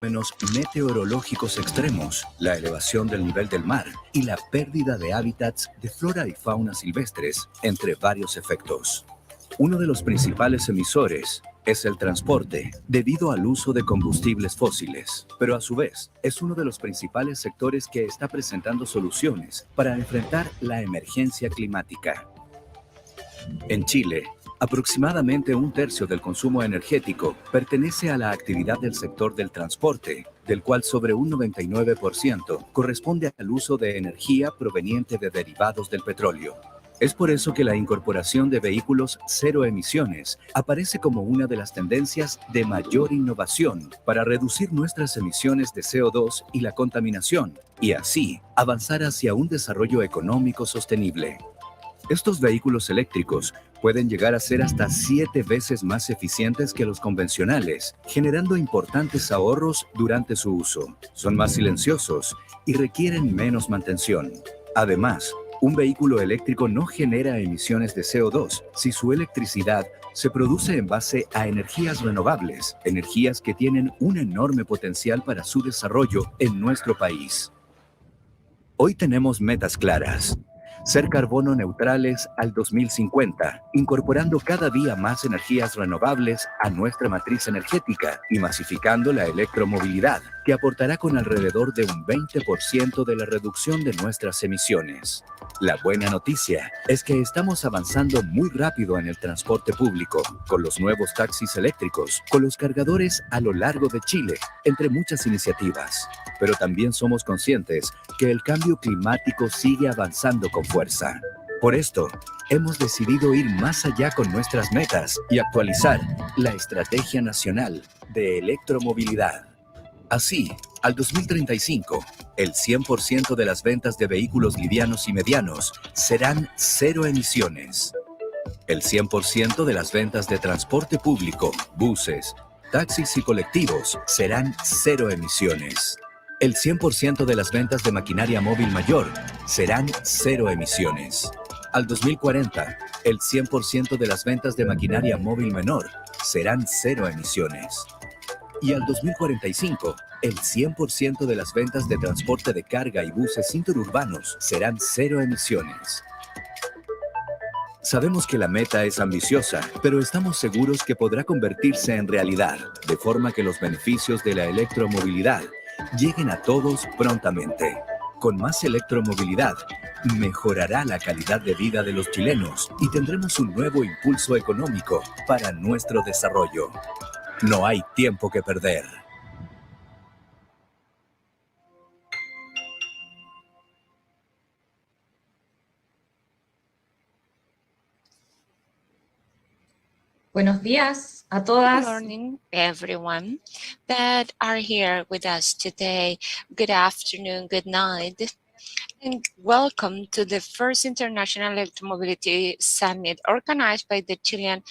fenómenos meteorológicos extremos, la elevación del nivel del mar y la pérdida de hábitats de flora y fauna silvestres, entre varios efectos. Uno de los principales emisores es el transporte, debido al uso de combustibles fósiles, pero a su vez es uno de los principales sectores que está presentando soluciones para enfrentar la emergencia climática. En Chile, aproximadamente un tercio del consumo energético pertenece a la actividad del sector del transporte, del cual sobre un 99% corresponde al uso de energía proveniente de derivados del petróleo. Es por eso que la incorporación de vehículos cero emisiones aparece como una de las tendencias de mayor innovación para reducir nuestras emisiones de CO2 y la contaminación, y así avanzar hacia un desarrollo económico sostenible. Estos vehículos eléctricos pueden llegar a ser hasta 7 veces más eficientes que los convencionales, generando importantes ahorros durante su uso. Son más silenciosos y requieren menos mantención. Además, un vehículo eléctrico no genera emisiones de CO2 si su electricidad se produce en base a energías renovables, energías que tienen un enorme potencial para su desarrollo en nuestro país. Hoy tenemos metas claras. Ser carbono neutrales al 2050, incorporando cada día más energías renovables a nuestra matriz energética y masificando la electromovilidad, que aportará con alrededor de un 20% de la reducción de nuestras emisiones. La buena noticia es que estamos avanzando muy rápido en el transporte público, con los nuevos taxis eléctricos, con los cargadores a lo largo de Chile, entre muchas iniciativas. Pero también somos conscientes que el cambio climático sigue avanzando con fuerza. Por esto, hemos decidido ir más allá con nuestras metas y actualizar la Estrategia Nacional de Electromovilidad. Así, al 2035, el 100% de las ventas de vehículos livianos y medianos serán cero emisiones. El 100% de las ventas de transporte público, buses, taxis y colectivos serán cero emisiones. El 100% de las ventas de maquinaria móvil mayor serán cero emisiones. Al 2040, el 100% de las ventas de maquinaria móvil menor serán cero emisiones. Y al 2045, el 100% de las ventas de transporte de carga y buses interurbanos serán cero emisiones. Sabemos que la meta es ambiciosa, pero estamos seguros que podrá convertirse en realidad, de forma que los beneficios de la electromovilidad lleguen a todos prontamente. Con más electromovilidad, mejorará la calidad de vida de los chilenos y tendremos un nuevo impulso económico para nuestro desarrollo. No hay tiempo que perder. Buenos días a Good todas. morning, everyone that are here with us today. Good afternoon, good night, and welcome to the first International Electromobility Summit organized by the Chilean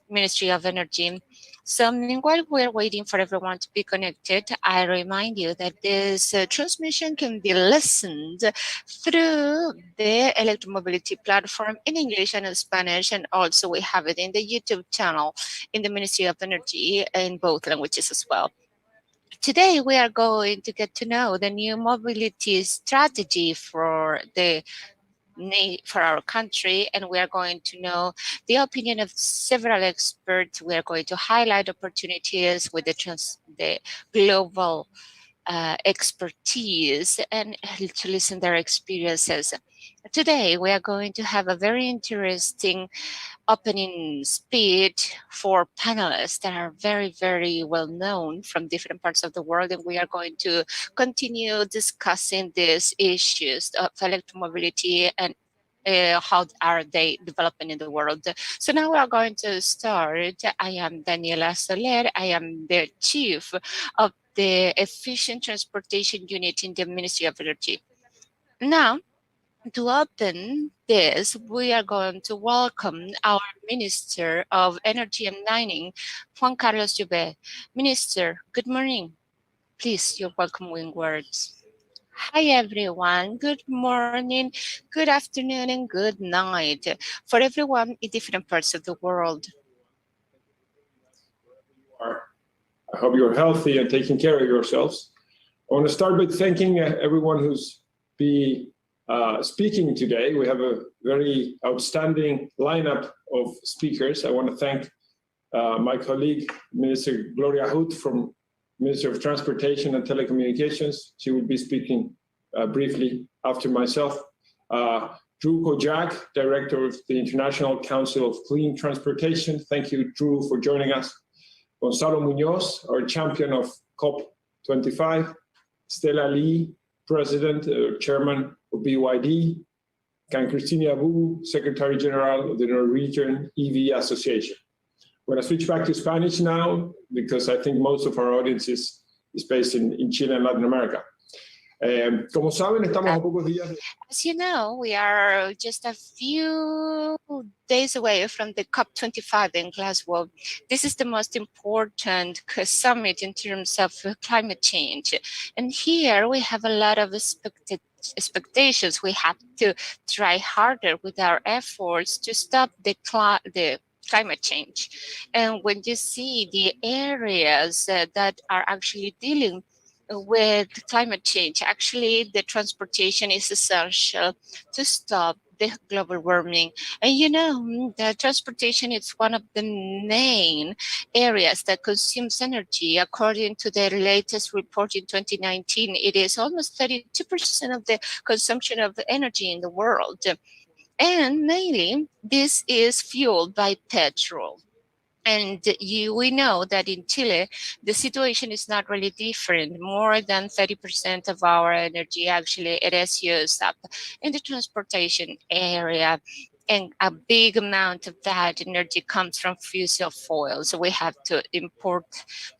Ministry of Energy. So meanwhile we're waiting for everyone to be connected, I remind you that this transmission can be listened through the Electromobility platform in English and in Spanish, and also we have it in the YouTube channel in the Ministry of Energy in both languages as well. Today we are going to get to know the new mobility strategy for our country, and we are going to know the opinion of several experts. We are going to highlight opportunities with the global expertise and to listen their experiences. Today we are going to have a very interesting opening speech for panelists that are very, very well known from different parts of the world, and we are going to continue discussing these issues of electromobility and how are they developing in the world. So now we are going to start. I am Daniela Soler. I am the chief of the Efficient Transportation Unit in the Ministry of Energy. Now, to open this, we are going to welcome our Minister of Energy and Mining, Juan Carlos Jube. Minister, good morning. Please, your welcoming words. Hi, everyone. Good morning, good afternoon, and good night for everyone in different parts of the world. I hope you're healthy and taking care of yourselves. I want to start by thanking everyone who's speaking today. We have a very outstanding lineup of speakers. I want to thank my colleague, Minister Gloria Hood from Ministry of Transportation and Telecommunications. She will be speaking briefly after myself. Drew Kojak, Director of the International Council of Clean Transportation. Thank you, Drew, for joining us. Gonzalo Munoz, our champion of COP25. Stella Lee, President, Chairman of BYD. And Christina Wu, Secretary General of the Norwegian EV Association. I'm going to switch back to Spanish now, because I think most of our audience is based in Chile and Latin America. Como saben, estamos a pocos días. As you know, we are just a few days away from the COP25 in Glasgow. This is the most important summit in terms of climate change. And here we have a lot of expectations. We have to try harder with our efforts to stop the climate change. And when you see the areas that are actually dealing with climate change, actually the transportation is essential to stop the global warming. And you know, the transportation is one of the main areas that consumes energy. According to the latest report in 2019, it is almost 32% of the consumption of energy in the world. And mainly this is fueled by petrol. And we know that in Chile, the situation is not really different. More than 30% of our energy actually it is used up in the transportation area. And a big amount of that energy comes from fossil fuels. So we have to import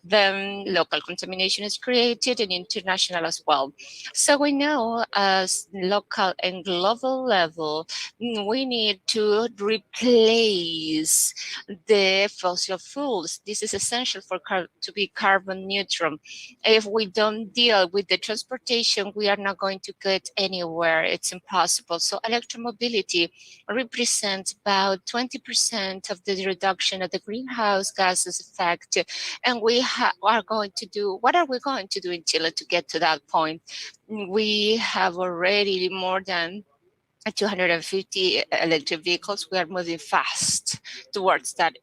them. Local contamination is created and international as well. So we know as local and global level, we need to replace the fossil fuels. This is essential for to be carbon neutral. If we don't deal with the transportation, we are not going to get anywhere. It's impossible. So electromobility represents about 20% of the reduction of the greenhouse gases effect. And we are going to do, what are we going to do in Chile to get to that point? We have already more than 250 electric vehicles. We are moving fast towards that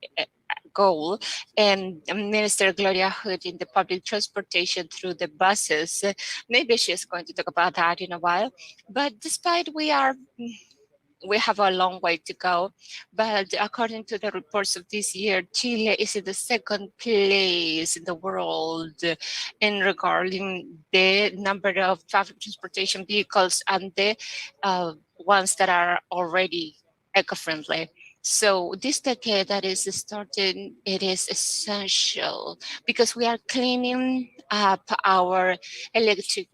goal. And Minister Gloria Hood in the public transportation through the buses, maybe she's going to talk about that in a while. But despite we have a long way to go, but according to the reports of this year, Chile is in the second place in the world in regarding the number of public transportation vehicles and the ones that are already eco-friendly. So this decade that is starting, it is essential because we are cleaning up our electric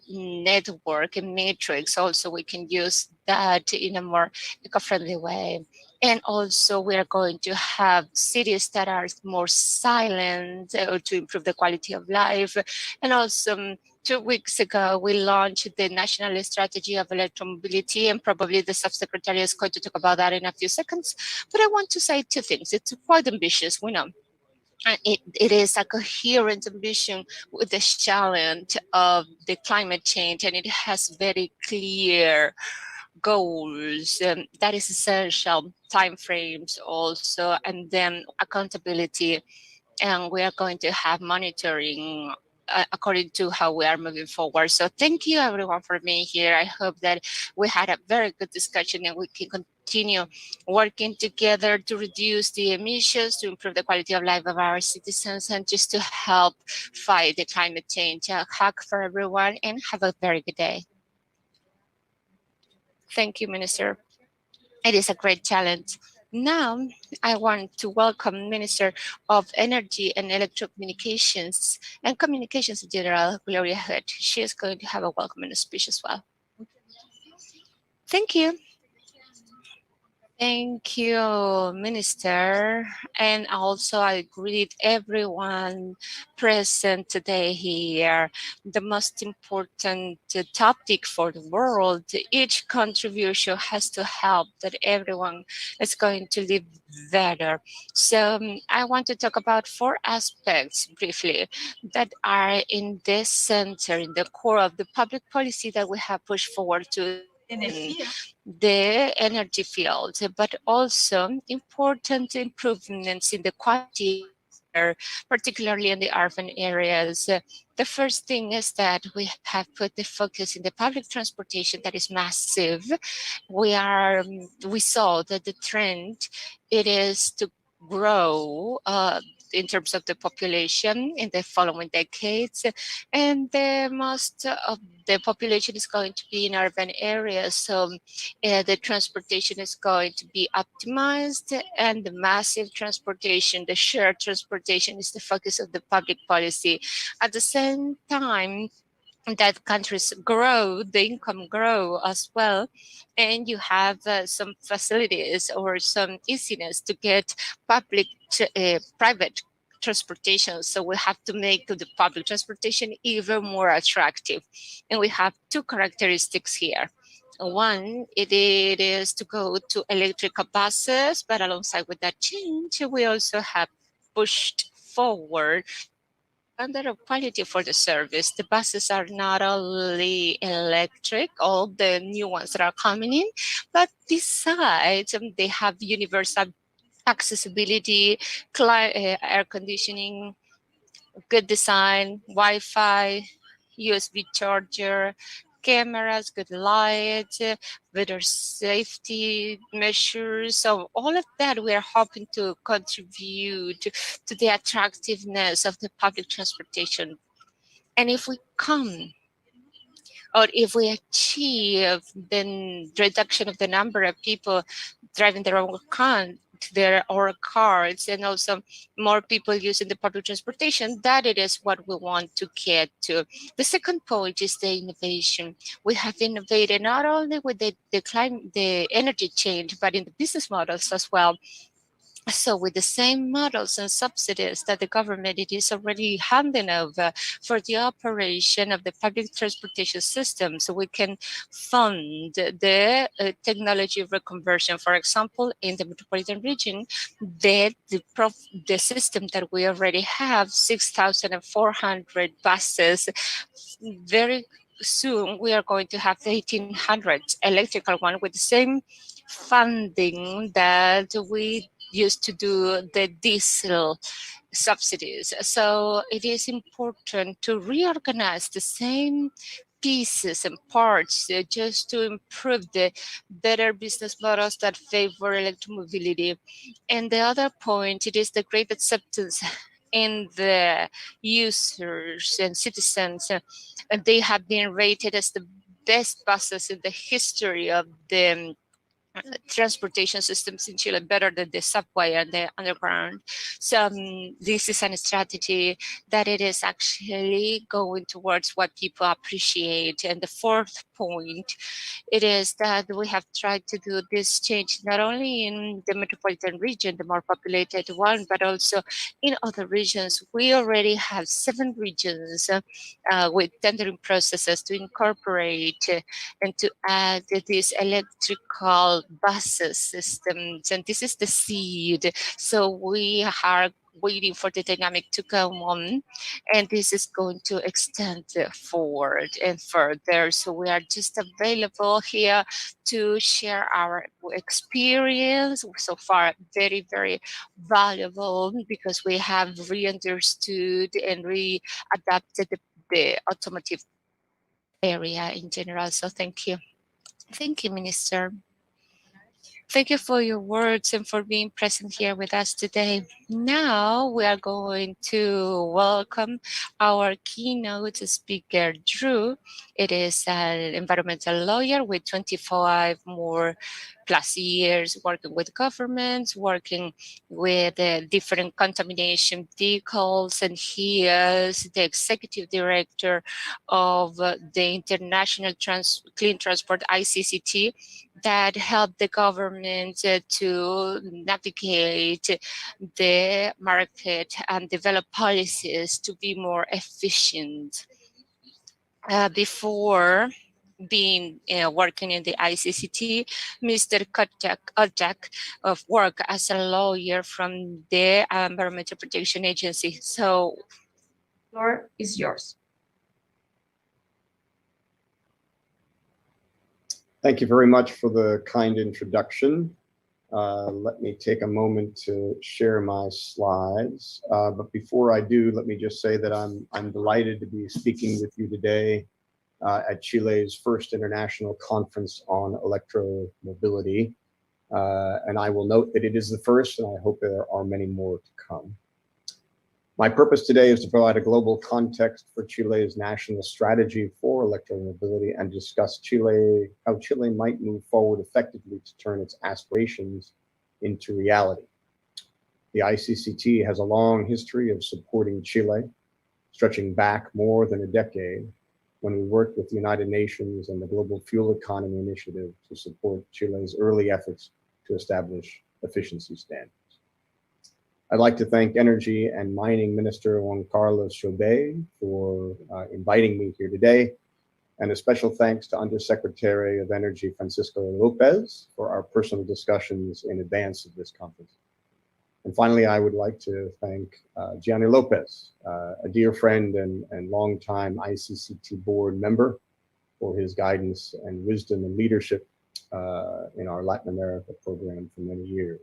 network and matrix. Also, we can use that in a more eco-friendly way. And also, we are going to have cities that are more silent to improve the quality of life. And also, 2 weeks ago, we launched the National Strategy of Electromobility, and probably the Subsecretary is going to talk about that in a few seconds. But I want to say two things. It's quite ambitious, we know. It is a coherent ambition with the challenge of the climate change, and it has very clear goals. That is essential, timeframes also, and then accountability. And we are going to have monitoring according to how we are moving forward. So thank you everyone for being here. I hope that we had a very good discussion and we can continue working together to reduce the emissions, to improve the quality of life of our citizens, and just to help fight the climate change. A hug for everyone and have a very good day. Thank you, Minister. It is a great challenge. Now, I want to welcome Minister of Energy and Electrocommunications and Communications in General, Gloria Hood. She is going to have a welcome and a speech as well. Thank you. Thank you, Minister. And also, I greet everyone present today here. The most important topic for the world, each contribution has to help that everyone is going to live better. So I want to talk about four aspects briefly that are in this center, in the core of the public policy that we have pushed forward to the energy field, but also important improvements in the quality of air, particularly in the urban areas. The first thing is that we have put the focus in the public transportation that is massive. We saw that the trend it is to grow in terms of the population in the following decades, and the most of the population is going to be in urban areas. So the transportation is going to be optimized, and the massive transportation, the shared transportation, is the focus of the public policy. At the same time that countries grow, the income grow as well, and you have some facilities or some easiness to get private transportation. So we have to make the public transportation even more attractive. And we have two characteristics here. One, it is to go to electrical buses, but alongside with that change, we also have pushed forward standard of quality for the service. The buses are not only electric, all the new ones that are coming in, but besides, they have universal accessibility, air conditioning, good design, Wi-Fi, USB charger, cameras, good light, better safety measures. So all of that we are hoping to contribute to the attractiveness of the public transportation. And if we come or if we achieve the reduction of the number of people driving their own cars, and also more people using the public transportation, that it is what we want to get to. The second point is the innovation. We have innovated not only with the energy change, but in the business models as well. So with the same models and subsidies that the government it is already handing over for the operation of the public transportation system, so we can fund the technology reconversion. For example, in the metropolitan region, the system that we already have, 6,400 buses, very soon we are going to have 1,800 electrical one with the same funding that we used to do the diesel subsidies. So it is important to reorganize the same pieces and parts just to improve the better business models that favor electromobility. And the other point, it is the great acceptance in the users and citizens. And they have been rated as the best buses in the history of the transportation systems in Chile, better than the subway and the underground. So this is a strategy that it is actually going towards what people appreciate. And the fourth point, it is that we have tried to do this change not only in the metropolitan region, the more populated one, but also in other regions. We already have 7 regions with tendering processes to incorporate and to add these electrical buses systems. And this is the seed. So we are waiting for the dynamic to come on, and this is going to extend forward and further. So we are just available here to share our experience. So far, very, very valuable, because we have re-understood and re-adapted the automotive area in general. So thank you. Thank you, Minister. Thank you for your words and for being present here with us today. Now we are going to welcome our keynote speaker, Drew. It is an environmental lawyer with 25 more plus years working with governments, working with different contamination vehicles, and he is the executive director of the International Clean Transport ICCT that help the government to navigate the market and develop policies to be more efficient. Before being working in the ICCT, Mr. Kotjak of work as a lawyer from the Environmental Protection Agency. So, floor is yours. Thank you very much for the kind introduction. Let me take a moment to share my slides. But before I do, let me just say that I'm delighted to be speaking with you today at Chile's first international conference on electromobility. And I will note that it is the first, and I hope there are many more to come. My purpose today is to provide a global context for Chile's national strategy for electromobility and discuss how Chile might move forward effectively to turn its aspirations into reality. The ICCT has a long history of supporting Chile, stretching back more than a decade when we worked with the United Nations and the Global Fuel Economy Initiative to support Chile's early efforts to establish efficiency standards. I'd like to thank Energy and Mining Minister Juan Carlos Chobé for inviting me here today, and a special thanks to Undersecretary of Energy Francisco Lopez for our personal discussions in advance of this conference. And finally, I would like to thank Gianni Lopez, a dear friend and longtime ICCT board member, for his guidance and wisdom and leadership in our Latin America program for many years.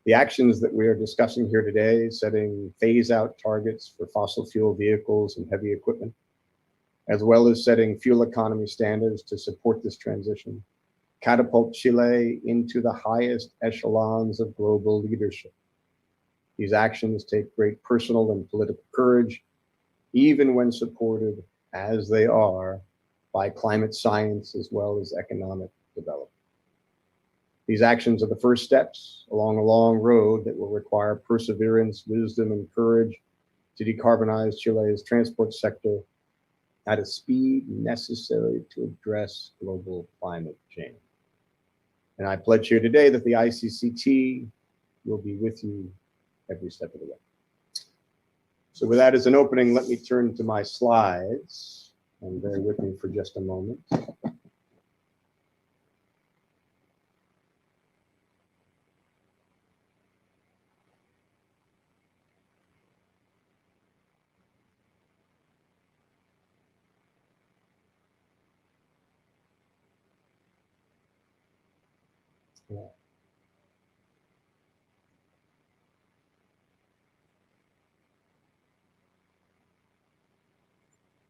The actions that we are discussing here today, setting phase-out targets for fossil fuel vehicles and heavy equipment, as well as setting fuel economy standards to support this transition, catapult Chile into the highest echelons of global leadership. These actions take great personal and political courage, even when supported, as they are, by climate science as well as economic development. These actions are the first steps along a long road that will require perseverance, wisdom, and courage to decarbonize Chile's transport sector at a speed necessary to address global climate change. And I pledge here today that the ICCT will be with you every step of the way. So with that as an opening, let me turn to my slides, and bear with me for just a moment.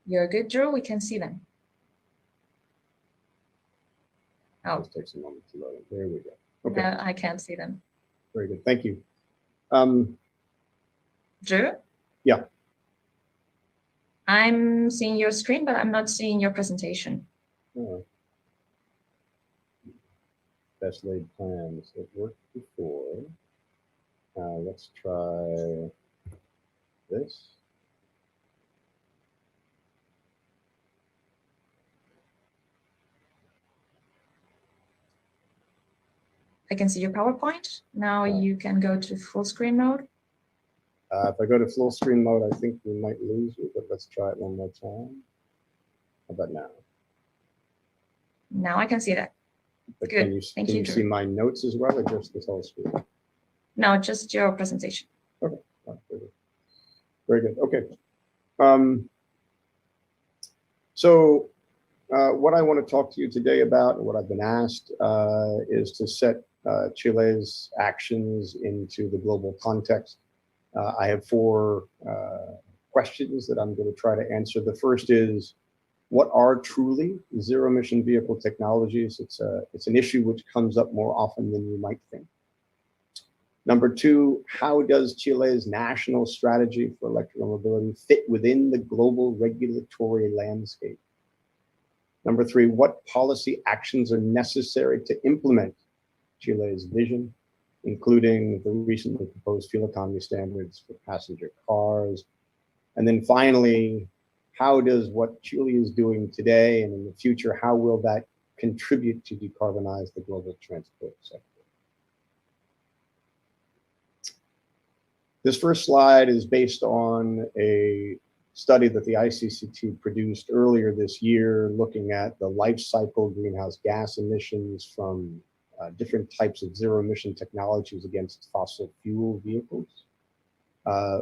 You're good, Drew. We can see them. Oh, This takes a moment to load. There we go. Okay. no, I can't see them. Very good. Thank you. Drew? Yeah. I'm seeing your screen, but I'm not seeing your presentation. Best laid plans. It worked before. Let's try this. I can see your PowerPoint. Now you can go to full screen mode. If I go to full screen mode, I think we might lose you, but let's try it one more time. How about now? Now I can see that. But Good. Can you see my notes as well, or just this whole screen? No, just your presentation. Okay. Oh, very good. Okay. So what I want to talk to you today about, and what I've been asked, is to set Chile's actions into the global context. I have four questions that I'm going to try to answer. The first is, what are truly zero-emission vehicle technologies? It's an issue which comes up more often than you might think. Number two, how does Chile's national strategy for electromobility fit within the global regulatory landscape? Number three, what policy actions are necessary to implement Chile's vision, including the recently proposed fuel economy standards for passenger cars? And then finally, how does what Chile is doing today and in the future, how will that contribute to decarbonize the global transport sector? This first slide is based on a study that the ICCT produced earlier this year, looking at the life cycle greenhouse gas emissions from different types of zero emission technologies against fossil fuel vehicles.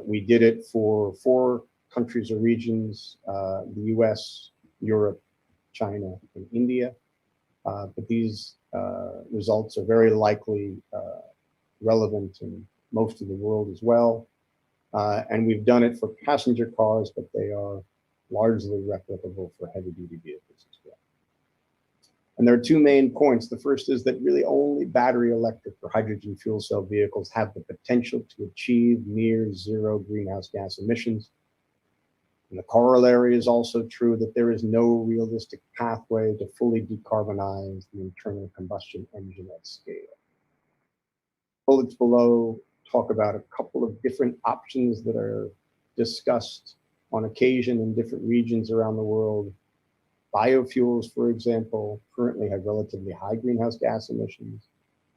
We did it for 4 countries or regions, the US, Europe, China, and India. But these results are very likely relevant in most of the world as well. And we've done it for passenger cars, but they are largely replicable for heavy duty vehicles as well. And there are 2 main points. The first is that really only battery electric or hydrogen fuel cell vehicles have the potential to achieve near zero greenhouse gas emissions. And the corollary is also true that there is no realistic pathway to fully decarbonize the internal combustion engine at scale. Bullets below talk about a couple of different options that are discussed on occasion in different regions around the world. Biofuels, for example, currently have relatively high greenhouse gas emissions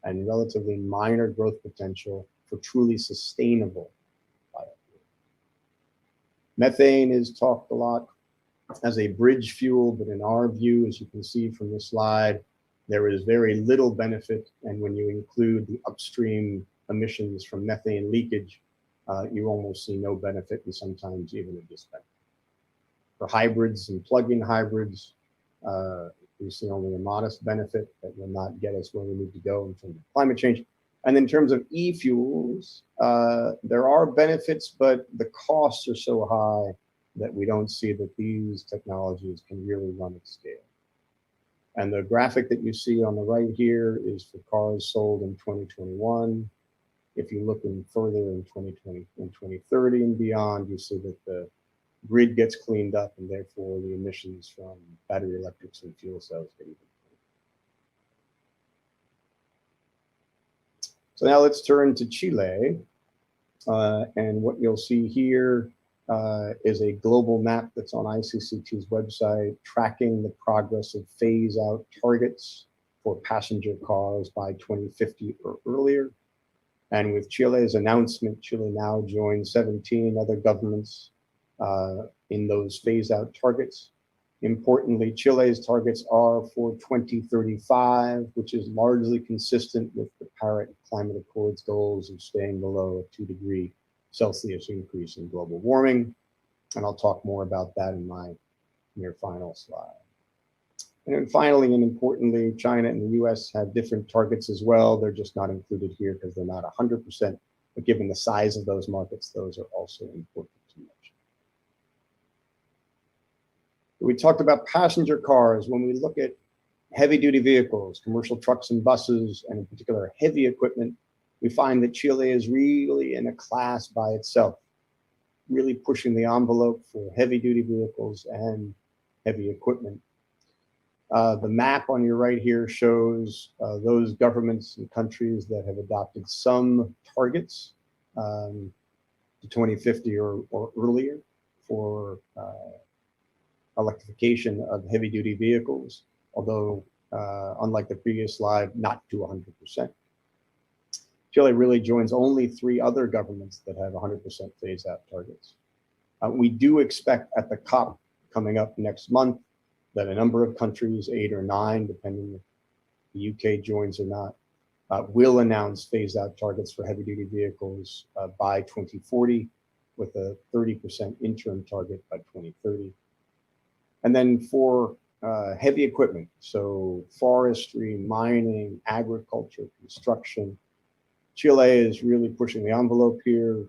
and relatively minor growth potential for truly sustainable biofuels. Methane is talked a lot as a bridge fuel, but in our view, as you can see from the slide, there is very little benefit. And when you include the upstream emissions from methane leakage, you almost see no benefit and sometimes even a disbenefit. For hybrids and plug-in hybrids, we see only a modest benefit that will not get us where we need to go in terms of climate change. And in terms of e-fuels, there are benefits, but the costs are so high that we don't see that these technologies can really run at scale. And the graphic that you see on the right here is for cars sold in 2021. If you look in further in 2020 and 2030 and beyond, you see that the grid gets cleaned up and therefore the emissions from battery electrics and fuel cells get even. So now let's turn to Chile. And what you'll see here is a global map that's on ICCT's website tracking the progress of phase out targets for passenger cars by 2050 or earlier. And with Chile's announcement, Chile now joins 17 other governments in those phase out targets. Importantly, Chile's targets are for 2035, which is largely consistent with the Paris Climate Accord's goals of staying below a 2 °C increase in global warming. And I'll talk more about that in my near final slide. And then finally, and importantly, China and the US have different targets as well. They're just not included here because they're not 100%, but given the size of those markets, those are also important to mention. We talked about passenger cars. When we look at heavy duty vehicles, commercial trucks and buses, and in particular heavy equipment, we find that Chile is really in a class by itself, really pushing the envelope for heavy duty vehicles and heavy equipment. The map on your right here shows those governments and countries that have adopted some targets to 2050 or earlier for electrification of heavy duty vehicles, although unlike the previous slide, not to 100%. Chile really joins only 3 other governments that have 100% phase out targets. We do expect at the COP coming up next month that a number of countries, 8 or 9, depending if the UK joins or not, will announce phase out targets for heavy duty vehicles by 2040 with a 30% interim target by 2030. And then for heavy equipment, so forestry, mining, agriculture, construction, Chile is really pushing the envelope here.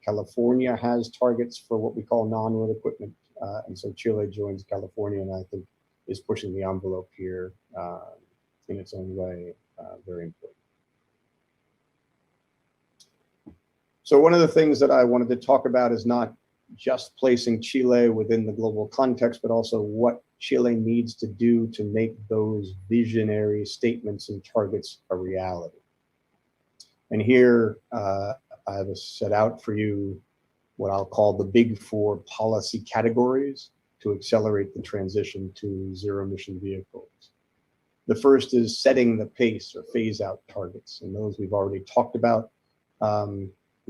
California has targets for what we call non-road equipment. And so Chile joins California and I think is pushing the envelope here in its own way, very important. So one of the things that I wanted to talk about is not just placing Chile within the global context, but also what Chile needs to do to make those visionary statements and targets a reality. And here I have set out for you what I'll call the big four policy categories to accelerate the transition to zero-emission vehicles. The first is setting the pace or phase-out targets, and those we've already talked about.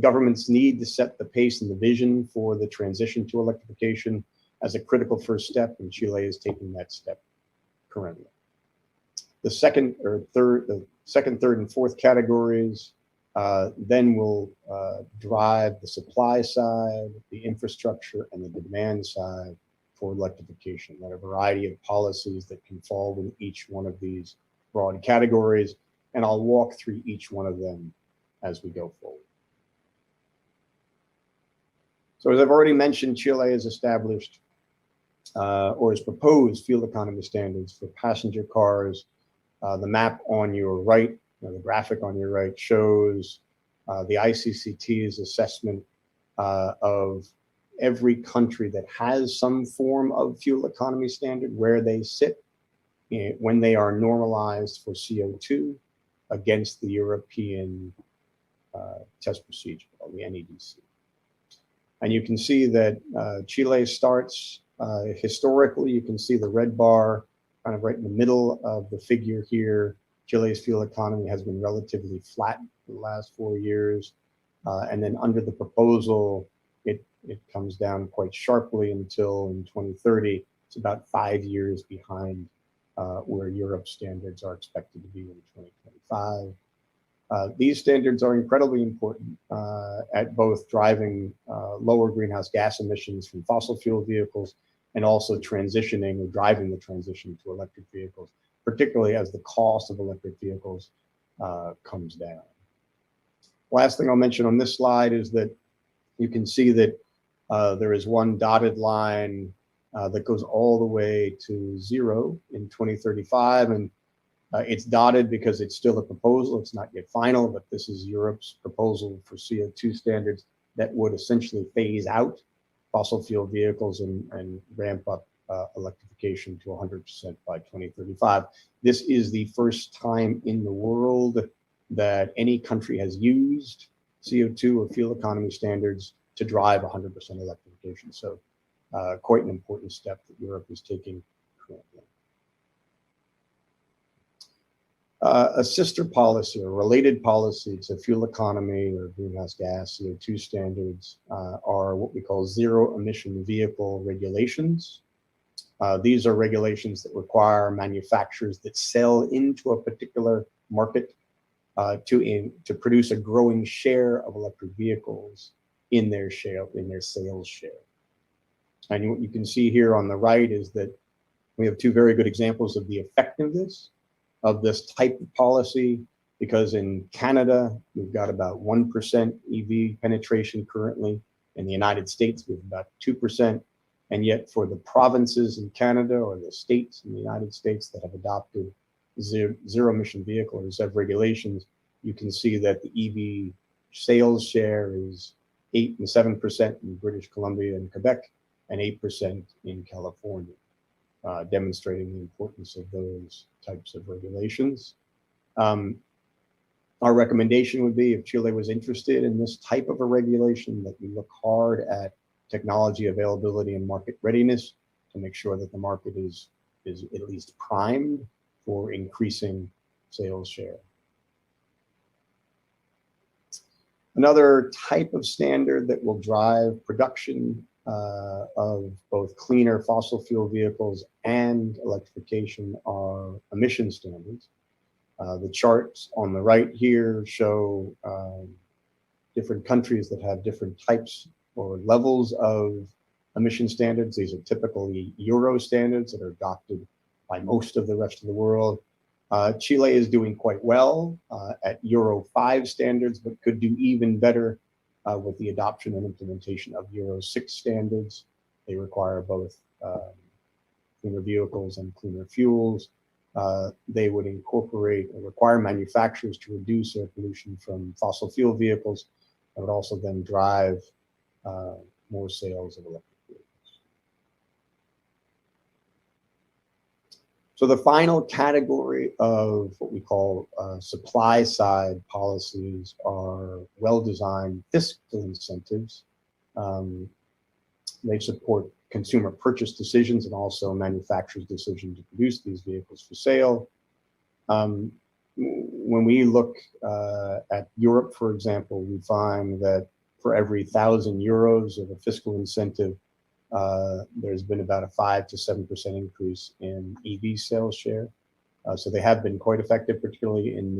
Governments need to set the pace and the vision for the transition to electrification as a critical first step, and Chile is taking that step currently. The second, third, and fourth categories then will drive the supply side, the infrastructure, and the demand side for electrification. There are a variety of policies that can fall in each one of these broad categories, and I'll walk through each one of them as we go forward. So as I've already mentioned, Chile has established or has proposed fuel economy standards for passenger cars. The map on your right, the graphic on your right, shows the ICCT's assessment of every country that has some form of fuel economy standard, where they sit when they are normalized for CO2 against the European test procedure, or the NEDC. And you can see that Chile starts historically. You can see the red bar kind of right in the middle of the figure here. Chile's fuel economy has been relatively flat for the last 4 years. And then under the proposal, it comes down quite sharply until in 2030. It's about 5 years behind where Europe's standards are expected to be in 2025. These standards are incredibly important at both driving lower greenhouse gas emissions from fossil fuel vehicles and also transitioning or driving the transition to electric vehicles, particularly as the cost of electric vehicles comes down. Last thing I'll mention on this slide is that you can see that there is one dotted line that goes all the way to 0 in 2035, and it's dotted because it's still a proposal. It's not yet final, but this is Europe's proposal for CO2 standards that would essentially phase out fossil fuel vehicles and ramp up electrification to 100% by 2035. This is the first time in the world that any country has used CO2 or fuel economy standards to drive 100% electrification. So quite an important step that Europe is taking currently. A sister policy or related policy to fuel economy or greenhouse gas CO2 standards are what we call zero emission vehicle regulations. These are regulations that require manufacturers that sell into a particular market to produce a growing share of electric vehicles in their sales share. And what you can see here on the right is that we have two very good examples of the effectiveness of this type of policy, because in Canada, we've got about 1% EV penetration currently. In the United States, we have about 2%. And yet for the provinces in Canada or the states in the United States that have adopted zero emission vehicle or ZEV regulations, you can see that the EV sales share is 8 and 7% in British Columbia and Quebec, and 8% in California. Demonstrating the importance of those types of regulations. Our recommendation would be, if Chile was interested in this type of a regulation, that we look hard at technology availability and market readiness to make sure that the market is at least primed for increasing sales share. Another type of standard that will drive production of both cleaner fossil fuel vehicles and electrification are emission standards. The charts on the right here show different countries that have different types or levels of emission standards. These are typically Euro standards that are adopted by most of the rest of the world. Chile is doing quite well at Euro 5 standards, but could do even better with the adoption and implementation of Euro 6 standards. They require both cleaner vehicles and cleaner fuels. They would incorporate or require manufacturers to reduce their pollution from fossil fuel vehicles would also then drive more sales of electric vehicles. So the final category of what we call supply side policies are well-designed fiscal incentives. They support consumer purchase decisions and also manufacturers' decision to produce these vehicles for sale. When we look at Europe, for example, we find that for every 1,000 euros of a fiscal incentive, there's been about a 5 to 7% increase in EV sales share. So they have been quite effective, particularly in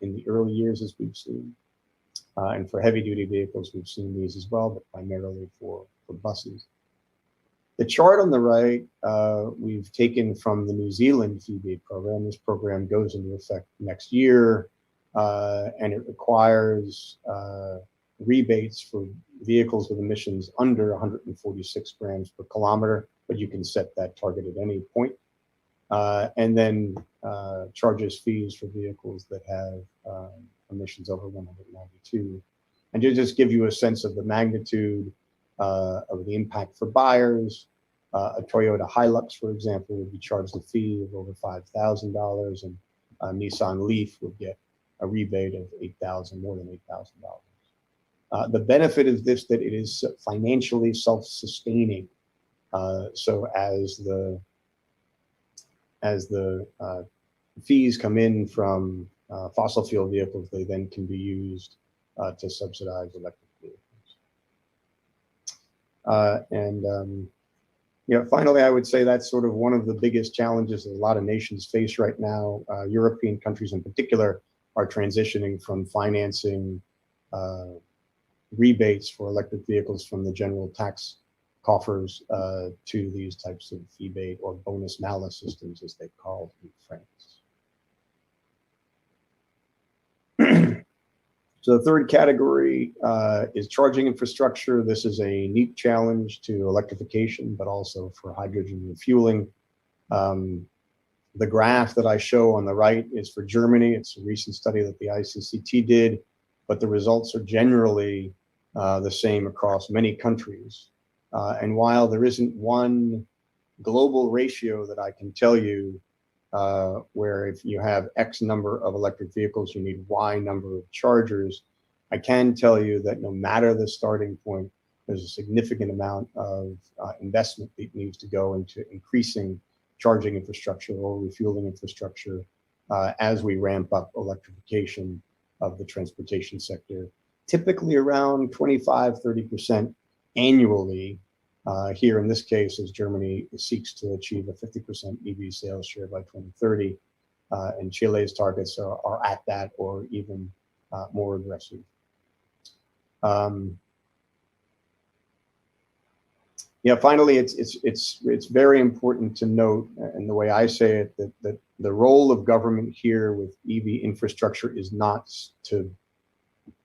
the early years, as we've seen. And for heavy-duty vehicles, we've seen these as well, but primarily for buses. The chart on the right, we've taken from the New Zealand rebate program. This program goes into effect next year, and it requires rebates for vehicles with emissions under 146 grams per kilometer, but you can set that target at any point. And then charges fees for vehicles that have emissions over 192. And to just give you a sense of the magnitude of the impact for buyers, a Toyota Hilux, for example, would be charged a fee of over $5,000, and a Nissan Leaf would get a rebate of more than $8,000. The benefit of this, that it is financially self-sustaining. So as the fees come in from fossil fuel vehicles, they then can be used to subsidize electric vehicles. Finally, I would say that's sort of one of the biggest challenges that a lot of nations face right now. European countries in particular are transitioning from financing rebates for electric vehicles from the general tax coffers to these types of rebate or bonus malus systems, as they call in France. So the third category is charging infrastructure. This is a neat challenge to electrification, but also for hydrogen refueling. The graph that I show on the right is for Germany. It's a recent study that the ICCT did, but the results are generally the same across many countries. And while there isn't one global ratio that I can tell you where if you have X number of electric vehicles, you need Y number of chargers, I can tell you that no matter the starting point, there's a significant amount of investment that needs to go into increasing charging infrastructure or refueling infrastructure as we ramp up electrification of the transportation sector, typically around 25–30% annually. Here in this case, as Germany seeks to achieve a 50% EV sales share by 2030, and Chile's targets are at that or even more aggressive. Finally, it's very important to note, and the way I say it, that the role of government here with EV infrastructure is not to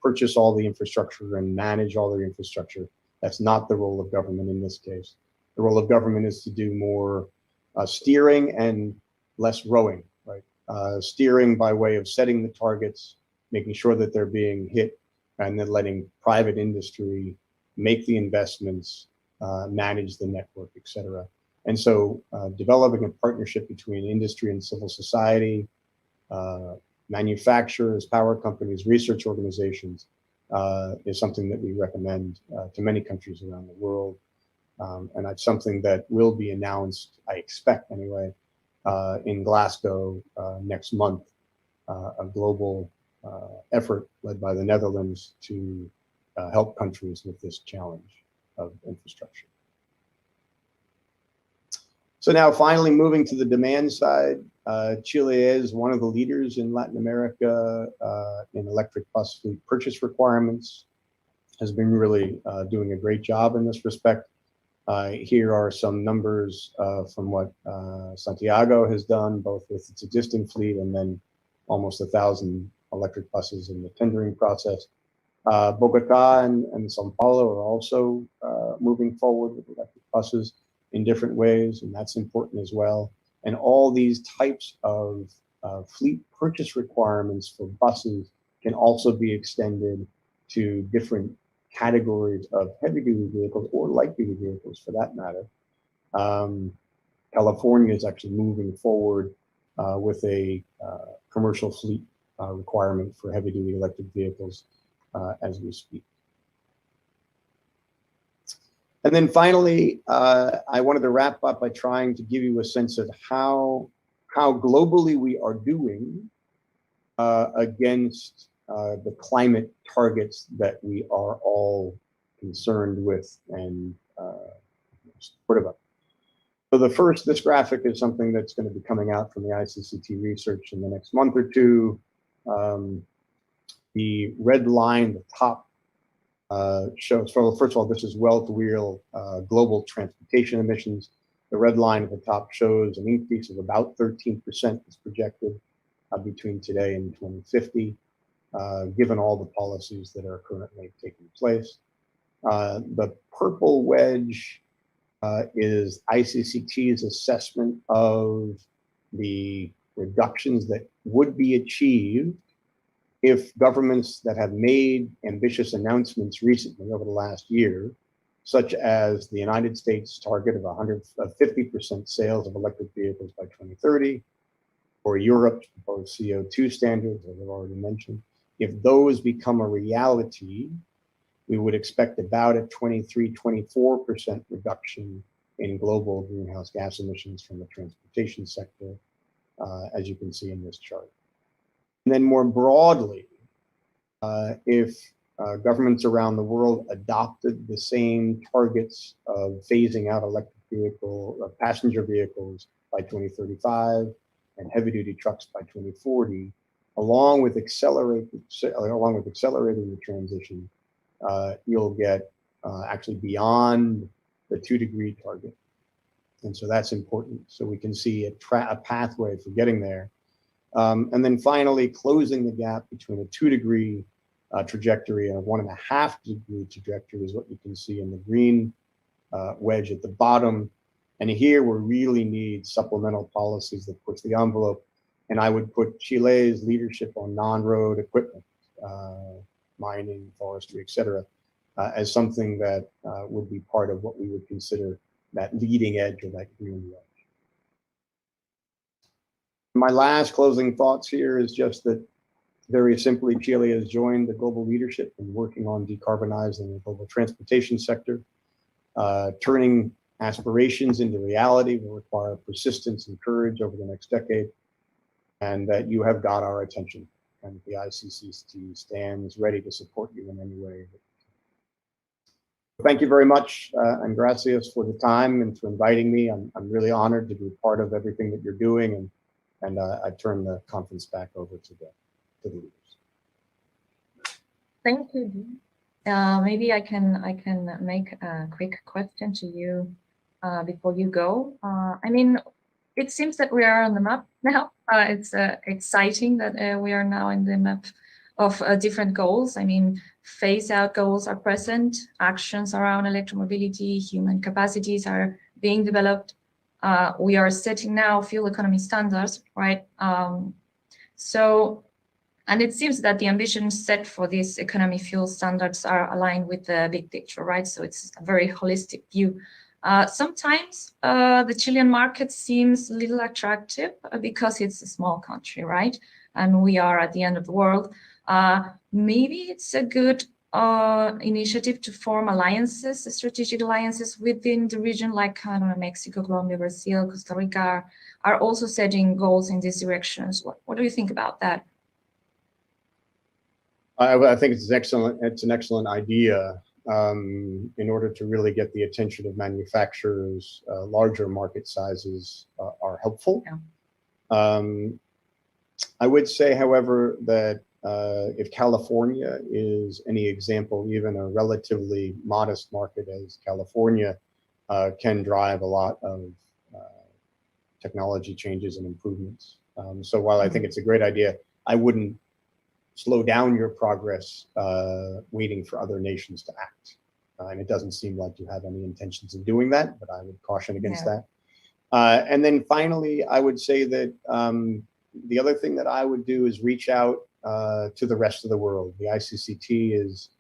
purchase all the infrastructure and manage all the infrastructure. That's not the role of government in this case. The role of government is to do more steering and less rowing, right? Steering by way of setting the targets, making sure that they're being hit, and then letting private industry make the investments, manage the network, et cetera. And so developing a partnership between industry and civil society, manufacturers, power companies, research organizations, is something that we recommend to many countries around the world. And that's something that will be announced, I expect anyway, in Glasgow next month, a global effort led by the Netherlands to help countries with this challenge of infrastructure. So now finally moving to the demand side, Chile is one of the leaders in Latin America in electric bus fleet purchase requirements, has been really doing a great job in this respect. Here are some numbers from what Santiago has done, both with its existing fleet and then almost 1,000 electric buses in the tendering process. Bogota and Sao Paulo are also moving forward with electric buses in different ways, and that's important as well. And all these types of fleet purchase requirements for buses can also be extended to different categories of heavy-duty vehicles or light-duty vehicles for that matter. California is actually moving forward with a commercial fleet requirement for heavy-duty electric vehicles as we speak. And then finally, I wanted to wrap up by trying to give you a sense of how globally we are doing against the climate targets that we are all concerned with and supportive of. So this graphic is something that's going to be coming out from the ICCT research in the next month or two. The red line, the top, shows, so first of all, this is well-to-wheel global transportation emissions. The red line at the top shows an increase of about 13% is projected between today and 2050, given all the policies that are currently taking place. The purple wedge is ICCT's assessment of the reductions that would be achieved if governments that have made ambitious announcements recently over the last year, such as the United States target of 50% sales of electric vehicles by 2030, or Europe's proposed CO2 standards, as I've already mentioned, if those become a reality, we would expect about a 23–24% reduction in global greenhouse gas emissions from the transportation sector, as you can see in this chart. And then more broadly, if governments around the world adopted the same targets of phasing out electric passenger vehicles by 2035 and heavy-duty trucks by 2040, along with accelerating the transition, you'll get actually beyond the 2-degree target. And so that's important. So we can see a pathway for getting there. And then finally, closing the gap between a 2-degree trajectory and a 1.5-degree trajectory is what you can see in the green wedge at the bottom. And here we really need supplemental policies that push the envelope. And I would put Chile's leadership on non-road equipment, mining, forestry, et cetera, as something that would be part of what we would consider that leading edge or that green wedge. My last closing thoughts here is just that very simply, Chile has joined the global leadership in working on decarbonizing the global transportation sector. Turning aspirations into reality will require persistence and courage over the next decade, and that you have got our attention, and the ICCT stands ready to support you in any way. Thank you very much, and gracias for the time and for inviting me. I'm really honored to be part of everything that you're doing, and I turn the conference back over to the leaders. Thank you. Maybe I can make a quick question to you before you go. I mean, it seems that we are on the map now. It's exciting that we are now in the map of different goals. I mean, phase-out goals are present, actions around electromobility, human capacities are being developed. We are setting now fuel economy standards, right? And it seems that the ambitions set for these economy fuel standards are aligned with the big picture, right? So it's a very holistic view. Sometimes the Chilean market seems a little attractive because it's a small country, right? And we are at the end of the world. Maybe it's a good initiative to form alliances, strategic alliances within the region, like, I don't know, Mexico, Colombia, Brazil, Costa Rica are also setting goals in these directions. What do you think about that? I think it's excellent. It's an excellent idea. In order to really get the attention of manufacturers, larger market sizes are helpful. Yeah. I would say, however, that if California is any example, even a relatively modest market as California can drive a lot of technology changes and improvements. So while I think it's a great idea, I wouldn't slow down your progress waiting for other nations to act. And it doesn't seem like you have any intentions of doing that, but I would caution against that. And then finally, I would say that the other thing that I would do is reach out to the rest of the world. The ICCT is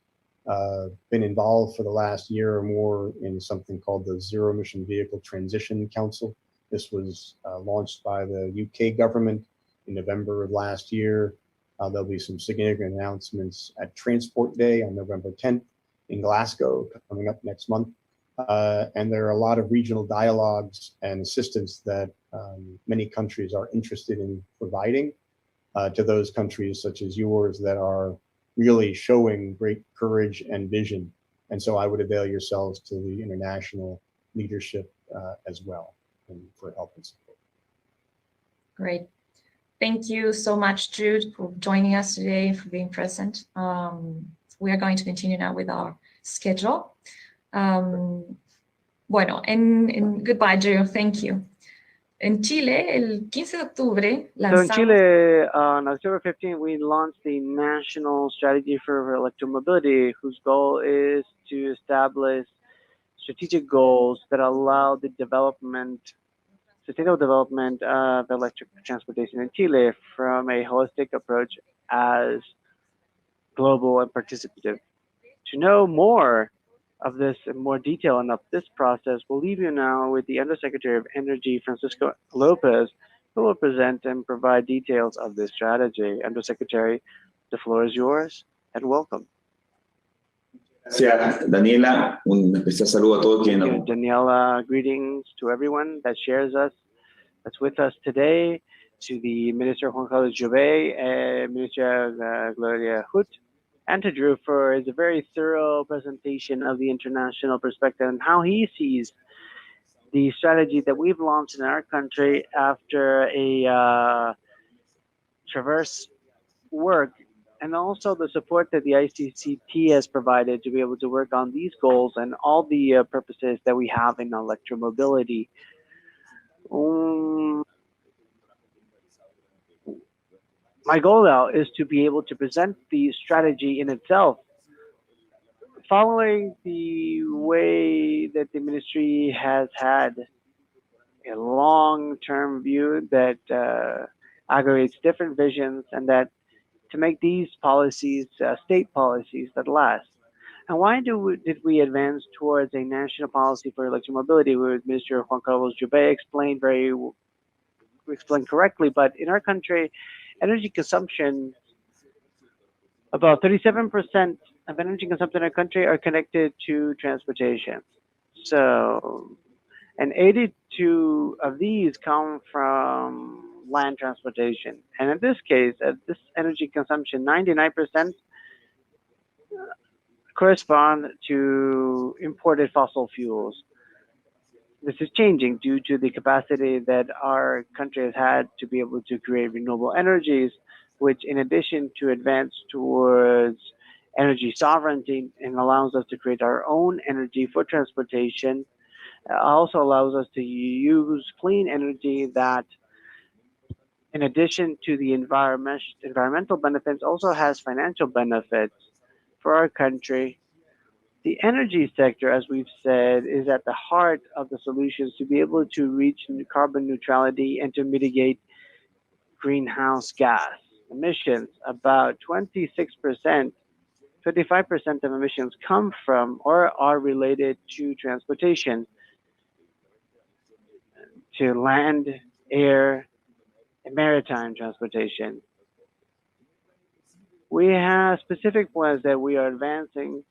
been involved for the last year or more in something called the Zero Emission Vehicle Transition Council. This was launched by the UK government in November of last year. There'll be some significant announcements at Transport Day on November 10th in Glasgow coming up next month. And there are a lot of regional dialogues and assistance that many countries are interested in providing to those countries such as yours that are really showing great courage and vision. And so I would avail yourselves to the international leadership as well and for help and support. Great. Thank you so much, Jude, for joining us today, for being present. We are going to continue now with our schedule. Bueno, goodbye, Jude. Thank you. En Chile, el 15 de octubre, So in Chile, on October 15, we launched the National Strategy for Electromobility, whose goal is to establish strategic goals that allow the sustainable development of electric transportation in Chile from a holistic approach as global and participative. To know more of this in more detail and of this process, we'll leave you now with the Undersecretary of Energy, Francisco Lopez, who will present and provide details of this strategy. Undersecretary, the floor is yours, and welcome. Gracias, Daniela. Un especial saludo a todos quienes Thank you, Daniela. Greetings to everyone that's with us today, to the Minister Juan Carlos Jobé, Minister Gloria Hout, and to Drew for his very thorough presentation of the international perspective and how he sees the strategy that we've launched in our country after a traverse work, and also the support that the ICCT has provided to be able to work on these goals and all the purposes that we have in electromobility. My goal now is to be able to present the strategy in itself, following the way that the ministry has had a long-term view that aggregates different visions, and that to make these policies state policies that last. And why did we advance towards a national policy for electromobility? With Minister Juan Carlos Jobé explained correctly, but in our country, energy consumption, about 37% of energy consumption in our country are connected to transportation. So, and 82 of these come from land transportation. And in this case, at this energy consumption, 99% correspond to imported fossil fuels. This is changing due to the capacity that our country has had to be able to create renewable energies, which, in addition to advance towards energy sovereignty and allows us to create our own energy for transportation, also allows us to use clean energy that, in addition to the environmental benefits, also has financial benefits for our country. The energy sector, as we've said, is at the heart of the solutions to be able to reach carbon neutrality and to mitigate greenhouse gas emissions. About 25% of emissions come from or are related to transportation, to land, air, and maritime transportation. We have specific plans that we are advancing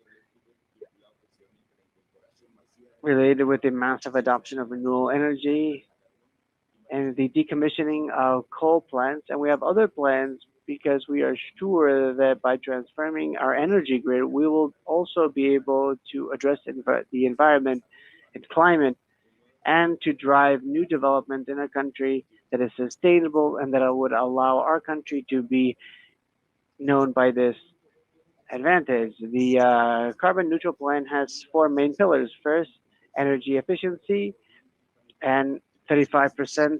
related with the massive adoption of renewable energy and the decommissioning of coal plants. And we have other plans because we are sure that by transforming our energy grid, we will also be able to address the environment and climate, and to drive new development in our country that is sustainable and that would allow our country to be known by this advantage. The carbon neutral plan has 4 main pillars. First, energy efficiency, and 35%.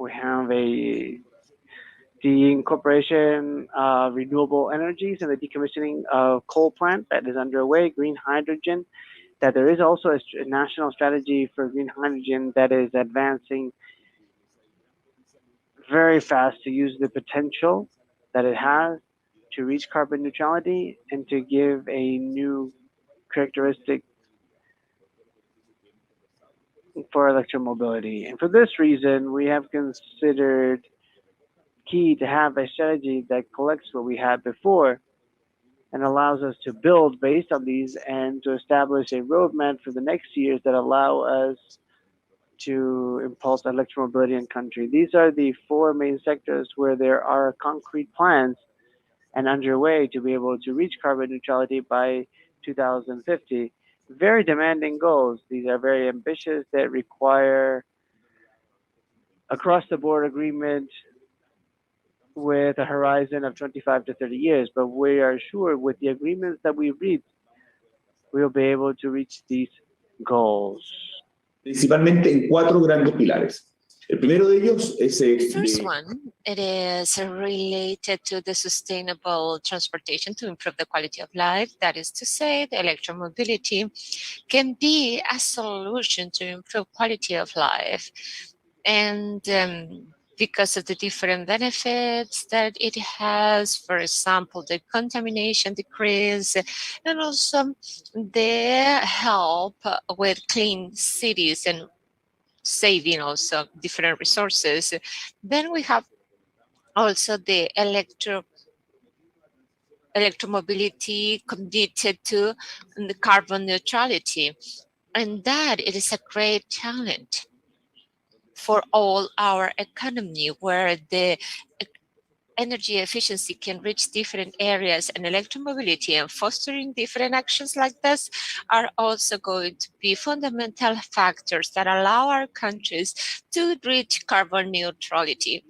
We have the incorporation of renewable energies and the decommissioning of coal plant that is underway, green hydrogen, that there is also a national strategy for green hydrogen that is advancing very fast to use the potential that it has to reach carbon neutrality and to give a new characteristic for electromobility. And for this reason, we have considered key to have a strategy that collects what we had before and allows us to build based on these and to establish a roadmap for the next years that allow us to impulse electromobility in country. These are the 4 main sectors where there are concrete plans and underway to be able to reach carbon neutrality by 2050. Very demanding goals. These are very ambitious that require across the board agreement with a horizon of 25 to 30 years, but we are sure with the agreements that we reach, we'll be able to reach these goals. Principalmente en 4 grandes pilares. El primero de ellos es The first one, it is related to the sustainable transportation to improve the quality of life. That is to say, the electromobility can be a solution to improve quality of life. And because of the different benefits that it has, for example, the contamination decrease, and also the help with clean cities and saving also different resources. Then we have also the electromobility committed to the carbon neutrality. And that it is a great challenge for all our economy, where the energy efficiency can reach different areas, and electromobility and fostering different actions like this are also going to be fundamental factors that allow our countries to reach carbon neutrality.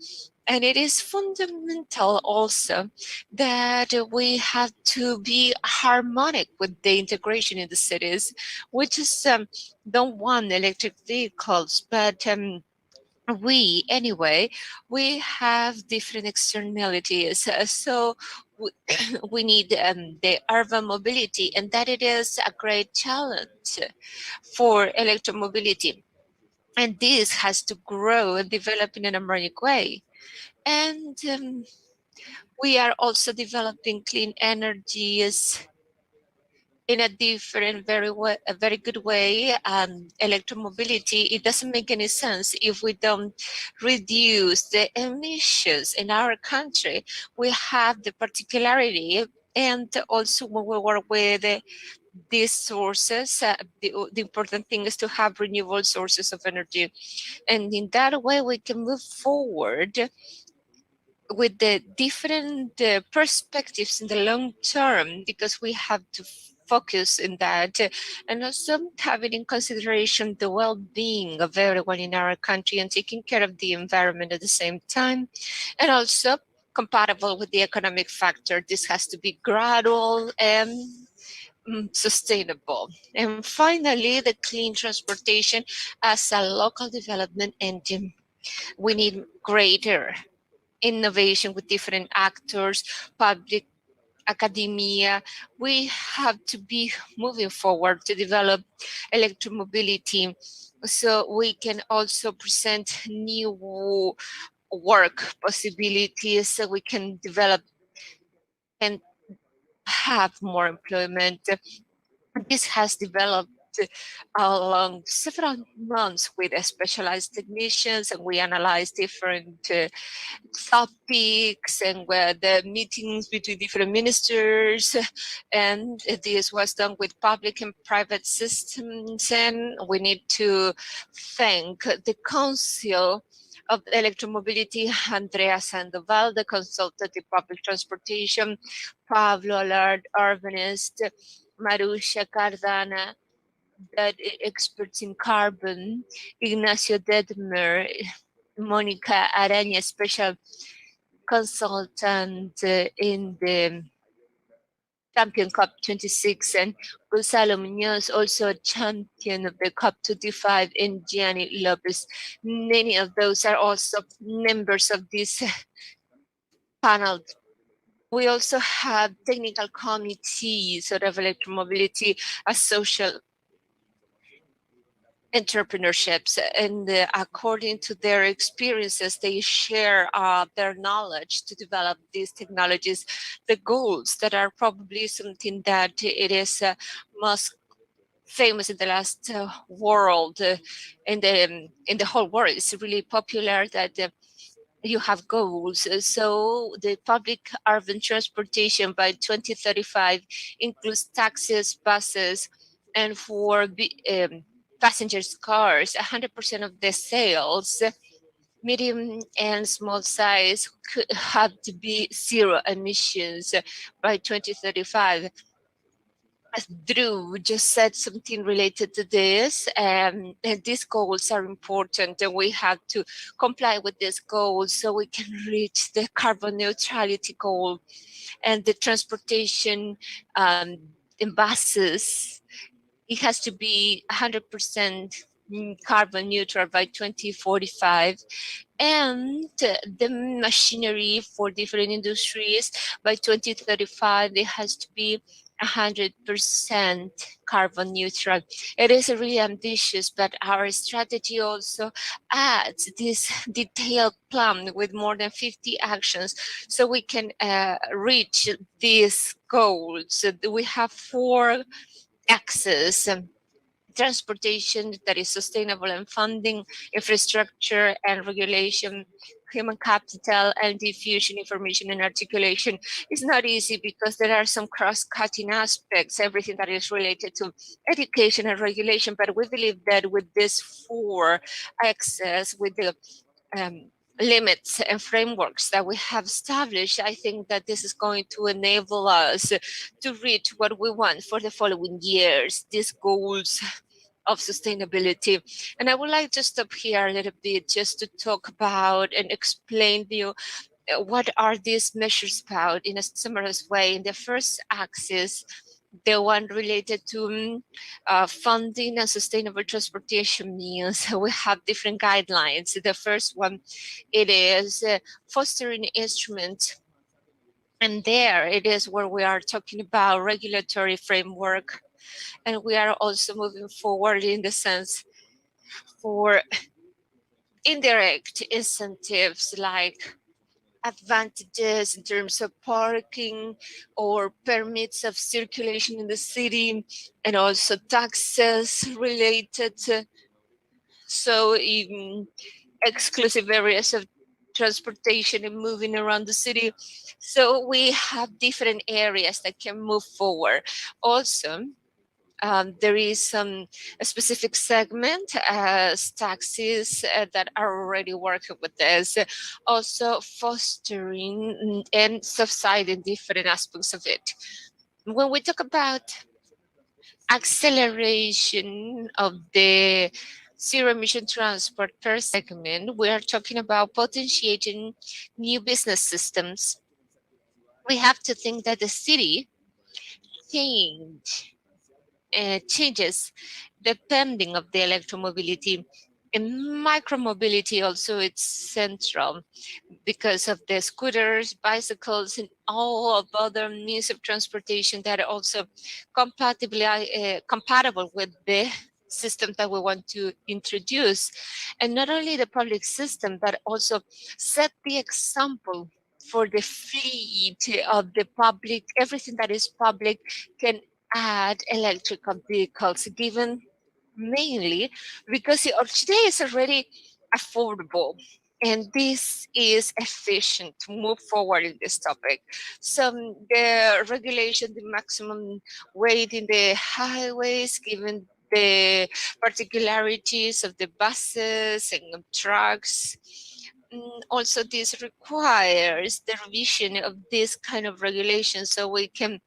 And it is fundamental also that we have to be harmonic with the integration in the cities. We just don't want electric vehicles, but we have different externalities. So we need the urban mobility, and that it is a great challenge for electromobility. And this has to grow and develop in an harmonic way. And we are also developing clean energies in a different, a very good way. Electromobility, it doesn't make any sense if we don't reduce the emissions in our country. We have the particularity, and also when we work with these sources, the important thing is to have renewable sources of energy. And in that way, we can move forward with the different perspectives in the long term, because we have to focus in that, and also having in consideration the well-being of everyone in our country and taking care of the environment at the same time, and also compatible with the economic factor. This has to be gradual and sustainable. And finally, the clean transportation as a local development engine. We need greater innovation with different actors, public, academia. We have to be moving forward to develop electromobility, so we can also present new work possibilities, so we can develop and have more employment. This has developed along several months with specialized technicians, and we analyze different topics and where the meetings between different ministers, and this was done with public and private systems. And we need to thank the Council of Electromobility, Andrea Sandoval, the consultant in public transportation, Pablo Allard, urbanist, Marusha Cardana, that experts in carbon, Ignacio Dedmer, Monica Araña, special consultant in the Champion COP26, and Gonzalo Munoz, also a champion of the COP25, and Gianni Lopez. Many of those are also members of this panel. We also have technical committees of electromobility, a social entrepreneurships, and according to their experiences, they share their knowledge to develop these technologies. The goals that are probably something that it is most famous in the last world, in the whole world. It's really popular that you have goals. So the public urban transportation by 2035 includes taxis, buses, and for passengers cars, 100% of the sales, medium and small size, could have to be zero emissions by 2035. Drew just said something related to this, and these goals are important, and we have to comply with these goals so we can reach the carbon neutrality goal. And the transportation in buses, it has to be 100% carbon neutral by 2045. And the machinery for different industries by 2035, it has to be 100% carbon neutral. It is really ambitious, but our strategy also adds this detailed plan with more than 50 actions so we can reach these goals. So we have 4 axes: transportation that is sustainable and funding, infrastructure and regulation, human capital, and diffusion, information and articulation. It's not easy because there are some cross-cutting aspects, everything that is related to education and regulation, but we believe that with these 4 axes, with the limits and frameworks that we have established, I think that this is going to enable us to reach what we want for the following years, these goals of sustainability. And I would like to stop here a little bit just to talk about and explain to you what are these measures about in a summarized way. In the first axis, the one related to funding and sustainable transportation means we have different guidelines. The first one, it is fostering instruments. And there it is where we are talking about regulatory framework. And we are also moving forward in the sense for indirect incentives like advantages in terms of parking or permits of circulation in the city, and also taxes related to, so even exclusive areas of transportation and moving around the city. So we have different areas that can move forward. Also, there is a specific segment as taxis that are already working with this, also fostering and subsiding different aspects of it. When we talk about acceleration of the zero emission transport per segment, we are talking about potentiating new business systems. We have to think that the city changes depending of the electromobility. In micromobility also it's central because of the scooters, bicycles, and all of other means of transportation that are also compatible with the system that we want to introduce. And not only the public system, but also set the example for the fleet of the public. Everything that is public can add electrical vehicles, given mainly because today is already affordable, and this is efficient to move forward in this topic. So the regulation, the maximum weight in the highways, given the particularities of the buses and trucks. Also, this requires the revision of this kind of regulation so we can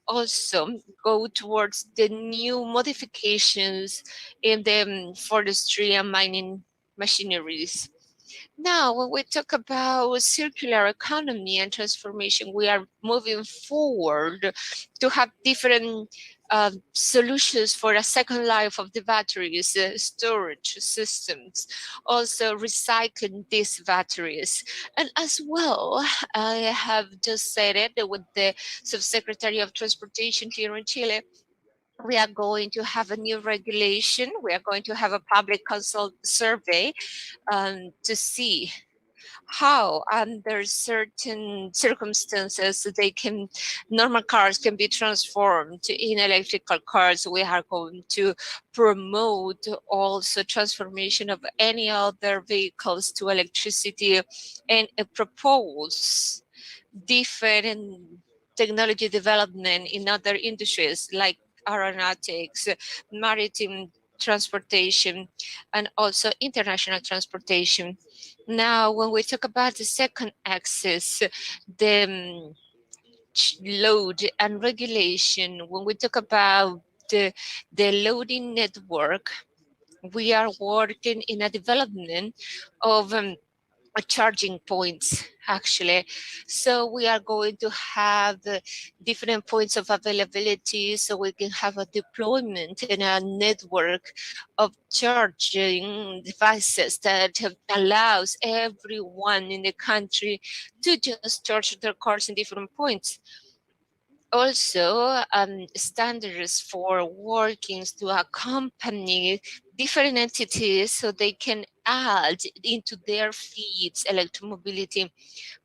also go towards the new modifications in the forestry and mining machineries. Now, when we talk about circular economy and transformation, we are moving forward to have different solutions for a second life of the batteries, storage systems, also recycling these batteries. And as well, I have just said it with the Subsecretary of Transportation here in Chile, We are going to have a new regulation. We are going to have a public consult survey to see how under certain circumstances normal cars can be transformed in electrical cars. We are going to promote also transformation of any other vehicles to electricity and propose different technology development in other industries like aeronautics, maritime transportation, and also international transportation. Now, when we talk about the second axis, the load and regulation, when we talk about the loading network, we are working in a development of charging points actually. So we are going to have different points of availability so we can have a deployment in a network of charging devices that allows everyone in the country to just charge their cars in different points. Also, standards for workings to accompany different entities so they can add into their fleets electromobility.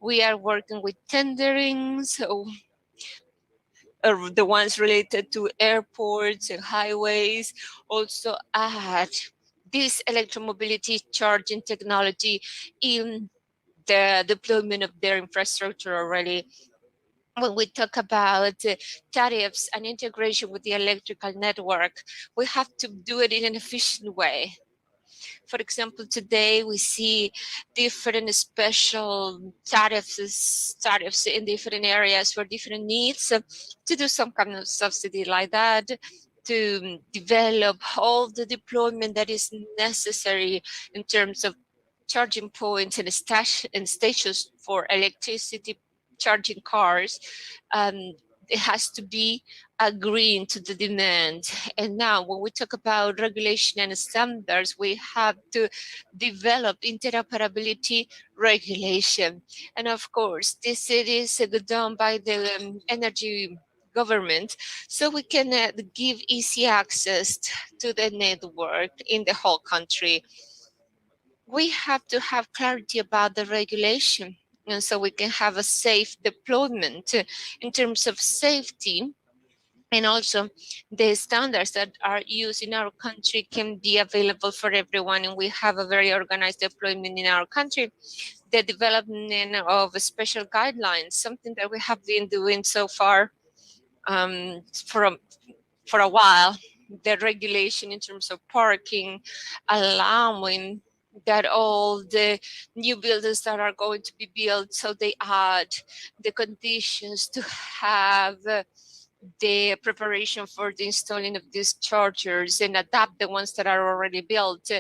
We are working with tendering, so the ones related to airports and highways also add this electromobility charging technology in the deployment of their infrastructure already. When we talk about tariffs and integration with the electrical network, we have to do it in an efficient way. For example, today we see different special tariffs in different areas for different needs. To do some kind of subsidy like that, to develop all the deployment that is necessary in terms of charging points and stations for electricity charging cars, it has to be agreeing to the demand. And now when we talk about regulation and standards, we have to develop interoperability regulation. And of course, this it is done by the energy government, so we can give easy access to the network in the whole country. We have to have clarity about the regulation, and so we can have a safe deployment in terms of safety, and also the standards that are used in our country can be available for everyone, and we have a very organized deployment in our country. The development of special guidelines, something that we have been doing so far for a while. The regulation in terms of parking, allowing that all the new buildings that are going to be built, so they add the conditions to have the preparation for the installing of these chargers and adapt the ones that are already built,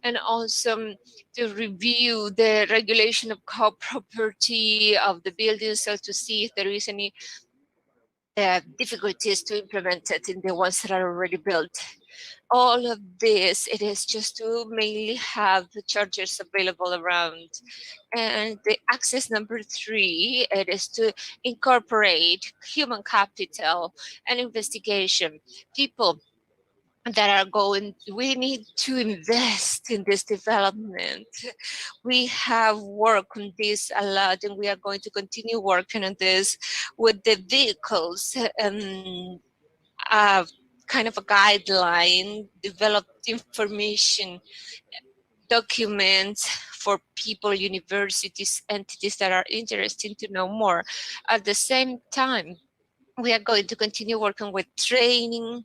and also to review the regulation of co-property of the buildings, so to see if there is any difficulties to implement it in the ones that are already built. All of this, it is just to mainly have the chargers available around. And the access number 3, it is to incorporate human capital and investigation. People that are going, we need to invest in this development. We have worked on this a lot, and we are going to continue working on this with the vehicles. Kind of a guideline, developed information documents for people, universities, entities that are interested to know more. At the same time, we are going to continue working with training,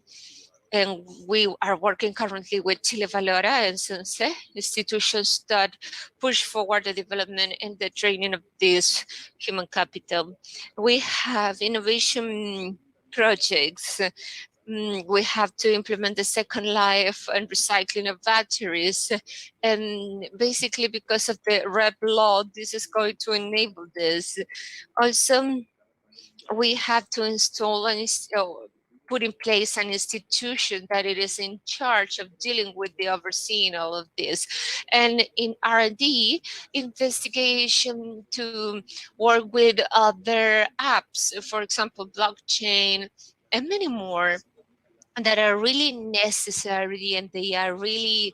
and we are working currently with Chile Valora and SENSE, institutions that push forward the development and the training of this human capital. We have innovation projects. We have to implement the second life and recycling of batteries. And basically because of the REP law, this is going to enable this. Also, we have to install and put in place an institution that it is in charge of dealing with the overseeing all of this. And in R&D, investigation to work with other apps, for example, blockchain, and many more. that are really necessary, and they are really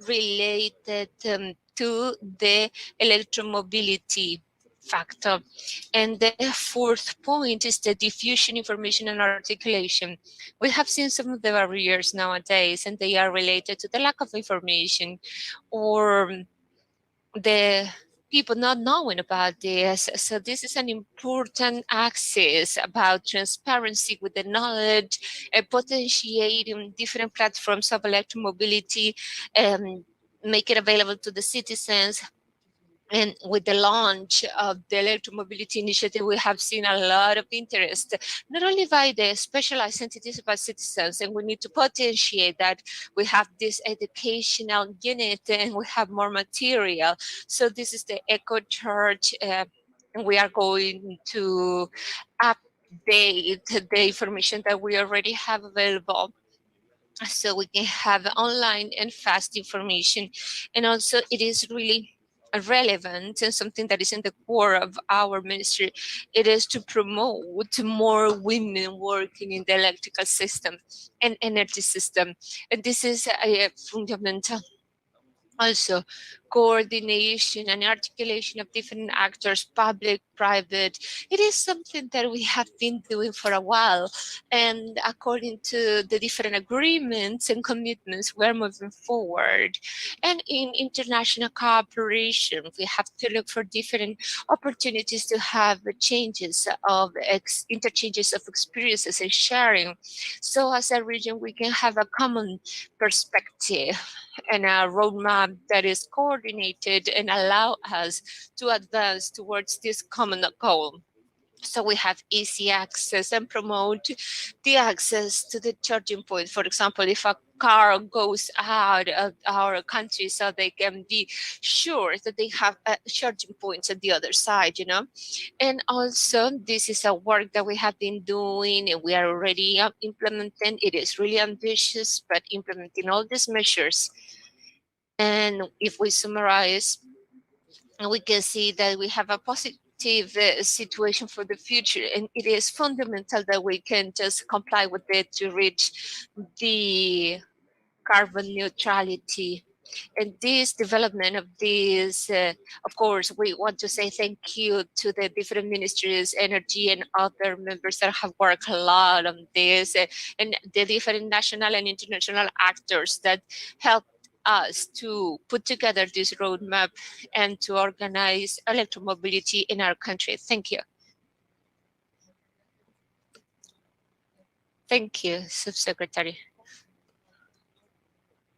related to the electromobility factor. And the fourth point is the diffusion, information, and articulation. We have seen some of the barriers nowadays, and they are related to the lack of information or the people not knowing about this. So this is an important axis about transparency with the knowledge, potentiating different platforms of electromobility, and make it available to the citizens. And with the launch of the electromobility initiative, we have seen a lot of interest, not only by the specialized entities, but citizens. And we need to potentiate that. We have this educational unit and we have more material. So this is the Eco Church. And we are going to update the information that we already have available, so we can have online and fast information. And also it is really relevant and something that is in the core of our ministry. It is to promote more women working in the electrical system and energy system. And this is a fundamental. Also, coordination and articulation of different actors, public, private. It is something that we have been doing for a while. And according to the different agreements and commitments, we're moving forward. And in international cooperation, we have to look for different opportunities to have changes of interchanges of experiences and sharing. So as a region, we can have a common perspective and a roadmap that is coordinated and allow us to advance towards this common goal. So we have easy access and promote the access to the charging point. For example, if a car goes out of our country, so they can be sure that they have charging points at the other side, you know. And also, this is a work that we have been doing and we are already implementing. It is really ambitious, but implementing all these measures. And if we summarize, we can see that we have a positive situation for the future, and it is fundamental that we can just comply with it to reach the carbon neutrality. And this development of this, of course, we want to say thank you to the different ministries, energy and other members that have worked a lot on this, and the different national and international actors that help us to put together this roadmap and to organize electromobility in our country. Thank you. Thank you, Subsecretary.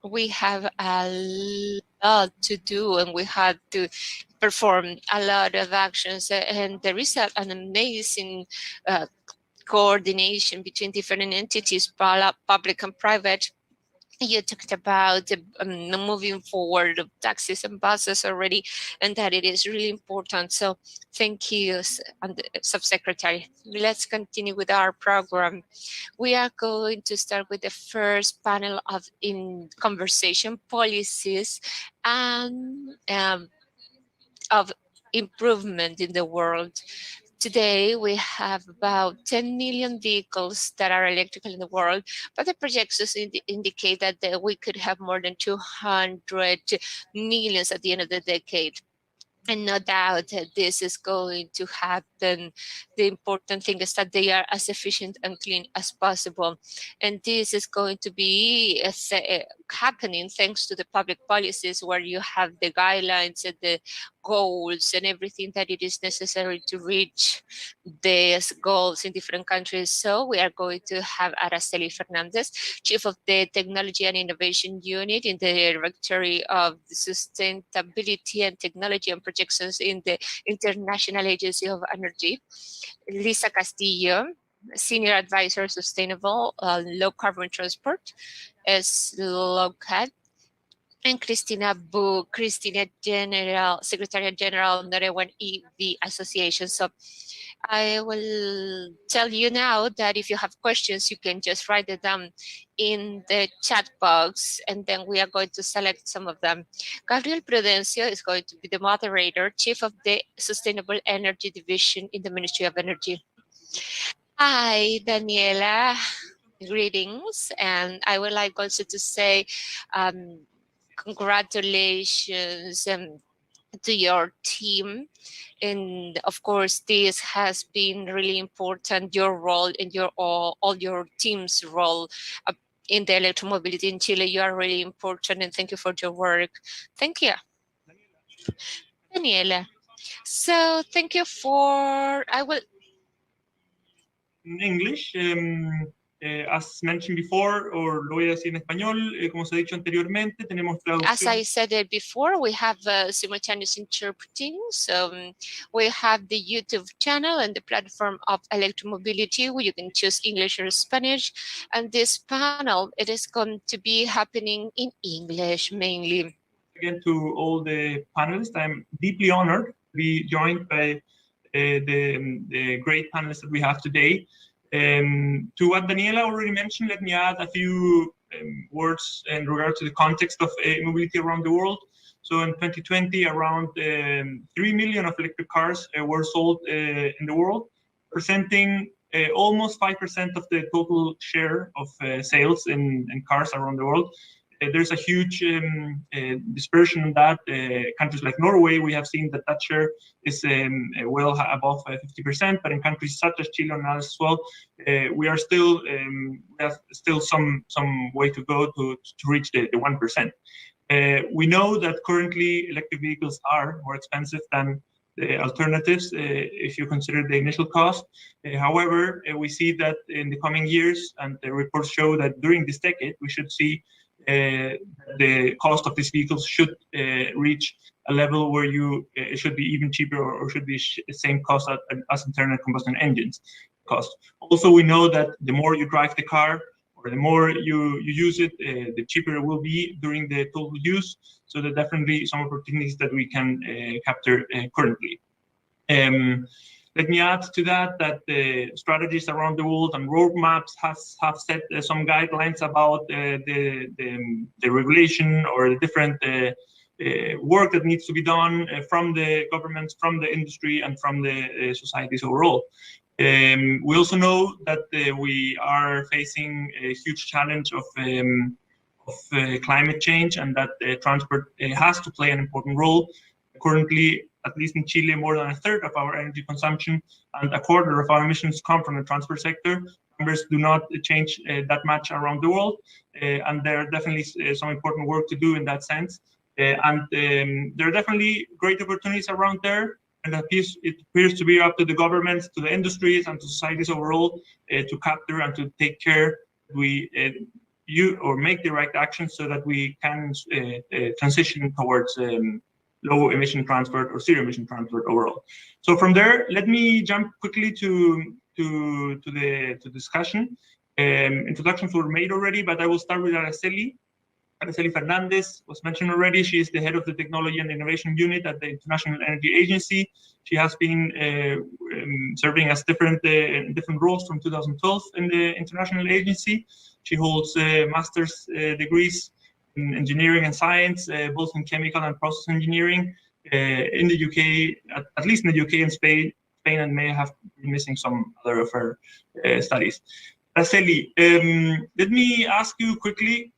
We have a lot to do and we had to perform a lot of actions, and there is an amazing coordination between different entities, public and private. You talked about moving forward of taxis and buses already, and that it is really important. So thank you, Subsecretary. Let's continue with our program. We are going to start with the first panel of conversation policies and of improvement in the world. Today, we have about 10 million vehicles that are electrical in the world, but the projections indicate that we could have more than 200 millions at the end of the decade. And no doubt that this is going to happen. The important thing is that they are as efficient and clean as possible. And this is going to be happening thanks to the public policies, where you have the guidelines and the goals and everything that it is necessary to reach these goals in different countries. So we are going to have Araceli Fernandez, Chief of the Technology and Innovation Unit in the Directory of Sustainability and Technology and Projections in the International Agency of Energy. Lisa Castillo, Senior Advisor, Sustainable Low Carbon Transport, SLOCAD. And Christina Bu, Secretary General, Norewan EV Association. So I will tell you now that if you have questions, you can just write it down in the chat box, and then we are going to select some of them. Gabriel Prudencio is going to be the moderator, Chief of the Sustainable Energy Division in the Ministry of Energy. Hi, Daniela. greetings, and I would like also to say congratulations to your team. And of course, this has been really important, your role and all your team's role in the electromobility in Chile. You are really important, and thank you for your work. Thank you. Daniela. So thank you for, I will. In English, as mentioned before, or lo voy a decir en español, como se ha dicho anteriormente, tenemos traducción. As I said it before, we have simultaneous interpreting. So we have the YouTube channel and the platform of Electromobility, where you can choose English or Spanish. And this panel, it is going to be happening in English mainly. Again, to all the panelists, I'm deeply honored to be joined by the great panelists that we have today. To what Daniela already mentioned, let me add a few words in regard to the context of mobility around the world. So in 2020, around 3 million of electric cars were sold in the world, representing almost 5% of the total share of sales in cars around the world. There's a huge dispersion in that. Countries like Norway, we have seen that share is well above 50%, but in countries such as Chile and others as well, we are still we have still some way to go to reach the 1%. We know that currently electric vehicles are more expensive than the alternatives if you consider the initial cost. However, we see that in the coming years, and the reports show that during this decade, we should see the cost of these vehicles should reach a level where it should be even cheaper, or should be the same cost as internal combustion engines cost. Also, we know that the more you drive the car, or the more you use it, the cheaper it will be during the total use. So there are definitely some opportunities that we can capture currently. Let me add to that the strategies around the world and roadmaps have set some guidelines about the regulation or the different work that needs to be done from the governments, from the industry, and from the societies overall. We also know that we are facing a huge challenge of climate change, and that transport has to play an important role. Currently, at least in Chile, more than a third of our energy consumption and a quarter of our emissions come from the transport sector. Numbers do not change that much around the world, and there are definitely some important work to do in that sense. There are definitely great opportunities around there, and it appears to be up to the governments, to the industries, and to societies overall to capture and to take care or make the right actions so that we can transition towards low emission transport or zero emission transport overall. So from there, let me jump quickly to the discussion. Introductions were made already, but I will start with Araceli. Araceli Fernandez was mentioned already. She is the head of the Technology and Innovation Unit at the International Energy Agency. She has been serving as different roles from 2012 in the International Agency. She holds master's degrees in engineering and science, both in chemical and process engineering, in the UK, at least in the UK and Spain, and may have been missing some other of her studies. Araceli, let me ask you quickly.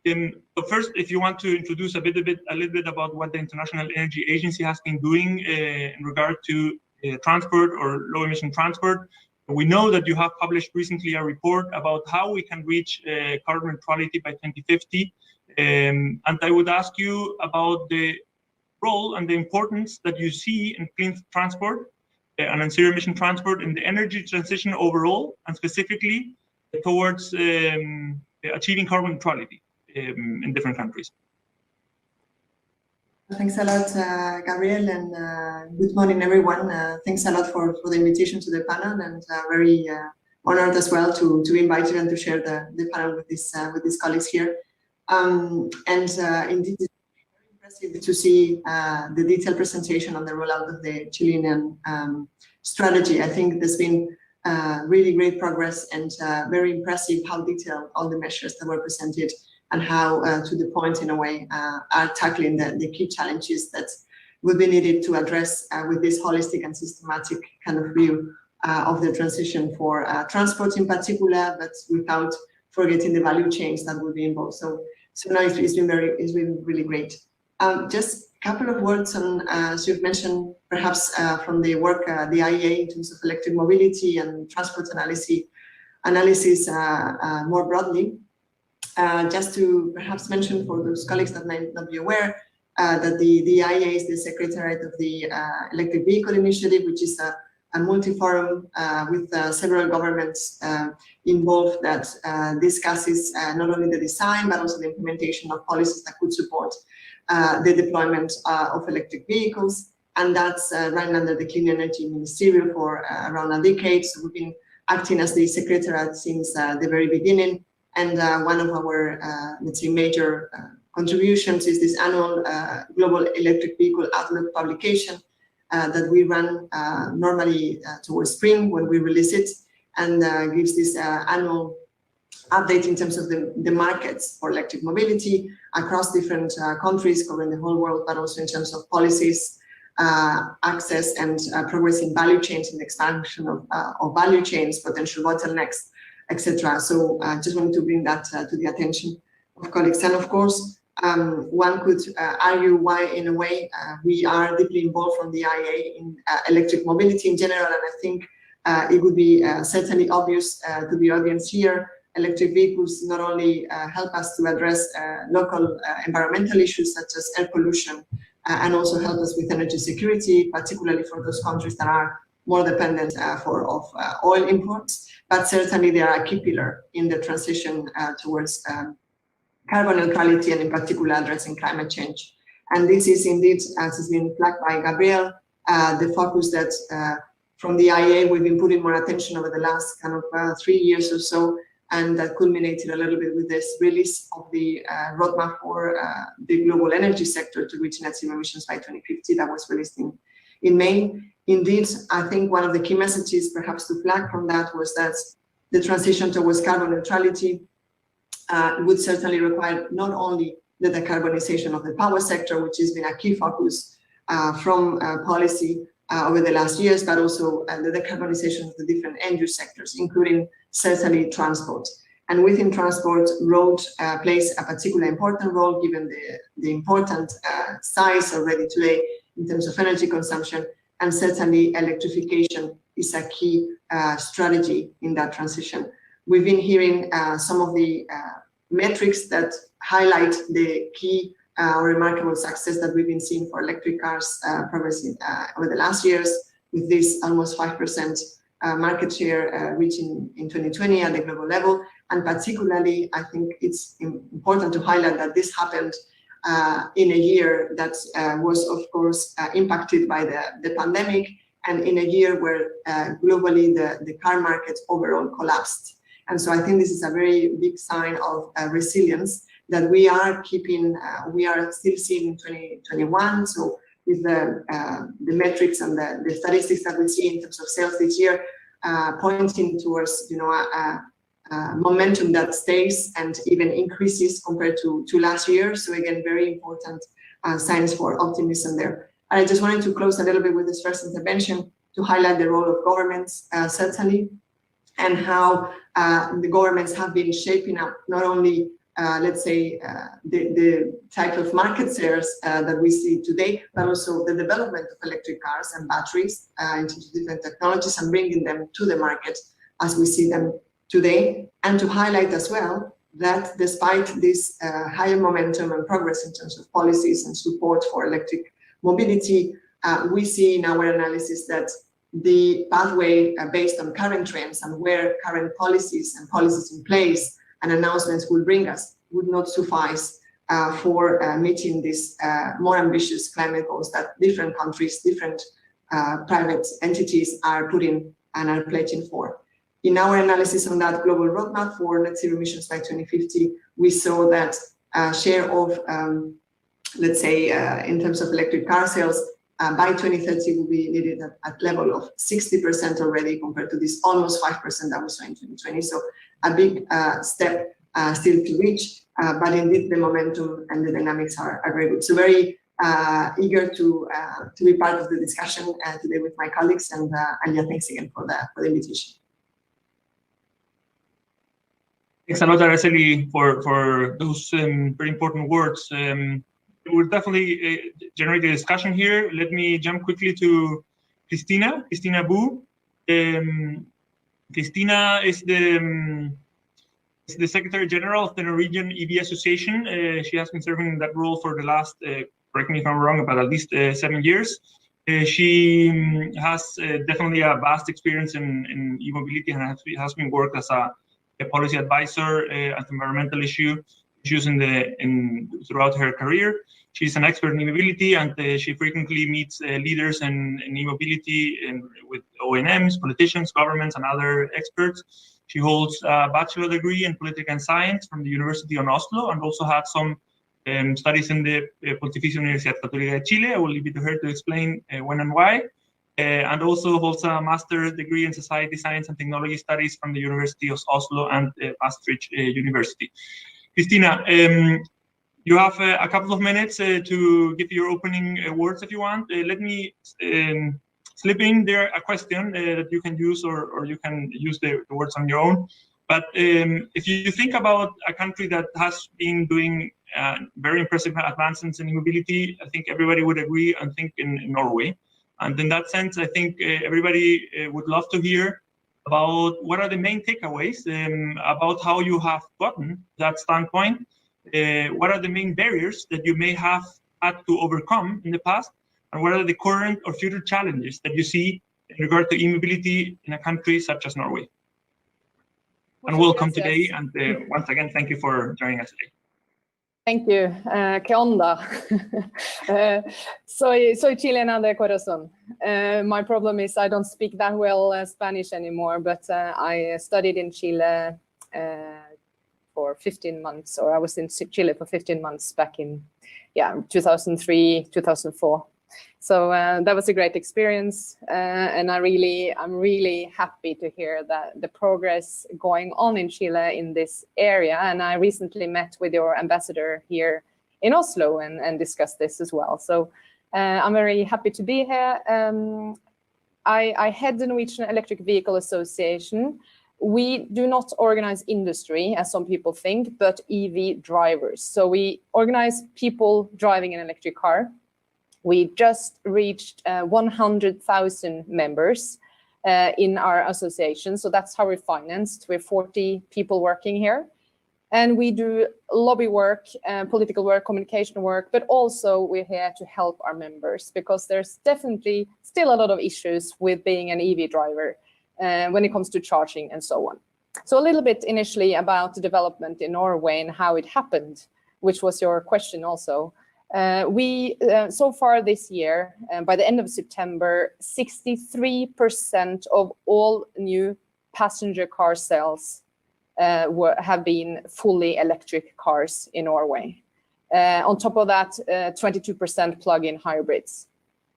But first, if you want to introduce a little bit about what the International Energy Agency has been doing in regard to transport or low emission transport. We know that you have published recently a report about how we can reach carbon neutrality by 2050. And I would ask you about the role and the importance that you see in clean transport and in zero emission transport in the energy transition overall, and specifically towards achieving carbon neutrality in different countries. Thanks a lot, Gabriel, and good morning, everyone. Thanks a lot for the invitation to the panel, and very honored as well to be invited and to share the panel with these colleagues here. Indeed, it's very impressive to see the detailed presentation on the rollout of the Chilean strategy. I think there's been really great progress, and very impressive how detailed all the measures that were presented and how, to the point in a way, are tackling the key challenges that will be needed to address with this holistic and systematic kind of view of the transition for transport in particular, but without forgetting the value chains that will be involved. So now it's been really great. Just a couple of words on, as you've mentioned, perhaps from the work, the IEA in terms of electric mobility and transport analysis more broadly. Just to perhaps mention for those colleagues that might not be aware, that the IEA is the secretariat of the Electric Vehicle Initiative, which is a multi-forum with several governments involved that discusses not only the design, but also the implementation of policies that could support the deployment of electric vehicles. And that's run under the Clean Energy Ministerial for around a decade. So we've been acting as the secretariat since the very beginning. And one of our, let's say, major contributions is this annual Global Electric Vehicle Outlook publication that we run normally towards spring when we release it, and gives this annual update in terms of the markets for electric mobility across different countries covering the whole world, but also in terms of policies, access, and progress in value chains and expansion of value chains, potential bottlenecks, etc. So just wanted to bring that to the attention of colleagues. And of course, one could argue why, in a way, we are deeply involved from the IEA in electric mobility in general, and I think it would be certainly obvious to the audience here. Electric vehicles not only help us to address local environmental issues such as air pollution, and also help us with energy security, particularly for those countries that are more dependent of oil imports, but certainly they are a key pillar in the transition towards carbon neutrality, and in particular addressing climate change. And this is indeed, as has been flagged by Gabriel, the focus that from the IEA we've been putting more attention over the last kind of 3 years or so, and that culminated a little bit with this release of the roadmap for the global energy sector to reach net zero emissions by 2050 that was released in May. Indeed, I think one of the key messages perhaps to flag from that was that the transition towards carbon neutrality would certainly require not only the decarbonization of the power sector, which has been a key focus from policy over the last years, but also the decarbonization of the different end-use sectors, including certainly transport. And within transport, road plays a particularly important role given the important size already today in terms of energy consumption, and certainly electrification is a key strategy in that transition. We've been hearing some of the metrics that highlight the key remarkable success that we've been seeing for electric cars progressing over the last years, with this almost 5% market share reaching in 2020 at the global level. And particularly, I think it's important to highlight that this happened in a year that was, of course, impacted by the pandemic, and in a year where globally the car market overall collapsed. And so I think this is a very big sign of resilience that we are keeping, we are still seeing in 2021. So with the metrics and the statistics that we see in terms of sales this year, pointing towards momentum that stays and even increases compared to last year. So again, very important signs for optimism there. I just wanted to close a little bit with this first intervention to highlight the role of governments, certainly, and how the governments have been shaping up not only, let's say, the type of market shares that we see today, but also the development of electric cars and batteries into different technologies and bringing them to the market as we see them today. And to highlight as well that despite this higher momentum and progress in terms of policies and support for electric mobility, we see in our analysis that the pathway based on current trends and where current policies and policies in place and announcements will bring us would not suffice for meeting these more ambitious climate goals that different countries, different private entities are putting and are pledging for. In our analysis on that global roadmap for net zero emissions by 2050, we saw that share of, let's say, in terms of electric car sales, by 2030 will be needed at level of 60% already compared to this almost 5% that we saw in 2020. So a big step still to reach, but indeed the momentum and the dynamics are very good. So very eager to be part of the discussion today with my colleagues, and yeah, thanks again for the invitation. Thanks a lot, Araceli, for those very important words. We'll definitely generate a discussion here. Let me jump quickly to Cristina Bu. Cristina is the Secretary General of the Norwegian EV Association. She has been serving in that role for the last, correct me if I'm wrong, about at least 7 years. She has definitely a vast experience in e-mobility and has been worked as a policy advisor at environmental issues throughout her career. She's an expert in e-mobility, and she frequently meets leaders in e-mobility with OEMs, politicians, governments, and other experts. She holds a bachelor degree in political science from the University of Oslo, and also had some studies in the Pontificia Universidad Católica de Chile. I will leave it to her to explain when and why. And also holds a master's degree in society science and technology studies from the University of Oslo and Maastricht University. Cristina, you have a couple of minutes to give your opening words if you want. Let me slip in there a question that you can use, or you can use the words on your own. But if you think about a country that has been doing very impressive advancements in e-mobility, I think everybody would agree and think in Norway. And in that sense, I think everybody would love to hear about what are the main takeaways about how you have gotten that standpoint. What are the main barriers that you may have had to overcome in the past? And what are the current or future challenges that you see in regard to e-mobility in a country such as Norway? And welcome today. And once again, thank you for joining us today. Thank you. ¿Qué onda? Soy chilena de corazón. My problem is I don't speak that well Spanish anymore, but I studied in Chile for 15 months, or I was in Chile for 15 months back in 2003, 2004. So that was a great experience, and I'm really happy to hear that the progress going on in Chile in this area. And I recently met with your ambassador here in Oslo and discussed this as well. So I'm very happy to be here. I head the Norwegian Electric Vehicle Association. We do not organize industry, as some people think, but EV drivers. So we organize people driving an electric car. We just reached 100,000 members in our association. So that's how we're financed. We're 40 people working here. And we do lobby work, political work, communication work, but also we're here to help our members, because there's definitely still a lot of issues with being an EV driver when it comes to charging and so on. So a little bit initially about the development in Norway and how it happened, which was your question also. We so far this year, by the end of September, 63% of all new passenger car sales have been fully electric cars in Norway. On top of that, 22% plug-in hybrids.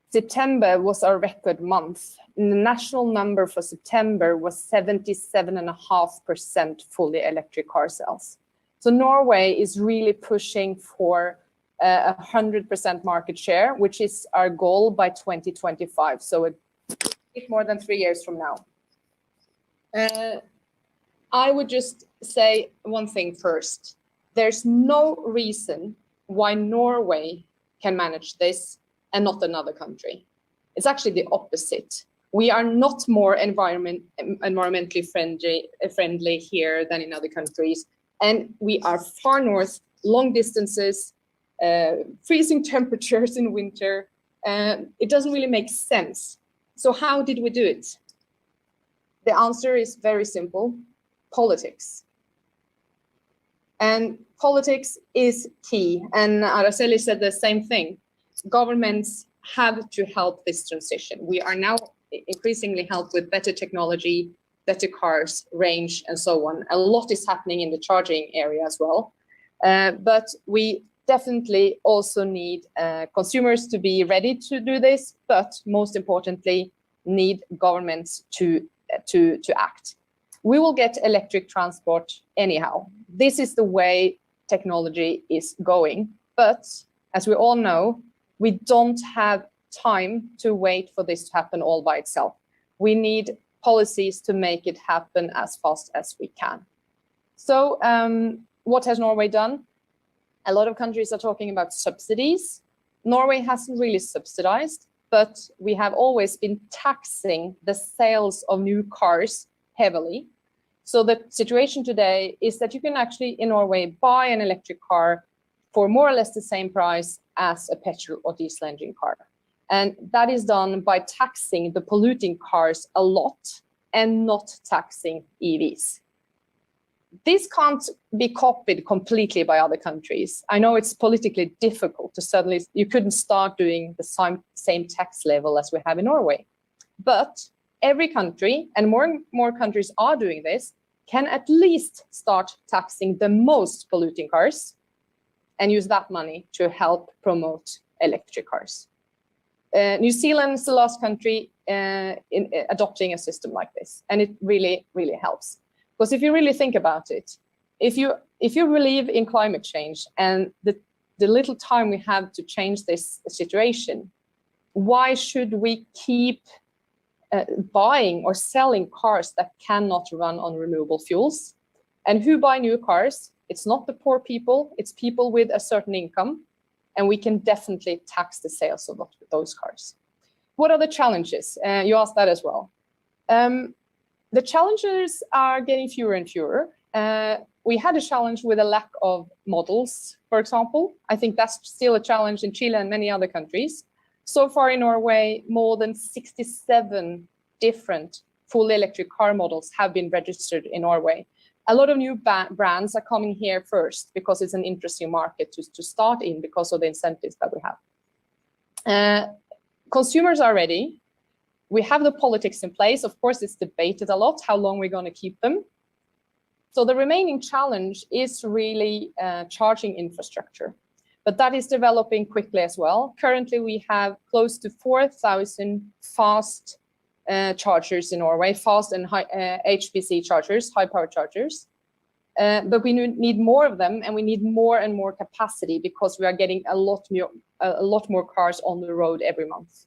September was our record month. The national number for September was 77.5% fully electric car sales. So Norway is really pushing for 100% market share, which is our goal by 2025. So a bit more than 3 years from now. I would just say one thing first. There's no reason why Norway can manage this and not another country. It's actually the opposite. We are not more environmentally friendly here than in other countries. And we are far north, long distances, freezing temperatures in winter. It doesn't really make sense. So how did we do it? The answer is very simple: politics. And politics is key. And Araceli said the same thing. Governments have to help this transition. We are now increasingly helped with better technology, better cars, range, and so on. A lot is happening in the charging area as well. But we definitely also need consumers to be ready to do this, but most importantly, need governments to act. We will get electric transport anyhow. This is the way technology is going. But as we all know, We don't have time to wait for this to happen all by itself. We need policies to make it happen as fast as we can. So what has Norway done? A lot of countries are talking about subsidies. Norway hasn't really subsidized, but we have always been taxing the sales of new cars heavily. So the situation today is that you can actually in Norway buy an electric car for more or less the same price as a petrol or diesel engine car. And that is done by taxing the polluting cars a lot and not taxing EVs. This can't be copied completely by other countries. I know it's politically difficult to suddenly, you couldn't start doing the same tax level as we have in Norway. But every country, and more and more countries are doing this, can at least start taxing the most polluting cars and use that money to help promote electric cars. New Zealand is the last country in adopting a system like this, and it really, really helps. Because if you really think about it, if you believe in climate change and the little time we have to change this situation, why should we keep buying or selling cars that cannot run on renewable fuels? And who buy new cars? It's not the poor people, it's people with a certain income, and we can definitely tax the sales of those cars. What are the challenges? You asked that as well. The challenges are getting fewer and fewer. We had a challenge with a lack of models, for example. I think that's still a challenge in Chile and many other countries. So far in Norway, more than 67 different fully electric car models have been registered in Norway. A lot of new brands are coming here first because it's an interesting market to start in because of the incentives that we have. Consumers are ready. We have the politics in place. Of course, it's debated a lot how long we're going to keep them. So the remaining challenge is really charging infrastructure. But that is developing quickly as well. Currently, we have close to 4,000 fast chargers in Norway, fast and high HPC chargers, high power chargers. But we need more of them, and we need more and more capacity because we are getting a lot more cars on the road every month.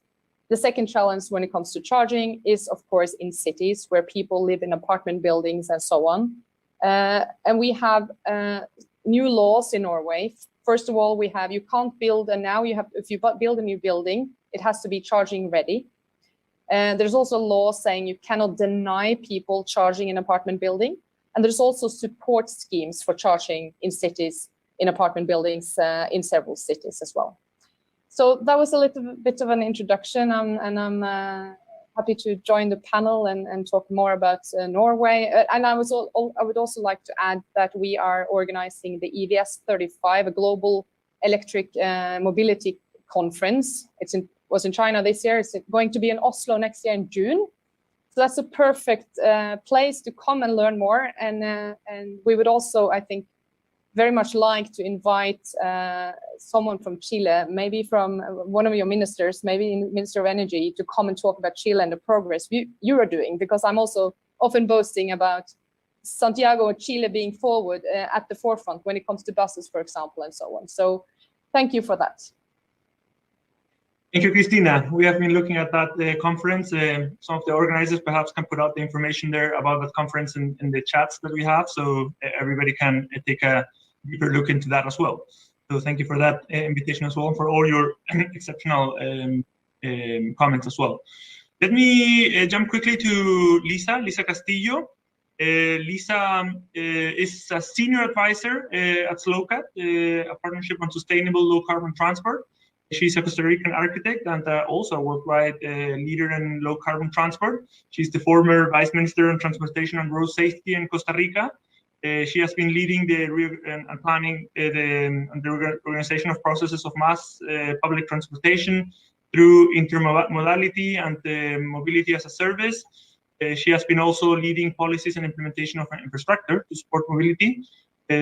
The second challenge when it comes to charging is, of course, in cities where people live in apartment buildings and so on. And we have new laws in Norway. First of all, we have, you can't build, and now you have, if you build a new building, it has to be charging ready. There's also law saying you cannot deny people charging in an apartment building. And there's also support schemes for charging in cities, in apartment buildings, in several cities as well. So that was a little bit of an introduction, and I'm happy to join the panel and talk more about Norway. And I would also like to add that we are organizing the EVS 35, a global electric mobility conference. It was in China this year. It's going to be in Oslo next year in June. So that's a perfect place to come and learn more. And we would also, I think, very much like to invite someone from Chile, maybe from one of your ministers, maybe Minister of Energy, to come and talk about Chile and the progress you are doing, because I'm also often boasting about Santiago and Chile being forward at the forefront when it comes to buses, for example, and so on. So thank you for that. Thank you, Christina. We have been looking at that conference. Some of the organizers perhaps can put out the information there about that conference in the chats that we have, so everybody can take a deeper look into that as well. So thank you for that invitation as well, and for all your exceptional comments as well. Let me jump quickly to Lisa Castillo. Lisa is a senior advisor at SLOCAT, a partnership on sustainable low carbon transport. She's a Costa Rican architect and also a worldwide leader in low carbon transport. She's the former Vice Minister on Transportation and Road Safety in Costa Rica. She has been leading and planning the organization of processes of mass public transportation through intermodality and mobility as a service. She has been also leading policies and implementation of infrastructure to support mobility.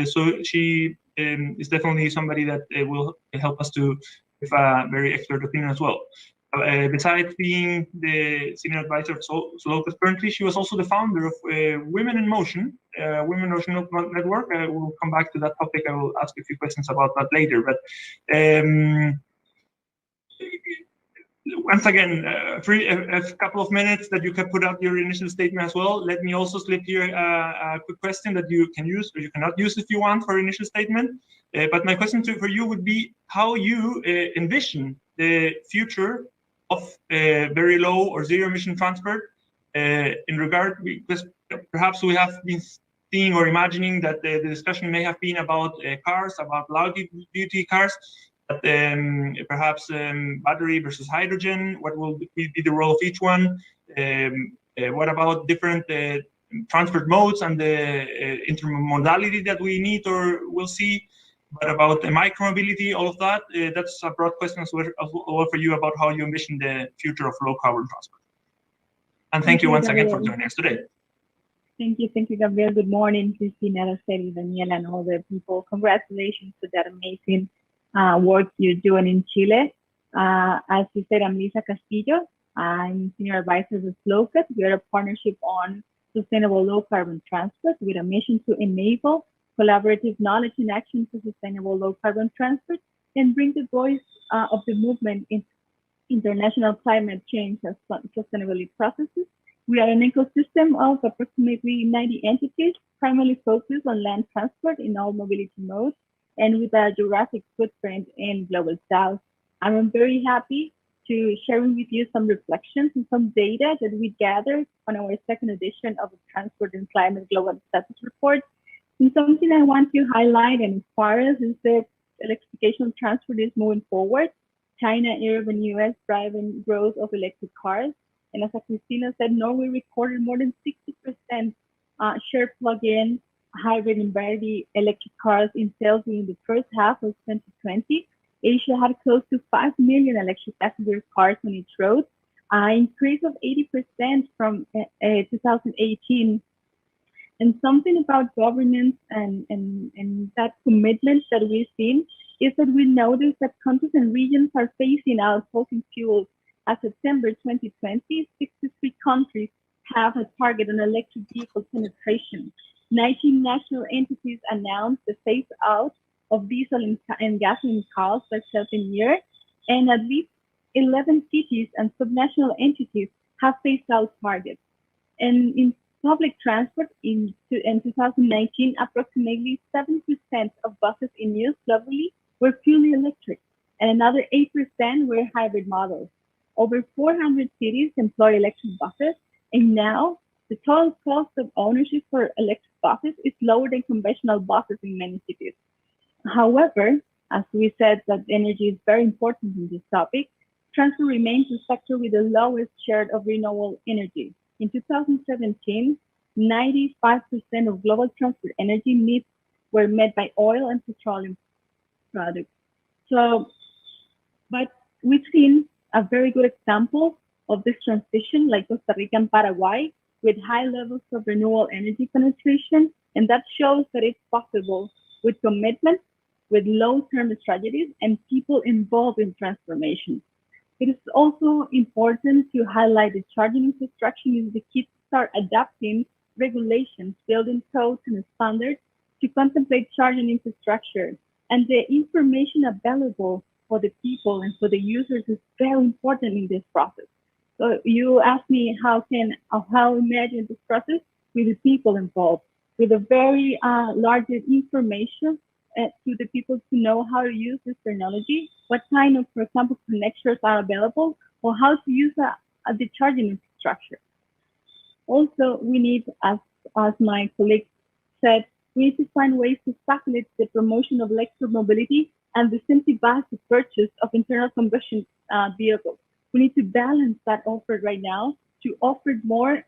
So she is definitely somebody that will help us to with a very expert opinion as well. Besides being the senior advisor of SLOCAT currently, she was also the founder of Women in Motion, Women in Motion Network. We'll come back to that topic. I will ask a few questions about that later. But once again, a couple of minutes that you can put out your initial statement as well. Let me also slip here a quick question that you can use or you cannot use if you want for initial statement. But my question for you would be how you envision the future of very low or zero emission transport in regard, because perhaps we have been seeing or imagining that the discussion may have been about cars, about light duty cars, but perhaps battery versus hydrogen, what will be the role of each one? What about different transport modes and the intermodality that we need or will see? But about the micromobility, all of that, that's a broad question as well for you about how you envision the future of low carbon transport. And thank you once again for joining us today. Thank you, Gabriel. Good morning, Cristina, Araceli, Daniela, and all the people. Congratulations to that amazing work you're doing in Chile. As you said, I'm Lisa Castillo. I'm Senior Advisor with FLOCAT. We are a partnership on sustainable low carbon transport with a mission to enable collaborative knowledge and action for sustainable low carbon transport and bring the voice of the movement in international climate change and sustainability processes. We are an ecosystem of approximately 90 entities, primarily focused on land transport in all mobility modes and with a geographic footprint in Global South. I'm very happy to sharing with you some reflections and some data that we gathered on our second edition of the Transport and Climate Global Status Report. And something I want to highlight and inspire us is that electrification of transport is moving forward. China, Europe, and US driving growth of electric cars. And as Christina said, Norway recorded more than 60% share plug-in, hybrid, and battery electric cars in sales during the first half of 2020. Asia had close to 5 million electric passenger cars on its roads, an increase of 80% from 2018. And something about governance and that commitment that we've seen is that we noticed that countries and regions are phasing out fossil fuels. As of September 2020, 63 countries have a target on electric vehicle penetration. 19 national entities announced the phase out of diesel and gasoline cars by 7 years, and at least 11 cities and subnational entities have phased out targets. And in public transport in 2019, approximately 7% of buses in use globally were purely electric, and another 8% were hybrid models. Over 400 cities employ electric buses, and now the total cost of ownership for electric buses is lower than conventional buses in many cities. However, as we said that energy is very important in this topic, transport remains the sector with the lowest share of renewable energy. In 2017, 95% of global transport energy needs were met by oil and petroleum products. So, but we've seen a very good example of this transition, like Costa Rica and Paraguay, with high levels of renewable energy penetration, and that shows that it's possible with commitment, with long-term strategies, and people involved in transformation. It is also important to highlight that charging infrastructure is the key to start adapting regulations, building codes and standards to contemplate charging infrastructure. And the information available for the people and for the users is very important in this process. So you asked me how imagine this process with the people involved, with a very large information to the people to know how to use this technology, what kind of, for example, connectors are available, or how to use the charging infrastructure. Also, we need, as my colleague said, we need to find ways to facilitate the promotion of electromobility and incentivize the purchase of internal combustion vehicles. We need to balance that offer right now to offer more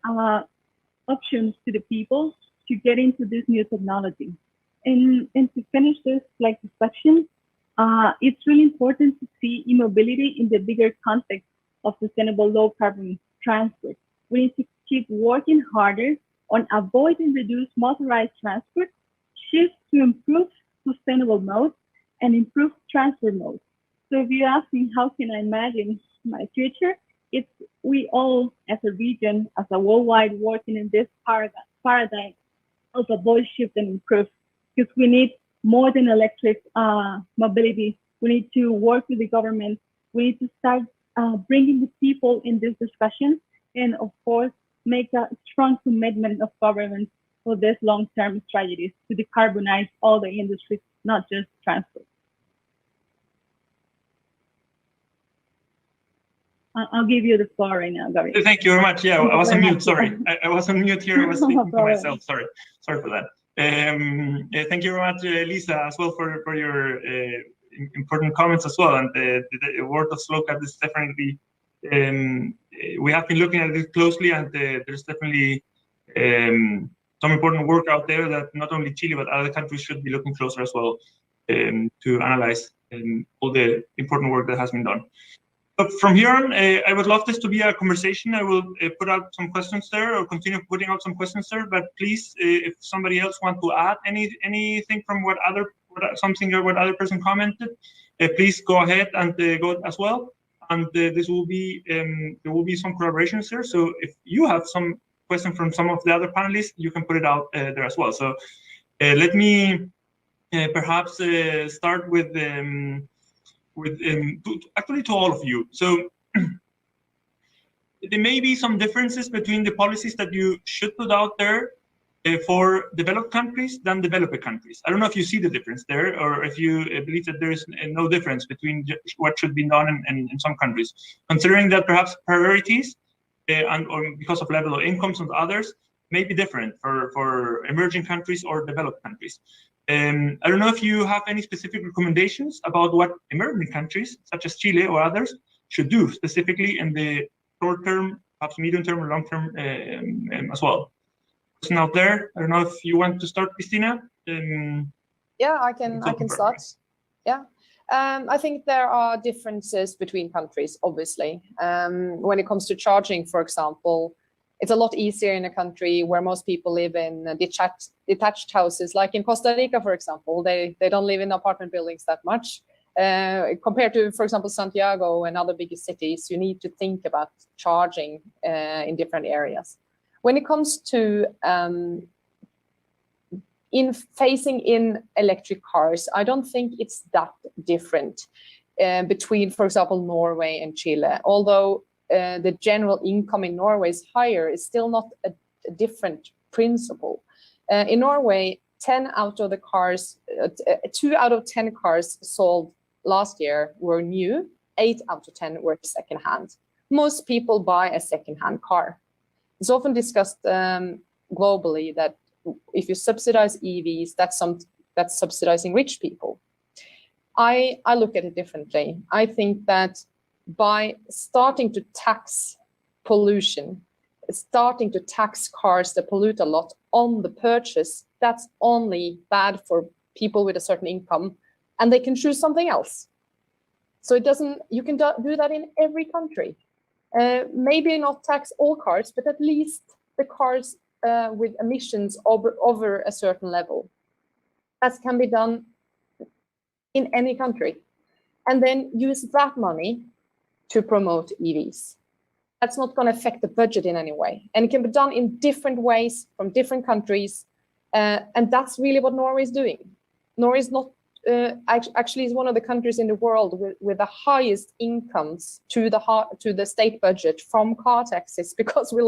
options to the people to get into this new technology. And to finish this section, it's really important to see e-mobility in the bigger context of sustainable low carbon transport. We need to keep working harder on avoid and reduce motorized transport, shift to improve sustainable modes, and improve transport modes. So if you ask me how can I imagine my future, it's we all as a region, as a worldwide, working in this paradigm of avoid, shift, and improve. Because we need more than electric mobility. We need to work with the government. We need to start bringing the people in this discussion, and of course, make a strong commitment of government for this long-term strategies to decarbonize all the industries, not just transport. I'll give you the floor right now, Gabriel. Thank you very much. Yeah, I was on mute. Sorry, I was on mute here. I was speaking to myself. Sorry for that. Thank you very much, Lisa, as well for your important comments as well. And the word of SLOCAT is definitely, we have been looking at it closely, and there's definitely some important work out there that not only Chile but other countries should be looking closer as well to analyze all the important work that has been done. But from here on, I would love this to be a conversation. I will put out some questions there, or continue putting out some questions there. But please, if somebody else wants to add anything from what other person commented, please go ahead and go as well. And this will be there will be some collaborations there. So if you have some question from some of the other panelists, you can put it out there as well. So let me perhaps start with. Actually to all of you. So there may be some differences between the policies that you should put out there for developed countries than developed countries. I don't know if you see the difference there, or if you believe that there is no difference between what should be done in some countries, considering that perhaps priorities or because of level of incomes of others may be different for emerging countries or developed countries. I don't know if you have any specific recommendations about what emerging countries, such as Chile or others, should do specifically in the short term, perhaps medium term or long term as well. Person out there, I don't know if you want to start, Christina. Yeah, I can start. Yeah. I think there are differences between countries, obviously. When it comes to charging, for example, it's a lot easier in a country where most people live in detached houses, like in Costa Rica, for example. They don't live in apartment buildings that much. Compared to, for example, Santiago and other bigger cities, you need to think about charging in different areas. When it comes to phasing in electric cars, I don't think it's that different between, for example, Norway and Chile. Although the general income in Norway is higher, it's still not a different principle. In Norway, 2 out of 10 cars sold last year were new, 8 out of 10 were secondhand. Most people buy a secondhand car. It's often discussed globally that if you subsidize EVs, that's subsidizing rich people. I look at it differently. I think that by starting to tax pollution, starting to tax cars that pollute a lot on the purchase, that's only bad for people with a certain income, and they can choose something else. So you can do that in every country. Maybe not tax all cars, but at least the cars with emissions over a certain level. That can be done in any country. And then use that money to promote EVs. That's not going to affect the budget in any way. And it can be done in different ways from different countries. And that's really what Norway is doing. Norway is not actually is one of the countries in the world with the highest incomes to the state budget from car taxes, because we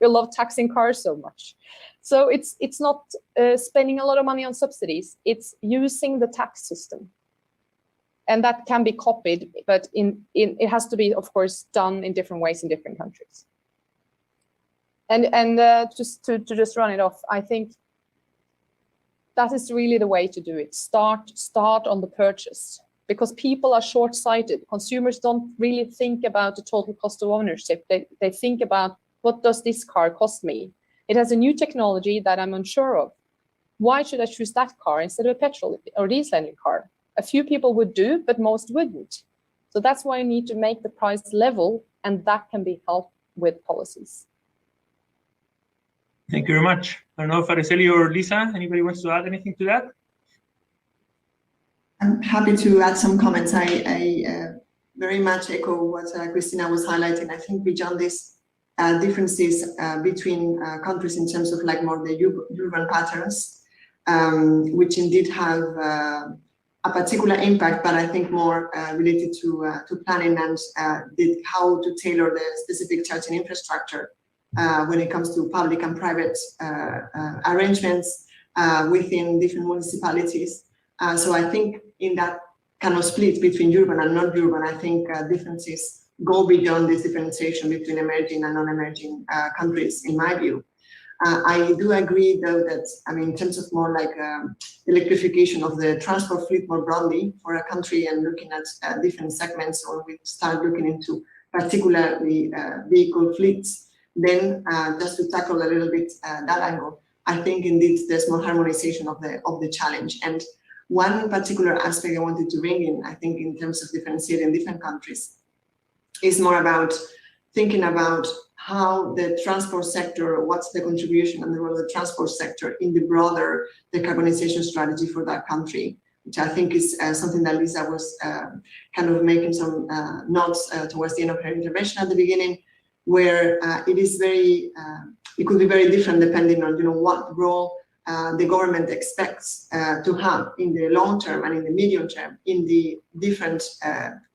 love taxing cars so much. So it's not spending a lot of money on subsidies. It's using the tax system. And that can be copied, but it has to be, of course, done in different ways in different countries. And just to run it off, I think that is really the way to do it. Start on the purchase, because people are short-sighted. Consumers don't really think about the total cost of ownership. They think about, what does this car cost me? It has a new technology that I'm unsure of. Why should I choose that car instead of a petrol or diesel engine car? A few people would do, but most wouldn't. So that's why you need to make the price level, and that can be helped with policies. Thank you very much. I don't know if Araceli or Lisa, anybody wants to add anything to that? I'm happy to add some comments. I very much echo what Christina was highlighting. I think beyond these differences between countries in terms of like more the urban patterns, which indeed have a particular impact, but I think more related to planning and how to tailor the specific charging infrastructure when it comes to public and private arrangements within different municipalities. So I think in that kind of split between urban and non-urban, I think differences go beyond this differentiation between emerging and non-emerging countries, in my view. I do agree, though, that in terms of more like electrification of the transport fleet more broadly for a country and looking at different segments, or we start looking into particularly vehicle fleets, then just to tackle a little bit that angle, I think indeed there's more harmonization of the challenge. And one particular aspect I wanted to bring in, I think, in terms of differentiating different countries, is more about thinking about how the transport sector, what's the contribution and the role of the transport sector in the broader decarbonization strategy for that country, which I think is something that Lisa was kind of making some notes towards the end of her intervention at the beginning, where it is very, it could be very different depending on what role the government expects to have in the long term and in the medium term in the different,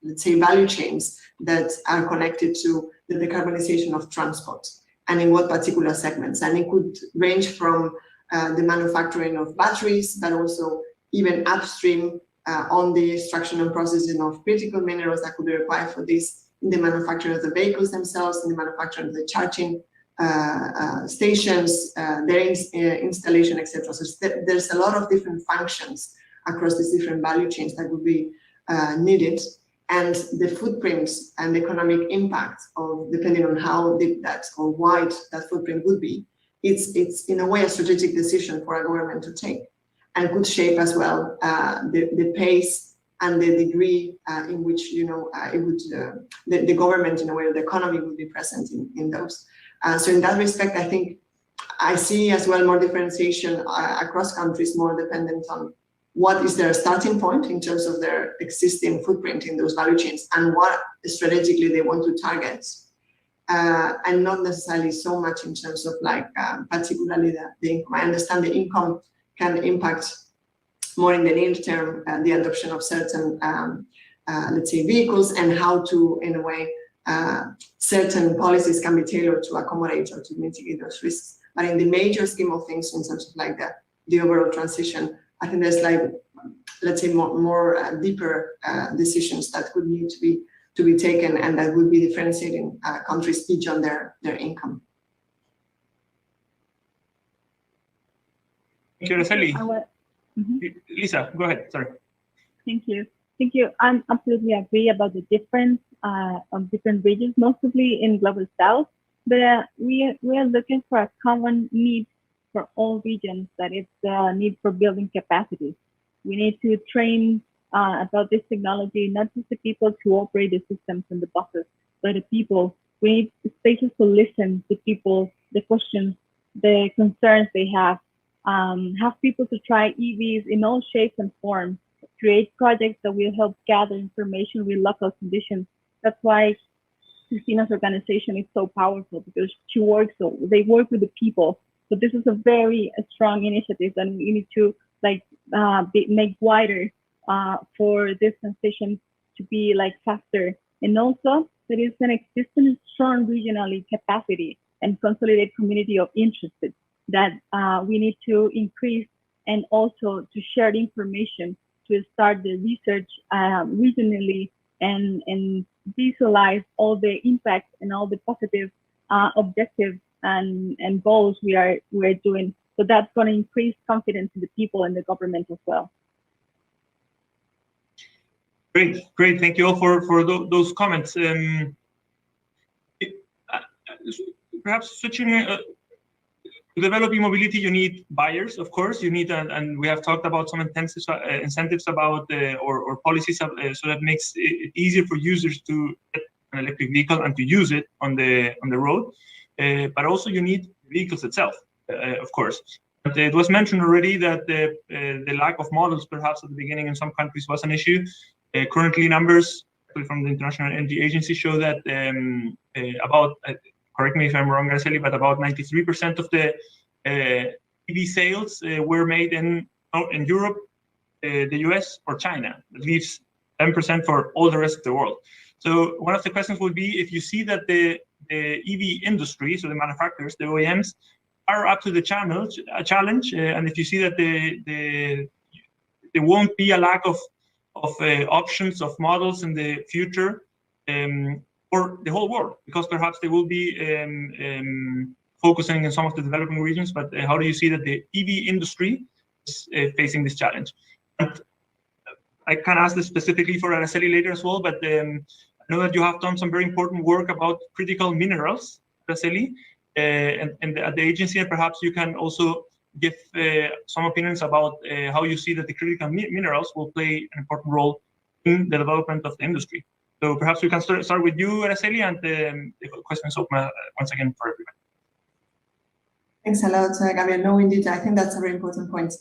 let's say, value chains that are connected to the decarbonization of transport, and in what particular segments. And it could range from the manufacturing of batteries, but also even upstream on the extraction and processing of critical minerals that could be required for this, in the manufacture of the vehicles themselves, in the manufacture of the charging stations, their installation, etc. So there's a lot of different functions across these different value chains that would be needed, and the footprints and the economic impact of, depending on how deep that or wide that footprint would be, it's in a way a strategic decision for a government to take, and could shape as well the pace and the degree in which it would the government, in a way, or the economy would be present in those. So in that respect, I think I see as well more differentiation across countries, more dependent on what is their starting point in terms of their existing footprint in those value chains, and what strategically they want to target, and not necessarily so much in terms of particularly the income. I understand the income can impact more in the near term the adoption of certain, let's say, vehicles, and how to, in a way, certain policies can be tailored to accommodate or to mitigate those risks. But in the major scheme of things, in terms of the overall transition, I think there's let's say more deeper decisions that would need to be taken, and that would be differentiating countries beyond their income. Thank you, Araceli. Lisa, go ahead. Sorry. Thank you. Thank you. I absolutely agree about the difference of different regions, mostly in Global South. But we are looking for a common need for all regions, that is the need for building capacity. We need to train about this technology, not just the people to operate the systems and the buses, but the people. We need spaces to listen to people, the questions, the concerns they have people to try EVs in all shapes and forms, create projects that will help gather information with local conditions. That's why Christina's organization is so powerful, because they work with the people. So this is a very strong initiative, and we need to make wider for this transition to be faster. And also there is an existing strong regionally capacity and consolidated community of interested that we need to increase, and also to share information, to start the research regionally, and visualize all the impact and all the positive objectives and goals we're doing. So that's going to increase confidence in the people and the government as well. Great. Thank you all for those comments. Perhaps switching to develop e-mobility, you need buyers, of course. You need, and we have talked about some incentives about or policies so that makes it easier for users to get an electric vehicle and to use it on the road. But also you need vehicles itself, of course. But it was mentioned already that the lack of models, perhaps at the beginning in some countries, was an issue. Currently, numbers from the International Energy Agency show that about, correct me if I'm wrong, Araceli, but about 93% of the EV sales were made in Europe, the US or China. That leaves 10% for all the rest of the world. So one of the questions would be if you see that the EV industry, so the manufacturers, the OEMs, are up to the challenge, and if you see that there won't be a lack of options of models in the future for the whole world, because perhaps they will be focusing in some of the developing regions, but how do you see that the EV industry is facing this challenge? And I can ask this specifically for Araceli later as well, but I know that you have done some very important work about critical minerals, Araceli, and at the agency, and perhaps you can also give some opinions about how you see that the critical minerals will play an important role in the development of the industry. So perhaps we can start with you, Araceli, and the question is open once again for everyone. Thanks a lot, Gabriel. No, indeed, I think that's a very important point.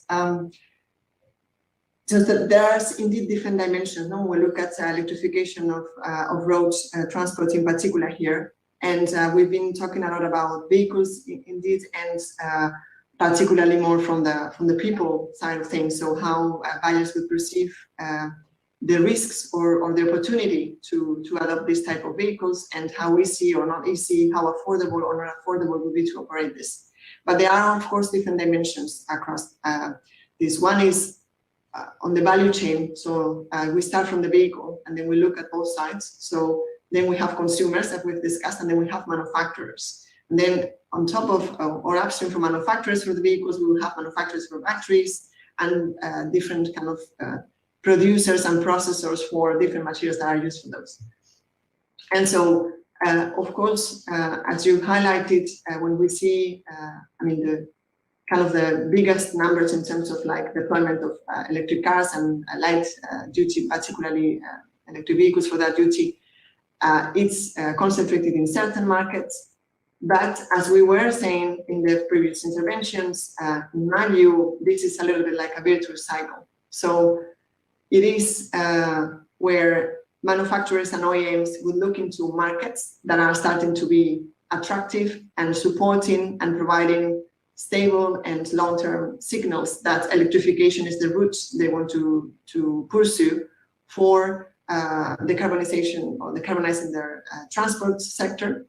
So there's indeed different dimensions. No, we look at electrification of roads transport in particular here, and we've been talking a lot about vehicles indeed, and particularly more from the people side of things. So how buyers would perceive the risks or the opportunity to adopt this type of vehicles, and how easy or not easy, how affordable or not affordable would be to operate this. But there are, of course, different dimensions across this. One is on the value chain. So we start from the vehicle, and then we look at both sides. So then we have consumers that we've discussed, and then we have manufacturers. And then on top of or upstream from manufacturers for the vehicles, we will have manufacturers for batteries and different kind of producers and processors for different materials that are used for those. And so, of course, as you highlighted, when we see, I mean, the kind of the biggest numbers in terms of like deployment of electric cars and light duty, particularly electric vehicles for that duty, it's concentrated in certain markets. But as we were saying in the previous interventions, in my view, this is a little bit like a virtuous cycle. So it is where manufacturers and OEMs would look into markets that are starting to be attractive and supporting and providing stable and long-term signals that electrification is the route they want to pursue for decarbonization or decarbonizing their transport sector,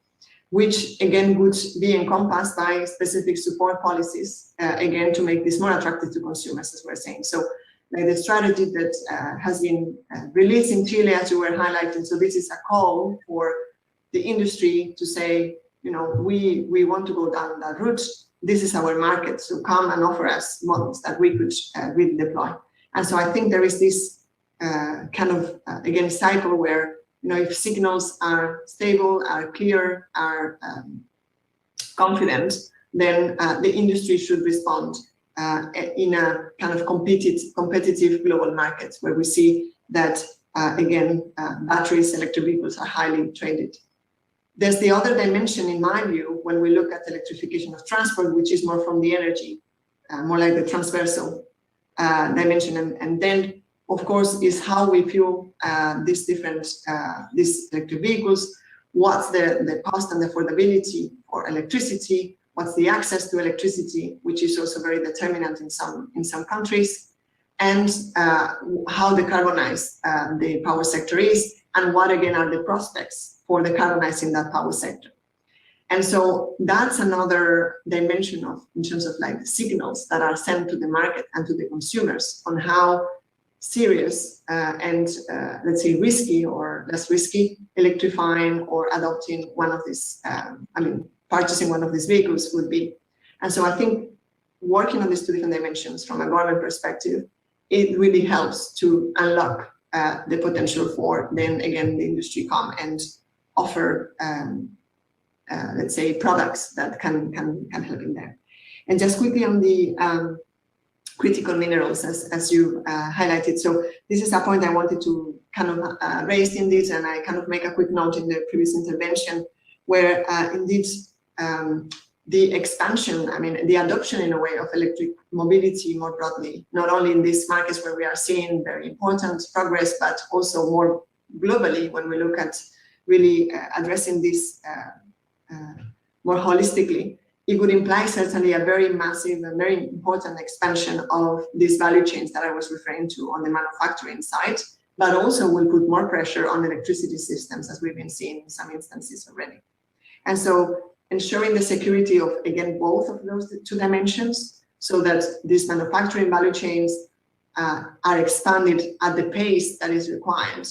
which again would be encompassed by specific support policies, again, to make this more attractive to consumers, as we're saying. So like the strategy that has been released in Chile, as you were highlighting, so this is a call for the industry to say, you know, we want to go down that route. This is our market, so come and offer us models that we could really deploy. And so I think there is this kind of, again, cycle where, you know, if signals are stable, are clear, are confident, then the industry should respond in a kind of competitive global market where we see that, again, batteries, electric vehicles are highly traded. There's the other dimension, in my view, when we look at electrification of transport, which is more from the energy, more like the transversal dimension. And then, of course, is how we fuel these different these electric vehicles. What's the cost and the affordability for electricity? What's the access to electricity, which is also very determinant in some countries, and how decarbonized the power sector is, and what again are the prospects for decarbonizing that power sector. And so that's another dimension of, in terms of like the signals that are sent to the market and to the consumers on how serious and let's say risky or less risky electrifying or adopting one of these, purchasing one of these vehicles would be. And so I think working on these two different dimensions from a government perspective, it really helps to unlock the potential for then again the industry come and offer let's say products that can help in there. And just quickly on the critical minerals, as you highlighted. So this is a point I wanted to kind of raise in this, and I kind of make a quick note in the previous intervention, where indeed the expansion, I mean, the adoption in a way of electric mobility more broadly, not only in these markets where we are seeing very important progress, but also more globally when we look at really addressing this more holistically, it would imply certainly a very massive and very important expansion of these value chains that I was referring to on the manufacturing side, but also will put more pressure on electricity systems, as we've been seeing in some instances already. And so ensuring the security of, again, both of those two dimensions, so that these manufacturing value chains are expanded at the pace that is required,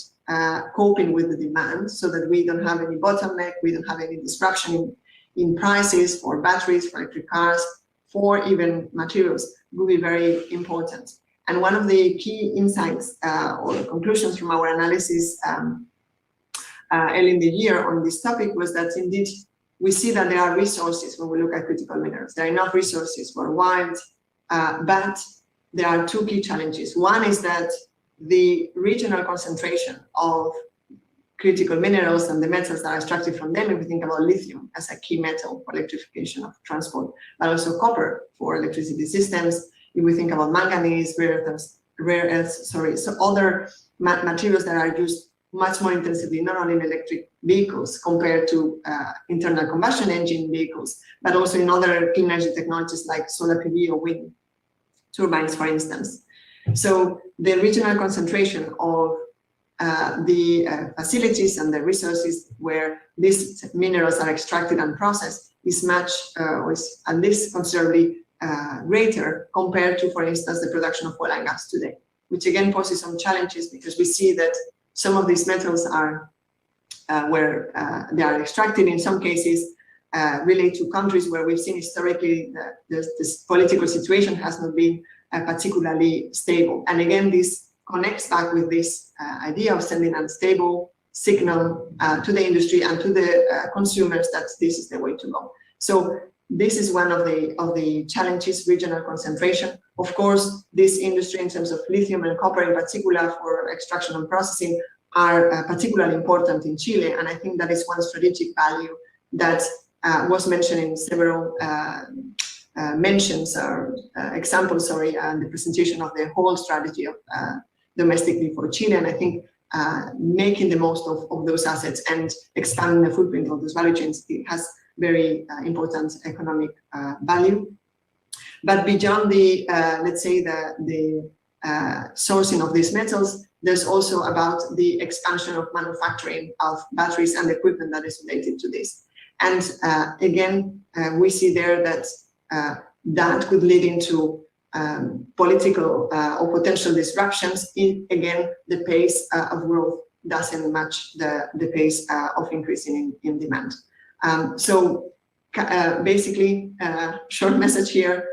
coping with the demand, so that we don't have any bottleneck, we don't have any disruption in prices for batteries, for electric cars, for even materials, will be very important. And one of the key insights or conclusions from our analysis early in the year on this topic was that indeed we see that there are resources when we look at critical minerals. There are enough resources worldwide, but there are two key challenges. One is that the regional concentration of critical minerals and the metals that are extracted from them, if we think about lithium as a key metal for electrification of transport, but also copper for electricity systems, if we think about manganese, rare earths, so other materials that are used much more intensively, not only in electric vehicles compared to internal combustion engine vehicles, but also in other clean energy technologies like solar PV or wind turbines, for instance. So the regional concentration of the facilities and the resources where these minerals are extracted and processed is much, or is at least considerably greater compared to, for instance, the production of oil and gas today, which again poses some challenges because we see that some of these metals are where they are extracted in some cases relate to countries where we've seen historically that this political situation has not been particularly stable. And again, this connects back with this idea of sending a stable signal to the industry and to the consumers that this is the way to go. So this is one of the challenges, regional concentration. Of course, this industry in terms of lithium and copper in particular for extraction and processing are particularly important in Chile. And I think that is one strategic value that was mentioned in several mentions or examples, sorry, and the presentation of the whole strategy of domestically for Chile. And I think making the most of those assets and expanding the footprint of those value chains, it has very important economic value. But beyond the, let's say, the sourcing of these metals, there's also about the expansion of manufacturing of batteries and equipment that is related to this. And again, we see there that that could lead into political or potential disruptions if, again, the pace of growth doesn't match the pace of increasing in demand. So basically, short message here,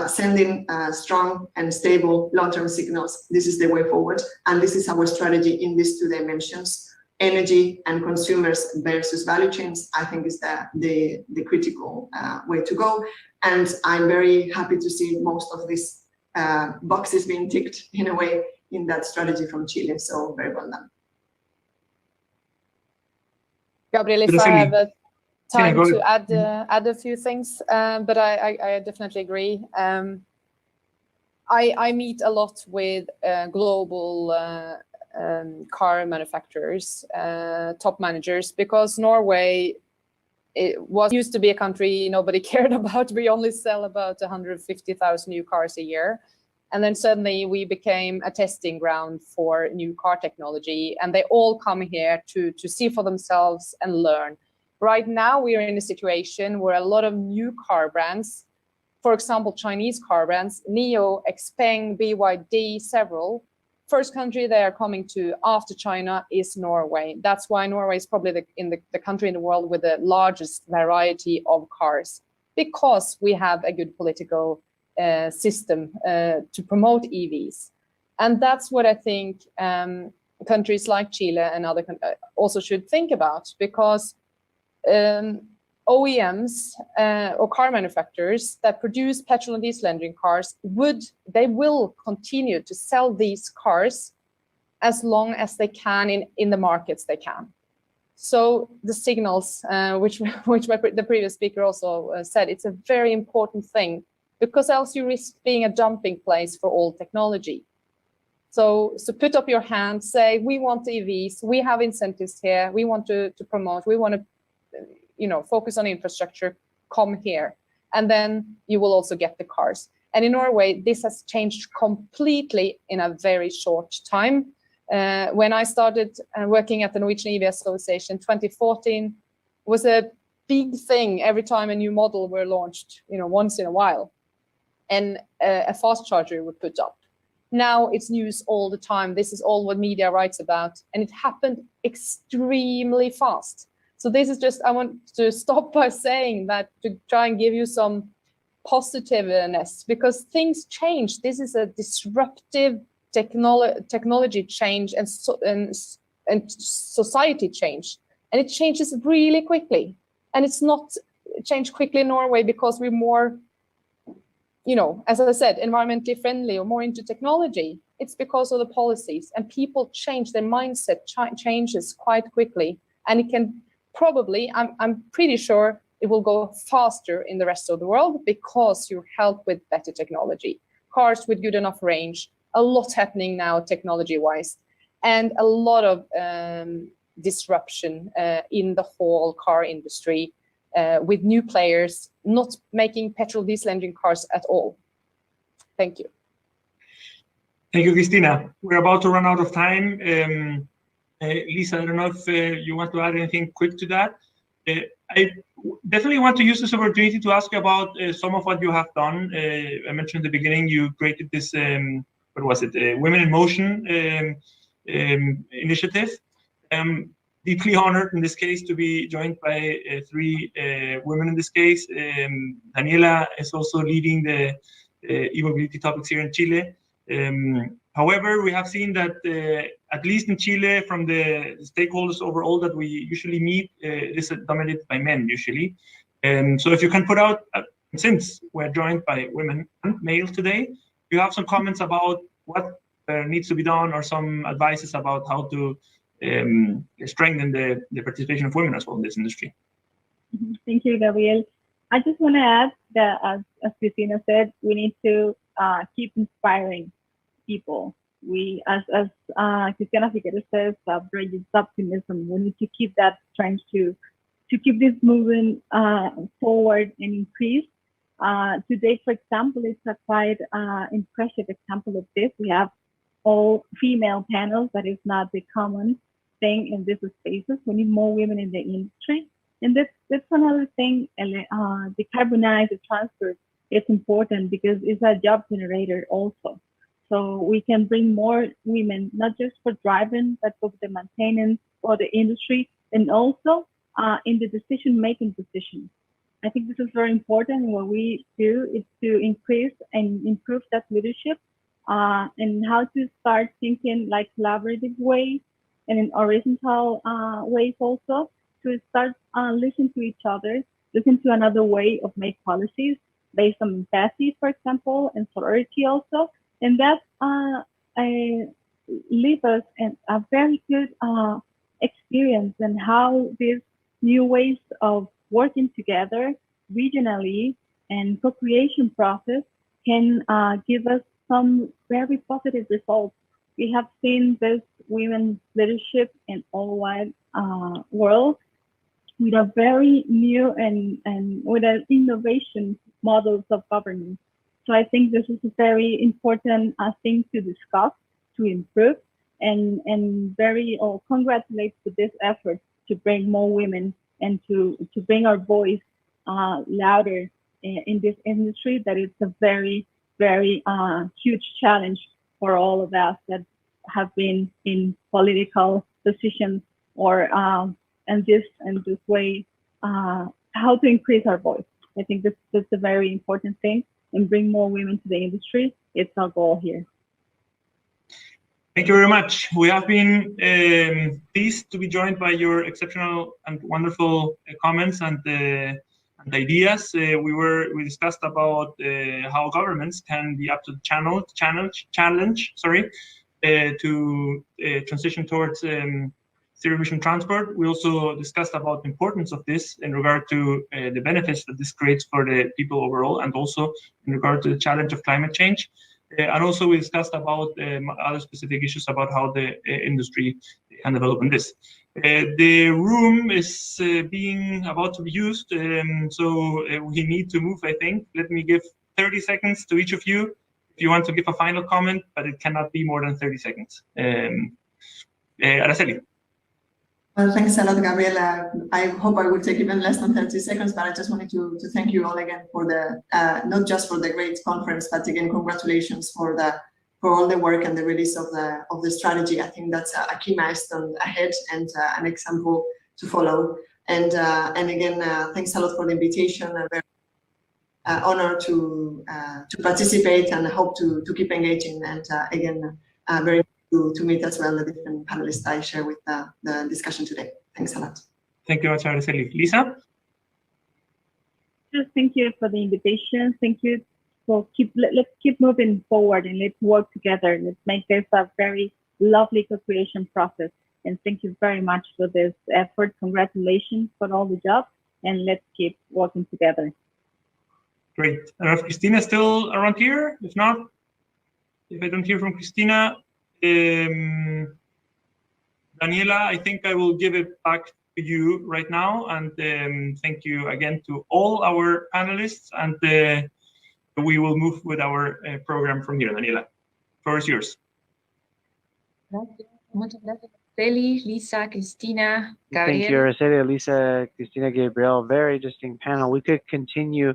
sending strong and stable long-term signals. This is the way forward. And this is our strategy in these two dimensions. Energy and consumers versus value chains, I think, is the critical way to go. And I'm very happy to see most of these boxes being ticked in a way in that strategy from Chile. So very well done. Gabriel, if I have time to add a few things, but I definitely agree. I meet a lot with global car manufacturers, top managers, because Norway, it used to be a country nobody cared about. We only sell about 150,000 new cars a year. And then suddenly we became a testing ground for new car technology, and they all come here to see for themselves and learn. Right now, we are in a situation where a lot of new car brands, for example, Chinese car brands, NIO, Xpeng, BYD, several, first country they are coming to after China is Norway. That's why Norway is probably the country in the world with the largest variety of cars, because we have a good political system to promote EVs. And that's what I think countries like Chile and other also should think about, because OEMs or car manufacturers that produce petrol and diesel engine cars will continue to sell these cars as long as they can in the markets they can. So the signals, which the previous speaker also said, it's a very important thing, because else you risk being a dumping place for all technology. So put up your hand, say, we want EVs, we have incentives here, we want to promote, we want to focus on infrastructure, come here. and then you will also get the cars. And in Norway, this has changed completely in a very short time. When I started working at the Norwegian EV Association, 2014 was a big thing. Every time a new model were launched, once in a while, and a fast charger would put up. Now it's news all the time. This is all what media writes about, and it happened extremely fast. So this is just, I want to stop by saying that to try and give you some positiveness, because things change. This is a disruptive technology change and society change, and it changes really quickly. And it's not changed quickly in Norway because we're more, as I said, environmentally friendly or more into technology. It's because of the policies, and people change, their mindset changes quite quickly. And it can probably, I'm pretty sure it will go faster in the rest of the world because you're helped with better technology. Cars with good enough range, a lot happening now technology-wise, and a lot of disruption in the whole car industry with new players not making petrol diesel engine cars at all. Thank you. Thank you, Christina. We're about to run out of time. Lisa, I don't know if you want to add anything quick to that. I definitely want to use this opportunity to ask you about some of what you have done. I mentioned at the beginning you created this, what was it, Women in Motion initiative. Deeply honored in this case to be joined by three women in this case. Daniela is also leading the e-mobility topics here in Chile. However, we have seen that at least in Chile, from the stakeholders overall that we usually meet, it is dominated by men usually. So if you can put out, since we're joined by women and males today, you have some comments about what needs to be done or some advices about how to strengthen the participation of women as well in this industry. Thank you, Gabriel. I just want to add that, as Christina said, we need to keep inspiring people. We, as Christina Figueres says, bridges optimism. We need to keep that strength to keep this moving forward and increase. Today, for example, it's a quite impressive example of this. We have all female panels. That is not the common thing in these spaces. We need more women in the industry. And that's another thing. Decarbonize the transport is important because it's a job generator also. So we can bring more women, not just for driving, but for the maintenance for the industry, and also in the decision-making position. I think this is very important. What we do is to increase and improve that leadership and how to start thinking like collaborative ways and in horizontal ways also, to start listening to each other, listen to another way of make policies based on empathy, for example, and solidarity also. And that leaves us in a very good experience and how these new ways of working together regionally and co-creation process can give us some very positive results. We have seen this women's leadership in all wide world with a very new and with an innovation models of governance. So I think this is a very important thing to discuss, to improve, and very congratulate to this effort to bring more women and to bring our voice louder in this industry. That is a very, very huge challenge for all of us that have been in political positions or and this way, how to increase our voice. I think that's a very important thing, and bring more women to the industry. It's our goal here. Thank you very much. We have been pleased to be joined by your exceptional and wonderful comments and ideas. We discussed about how governments can be up to the challenge. To transition towards zero-emission transport. We also discussed about the importance of this in regard to the benefits that this creates for the people overall, and also in regard to the challenge of climate change. And also we discussed about other specific issues about how the industry can develop in this. The room is being about to be used, so we need to move, I think. Let me give 30 seconds to each of you if you want to give a final comment, but it cannot be more than 30 seconds. Araceli. Well, thanks a lot, Gabriela. I hope I will take even less than 30 seconds, but I just wanted to thank you all again for the, not just for the great conference, but again, congratulations for all the work and the release of the strategy. I think that's a key milestone ahead and an example to follow. And again, thanks a lot for the invitation. I'm very honored to participate and I hope to keep engaging. And again, very to meet as well the different panelists I share with the discussion today. Thanks a lot. Thank you much, Araceli. Lisa? Just thank you for the invitation. Thank you. So let's keep moving forward and let's work together. Let's make this a very lovely co-creation process. And thank you very much for this effort. Congratulations for all the job, and let's keep working together. Great. I don't know if Christina is still around here. If not, if I don't hear from Christina, Daniela, I think I will give it back to you right now. And thank you again to all our panelists. And we will move with our program from here. Daniela, the floor is yours. Muchas gracias, Araceli, Lisa, Cristina, Gabriel. Thank you, Araceli, Lisa, Cristina, Gabriel. Very interesting panel. We could continue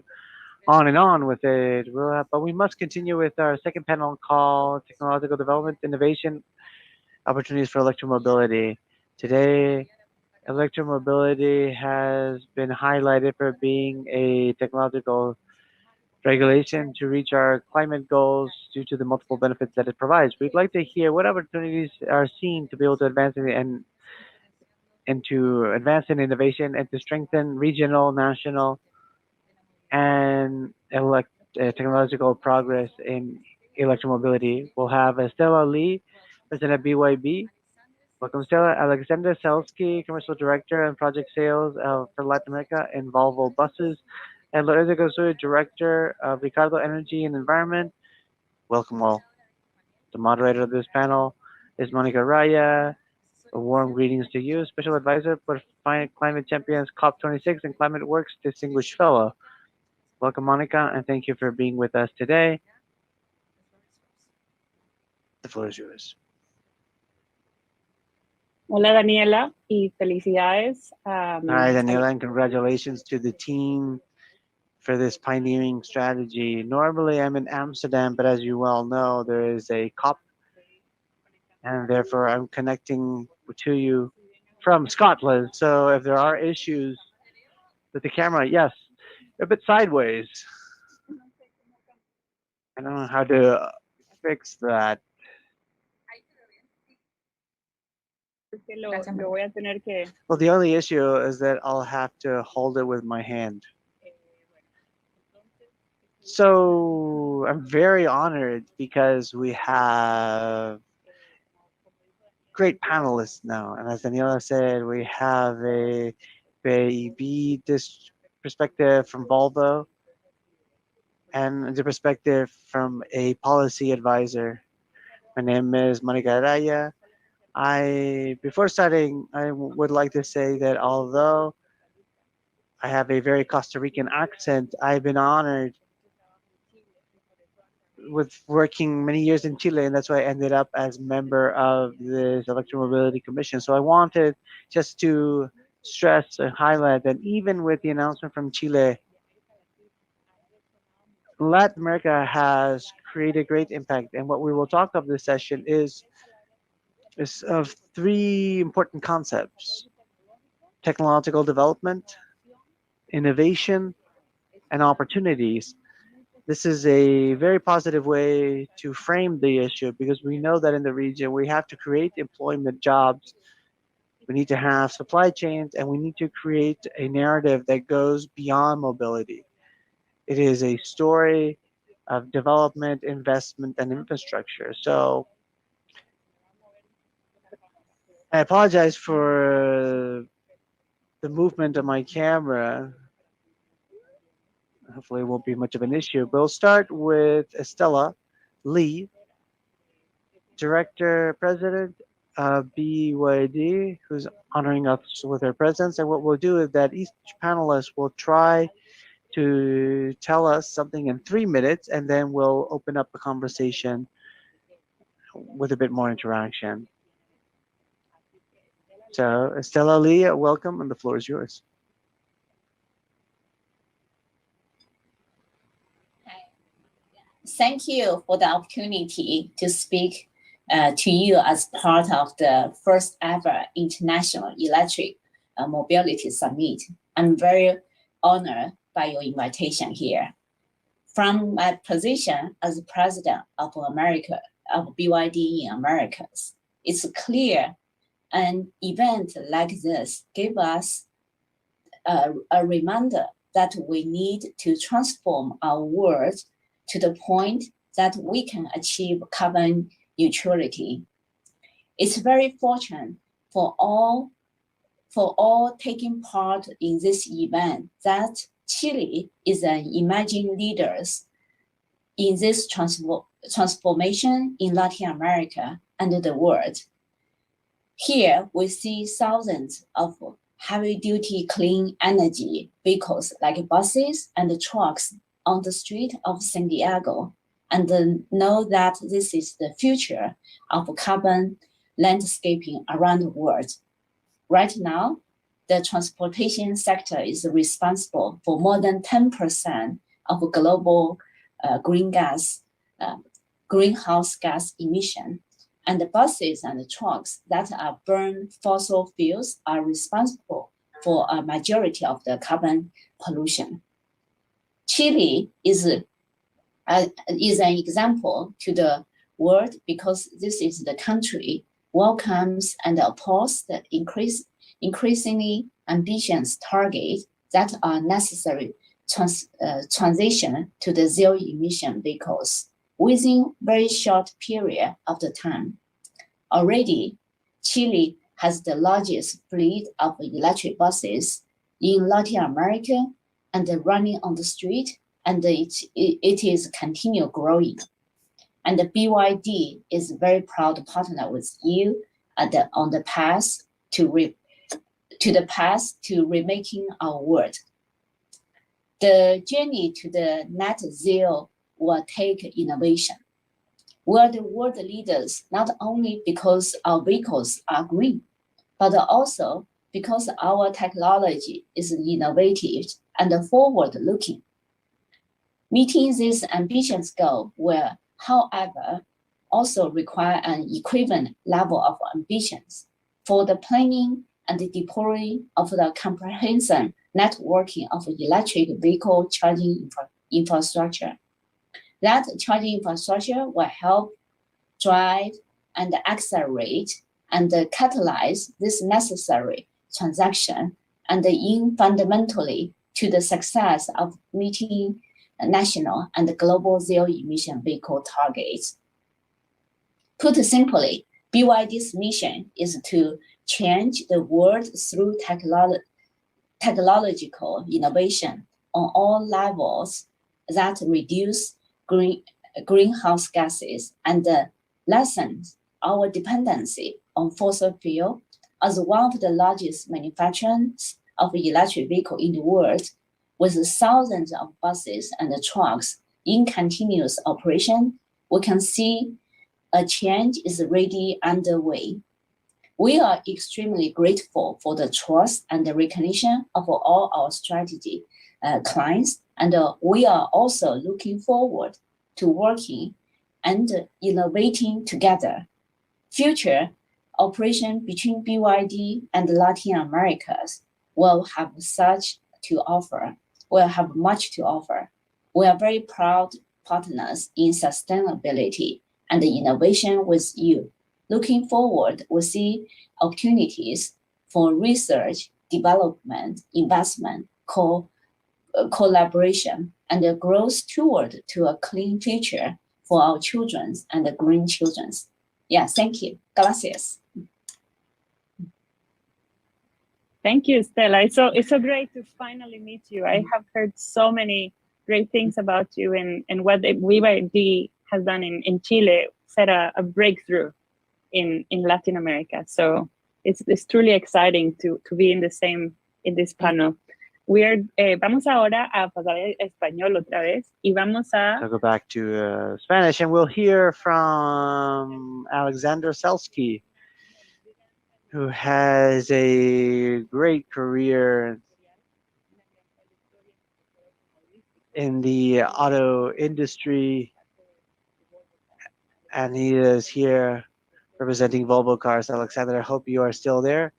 on and on with it, but we must continue with our second panel called Technological Development, Innovation, Opportunities for Electromobility. Today, electromobility has been highlighted for being a technological regulation to reach our climate goals due to the multiple benefits that it provides. We'd like to hear what opportunities are seen to be able to advance in innovation and to strengthen regional, national, and technological progress in electromobility. We'll have Stella Lee, President of BYB. Welcome, Stella. Alexander Selsky, Commercial Director and Project Sales for Latin America in Volvo Buses. And Lorenzo Gosui, Director of Ricardo Energy and Environment. Welcome all. The moderator of this panel is Monica Raya. A warm greetings to you, Special Advisor for Climate Champions COP26 and Climate Works Distinguished Fellow. Welcome, Monica, and thank you for being with us today. The floor is yours. Hola, Daniela, y felicidades. Hi, Daniela, and congratulations to the team for this pioneering strategy. Normally, I'm in Amsterdam, but as you well know, there is a COP, and therefore I'm connecting to you from Scotland. So if there are issues with the camera, yes, a bit sideways. I don't know how to fix that. Well, the only issue is that I'll have to hold it with my hand. So I'm very honored because we have great panelists now. And as Daniela said, we have a BYD perspective from Volvo and the perspective from a policy advisor. My name is Monica Araya. Before starting, I would like to say that although I have a very Costa Rican accent, I've been honored with working many years in Chile, and that's why I ended up as member of this Electromobility Commission. So I wanted just to stress and highlight that even with the announcement from Chile, Latin America has created great impact. And what we will talk of this session is of three important concepts: technological development, innovation, and opportunities. This is a very positive way to frame the issue because we know that in the region we have to create employment jobs, we need to have supply chains, and we need to create a narrative that goes beyond mobility. It is a story of development, investment, and infrastructure. So I apologize for the movement of my camera. Hopefully it won't be much of an issue. But we'll start with Estella Lee, Director, President BYD, who's honoring us with their presence. And what we'll do is that each panelist will try to tell us something in 3 minutes, and then we'll open up the conversation with a bit more interaction. So Estela Lee, welcome, and the floor is yours. Thank you for the opportunity to speak to you as part of the first ever International Electric Mobility Summit. I'm very honored by your invitation here. From my position as president of BYD in Americas, it's clear an event like this gave us a reminder that we need to transform our world to the point that we can achieve carbon neutrality. It's very fortunate for all taking part in this event that Chile is an emerging leader in this transformation in Latin America and the world. Here we see thousands of heavy-duty clean energy vehicles like buses and trucks on the street of San Diego, and know that this is the future of carbon landscaping around the world. Right now, the transportation sector is responsible for more than 10% of global greenhouse gas emission, and the buses and the trucks that are burn fossil fuels are responsible for a majority of the carbon pollution. Chile is an example to the world because this is the country welcomes and opposes the increasingly ambitious targets that are necessary transition to the zero-emission vehicles within very short period of the time. Already, Chile has the largest fleet of electric buses in Latin America and running on the street, and it is continue growing. And the BYD is a very proud partner with you on the path to remaking our world. The journey to the net zero will take innovation. We're the world leaders not only because our vehicles are green, but also because our technology is innovative and forward-looking. Meeting this ambitious goal will, however, also require an equivalent level of ambitions for the planning and the deploying of the comprehensive networking of electric vehicle charging infrastructure. That charging infrastructure will help drive and accelerate and catalyze this necessary transaction and in fundamentally to the success of meeting national and global zero-emission vehicle targets. Put simply, BYD's mission is to change the world through technological innovation on all levels that reduce greenhouse gases and lessens our dependency on fossil fuel. As one of the largest manufacturers of electric vehicles in the world, with thousands of buses and trucks in continuous operation, we can see a change is already underway. We are extremely grateful for the trust and the recognition of all our strategy clients, and we are also looking forward to working and innovating together. Future operation between BYD and Latin Americas will have much to offer. We are very proud partners in sustainability and innovation with you. Looking forward, we see opportunities for research, development, investment, collaboration, and a growth toward to a clean future for our children and the grandchildren. Yeah, thank you. Gracias. Thank you, Stella. It's so great to finally meet you. I have heard so many great things about you and what BYD has done in Chile, set a breakthrough in Latin America. So it's truly exciting to be in this panel. Vamos ahora a pasar a español otra vez y vamos a... I'll go back to Spanish, and we'll hear from Alexander Selsky, who has a great career in the auto industry, and he is here representing Volvo Cars. Alexander, I hope you are still there.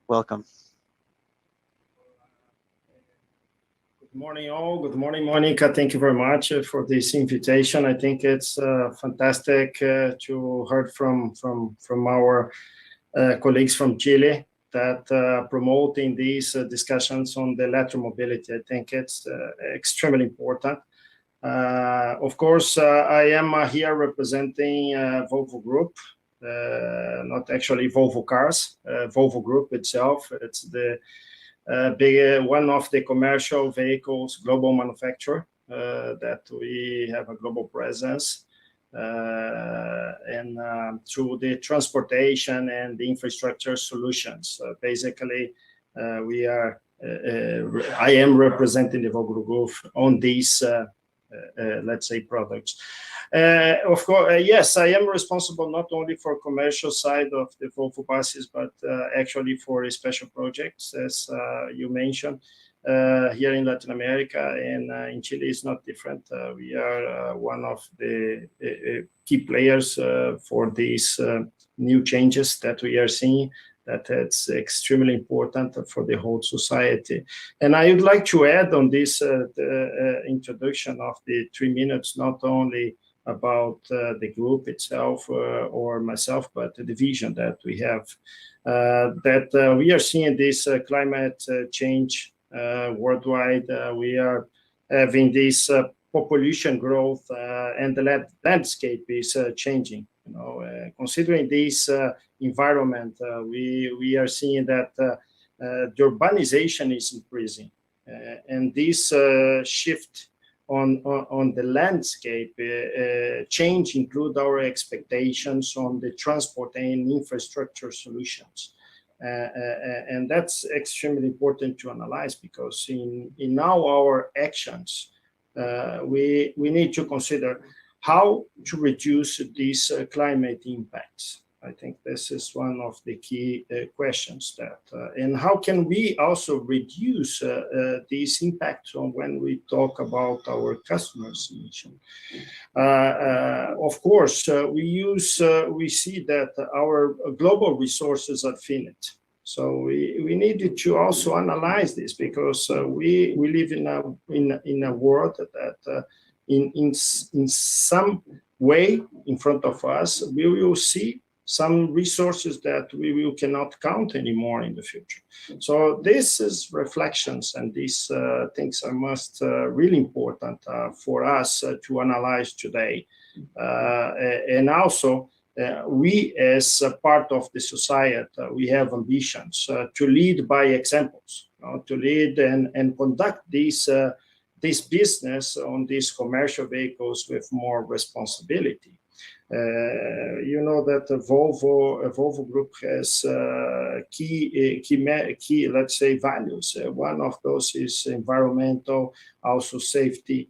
Welcome. Good morning, all. Good morning, Monica. Thank you very much for this invitation. I think it's fantastic to hear from our colleagues from Chile that promoting these discussions on the electromobility. I think it's extremely important. Of course, I am here representing Volvo Group, not actually Volvo Cars. Volvo Group itself, it's the one of the commercial vehicles global manufacturer that we have a global presence and through the transportation and the infrastructure solutions. Basically, I am representing the Volvo Group on these let's say products. Of course, yes, I am responsible not only for commercial side of the Volvo buses, but actually for special projects, as you mentioned, here in Latin America, and in Chile is not different. We are one of the key players for these new changes that we are seeing, that it's extremely important for the whole society. And I would like to add on this introduction of the 3 minutes, not only about the group itself or myself, but the vision that we have, that we are seeing this climate change worldwide. We are having this population growth and the landscape is changing. You know, considering this environment, we are seeing that the urbanization is increasing, and this shift on the landscape change include our expectations on the transport and infrastructure solutions. And that's extremely important to analyze, because in now our actions, we need to consider how to reduce these climate impacts. I think this is one of the key questions that, and how can we also reduce these impacts on when we talk about our customers' emission. Of course, we see that our global resources are finite. So we needed to also analyze this, because we live in a world that in some way in front of us, we will see some resources that we cannot count anymore in the future. So this is reflections, and these things are really important for us to analyze today. And also, we as a part of the society, we have ambitions to lead by examples, to lead and conduct this business on these commercial vehicles with more responsibility. You know that the Volvo Group has key, let's say, values. One of those is environmental, also safety.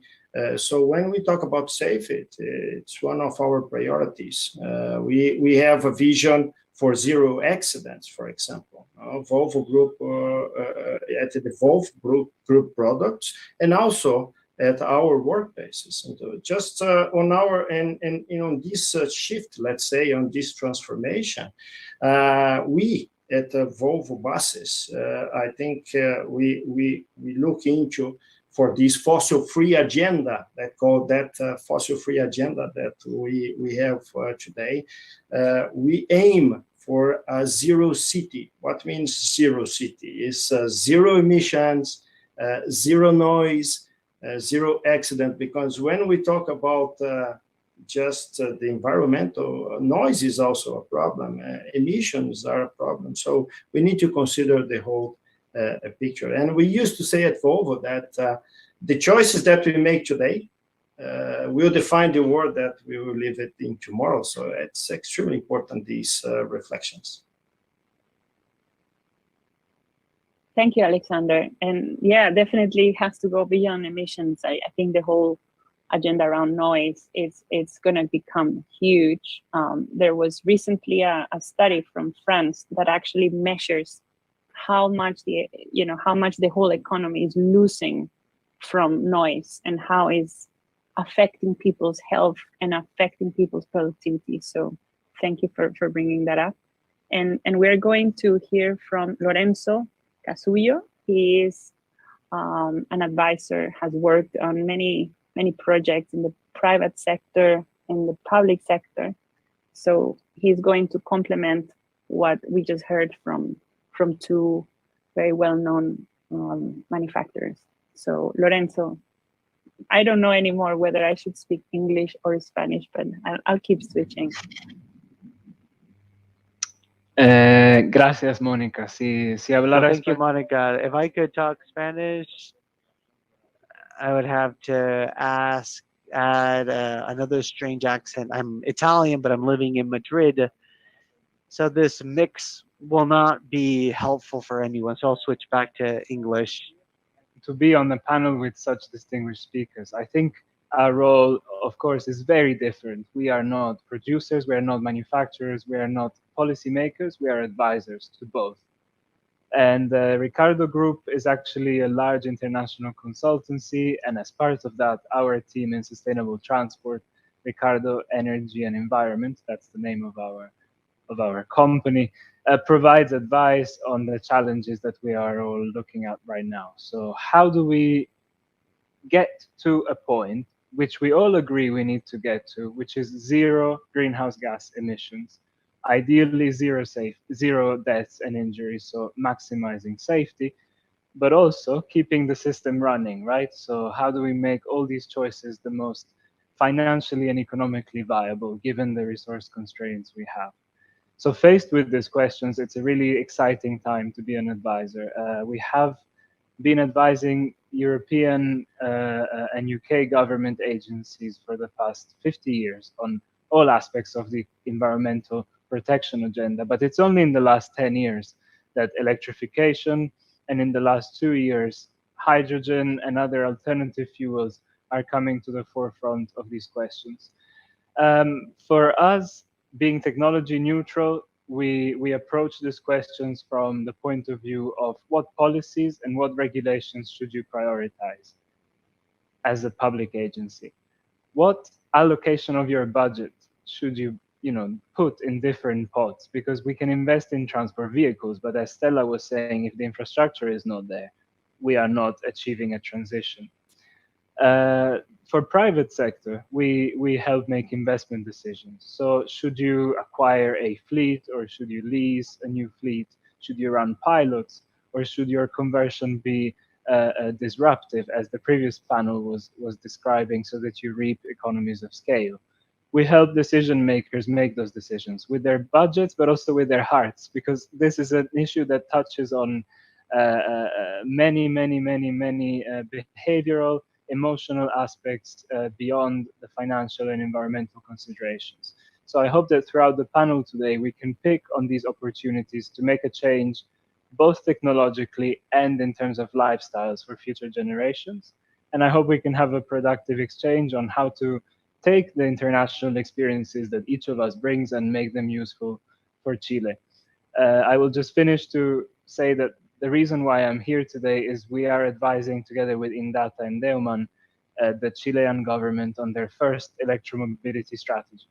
So when we talk about safety, it's one of our priorities. We have a vision for zero accidents, for example. Volvo Group at the Volvo Group products, and also at our workplaces. And just on our and on this shift, let's say, on this transformation, we at Volvo buses, I think we look into for this fossil-free agenda, fossil-free agenda that we have today. We aim for a zero city. What means zero city? It's zero emissions, zero noise, zero accident, because when we talk about just the environmental, noise is also a problem, emissions are a problem. So we need to consider the whole picture. And we used to say at Volvo that the choices that we make today will define the world that we will live it in tomorrow. So it's extremely important, these reflections. Thank you, Alexander. And yeah, definitely has to go beyond emissions. I think the whole agenda around noise, it's going to become huge. There was recently a study from France that actually measures how much the whole economy is losing from noise and how it's affecting people's health and affecting people's productivity. So thank you for bringing that up. And we're going to hear from Lorenzo Casullo. He is an advisor, has worked on many projects in the private sector, in the public sector. So he's going to complement what we just heard from two very well-known manufacturers. So Lorenzo, I don't know anymore whether I should speak English or Spanish, but I'll keep switching. Gracias, Mónica. Si hablara Thank you, Monica. If I could talk Spanish, I would have to add another strange accent. I'm Italian, but I'm living in Madrid. So this mix will not be helpful for anyone. So I'll switch back to English. To be on the panel with such distinguished speakers, I think our role, of course, is very different. We are not producers, we are not manufacturers, we are not policymakers, we are advisors to both. And Ricardo Group is actually a large international consultancy, and as part of that, our team in sustainable transport, Ricardo Energy and Environment, that's the name of our company, provides advice on the challenges that we are all looking at right now. So how do we get to a point which we all agree we need to get to, which is zero greenhouse gas emissions, ideally zero deaths and injuries, so maximizing safety, but also keeping the system running, right? So how do we make all these choices the most financially and economically viable given the resource constraints we have? So faced with these questions, it's a really exciting time to be an advisor. We have been advising European and UK government agencies for the past 50 years on all aspects of the environmental protection agenda, but it's only in the last 10 years that electrification, and in the last 2 years, hydrogen and other alternative fuels are coming to the forefront of these questions. For us, being technology neutral, we approach these questions from the point of view of what policies and what regulations should you prioritize as a public agency? What allocation of your budget should you put in different pots? Because we can invest in transport vehicles, but as Stella was saying, if the infrastructure is not there, we are not achieving a transition. For private sector, we help make investment decisions. So should you acquire a fleet, or should you lease a new fleet? Should you run pilots, or should your conversion be disruptive, as the previous panel was describing, so that you reap economies of scale? We help decision makers make those decisions with their budgets, but also with their hearts, because this is an issue that touches on many behavioral, emotional aspects beyond the financial and environmental considerations. So I hope that throughout the panel today, we can pick on these opportunities to make a change, both technologically and in terms of lifestyles for future generations. And I hope we can have a productive exchange on how to take the international experiences that each of us brings and make them useful for Chile. I will just finish to say that the reason why I'm here today is we are advising together with Indata and Deuman, the Chilean government, on their first electromobility strategy.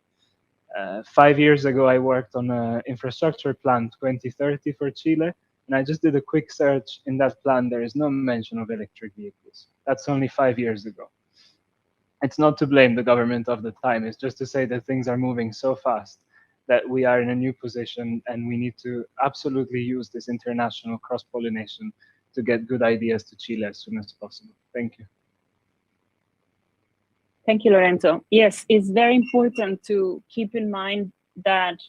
5 years ago, I worked on an infrastructure plan 2030 for Chile, and I just did a quick search. In that plan, there is no mention of electric vehicles. That's only 5 years ago. It's not to blame the government of the time, it's just to say that things are moving so fast that we are in a new position, and we need to absolutely use this international cross-pollination to get good ideas to Chile as soon as possible. Thank you. Thank you, Lorenzo. Yes, it's very important to keep in mind that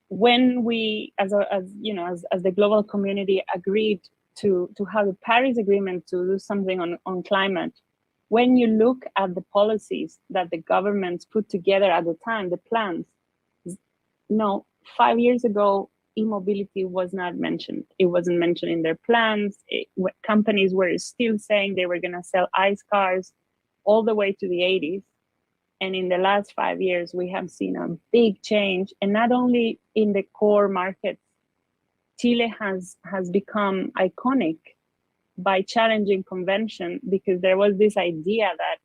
when we, as the global community, agreed to have the Paris Agreement to do something on climate, when you look at the policies that the governments put together at the time, the plans, 5 years ago, e-mobility was not mentioned. It wasn't mentioned in their plans. Companies were still saying they were going to sell ICE cars all the way to the 80s. And in the last 5 years, we have seen a big change. And not only in the core markets, Chile has become iconic by challenging convention, because there was this idea that,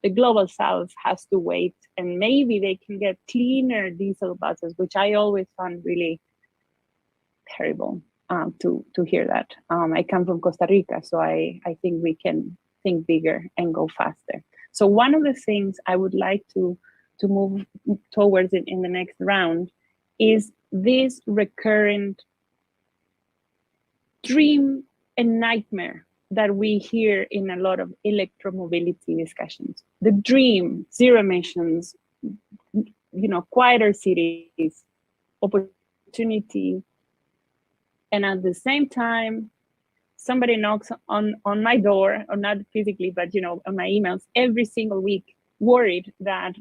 the global south has to wait and maybe they can get cleaner diesel buses, which I always found really terrible to hear that. I come from Costa Rica, so I think we can think bigger and go faster. So one of the things I would like to move towards it in the next round is this recurrent dream and nightmare that we hear in a lot of electromobility discussions. The dream, zero emissions, quieter cities, opportunity. And at the same time, somebody knocks on my door, or not physically, but on my emails every single week, worried that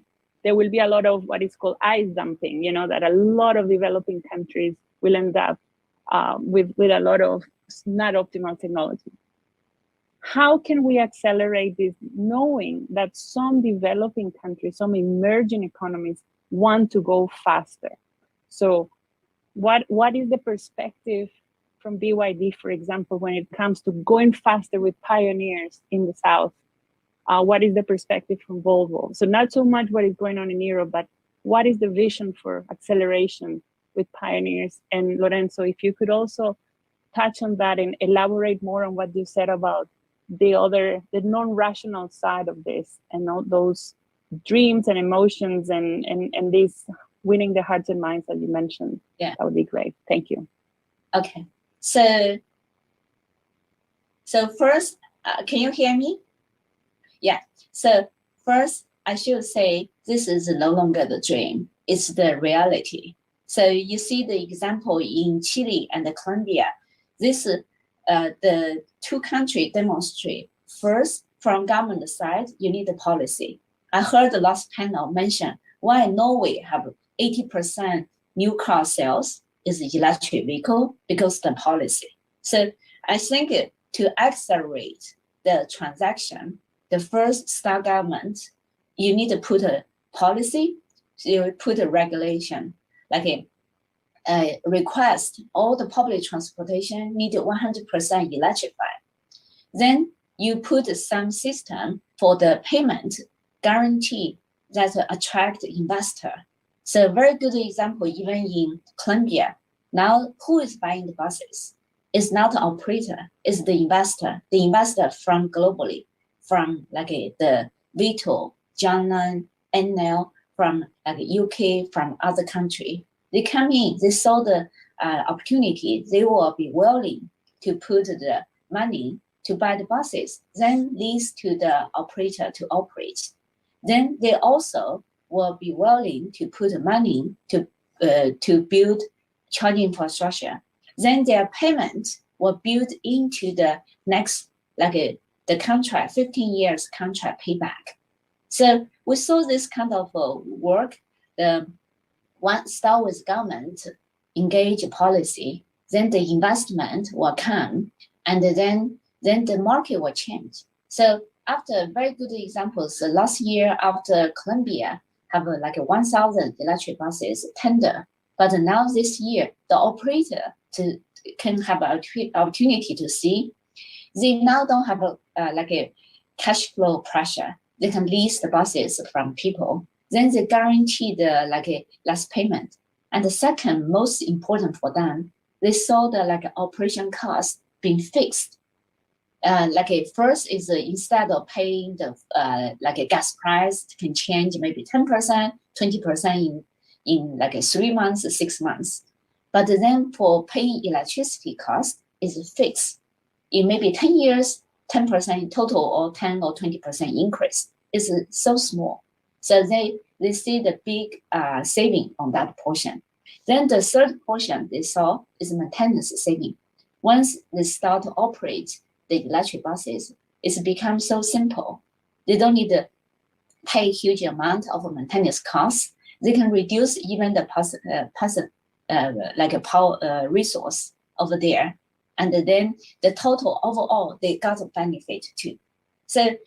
there will be a lot of what is called ice dumping, that a lot of developing countries will end up with a lot of not optimal technology. How can we accelerate this, knowing that some developing countries, some emerging economies want to go faster? So what is the perspective from BYD, for example, when it comes to going faster with pioneers in the South? What is the perspective from Volvo? So not so much what is going on in Europe, but what is the vision for acceleration with pioneers? And Lorenzo, if you could also touch on that and elaborate more on what you said about the non-rational side of this, and all those dreams and emotions and this winning the hearts and minds that you mentioned. Yeah, that would be great. Thank you. Okay, so first, can you hear me? Yeah, so first I should say this is no longer the dream, it's the reality. So you see the example in Chile and Colombia. This the two countries demonstrate. First, from government side, you need a policy. I heard the last panel mention why Norway have 80% new car sales is electric vehicle, because the policy. So I think to accelerate the transaction, the first start government, you need to put a policy, so you put a regulation, like a request all the public transportation need 100% electrified. Then you put some system for the payment guarantee that attract investor. So very good example, even in Colombia. Now, who is buying the buses? It's not the operator, it's the investor. The investor from globally, from like the Vito, Johnson, Enel, from like UK, from other country. They come in, they saw the opportunity, they will be willing to put the money to buy the buses, then leads to the operator to operate. Then they also will be willing to put money to build charging infrastructure. Then their payment will build into the next, like the contract, 15 years contract payback. So we saw this kind of work. One start with government, engage policy, then the investment will come, and then the market will change. So after very good examples, last year after Colombia have like 1,000 electric buses tender, but now this year the operator can have an opportunity to see. They now don't have like a cash flow pressure. They can lease the buses from people. Then they guarantee the like a last payment. And the second most important for them, they saw the like operation cost being fixed. First is instead of paying the like a gas price can change maybe 10%, 20% in like 3 months, 6 months. But then for paying electricity cost is fixed. In maybe 10 years, 10% in total or 10 or 20% increase is so small. So they see the big saving on that portion. Then the third portion they saw is maintenance saving. Once they start to operate the electric buses, it's become so simple. They don't need to pay huge amount of maintenance costs. They can reduce even the like a power resource over there, and then the total overall they got a benefit too. So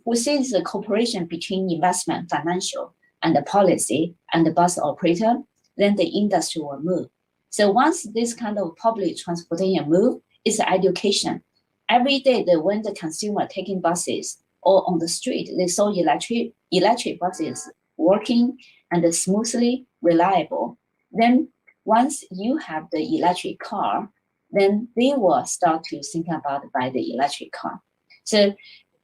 we see the cooperation between investment, financial, and the policy and the bus operator. Then the industry will move. So once this kind of public transportation move, it's education. Every day, when the consumer taking buses or on the street, they saw electric buses working and smoothly, reliable. Then once you have the electric car, then they will start to think about buy the electric car. So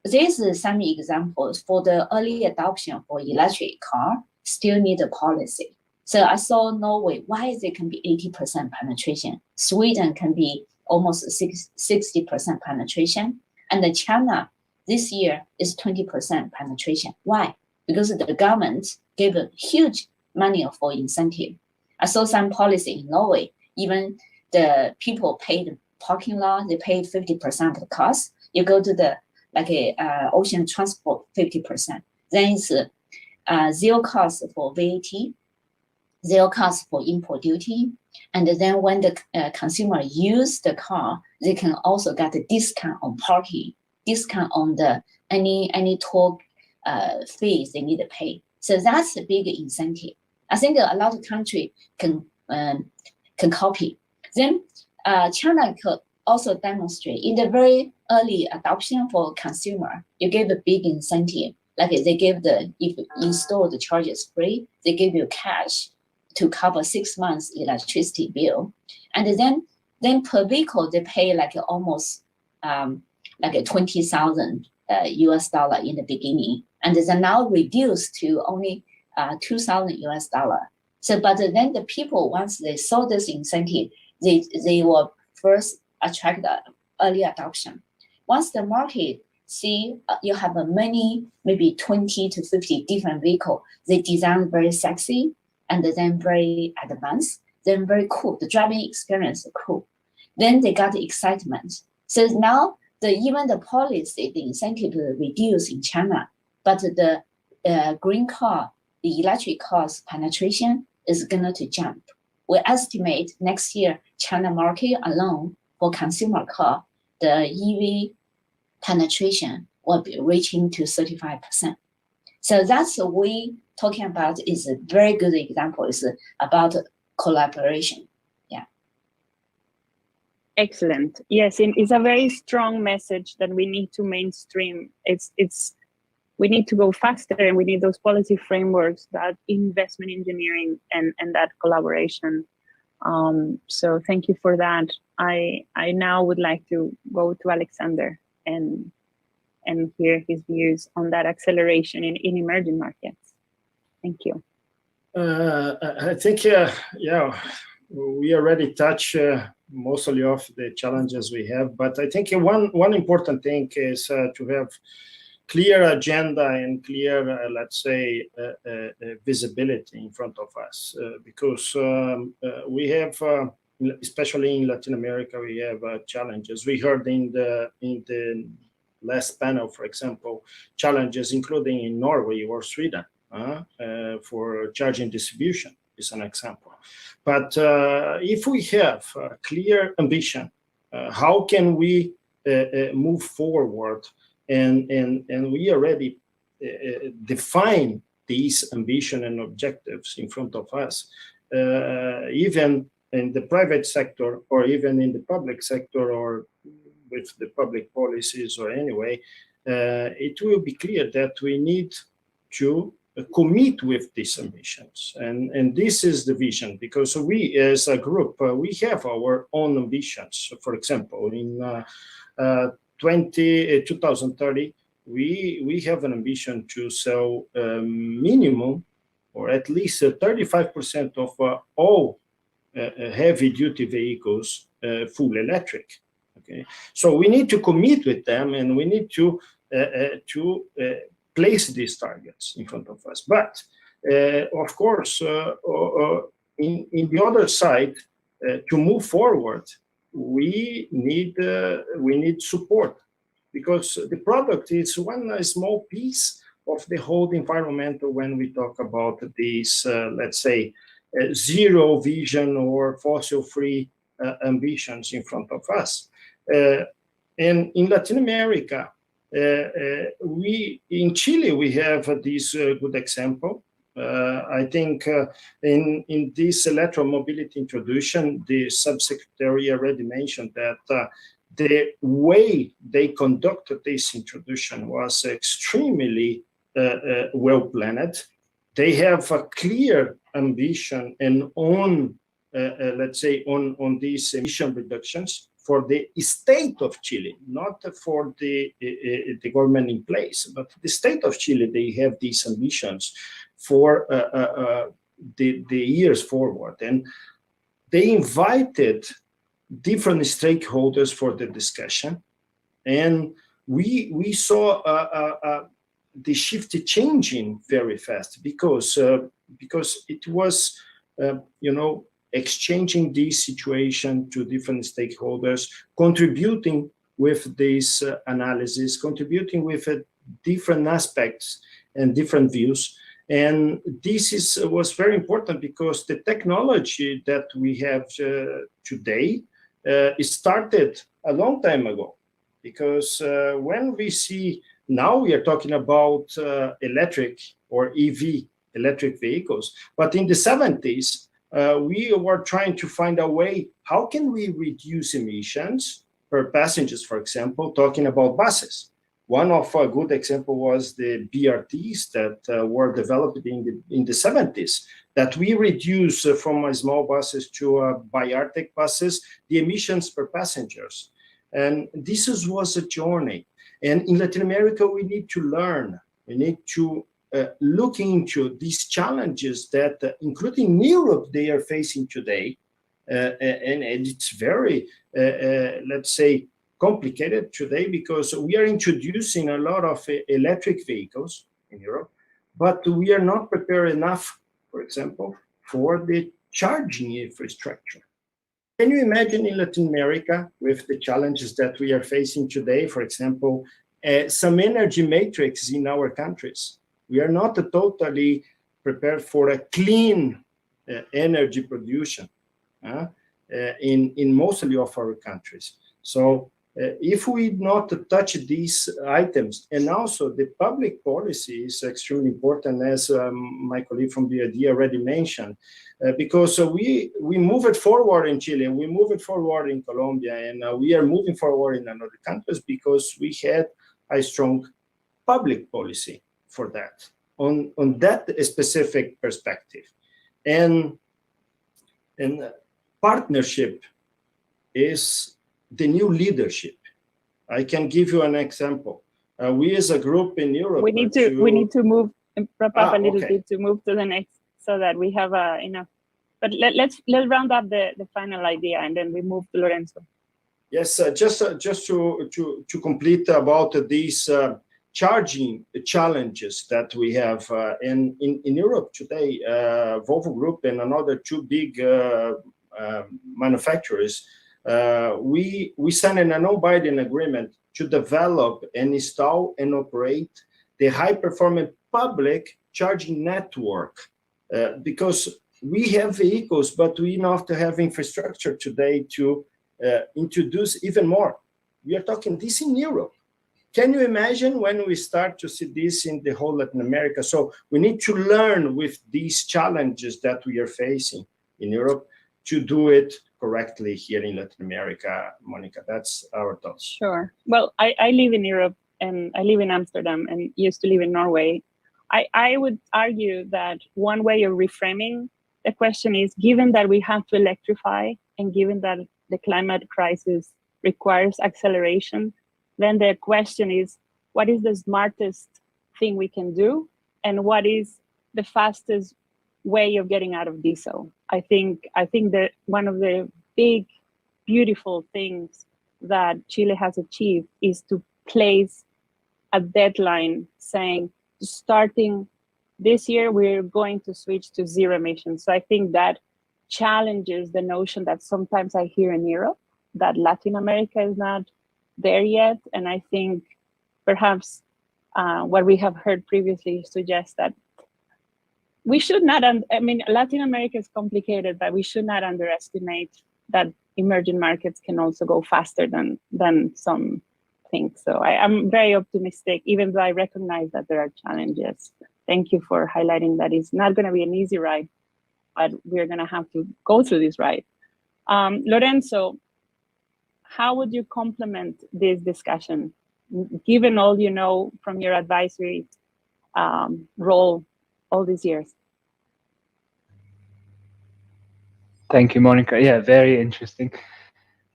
this is some examples for the early adoption for electric car, still need a policy. So I saw Norway, why they can be 80% penetration. Sweden can be almost 60% penetration. And then China this year is 20% penetration. Why? Because the government gave a huge money for incentive. I saw some policy in Norway, even the people paid parking lot, they paid 50% of the cost. You go to the ocean transport 50%. Then it's zero cost for VAT, zero cost for import duty. And then when the consumer use the car, they can also get a discount on parking, discount on the any toll fees they need to pay. So that's a big incentive. I think a lot of countries can copy. Then China could also demonstrate in the very early adoption for consumer, you give a big incentive. Like they give if you install the charges free, they give you cash to cover 6 months electricity bill. And then per vehicle, they pay almost like 20,000 US dollar in the beginning. And they now reduced to only 2,000 US dollar. So, but then the people, once they saw this incentive, they will first attract the early adoption. Once the market see you have many, maybe 20 to 50 different vehicles, they design very sexy and then very advanced, then very cool. The driving experience is cool. Then they got the excitement. So now even the policy, the incentive reduce in China, but the green car, the electric cars penetration is going to jump. We estimate next year, China market alone for consumer car, the EV penetration will be reaching to 35%. So that's what we talking about is a very good example. It's about collaboration. Yeah. Excellent. Yes, it's a very strong message that we need to mainstream. We need to go faster, and we need those policy frameworks, that investment engineering and that collaboration. So thank you for that. I now would like to go to Alexander and hear his views on that acceleration in emerging markets. Thank you. I think, we already touched mostly of the challenges we have, but I think one important thing is to have clear agenda and clear, let's say, visibility in front of us, because we have, especially in Latin America, we have challenges. We heard in the last panel, for example, challenges including in Norway or Sweden for charging distribution is an example. But if we have a clear ambition, how can we move forward? And we already define these ambition and objectives in front of us, even in the private sector or even in the public sector or with the public policies or anyway, it will be clear that we need to commit with these ambitions. And this is the vision, because we as a group, we have our own ambitions. For example, in 2030, we have an ambition to sell minimum or at least 35% of all heavy-duty vehicles full electric. Okay, so we need to commit with them, and we need to place these targets in front of us. But of course, in the other side, to move forward, we need support, because the product is one small piece of the whole environmental when we talk about these, let's say, zero vision or fossil-free ambitions in front of us. And in Latin America, in Chile, we have this good example. I think in this electromobility introduction, the subsecretary already mentioned that the way they conducted this introduction was extremely well planned. They have a clear ambition and let's say, on these emission reductions for the state of Chile, not for the government in place, but the state of Chile. They have these ambitions for the years forward, and they invited different stakeholders for the discussion, and we saw the shift changing very fast because it was exchanging this situation to different stakeholders, contributing with this analysis, contributing with different aspects and different views. And this was very important because the technology that we have today started a long time ago. Because when we see now, we are talking about electric or EV, electric vehicles, but in the 70s, we were trying to find a way, how can we reduce emissions per passengers, for example, talking about buses. One of a good example was the BRTs that were developed in the 70s, that we reduce from small buses to bi-arctic buses, the emissions per passengers. And this was a journey. And in Latin America, we need to learn, we need to look into these challenges that, including Europe, they are facing today. And it's very, let's say, complicated today because we are introducing a lot of electric vehicles in Europe, but we are not prepared enough, for example, for the charging infrastructure. Can you imagine in Latin America with the challenges that we are facing today, for example, some energy matrix in our countries? We are not totally prepared for a clean energy production in mostly of our countries. So if we not touch these items, and also the public policy is extremely important, as my colleague from BRD already mentioned, because we move it forward in Chile, we move it forward in Colombia, and we are moving forward in other countries because we had a strong public policy for that, on that specific perspective. And partnership is the new leadership. I can give you an example. We as a group in Europe, we need to move and wrap up a little bit to move to the next, so that we have enough. But let's round up the final idea, and then we move to Lorenzo. Yes, just to complete about these charging challenges that we have in Europe today. Volvo Group and another two big manufacturers, we signed a non-binding agreement to develop and install and operate the high-performance public charging network, because we have vehicles, but we not have infrastructure today to introduce even more. We are talking this in Europe. Can you imagine when we start to see this in the whole Latin America? So we need to learn with these challenges that we are facing in Europe to do it correctly here in Latin America. Monica, that's our thoughts. Sure. Well, I live in Europe, and I live in Amsterdam, and used to live in Norway. I would argue that one way of reframing the question is, given that we have to electrify, and given that the climate crisis requires acceleration, then the question is, what is the smartest thing we can do? And what is the fastest way of getting out of diesel? I think that one of the big, beautiful things that Chile has achieved is to place a deadline saying, starting this year, we're going to switch to zero emissions. So I think that challenges the notion that sometimes I hear in Europe, that Latin America is not there yet. And I think perhaps what we have heard previously suggests that we should not, I mean, Latin America is complicated, but we should not underestimate that emerging markets can also go faster than some think. So I'm very optimistic, even though I recognize that there are challenges. Thank you for highlighting that it's not going to be an easy ride, but we're going to have to go through this ride. Lorenzo, how would you complement this discussion, given all you know from your advisory role all these years? Thank you, Monica. Yeah, very interesting.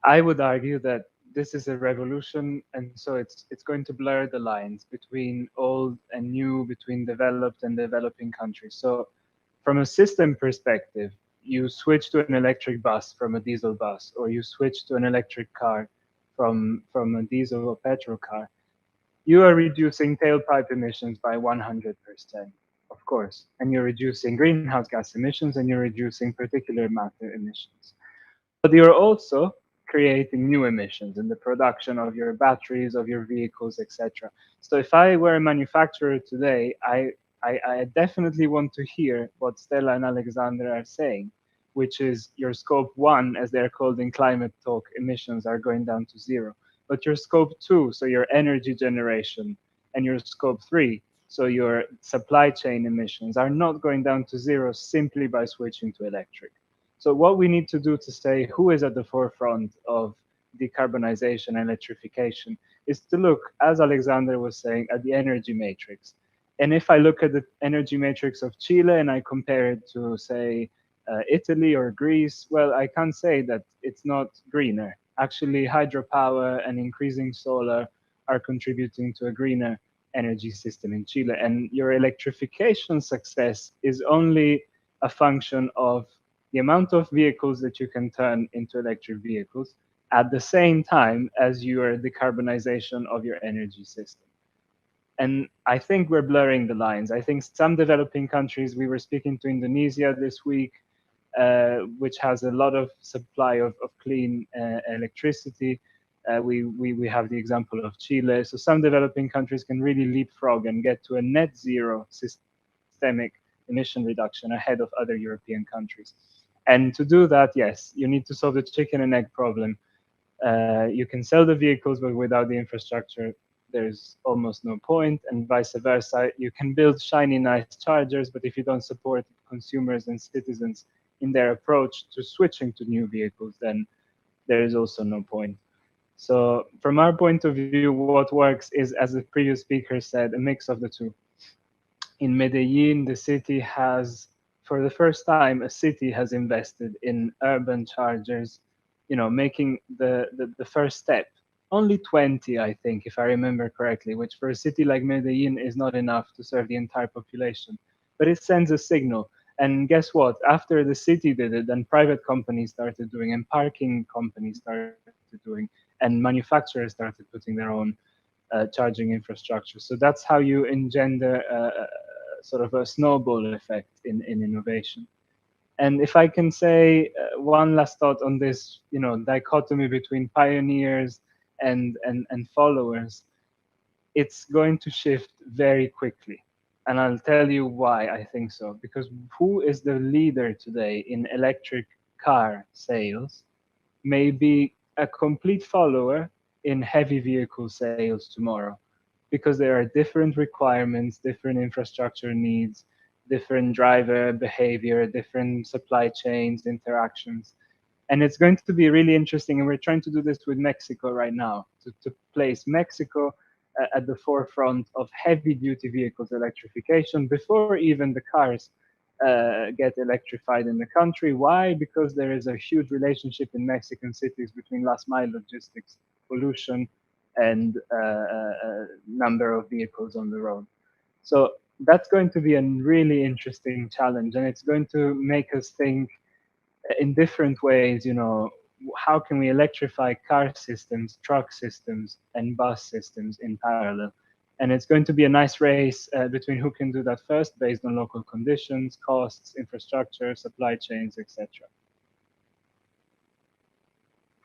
I would argue that this is a revolution, and so it's going to blur the lines between old and new, between developed and developing countries. So from a system perspective, you switch to an electric bus from a diesel bus, or you switch to an electric car from a diesel or petrol car, you are reducing tailpipe emissions by 100%, of course, and you're reducing greenhouse gas emissions, and you're reducing particulate matter emissions. But you're also creating new emissions in the production of your batteries, of your vehicles, etc. So if I were a manufacturer today, I definitely want to hear what Stella and Alexander are saying, which is your scope 1, as they're called in climate talk, emissions are going down to 0. But your scope 2, so your energy generation, and your scope 3, so your supply chain emissions, are not going down to 0 simply by switching to electric. So what we need to do to say who is at the forefront of decarbonization and electrification is to look, as Alexander was saying, at the energy matrix. And if I look at the energy matrix of Chile and I compare it to, say, Italy or Greece, well, I can't say that it's not greener. Actually, hydropower and increasing solar are contributing to a greener energy system in Chile. And your electrification success is only a function of the amount of vehicles that you can turn into electric vehicles at the same time as your decarbonization of your energy system. And I think we're blurring the lines. I think some developing countries, we were speaking to Indonesia this week, which has a lot of supply of clean electricity. We have the example of Chile. So some developing countries can really leapfrog and get to a net zero systemic emission reduction ahead of other European countries. And to do that, yes, you need to solve the chicken and egg problem. You can sell the vehicles, but without the infrastructure, there's almost no point, and vice versa. You can build shiny, nice chargers, but if you don't support consumers and citizens in their approach to switching to new vehicles, then there is also no point. So from our point of view, what works is, as the previous speaker said, a mix of the two. In Medellin, the city has, for the first time, a city has invested in urban chargers, you know, making the first step. Only 20, I think, if I remember correctly, which for a city like Medellin is not enough to serve the entire population. But it sends a signal. And guess what? After the city did it, then private companies started doing, and parking companies started doing, and manufacturers started putting their own charging infrastructure. So that's how you engender sort of a snowball effect in innovation. And if I can say one last thought on this, you know, dichotomy between pioneers and followers, it's going to shift very quickly. And I'll tell you why I think so. Because who is the leader today in electric car sales may be a complete follower in heavy vehicle sales tomorrow. Because there are different requirements, different infrastructure needs, different driver behavior, different supply chains, interactions. And it's going to be really interesting. And we're trying to do this with Mexico right now, to place Mexico at the forefront of heavy duty vehicles electrification before even the cars get electrified in the country. Why? Because there is a huge relationship in Mexican cities between last mile logistics, pollution, and number of vehicles on the road. So that's going to be a really interesting challenge, and it's going to make us think in different ways, you know, how can we electrify car systems, truck systems, and bus systems in parallel? And it's going to be a nice race between who can do that first based on local conditions, costs, infrastructure, supply chains, etc.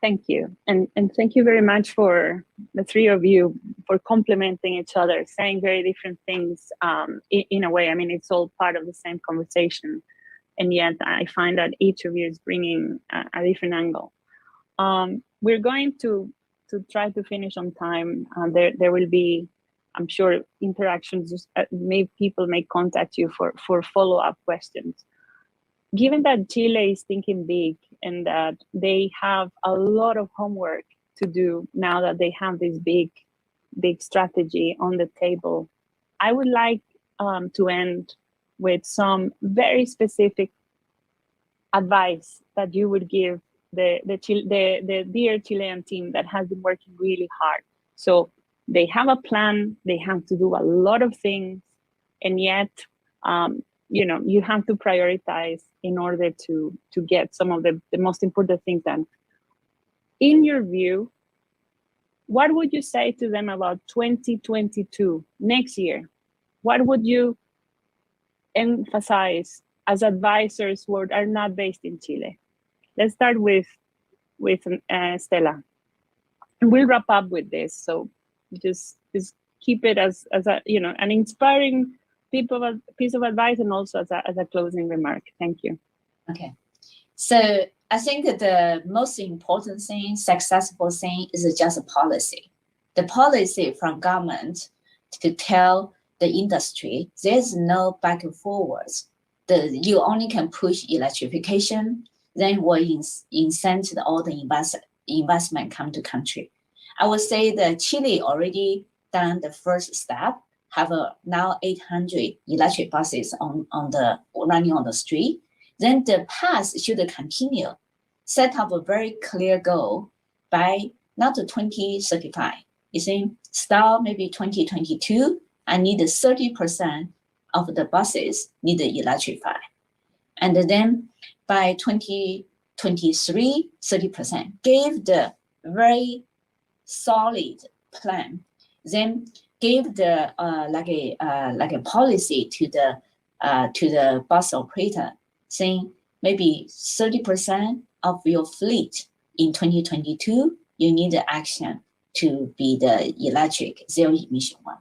Thank you. And thank you very much for the three of you for complementing each other, saying very different things in a way. I mean, it's all part of the same conversation. And yet I find that each of you is bringing a different angle. We're going to try to finish on time. There will be, I'm sure, interactions. People may contact you for follow-up questions. Given that Chile is thinking big and that they have a lot of homework to do now that they have this big strategy on the table, I would like to end with some very specific advice that you would give the dear Chilean team that has been working really hard. So they have a plan, they have to do a lot of things, and yet you have to prioritize in order to get some of the most important things done. In your view, what would you say to them about 2022, next year? What would you emphasize as advisors who are not based in Chile? Let's start with Stella. And we'll wrap up with this. So just keep it as a, an inspiring piece of advice, and also as a closing remark. Thank you. Okay. So I think that the most important thing, successful thing, is just a policy. The policy from government to tell the industry there's no back and forwards. You only can push electrification, then will incent all the investment come to country. I would say that Chile already done the first step, have now 800 electric buses running on the street. Then the path should continue. Set up a very clear goal by not 2035. You think start maybe 2022. I need 30% of the buses need to electrify, and then by 2023, 30%. Gave the very solid plan. Then gave the like a policy to the bus operator, saying maybe 30% of your fleet in 2022 you need the action to be the electric zero emission one.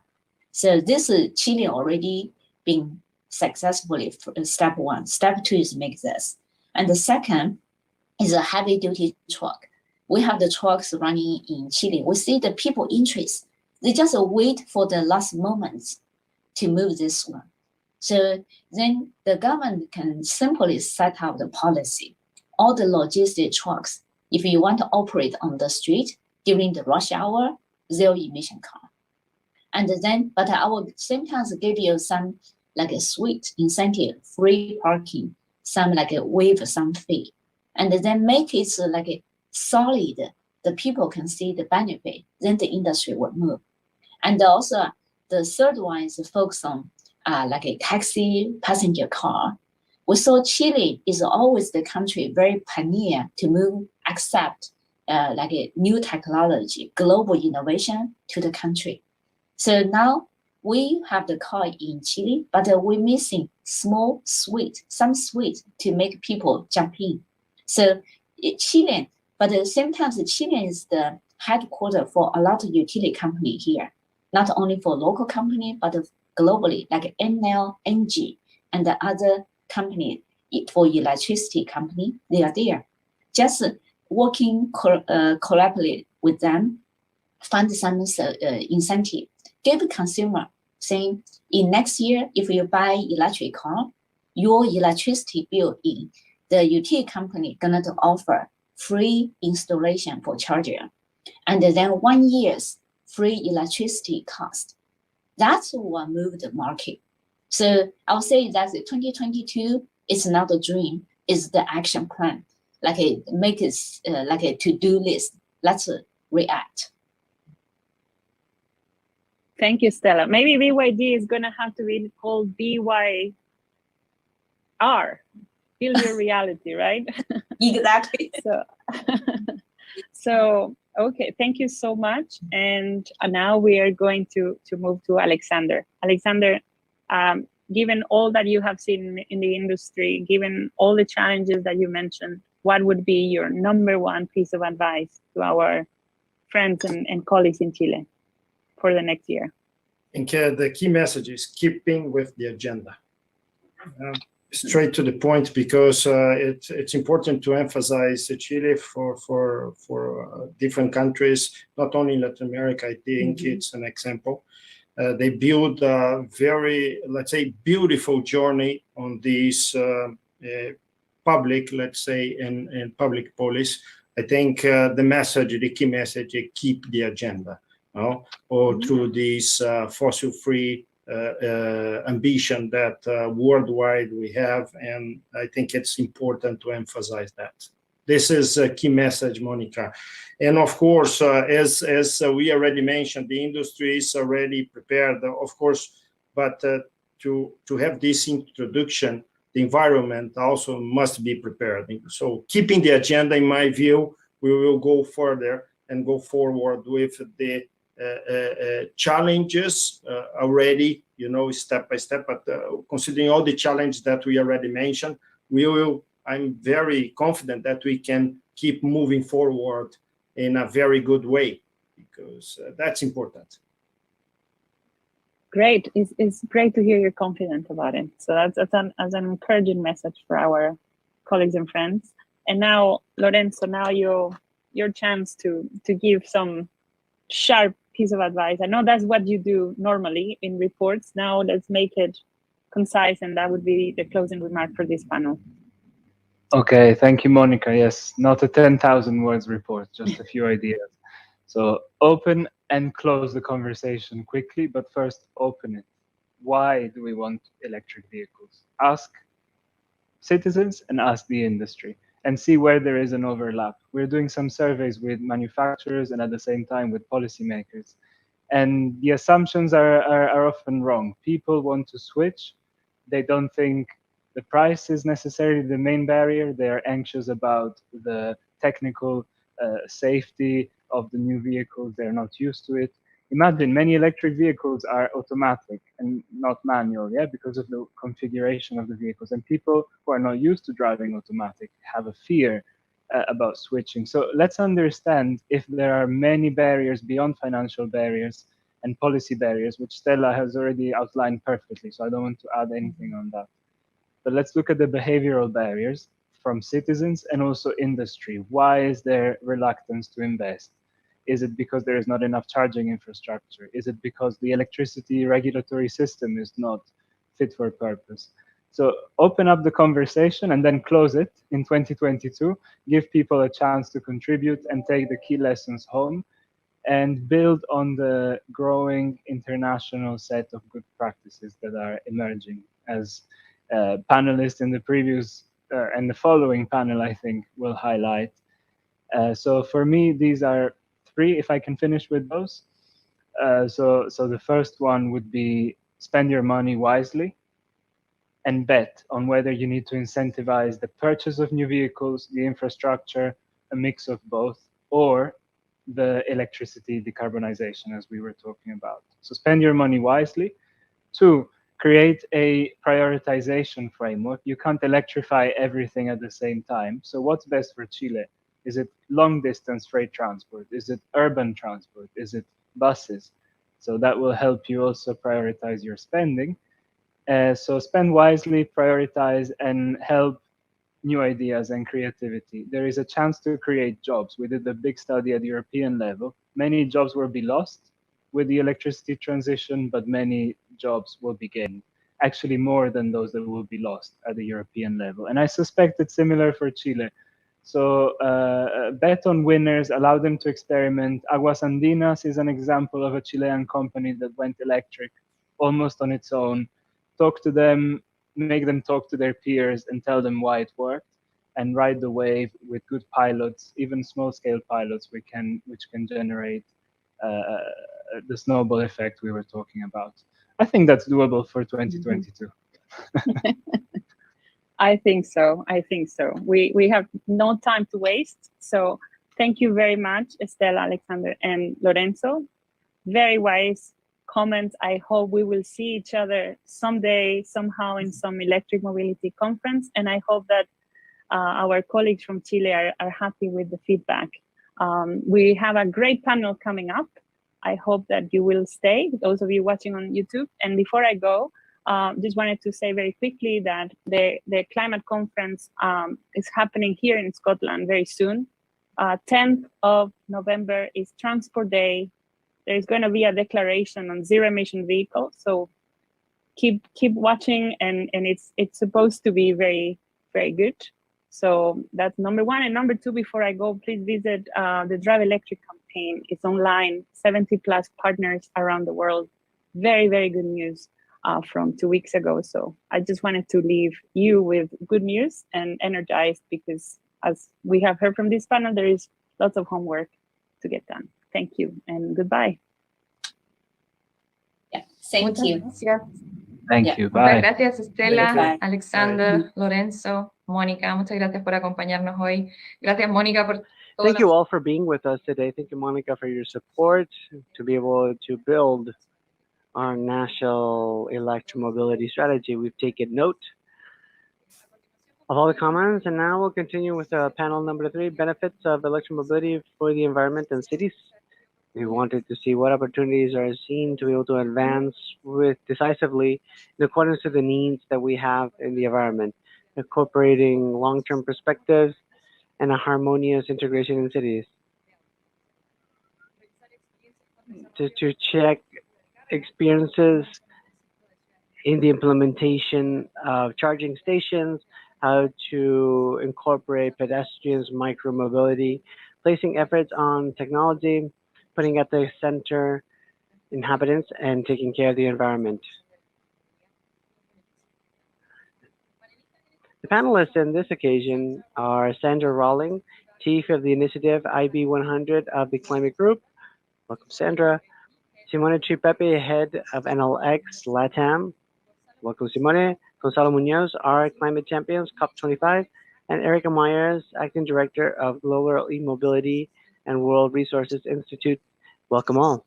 So this Chile already been successfully step one. Step two is make this, and the second is a heavy duty truck. We have the trucks running in Chile. We see the people interest. They just wait for the last moments to move this one. So then the government can simply set up the policy. All the logistic trucks, if you want to operate on the street during the rush hour, zero emission car. And then, but I will sometimes give you some like a sweet incentive, free parking, some like a waive some fee, and then make it like a solid. The people can see the benefit, then the industry will move. And also the third one is focus on like a taxi passenger car. We saw Chile is always the country very pioneer to move, accept like a new technology, global innovation to the country. So now we have the car in Chile, but we're missing some sweet to make people jump in. So Chile, but at the same time, Chile is the headquarters for a lot of utility company here, not only for local company, but globally, like Enel, Engie, and the other company for electricity company, they are there. Just working collaboratively with them, find some incentive, give consumer saying, in next year, if you buy electric car, your electricity bill in the utility company gonna offer free installation for charger, and then 1 year's free electricity cost. That's what moved the market. So I'll say that 2022 is not a dream, it's the action plan. Like make it like a to-do list. Let's react. Thank you, Stella. Maybe BYD is gonna have to be called BYR. Build your reality, right? Exactly. So okay, thank you so much. And now we are going to move to Alexander. Alexander, given all that you have seen in the industry, given all the challenges that you mentioned, what would be your number one piece of advice to our friends and colleagues in Chile for the next year? I think the key message is keeping with the agenda. Straight to the point, because it's important to emphasize Chile for different countries, not only in Latin America. I think it's an example. They build a very, let's say, beautiful journey on this public, let's say, and public policy. I think the message, the key message, is keep the agenda, or through this fossil-free ambition that worldwide we have, and I think it's important to emphasize that. This is a key message, Monica. And of course, as we already mentioned, the industry is already prepared, of course, but to have this introduction, the environment also must be prepared. So keeping the agenda, in my view, we will go further and go forward with the challenges already, step by step, but considering all the challenges that we already mentioned, I'm very confident that we can keep moving forward in a very good way, because that's important. Great. It's great to hear you're confident about it. So that's an encouraging message for our colleagues and friends. And now, Lorenzo, now your chance to give some sharp piece of advice. I know that's what you do normally in reports. Now let's make it concise, and that would be the closing remark for this panel. Okay, thank you, Monica. Yes, not a 10,000 words report, just a few ideas. So open and close the conversation quickly, but first open it. Why do we want electric vehicles? Ask citizens and ask the industry, and see where there is an overlap. We're doing some surveys with manufacturers and at the same time with policymakers. And the assumptions are often wrong. People want to switch. They don't think the price is necessarily the main barrier. They're anxious about the technical safety of the new vehicles. They're not used to it. Imagine many electric vehicles are automatic and not manual, because of the configuration of the vehicles. And people who are not used to driving automatic have a fear about switching. So let's understand if there are many barriers beyond financial barriers and policy barriers, which Stella has already outlined perfectly. So I don't want to add anything on that. But let's look at the behavioral barriers from citizens and also industry. Why is there reluctance to invest? Is it because there is not enough charging infrastructure? Is it because the electricity regulatory system is not fit for purpose? So open up the conversation and then close it in 2022. Give people a chance to contribute and take the key lessons home, and build on the growing international set of good practices that are emerging, as panelists in the previous and the following panel, I think, will highlight. So for me, these are three, if I can finish with those. So the first one would be spend your money wisely and bet on whether you need to incentivize the purchase of new vehicles, the infrastructure, a mix of both, or the electricity decarbonization, as we were talking about. So spend your money wisely. 2, create a prioritization framework. You can't electrify everything at the same time. So what's best for Chile? Is it long distance freight transport? Is it urban transport? Is it buses? So that will help you also prioritize your spending. So spend wisely, prioritize, and help new ideas and creativity. There is a chance to create jobs. We did a big study at the European level. Many jobs will be lost with the electricity transition, but many jobs will be gained. Actually, more than those that will be lost at the European level. And I suspect it's similar for Chile. So bet on winners, allow them to experiment. Aguas Andinas is an example of a Chilean company that went electric almost on its own. Talk to them, make them talk to their peers and tell them why it worked, and ride the wave with good pilots, even small-scale pilots, which can generate the snowball effect we were talking about. I think that's doable for 2022. I think so. We have no time to waste. So thank you very much, Estela, Alexander, and Lorenzo. Very wise comments. I hope we will see each other someday, somehow, in some electric mobility conference. And I hope that our colleagues from Chile are happy with the feedback. We have a great panel coming up. I hope that you will stay, those of you watching on YouTube. And before I go, just wanted to say very quickly that the climate conference is happening here in Scotland very soon. 10th of November is Transport Day. There's going to be a declaration on zero emission vehicles. So keep watching, and it's supposed to be very, very good. So that's number one. And number two, before I go, please visit the Drive Electric campaign. It's online, 70+ partners around the world. Very, very good news from 2 weeks ago. So I just wanted to leave you with good news and energized, because as we have heard from this panel, there is lots of homework to get done. Thank you and goodbye. Yeah, thank you. Gracias. Thank you. Muchas Bye. gracias, Estela, Bye. Alexander, Lorenzo, Mónica. Muchas gracias por acompañarnos hoy. Gracias, Mónica, por todo. Thank you all for being with us today. Thank you, Monica, for your support to be able to build our national electromobility strategy. We've taken note of all the comments, and now we'll continue with panel number 3, benefits of electromobility for the environment and cities. We wanted to see what opportunities are seen to be able to advance decisively in accordance to the needs that we have in the environment, incorporating long-term perspectives and a harmonious integration in cities. To check experiences in the implementation of charging stations, how to incorporate pedestrians' micromobility, placing efforts on technology, putting at the center inhabitants, and taking care of the environment. The panelists in this occasion are Sandra Rawling, Chief of the Initiative IB100 of the Climate Group. Welcome, Sandra. Simone Tripepe, Head of NLX LATAM. Welcome, Simone. Gonzalo Munoz, our Climate Champions, COP25. And Erica Myers, Acting Director of Global E-Mobility and World Resources Institute. Welcome all.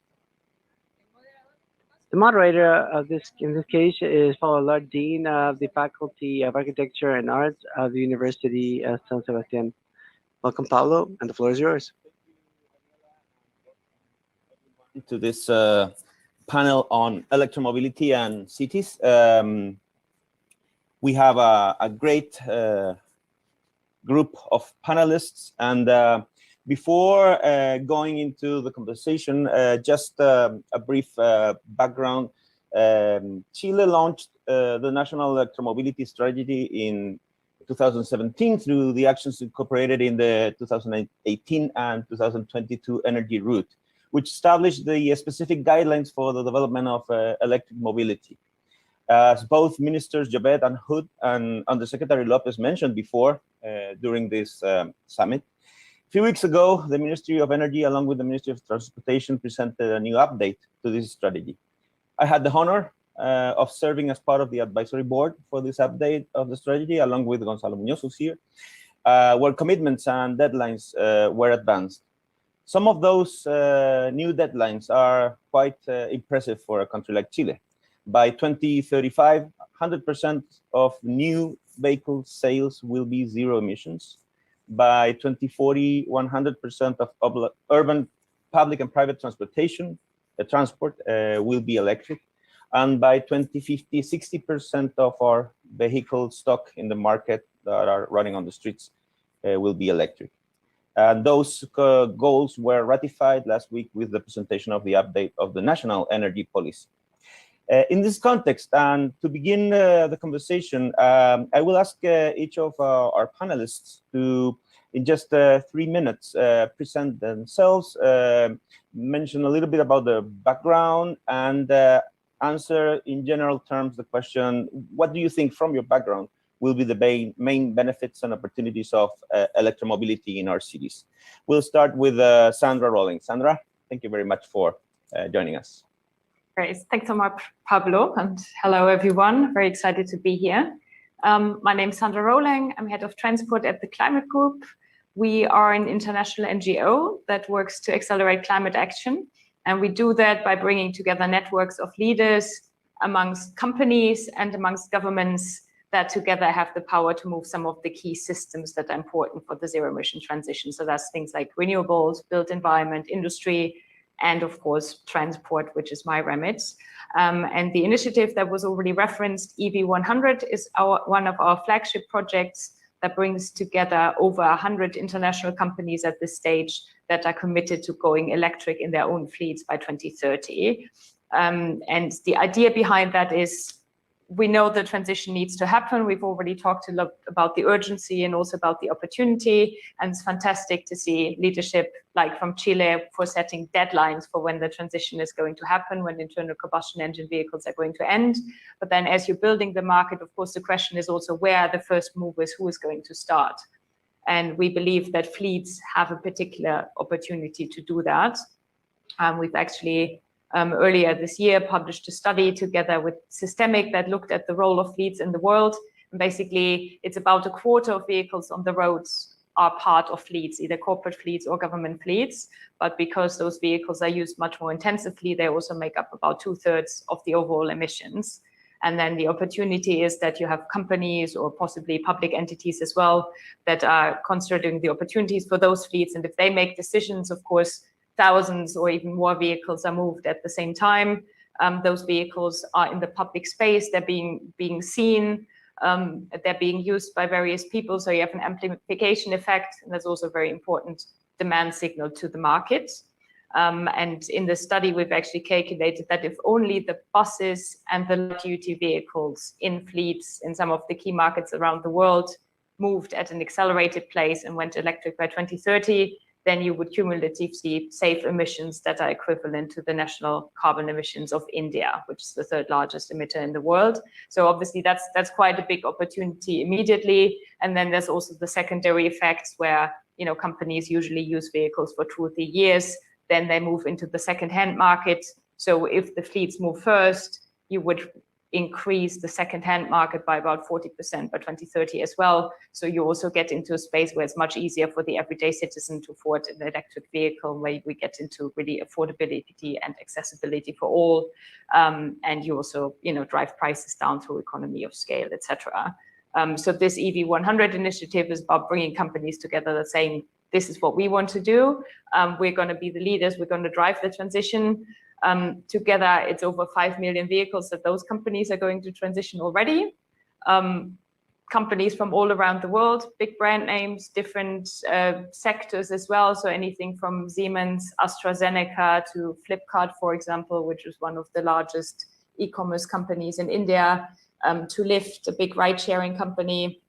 The moderator of this, in this case, is Paulo Lard, Dean of the Faculty of Architecture and Arts of the University of San Sebastian. Welcome, Paulo, and the floor is yours. To this panel on electromobility and cities. We have a great group of panelists, and before going into the conversation, just a brief background. Chile launched the National Electromobility Strategy in 2017 through the actions incorporated in the 2018 and 2022 Energy Route, which established the specific guidelines for the development of electric mobility. As both Ministers Jobet and Hood and Undersecretary Lopez mentioned before during this summit, a few weeks ago, the Ministry of Energy, along with the Ministry of Transportation, presented a new update to this strategy. I had the honor of serving as part of the advisory board for this update of the strategy, along with Gonzalo Munoz, who's here, where commitments and deadlines were advanced. Some of those new deadlines are quite impressive for a country like Chile. By 2035, 100% of new vehicle sales will be zero emissions. By 2040, 100% of urban public and private transportation, transport will be electric. And by 2050, 60% of our vehicle stock in the market that are running on the streets will be electric. And those goals were ratified last week with the presentation of the update of the National Energy Policy. In this context, and to begin the conversation, I will ask each of our panelists to, in just 3 minutes, present themselves, mention a little bit about their background, and answer in general terms the question, what do you think from your background will be the main benefits and opportunities of electromobility in our cities? We'll start with Sandra Rawling. Sandra, thank you very much for joining us. Great. Thanks so much, Pablo, and hello, everyone. Very excited to be here. My name is Sandra Rawling. I'm head of transport at the Climate Group. We are an international NGO that works to accelerate climate action, and we do that by bringing together networks of leaders amongst companies and amongst governments that together have the power to move some of the key systems that are important for the zero emission transition. So that's things like renewables, built environment, industry, and of course, transport, which is my remit. And the initiative that was already referenced, EV100, is one of our flagship projects that brings together over 100 international companies at this stage that are committed to going electric in their own fleets by 2030. And the idea behind that is, we know the transition needs to happen. We've already talked a lot about the urgency and also about the opportunity. And it's fantastic to see leadership like from Chile for setting deadlines for when the transition is going to happen, when internal combustion engine vehicles are going to end. But then as you're building the market, of course, the question is also where are the first movers, who is going to start? And we believe that fleets have a particular opportunity to do that. We've actually earlier this year published a study together with Systemic that looked at the role of fleets in the world. And basically, it's about a quarter of vehicles on the roads are part of fleets, either corporate fleets or government fleets. But because those vehicles are used much more intensively, they also make up about 2/3 of the overall emissions. And then the opportunity is that you have companies or possibly public entities as well that are considering the opportunities for those fleets. And if they make decisions, of course, thousands or even more vehicles are moved at the same time. Those vehicles are in the public space, they're being seen, they're being used by various people, so you have an amplification effect, and there's also a very important demand signal to the market. And in the study, we've actually calculated that if only the buses and the light-duty vehicles in fleets in some of the key markets around the world moved at an accelerated pace and went electric by 2030, then you would cumulatively save emissions that are equivalent to the national carbon emissions of India, which is the 3rd largest emitter in the world. So obviously that's quite a big opportunity immediately. And then there's also the secondary effects where, you know, companies usually use vehicles for 2 or 3 years, then they move into the second-hand market. So if the fleets move first, you would increase the second-hand market by about 40% by 2030 as well. So you also get into a space where it's much easier for the everyday citizen to afford an electric vehicle, where we get into really affordability and accessibility for all. And you also, you know, drive prices down through economy of scale, etc. So this EV100 initiative is about bringing companies together that saying, this is what we want to do. We're going to be the leaders. We're going to drive the transition. Together, it's over 5 million vehicles that those companies are going to transition already. Companies from all around the world, big brand names, different sectors as well. So anything from Siemens, AstraZeneca to Flipkart, for example, which is one of the largest e-commerce companies in India, to Lyft, a big ride-sharing company.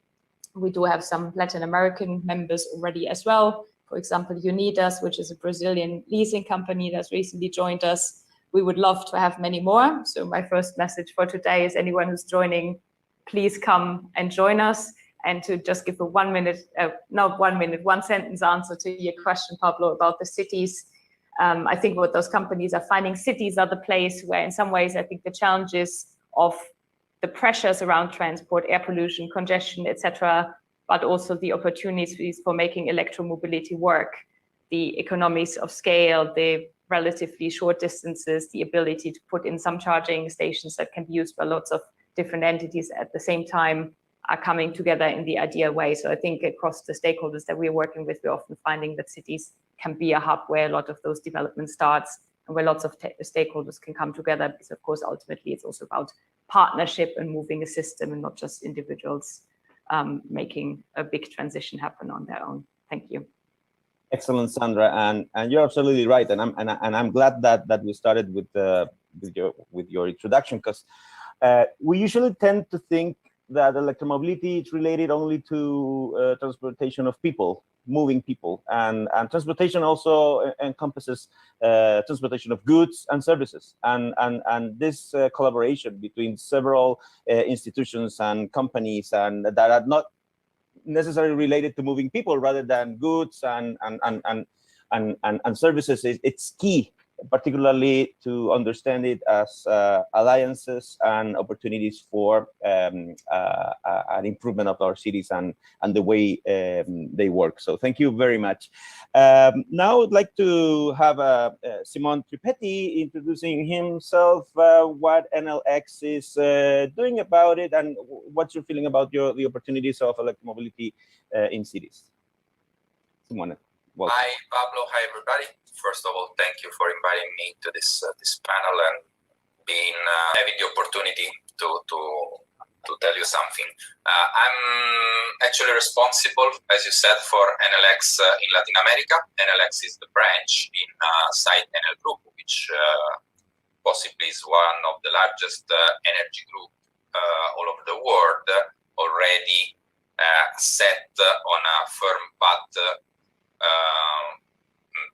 We do have some Latin American members already as well. For example, Unidas, which is a Brazilian leasing company that's recently joined us. We would love to have many more. So my first message for today is anyone who's joining, please come and join us. And to just give a 1 minute, one sentence answer to your question, Pablo, about the cities. I think what those companies are finding, cities are the place where in some ways I think the challenges of the pressures around transport, air pollution, congestion, etc., but also the opportunities for making electromobility work, the economies of scale, the relatively short distances, the ability to put in some charging stations that can be used by lots of different entities at the same time are coming together in the ideal way. So I think across the stakeholders that we're working with, we're often finding that cities can be a hub where a lot of those development starts and where lots of stakeholders can come together, because of course, ultimately it's also about partnership and moving a system and not just individuals making a big transition happen on their own. Thank you. Excellent, Sandra, and you're absolutely right, and I'm glad that we started with your introduction, because we usually tend to think that electromobility is related only to transportation of people, moving people, and transportation also encompasses transportation of goods and services, and this collaboration between several institutions and companies and that are not necessarily related to moving people rather than goods and services, it's key particularly to understand it as alliances and opportunities for an improvement of our cities and the way they work. So thank you very much. Now I'd like to have Simon Tripetti introducing himself, what NLX is doing about it, and what's your feeling about the opportunities of electromobility in cities. Simone. Welcome. Hi, Pablo. Hi, everybody. First of all, thank you for inviting me to this panel and having the opportunity to tell you something. I'm actually responsible, as you said, for NLX in Latin America. NLX is the branch in Site Enel Group, which possibly is one of the largest energy group all over the world, already set on a firm path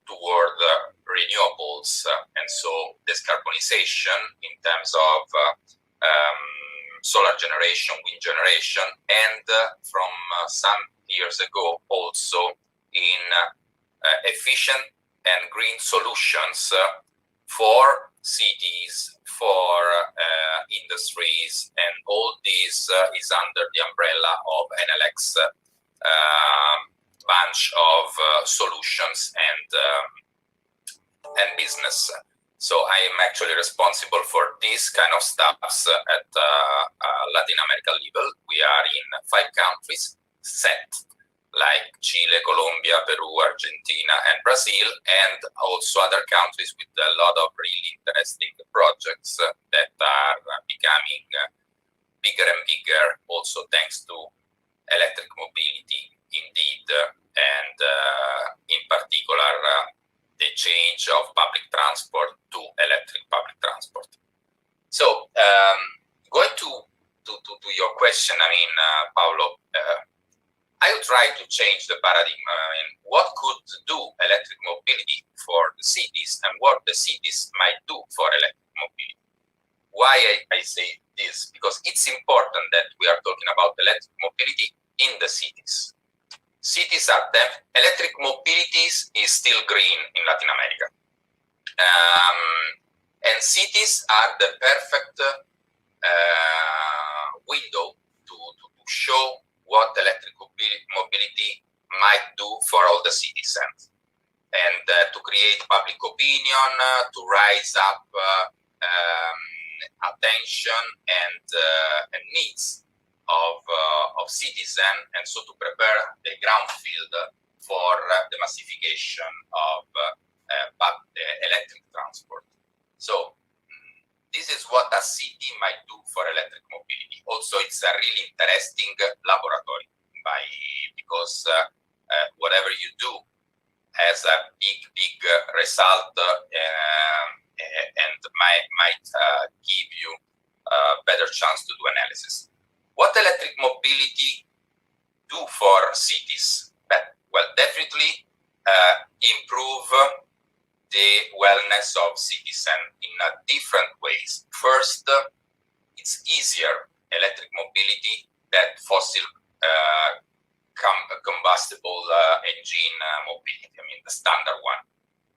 toward renewables, and so decarbonization in terms of solar generation, wind generation, and from some years ago also in efficient and green solutions for cities, for industries, and all this is under the umbrella of NLX bunch of solutions and business. So I am actually responsible for this kind of stuffs at Latin America level. We are in 5 countries set, like Chile, Colombia, Peru, Argentina, and Brazil, and also other countries with a lot of really interesting projects that are becoming bigger and bigger, also thanks to electric mobility indeed, and in particular the change of public transport to electric public transport. So going to your question, I mean, Paolo, I will try to change the paradigm in what could do electric mobility for the cities and what the cities might do for electric mobility. Why I say this? Because it's important that we are talking about electric mobility in the cities. Cities are deaf. Electric mobility is still green in Latin America. And cities are the perfect window to show what electric mobility might do for all the citizens, and to create public opinion, to rise up attention and needs of citizens, and so to prepare the ground field for the massification of electric transport. So this is what a city might do for electric mobility. Also, it's a really interesting laboratory because whatever you do has a big result and might give you a better chance to do analysis. What electric mobility do for cities? Well, definitely improve the wellness of citizens in different ways. First, it's easier electric mobility than fossil combustible engine mobility. I mean, the standard one.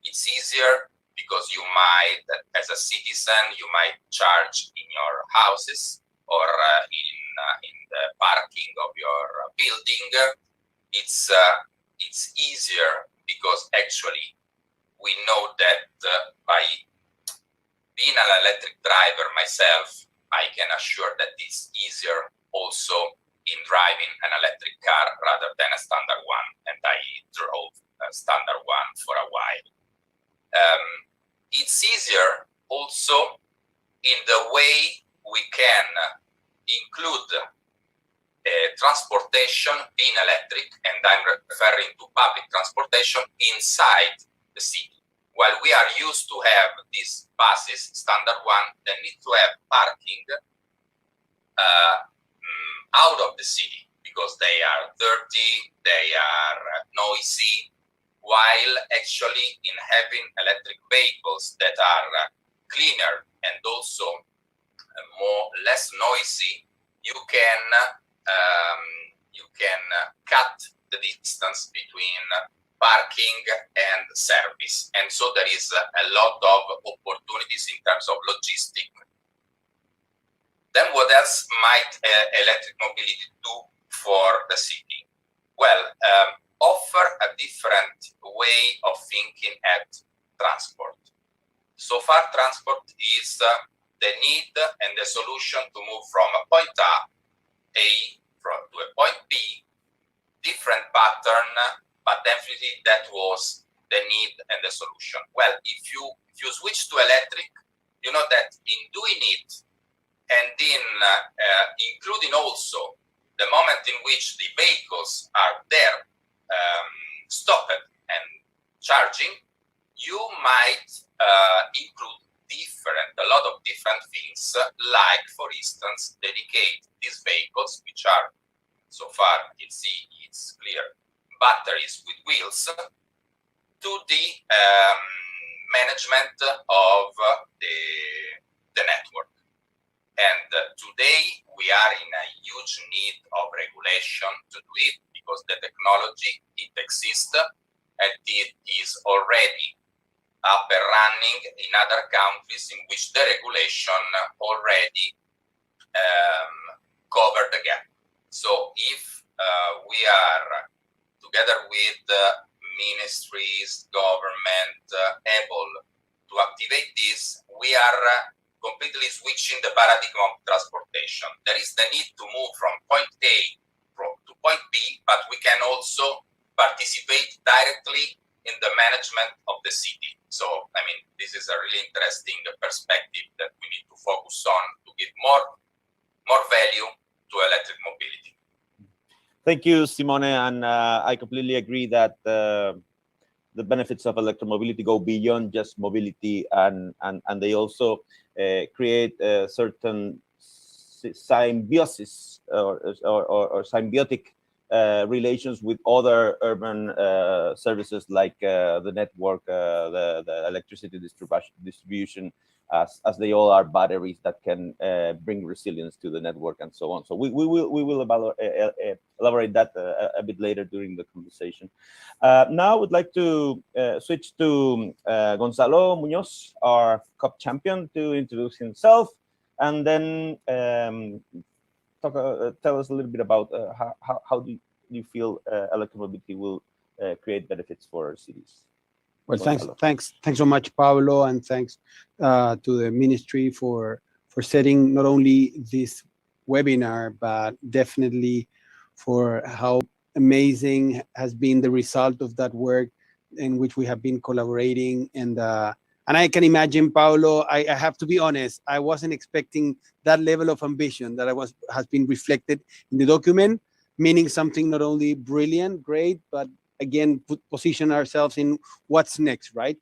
It's easier because you might, as a citizen, you might charge in your houses or in the parking of your building. It's easier because actually we know that by being an electric driver myself, I can assure that it's easier also in driving an electric car rather than a standard one, and I drove a standard one for a while. It's easier also in the way we can include transportation being electric, and I'm referring to public transportation inside the city. While we are used to have these buses, standard one, they need to have parking out of the city because they are dirty, they are noisy, while actually in having electric vehicles that are cleaner and also less noisy, you can cut the distance between parking and service. And so there is a lot of opportunities in terms of logistics. Then what else might electric mobility do for the city? Well, offer a different way of thinking at transport. So far, transport is the need and the solution to move from a point A to a point B, different pattern, but definitely that was the need and the solution. Well, if you switch to electric, you know that in doing it and in including also the moment in which the vehicles are there stopped and charging, you might include a lot of different things, like, for instance, dedicate these vehicles, which are, so far it's clear, batteries with wheels, to the management of the network. And today we are in a huge need of regulation to do it, because the technology, it exists and it is already up and running in other countries in which the regulation already covered the gap. So if we are, together with ministries, government, able to activate this, we are completely switching the paradigm of transportation. There is the need to move from point A to point B, but we can also participate directly in the management of the city. So, I mean, this is a really interesting perspective that we need to focus on to give more value to electric mobility. Thank you, Simone, and I completely agree that the benefits of electromobility go beyond just mobility, and they also create a certain symbiosis or symbiotic relations with other urban services, like the network, the electricity distribution, as they all are batteries that can bring resilience to the network and so on. So we will elaborate that a bit later during the conversation. Now I would like to switch to Gonzalo Munoz, our COP champion, to introduce himself, and then tell us a little bit about how do you feel electromobility will create benefits for our cities. Well, thanks so much, Pablo, and thanks to the ministry for setting not only this webinar, but definitely for how amazing has been the result of that work in which we have been collaborating. And I can imagine, Paulo, I have to be honest, I wasn't expecting that level of ambition that has been reflected in the document, meaning something not only brilliant, great, but again, position ourselves in what's next, right?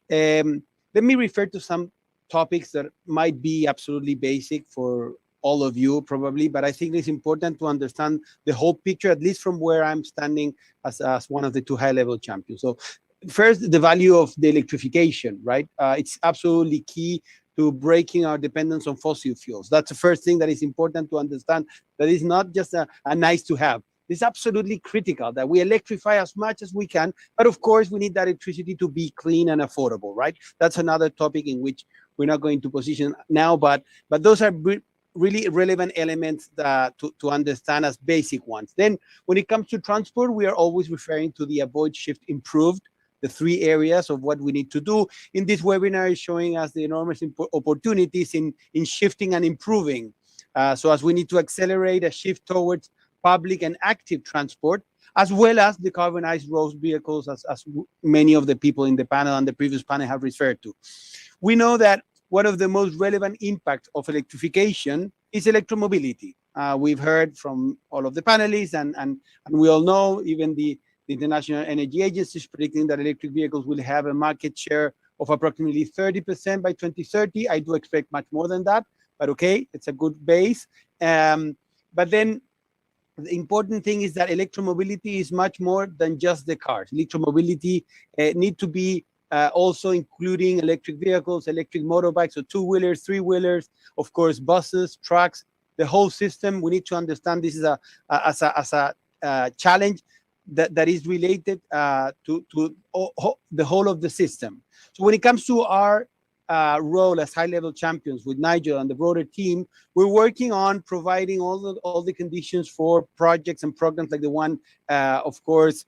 Let me refer to some topics that might be absolutely basic for all of you probably, but I think it's important to understand the whole picture, at least from where I'm standing as one of the two high-level champions. So first, the value of the electrification, right? It's absolutely key to breaking our dependence on fossil fuels. That's the first thing that is important to understand, that is not just a nice to have. It's absolutely critical that we electrify as much as we can, but of course we need that electricity to be clean and affordable, right? That's another topic in which we're not going to position now, but those are really relevant elements to understand as basic ones. Then when it comes to transport, we are always referring to the avoid, shift, improved, the three areas of what we need to do. In this webinar is showing us the enormous opportunities in shifting and improving. So as we need to accelerate a shift towards public and active transport, as well as decarbonized road vehicles, as many of the people in the panel and the previous panel have referred to. We know that one of the most relevant impacts of electrification is electromobility. We've heard from all of the panelists, and we all know, even the International Energy Agency is predicting that electric vehicles will have a market share of approximately 30% by 2030. I do expect much more than that, but okay, it's a good base. But then the important thing is that electromobility is much more than just the cars. Electromobility need to be also including electric vehicles, electric motorbikes, so two-wheelers, three-wheelers, of course, buses, trucks, the whole system. We need to understand this as a challenge. that is related to the whole of the system. So when it comes to our role as high-level champions with Nigel and the broader team, we're working on providing all the conditions for projects and programs like the one, of course,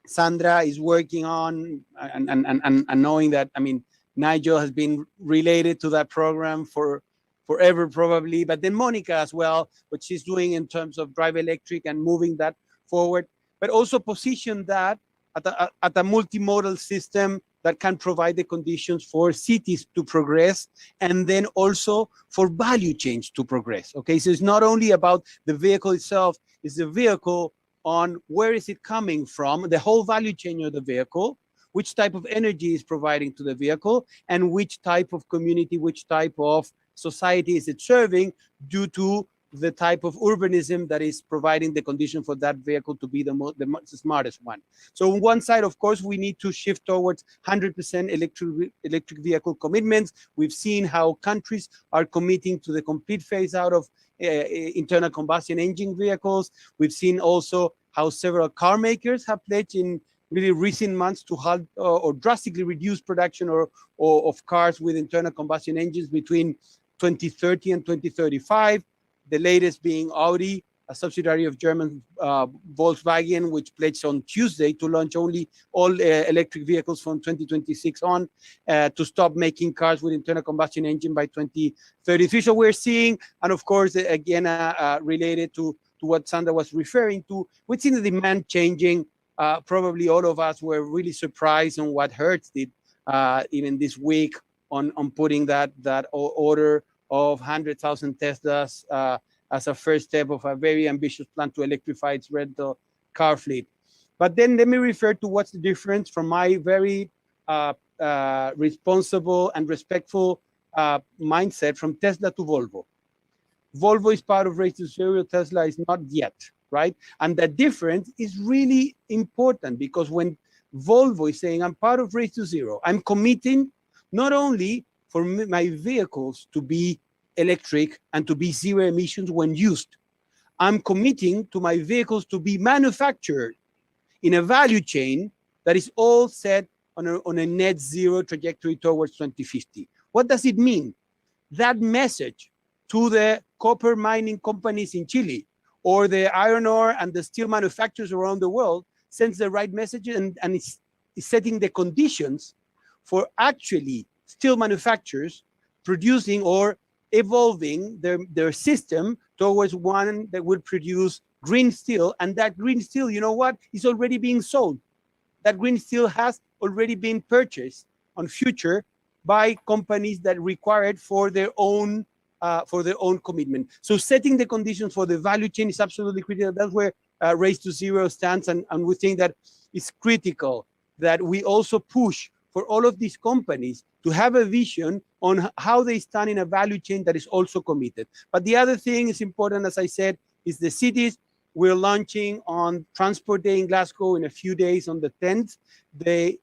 Sandra is working on, and knowing that, I mean, Nigel has been related to that program for forever probably, but then Monica as well, what she's doing in terms of drive electric and moving that forward, but also position that at a multimodal system that can provide the conditions for cities to progress, and then also for value chains to progress. Okay, so it's not only about the vehicle itself, it's the vehicle on where is it coming from, the whole value chain of the vehicle, which type of energy is providing to the vehicle, and which type of community, which type of society is it serving due to the type of urbanism that is providing the condition for that vehicle to be the smartest one. So on one side, of course, we need to shift towards 100% electric vehicle commitments. We've seen how countries are committing to the complete phase out of internal combustion engine vehicles. We've seen also how several car makers have pledged in really recent months to halt or drastically reduce production or of cars with internal combustion engines between 2030 and 2035. The latest being Audi, a subsidiary of German Volkswagen, which pledged on Tuesday to launch only all electric vehicles from 2026 on, to stop making cars with internal combustion engine by 2033. So we're seeing, and of course, again, related to what Sandra was referring to, we've seen the demand changing. Probably all of us were really surprised on what Hertz did even this week on putting that order of 100,000 Teslas as a first step of a very ambitious plan to electrify its rental car fleet. But then let me refer to what's the difference from my very responsible and respectful mindset from Tesla to Volvo. Volvo is part of Race to Zero, Tesla is not yet, right? And the difference is really important, because when Volvo is saying, I'm part of Race to Zero, I'm committing not only for my vehicles to be electric and to be zero emissions when used, I'm committing to my vehicles to be manufactured in a value chain that is all set on a net zero trajectory towards 2050. What does it mean? That message to the copper mining companies in Chile or the iron ore and the steel manufacturers around the world sends the right message and is setting the conditions for actually steel manufacturers producing or evolving their system towards one that will produce green steel. And that green steel, you know what, is already being sold. That green steel has already been purchased on future by companies that require it for their own commitment. So setting the conditions for the value chain is absolutely critical. That's where Race to Zero stands, and we think that it's critical that we also push for all of these companies to have a vision on how they stand in a value chain that is also committed. But the other thing is important, as I said, is the cities. We're launching on Transport Day in Glasgow in a few days on the 10th. The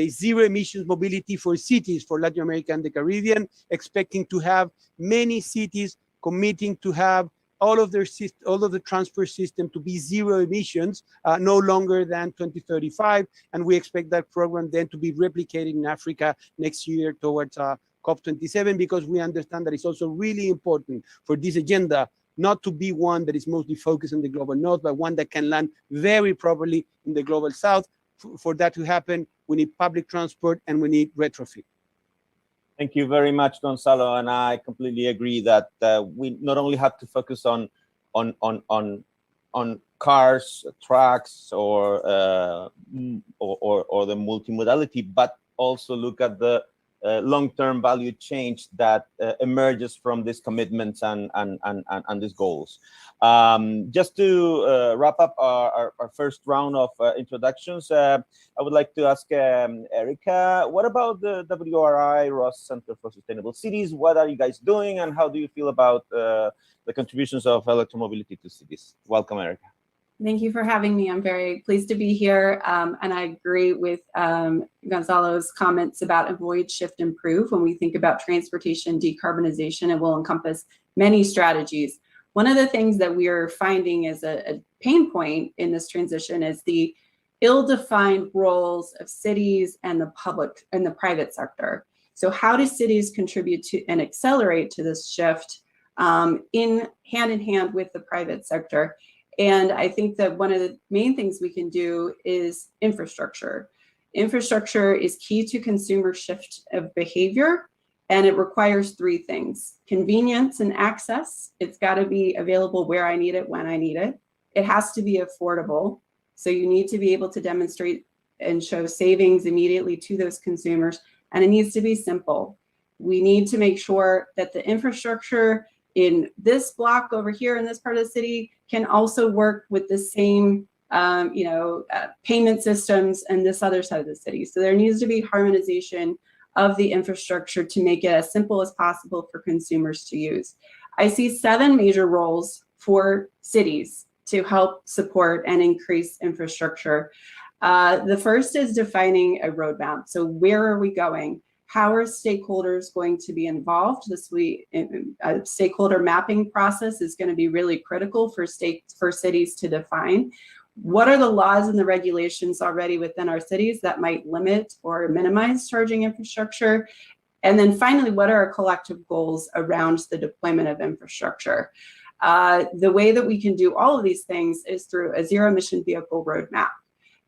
zero emissions mobility for cities for Latin America and the Caribbean, expecting to have many cities committing to have all of the transport system to be zero emissions no longer than 2035. And we expect that program then to be replicated in Africa next year towards COP27, because we understand that it's also really important for this agenda not to be one that is mostly focused on the global north, but one that can land very properly in the global south. For that to happen, we need public transport and we need retrofit. Thank you very much, Gonzalo, and I completely agree that we not only have to focus on cars, trucks, or the multimodality, but also look at the long-term value change that emerges from these commitments and these goals. Just to wrap up our first round of introductions, I would like to ask Erica, what about the WRI Ross Center for Sustainable Cities? What are you guys doing, and how do you feel about the contributions of electromobility to cities? Welcome, Erica. Thank you for having me. I'm very pleased to be here. And I agree with Gonzalo's comments about avoid, shift, improve. When we think about transportation decarbonization, it will encompass many strategies. One of the things that we are finding is a pain point in this transition is the ill-defined roles of cities and the public and the private sector. So how do cities contribute to and accelerate to this shift in hand with the private sector? And I think that one of the main things we can do is infrastructure. Infrastructure is key to consumer shift of behavior, and it requires three things: convenience and access. It's got to be available where I need it, when I need it. It has to be affordable. So you need to be able to demonstrate and show savings immediately to those consumers, and it needs to be simple. We need to make sure that the infrastructure in this block over here in this part of the city can also work with the same payment systems and this other side of the city. So there needs to be harmonization of the infrastructure to make it as simple as possible for consumers to use. I see 7 major roles for cities to help support and increase infrastructure. The first is defining a roadmap. So where are we going? How are stakeholders going to be involved? A stakeholder mapping process is going to be really critical for cities to define. What are the laws and the regulations already within our cities that might limit or minimize charging infrastructure? And then finally, what are our collective goals around the deployment of infrastructure? The way that we can do all of these things is through a zero emission vehicle roadmap.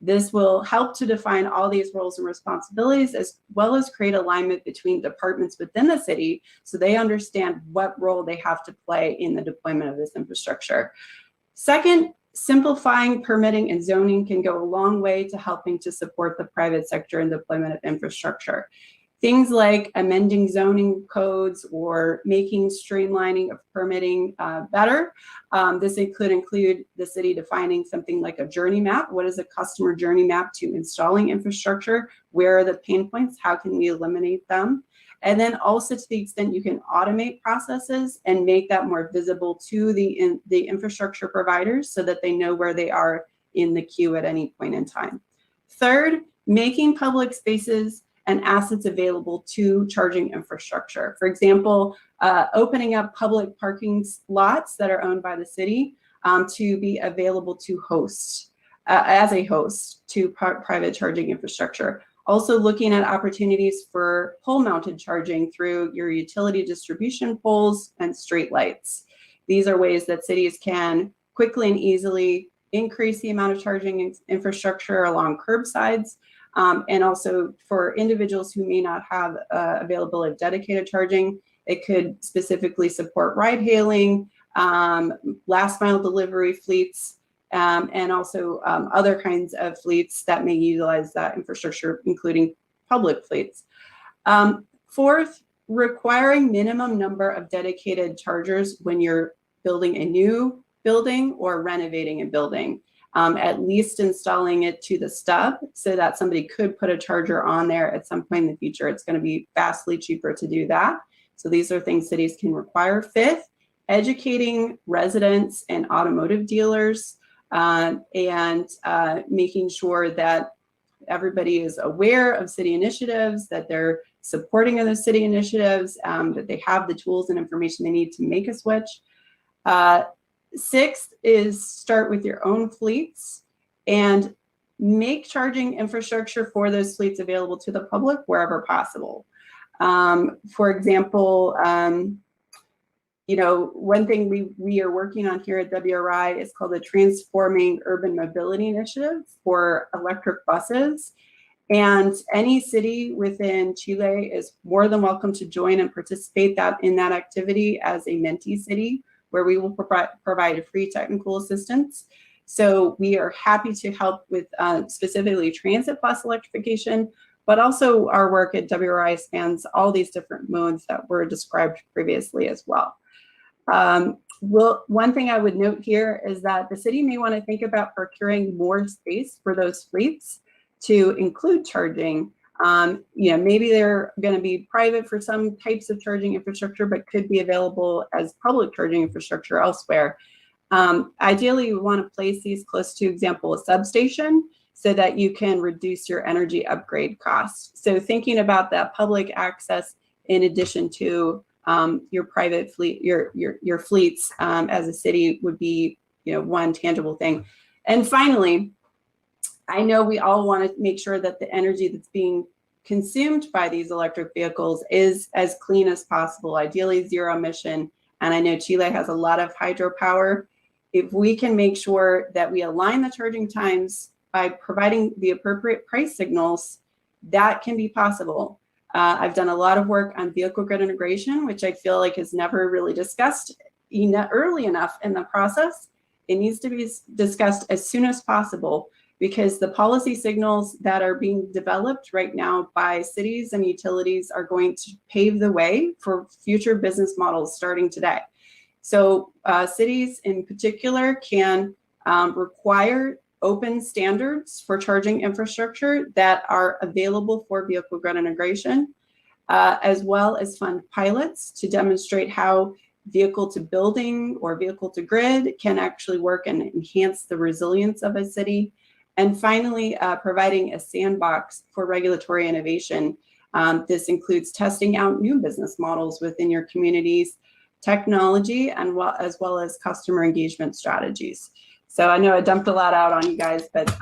This will help to define all these roles and responsibilities, as well as create alignment between departments within the city so they understand what role they have to play in the deployment of this infrastructure. Second, simplifying permitting and zoning can go a long way to helping to support the private sector in deployment of infrastructure. Things like amending zoning codes or making streamlining of permitting better. This could include the city defining something like a journey map. What is a customer journey map to installing infrastructure? Where are the pain points? How can we eliminate them? And then also, to the extent you can automate processes and make that more visible to the infrastructure providers so that they know where they are in the queue at any point in time. Third, making public spaces and assets available to charging infrastructure. For example, opening up public parking lots that are owned by the city to be available to host, as a host to private charging infrastructure. Also looking at opportunities for pole-mounted charging through your utility distribution poles and street lights. These are ways that cities can quickly and easily increase the amount of charging infrastructure along curbsides, and also for individuals who may not have availability of dedicated charging. It could specifically support ride-hailing, last mile delivery fleets, and also other kinds of fleets that may utilize that infrastructure, including public fleets. Fourth, requiring minimum number of dedicated chargers when you're building a new building or renovating a building. At least installing it to the stub so that somebody could put a charger on there at some point in the future. It's going to be vastly cheaper to do that. So these are things cities can require. Fifth, educating residents and automotive dealers and making sure that everybody is aware of city initiatives, that they're supporting other city initiatives, that they have the tools and information they need to make a switch. Sixth is start with your own fleets and make charging infrastructure for those fleets available to the public wherever possible. For example, one thing we are working on here at WRI is called the Transforming Urban Mobility Initiative for electric buses. And any city within Chile is more than welcome to join and participate in that activity as a mentee city, where we will provide free technical assistance. So we are happy to help with specifically transit bus electrification, but also our work at WRI spans all these different modes that were described previously as well. One thing I would note here is that the city may want to think about procuring more space for those fleets to include charging. Maybe they're going to be private for some types of charging infrastructure, but could be available as public charging infrastructure elsewhere. Ideally, you want to place these close to, example, a substation so that you can reduce your energy upgrade costs. So thinking about that public access in addition to your private fleet, your fleets as a city would be, one tangible thing. And finally, I know we all want to make sure that the energy that's being consumed by these electric vehicles is as clean as possible, ideally zero emission. And I know Chile has a lot of hydropower. If we can make sure that we align the charging times by providing the appropriate price signals, that can be possible. I've done a lot of work on vehicle grid integration, which I feel like is never really discussed early enough in the process. It needs to be discussed as soon as possible, because the policy signals that are being developed right now by cities and utilities are going to pave the way for future business models starting today. So cities in particular can require open standards for charging infrastructure that are available for vehicle grid integration, as well as fund pilots to demonstrate how vehicle to building or vehicle to grid can actually work and enhance the resilience of a city. And finally, providing a sandbox for regulatory innovation. This includes testing out new business models within your communities, technology, and as well as customer engagement strategies. So I know I dumped a lot out on you guys, but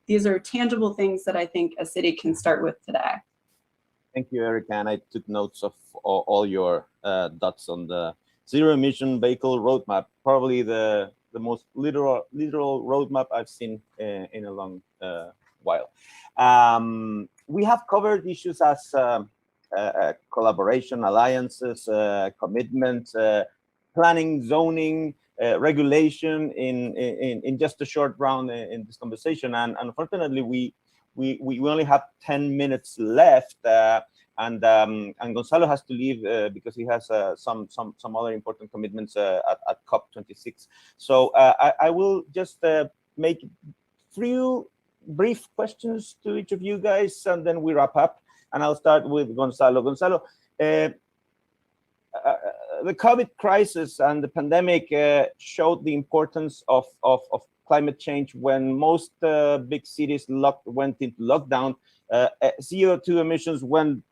these are tangible things that I think a city can start with today. Thank you, Erica. And I took notes of all your dots on the zero emission vehicle roadmap, probably the most literal roadmap I've seen in a long while. We have covered issues as collaboration, alliances, commitments, planning, zoning, regulation in just a short round in this conversation. And unfortunately, we only have 10 minutes left. And Gonzalo has to leave because he has some other important commitments at COP26. So I will just make 3 brief questions to each of you guys, and then we wrap up. And I'll start with Gonzalo. Gonzalo, the COVID crisis and the pandemic showed the importance of climate change when most big cities went into lockdown. CO2 emissions went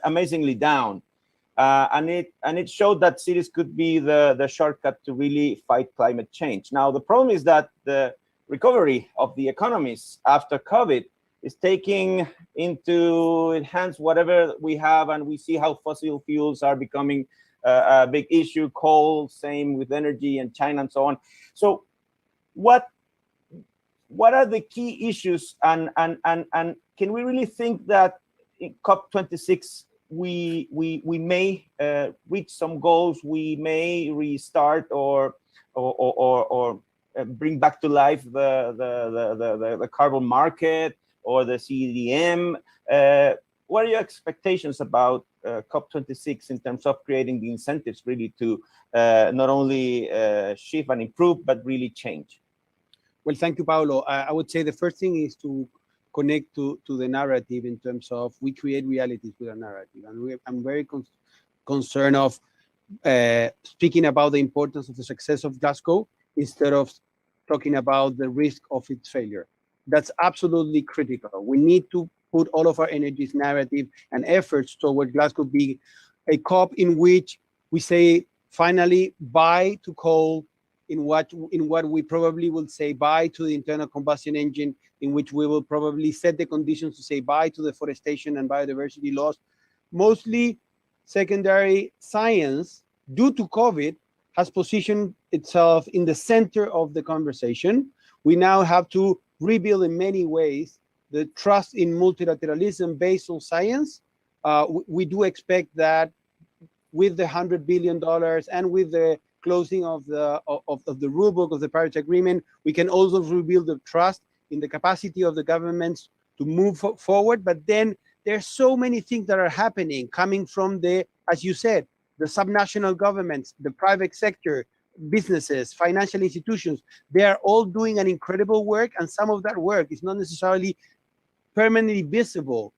amazingly down, and it showed that cities could be the shortcut to really fight climate change. Now the problem is that the recovery of the economies after COVID is taking into hands whatever we have, and we see how fossil fuels are becoming a big issue. Coal, same with energy and China and so on. So what are the key issues, and can we really think that in COP26 we may reach some goals, we may restart or bring back to life the carbon market or the CDM? What are your expectations about COP26 in terms of creating the incentives really to not only shift and improve, but really change? Well, thank you, Paulo. I would say the first thing is to connect to the narrative in terms of we create realities with a narrative. And I'm very concerned of speaking about the importance of the success of Glasgow instead of talking about the risk of its failure. That's absolutely critical. We need to put all of our energies, narrative, and efforts toward Glasgow being a COP in which we say, finally, bye to coal, in what we probably will say bye to the internal combustion engine, in which we will probably set the conditions to say bye to deforestation and biodiversity loss. Mostly secondary science, due to COVID, has positioned itself in the center of the conversation. We now have to rebuild in many ways the trust in multilateralism based on science. We do expect that with the $100 billion and with the closing of the rulebook of the Paris Agreement, we can also rebuild the trust in the capacity of the governments to move forward. But then there's so many things that are happening coming from the, as you said, the subnational governments, the private sector, businesses, financial institutions. They are all doing an incredible work, and some of that work is not necessarily permanently visible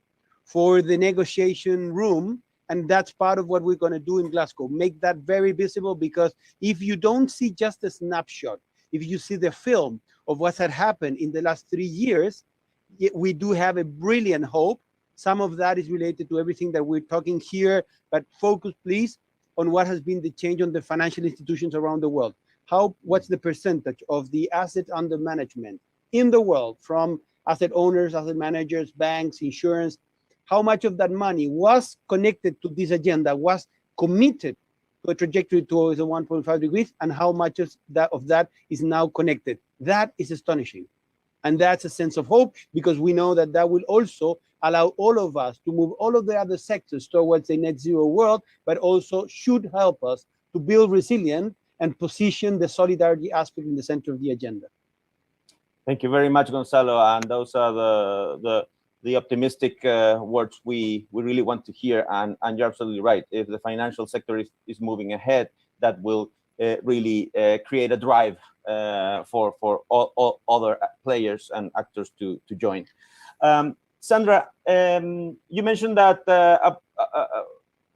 for the negotiation room. And that's part of what we're going to do in Glasgow, make that very visible, because if you don't see just a snapshot, if you see the film of what had happened in the last 3 years, we do have a brilliant hope. Some of that is related to everything that we're talking here, but focus, please. on what has been the change on the financial institutions around the world. What's the percentage of the assets under management in the world from asset owners, asset managers, banks, insurance? How much of that money was connected to this agenda, was committed to a trajectory towards the 1.5 degrees, and how much of that is now connected? That is astonishing. And that's a sense of hope, because we know that that will also allow all of us to move all of the other sectors towards a net zero world, but also should help us to build resilience and position the solidarity aspect in the center of the agenda. Thank you very much, Gonzalo. And those are the optimistic words we really want to hear. And you're absolutely right. If the financial sector is moving ahead, that will really create a drive for all other players and actors to join. Sandra, you mentioned that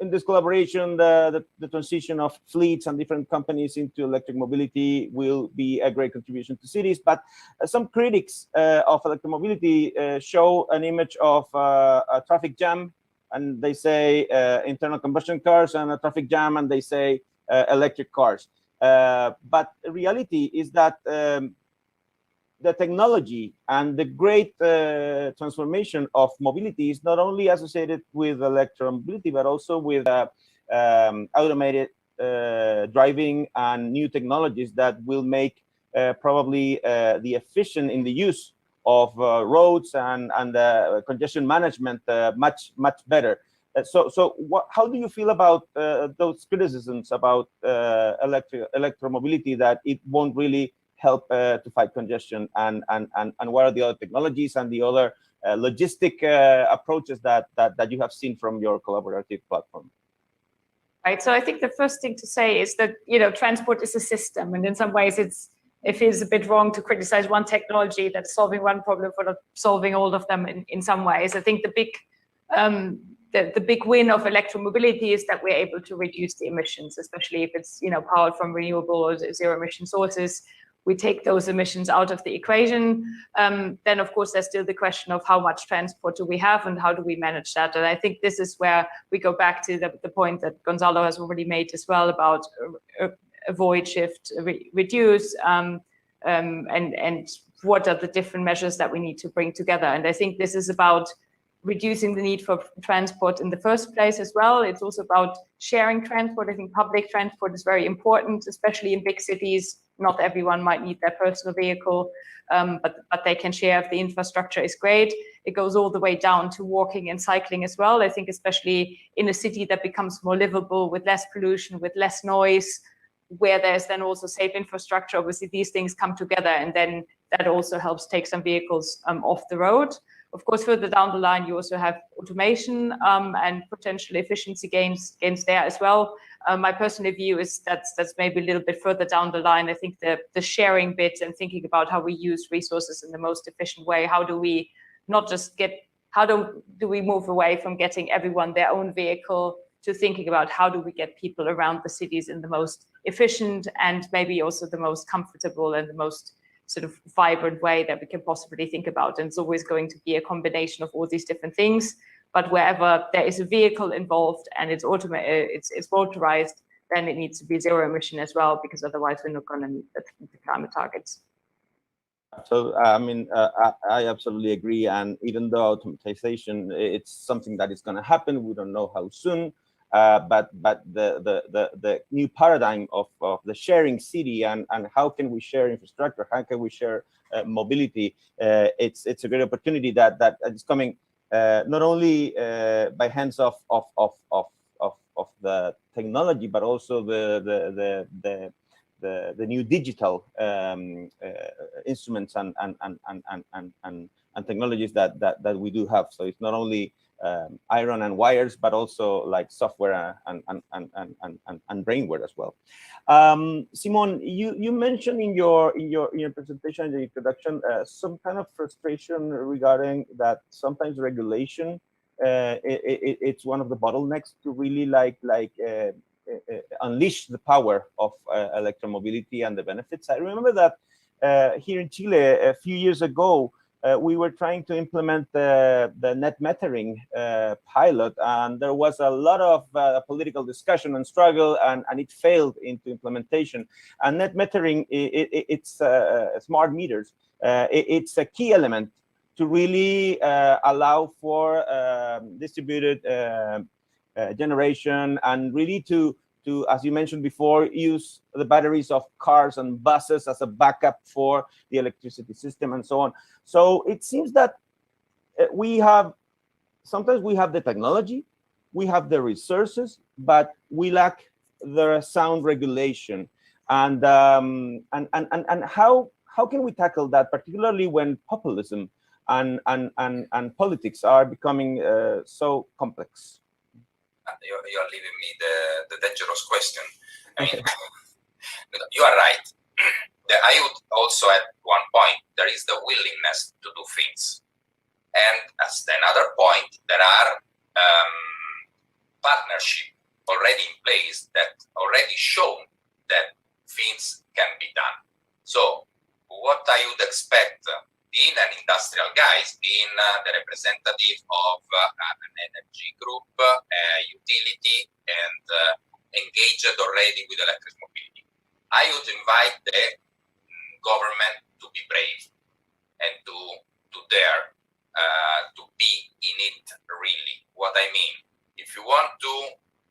in this collaboration, the transition of fleets and different companies into electric mobility will be a great contribution to cities. But some critics of electromobility show an image of a traffic jam, and they say internal combustion cars, and a traffic jam, and they say electric cars. But the reality is that the technology and the great transformation of mobility is not only associated with electromobility, but also with automated driving and new technologies that will make probably the efficient in the use of roads and congestion management much better. How do you feel about those criticisms about electromobility, that it won't really help to fight congestion, and what are the other technologies and the other logistic approaches that you have seen from your collaborative platform? Right. So I think the first thing to say is that transport is a system, and in some ways it feels a bit wrong to criticize one technology that's solving one problem for not solving all of them in some ways. I think the big win of electromobility is that we're able to reduce the emissions, especially if it's powered from renewable or zero emission sources. We take those emissions out of the equation. Then, of course, there's still the question of how much transport do we have and how do we manage that. And I think this is where we go back to the point that Gonzalo has already made as well about avoid, shift, reduce, and what are the different measures that we need to bring together. And I think this is about reducing the need for transport in the first place as well. It's also about sharing transport. I think public transport is very important, especially in big cities. Not everyone might need their personal vehicle, but they can share if the infrastructure is great. It goes all the way down to walking and cycling as well. I think especially in a city that becomes more livable with less pollution, with less noise, where there's then also safe infrastructure, obviously these things come together, and then that also helps take some vehicles off the road. Of course, further down the line, you also have automation and potential efficiency gains there as well. My personal view is that's maybe a little bit further down the line. I think the sharing bit and thinking about how we use resources in the most efficient way. How do we move away from getting everyone their own vehicle to thinking about how do we get people around the cities in the most efficient and maybe also the most comfortable and the most sort of vibrant way that we can possibly think about. And it's always going to be a combination of all these different things. But wherever there is a vehicle involved and it's motorized, then it needs to be zero emission as well, because otherwise we're not going to meet the climate targets. So, I mean, I absolutely agree. And even though automatization, it's something that is going to happen, we don't know how soon. But the new paradigm of the sharing city and how can we share infrastructure, how can we share mobility, it's a great opportunity that is coming not only by hands of the technology, but also the new digital instruments and technologies that we do have. So it's not only iron and wires, but also like software and brainware as well. Simon, you mentioned in your presentation, in the introduction, some kind of frustration regarding that sometimes regulation it's one of the bottlenecks to really unleash the power of electromobility and the benefits. I remember that here in Chile a few years ago, we were trying to implement the net metering pilot, and there was a lot of political discussion and struggle, and it failed into implementation. And net metering, it's smart meters. It's a key element to really allow for distributed generation, and really to, as you mentioned before, use the batteries of cars and buses as a backup for the electricity system and so on. So it seems that sometimes we have the technology, we have the resources, but we lack the sound regulation. And how can we tackle that, particularly when populism and politics are becoming so complex? You're leaving me the dangerous question. I mean, you are right. I would also at one point, there is the willingness to do things. And as another point, there are partnerships already in place that already show that things can be done. So what I would expect, being an industrial guy, being the representative of an energy group, utility, and engaged already with electric mobility, I would invite the government to be brave and to dare to be in it really. What I mean, if you want to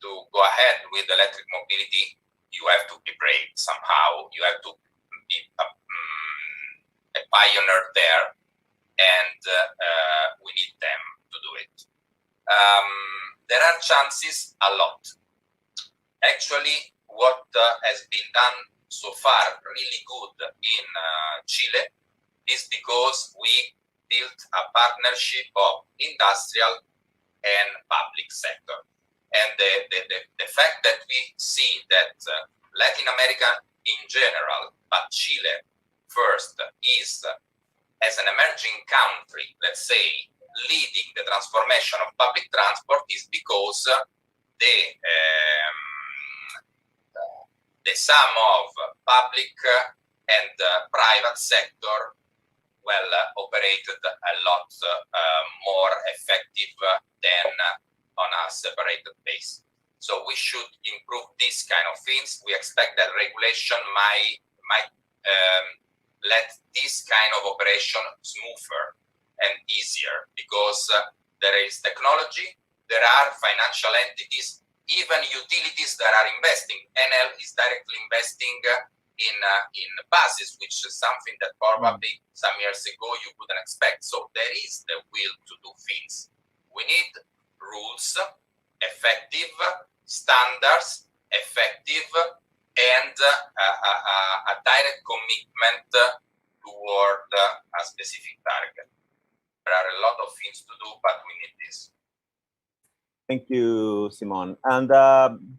go ahead with electric mobility, you have to be brave somehow. You have to be a pioneer there, and we need them to do it. There are chances a lot. Actually, what has been done so far really good in Chile is because we built a partnership of industrial and public sector. And the fact that we see that Latin America in general, but Chile first, is as an emerging country, let's say, leading the transformation of public transport is because the sum of public and private sector operated a lot more effective than on a separated base. So we should improve these kind of things. We expect that regulation might let this kind of operation smoother and easier, because there is technology, there are financial entities, even utilities that are investing. Enel is directly investing in buses, which is something that probably some years ago you couldn't expect. So there is the will to do things. We need rules, effective standards, effective, and a direct commitment toward a specific target. There are a lot of things to do, but we need this. Thank you, Simon. And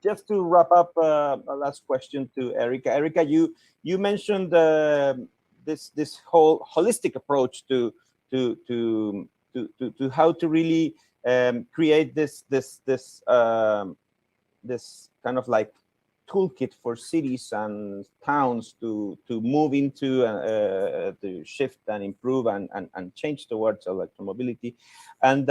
just to wrap up, a last question to Erica. Erica, you mentioned this whole holistic approach to how to really create this kind of like toolkit for cities and towns to move into, to shift and improve and change towards electromobility. And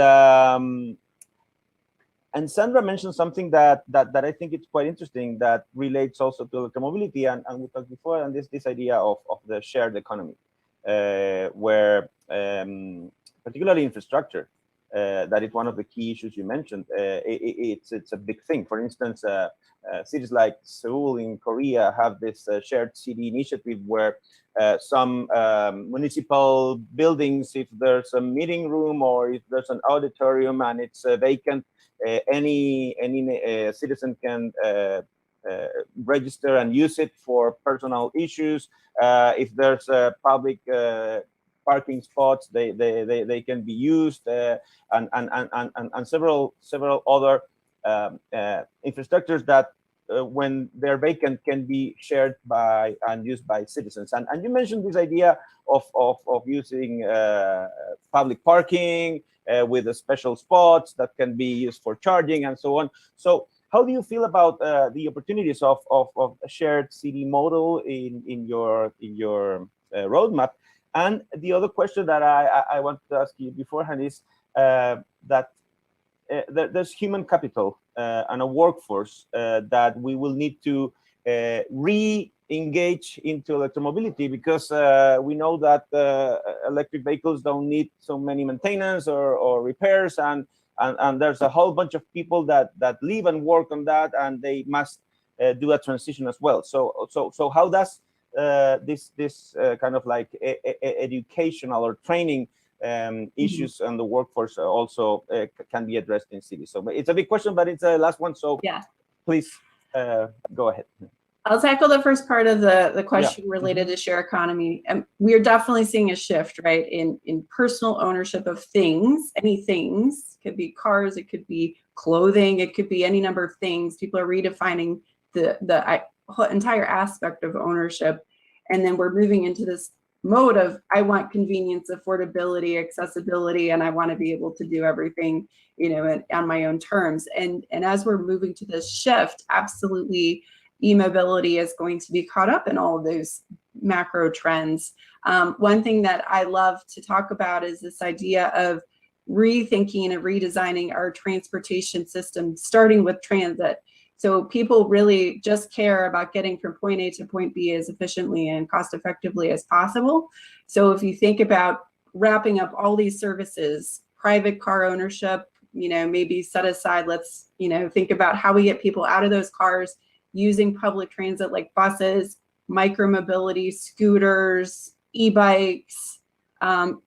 Sandra mentioned something that I think it's quite interesting, that relates also to electromobility, and we talked before, and this idea of the shared economy, where particularly infrastructure, that is one of the key issues you mentioned. It's a big thing. For instance, cities like Seoul in Korea have this shared city initiative where some municipal buildings, if there's a meeting room or if there's an auditorium and it's vacant, any citizen can register and use it for personal issues. If there's a public parking spots, they can be used, and several other infrastructures that when they're vacant can be shared by and used by citizens. And you mentioned this idea of using public parking with the special spots that can be used for charging and so on. So how do you feel about the opportunities of a shared city model in your roadmap? And the other question that I want to ask you beforehand is that there's human capital and a workforce that we will need to re-engage into electromobility, because we know that electric vehicles don't need so many maintenance or repairs, and there's a whole bunch of people that live and work on that, and they must do a transition as well. So how does this kind of like educational or training issues and the workforce also can be addressed in cities? So it's a big question, but it's the last one. So yeah, please go ahead. I'll tackle the first part of the question related to share economy. We are definitely seeing a shift, right, in personal ownership of things. Any things, could be cars, it could be clothing, it could be any number of things. People are redefining the entire aspect of ownership, and then we're moving into this mode of I want convenience, affordability, accessibility, and I want to be able to do everything, you know, on my own terms. And as we're moving to this shift, absolutely, e-mobility is going to be caught up in all of those macro trends. One thing that I love to talk about is this idea of rethinking and redesigning our transportation system, starting with transit. So people really just care about getting from point A to point B as efficiently and cost effectively as possible. So if you think about wrapping up all these services, private car ownership, you know, maybe set aside, let's, you know, think about how we get people out of those cars using public transit like buses, micromobility, scooters, e-bikes,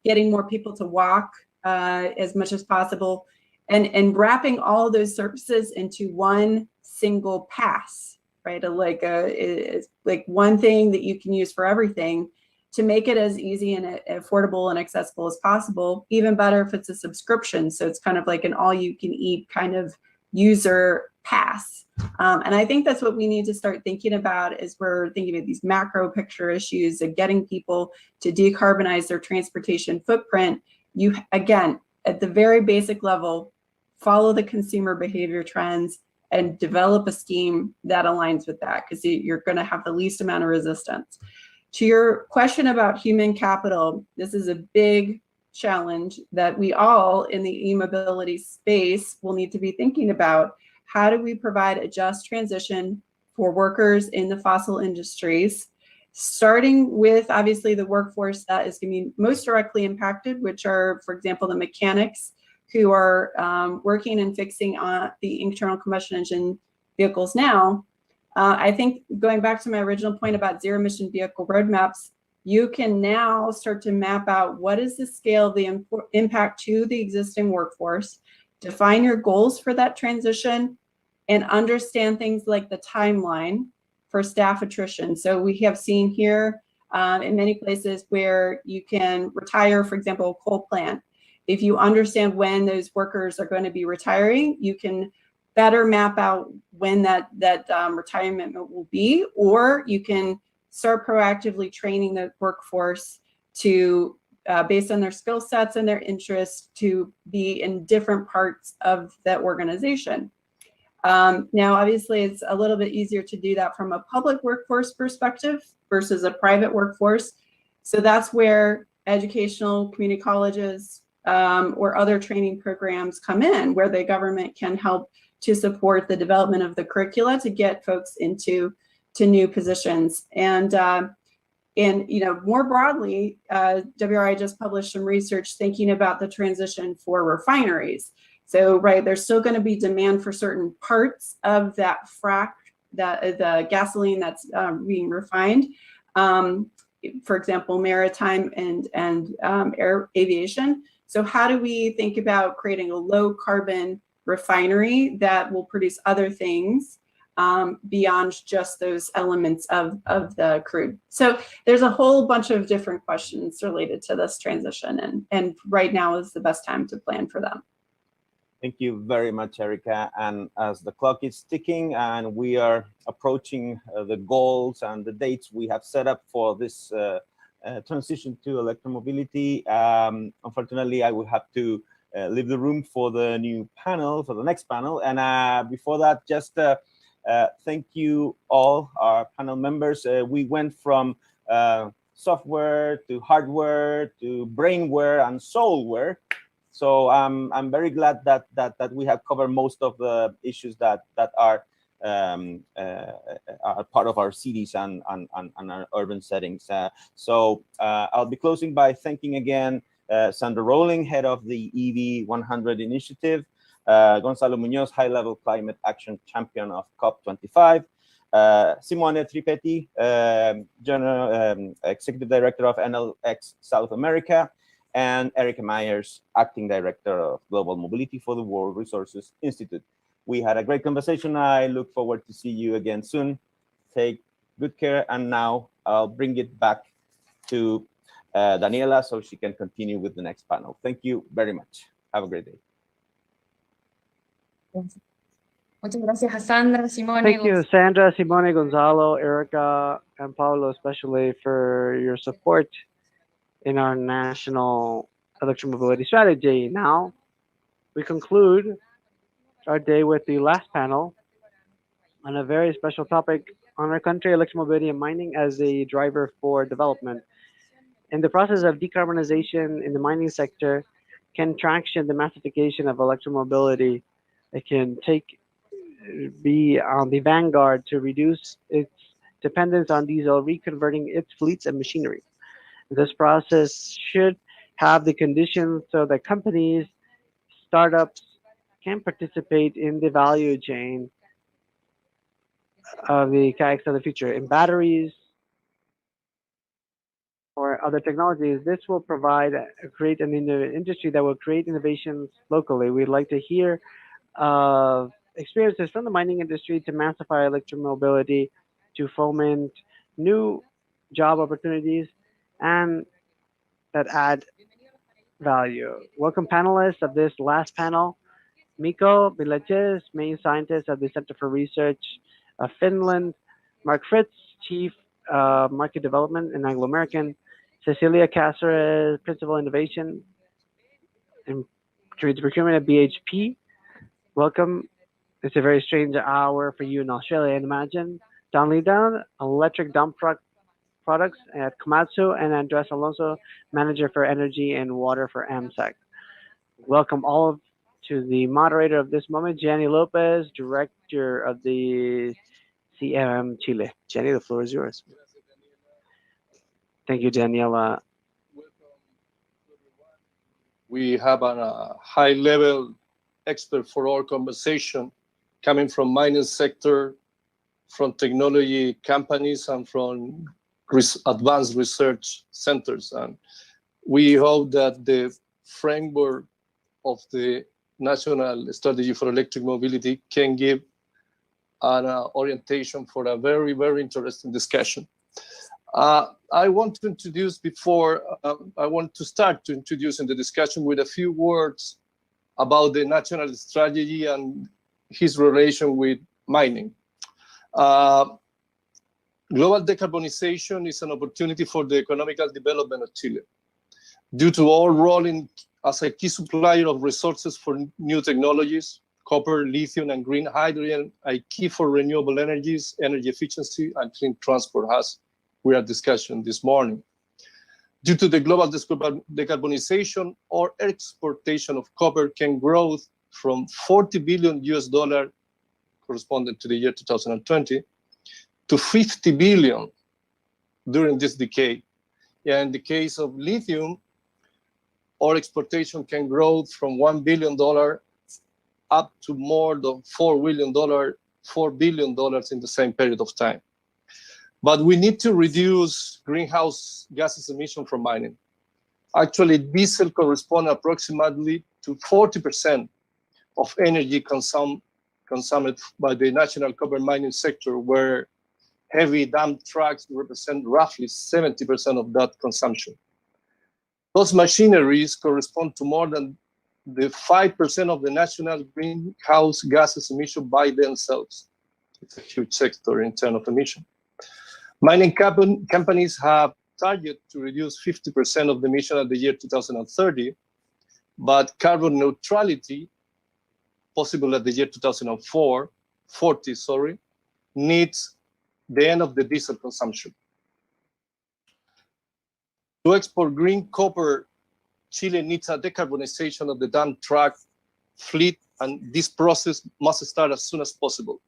getting more people to walk as much as possible, and wrapping all of those services into one single pass, right? It's like one thing that you can use for everything, to make it as easy and affordable and accessible as possible. Even better if it's a subscription, so it's kind of like an all-you-can-eat kind of user pass. And I think that's what we need to start thinking about as we're thinking of these macro picture issues of getting people to decarbonize their transportation footprint. You, again, at the very basic level, follow the consumer behavior trends and develop a scheme that aligns with that, because you're going to have the least amount of resistance. To your question about human capital, this is a big challenge that we all in the e-mobility space will need to be thinking about. How do we provide a just transition for workers in the fossil industries, starting with obviously the workforce that is going to be most directly impacted, which are, for example, the mechanics who are working and fixing on the internal combustion engine vehicles now. I think going back to my original point about zero emission vehicle roadmaps, you can now start to map out what is the scale of the impact to the existing workforce, define your goals for that transition, and understand things like the timeline for staff attrition. So we have seen here in many places where you can retire, for example, a coal plant. If you understand when those workers are going to be retiring, you can better map out when that retirement will be, or you can start proactively training the workforce to, based on their skill sets and their interests, to be in different parts of that organization. Now, obviously, it's a little bit easier to do that from a public workforce perspective versus a private workforce. So that's where educational community colleges or other training programs come in, where the government can help to support the development of the curricula to get folks into new positions. And you know, more broadly, WRI just published some research thinking about the transition for refineries. So, right, there's still going to be demand for certain parts of that frac, the gasoline that's being refined. For example, maritime and air aviation. So how do we think about creating a low carbon refinery that will produce other things beyond just those elements of the crude? So there's a whole bunch of different questions related to this transition, and right now is the best time to plan for them. Thank you very much, Erica. And as the clock is ticking and we are approaching the goals and the dates we have set up for this transition to electromobility, unfortunately, I will have to leave the room for the new panel, for the next panel. And before that, just thank you all, our panel members. We went from software to hardware to brainware and soulware. So I'm very glad that we have covered most of the issues that are part of our cities and our urban settings. So I'll be closing by thanking again Sandra Rowling, head of the EV 100 initiative, Gonzalo Munoz, high-level climate action champion of COP25, Simone Tripetti, executive director of NLX South America, and Erika Myers, acting director of Global Mobility for the World Resources Institute. We had a great conversation. I look forward to see you again soon. Take good care. And now I'll bring it back to Daniela so she can continue with the next panel. Thank you very much. Have a great day. Muchas gracias a Sandra, Simone. Thank you, Sandra, Simone, Gonzalo, Erica, and Paulo, especially for your support in our national electromobility strategy. Now, we conclude our day with the last panel on a very special topic on our country, electromobility and mining as a driver for development. In the process of decarbonization in the mining sector, can traction the massification of electromobility? It can be on the vanguard to reduce its dependence on diesel, reconverting its fleets and machinery. This process should have the conditions so that companies, startups can participate in the value chain of the kayaks of the future. In batteries or other technologies, this will create an industry that will create innovations locally. We'd like to hear experiences from the mining industry to massify electromobility, to foment new job opportunities, and that add value. Welcome panelists of this last panel. Mikko Bileches, main scientist at the Center for Research of Finland. Mark Fritz, Chief Market Development in Anglo-American. Cecilia Cáceres, Principal Innovation and Procurement at BHP. Welcome. It's a very strange hour for you in Australia, I imagine. Don Leedown, Electric Dump Truck Products at Komatsu, and Andres Alonso, Manager for Energy and Water for AMSEC. Welcome all to the moderator of this moment, Gianni Lopez, Director of the CMM Chile. Gianni, the floor is yours. Thank you, Daniela. We have a high-level expert for our conversation coming from mining sector, from technology companies, and from advanced research centers. And we hope that the framework of the National Strategy for Electric Mobility can give an orientation for a very, very interesting discussion. I want to introduce I want to start to introduce in the discussion with a few words about the national strategy and his relation with mining. Global decarbonization is an opportunity for the economical development of Chile. Due to our role as a key supplier of resources for new technologies, copper, lithium, and green hydrogen are key for renewable energies, energy efficiency, and clean transport, as we are discussing this morning. Due to the global decarbonization, our exportation of copper can grow from $40 billion corresponding to the year 2020 to 50 billion during this decade. Yeah, in the case of lithium, our exportation can grow from $1 billion up to more than $4 billion in the same period of time. But we need to reduce greenhouse gases emission from mining. Actually, diesel corresponds approximately to 40% of energy consumed by the national copper mining sector, where heavy dump trucks represent roughly 70% of that consumption. Those machineries correspond to more than the 5% of the national greenhouse gases emission by themselves. It's a huge sector in terms of emission. Mining companies have targeted to reduce 50% of the emission at the year 2030, but carbon neutrality, possible at the year 2040, needs the end of the diesel consumption. To export green copper, Chile needs a decarbonization of the dump truck fleet, and this process must start as soon as possible.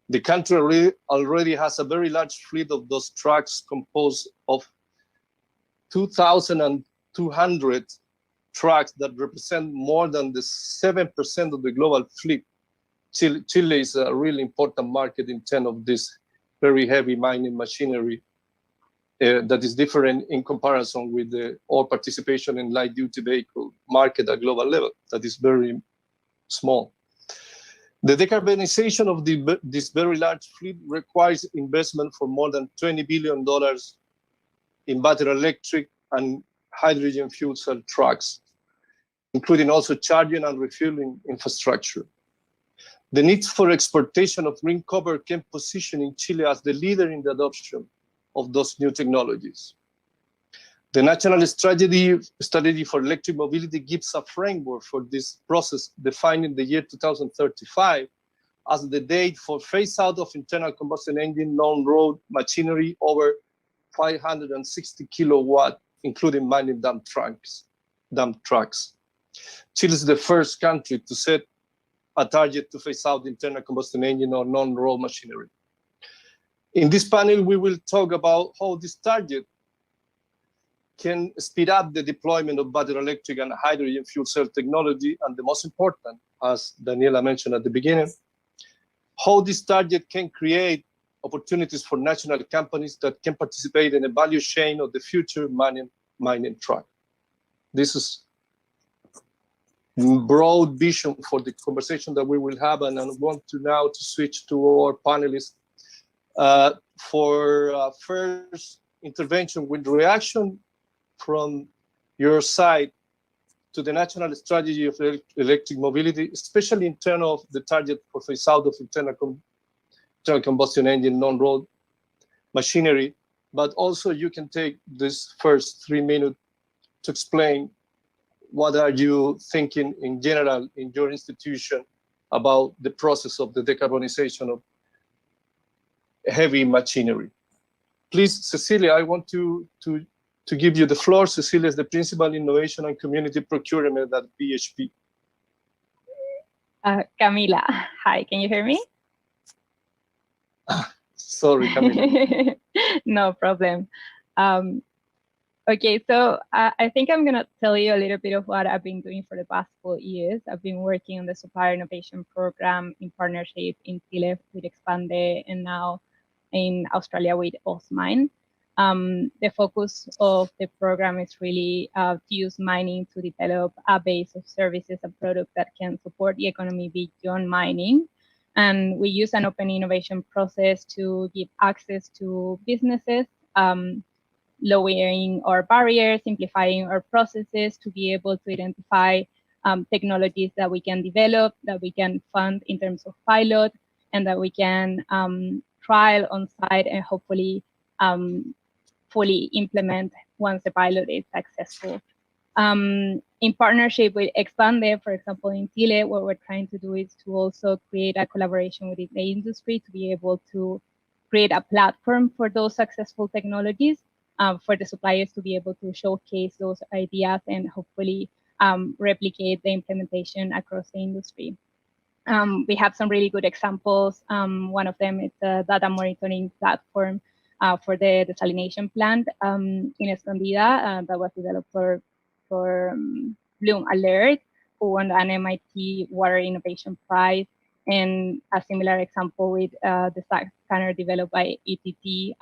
The country already has a very large fleet of those trucks composed of 2,200 trucks that represent more than the 7% of the global fleet. Chile is a really important market in terms of this very heavy mining machinery that is different in comparison with the all participation in light duty vehicle market at global level that is very small. The decarbonization of this very large fleet requires investment for more than $20 billion in battery electric and hydrogen fuel cell trucks, including also charging and refueling infrastructure. The need for exportation of green copper can position Chile as the leader in the adoption of those new technologies. The national strategy for electric mobility gives a framework for this process, defining the year 2035 as the date for phase out of internal combustion engine non-road machinery over 560 kilowatt, including mining dump trucks. Chile is the first country to set a target to phase out internal combustion engine or non-road machinery. In this panel, we will talk about how this target can speed up the deployment of battery electric and hydrogen fuel cell technology, and the most important, as Daniela mentioned at the beginning, how this target can create opportunities for national companies that can participate in the value chain of the future mining truck. This is broad vision for the conversation that we will have, and I want to now switch to our panelists for first intervention with reaction from your side to the national strategy of electric mobility, especially in terms of the target for phase out of internal combustion engine non-road machinery. But also you can take this first 3 minutes to explain what are you thinking in general in your institution about the process of the decarbonization of heavy machinery. Please, Cecilia, I want to give you the floor. Cecilia is the Principal Innovation and Community Procurement at BHP. Camila, hi, can you hear me? Sorry, Camila. No problem. Okay, so I think I'm going to tell you a little bit of what I've been doing for the past 4 years. I've been working on the Supplier Innovation Program in partnership in Chile with Expande and now in Australia with Osmine. The focus of the program is really to use mining to develop a base of services and products that can support the economy beyond mining. And we use an open innovation process to give access to businesses, lowering our barriers, simplifying our processes to be able to identify technologies that we can develop, that we can fund in terms of pilot, and that we can trial on site and hopefully fully implement once the pilot is successful. In partnership with Expande, for example, in Chile, what we're trying to do is to also create a collaboration with the industry to be able to create a platform for those successful technologies, for the suppliers to be able to showcase those ideas and hopefully replicate the implementation across the industry. We have some really good examples. One of them is a data monitoring platform for the desalination plant in Escondida that was developed for Bloom Alert, who won an MIT Water Innovation Prize, and a similar example with the scanner developed by ETT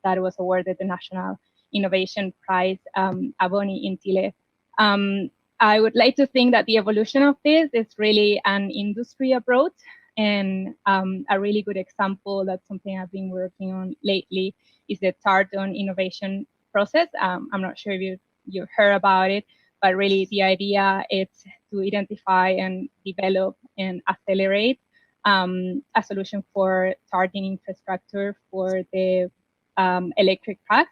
that was awarded the National Innovation Prize, Aboni in Chile. I would like to think that the evolution of this is really an industry approach, and a really good example, that's something I've been working on lately, is the Tarton innovation process. I'm not sure if you've heard about it, but really the idea is to identify and develop and accelerate a solution for charging infrastructure for the electric trucks.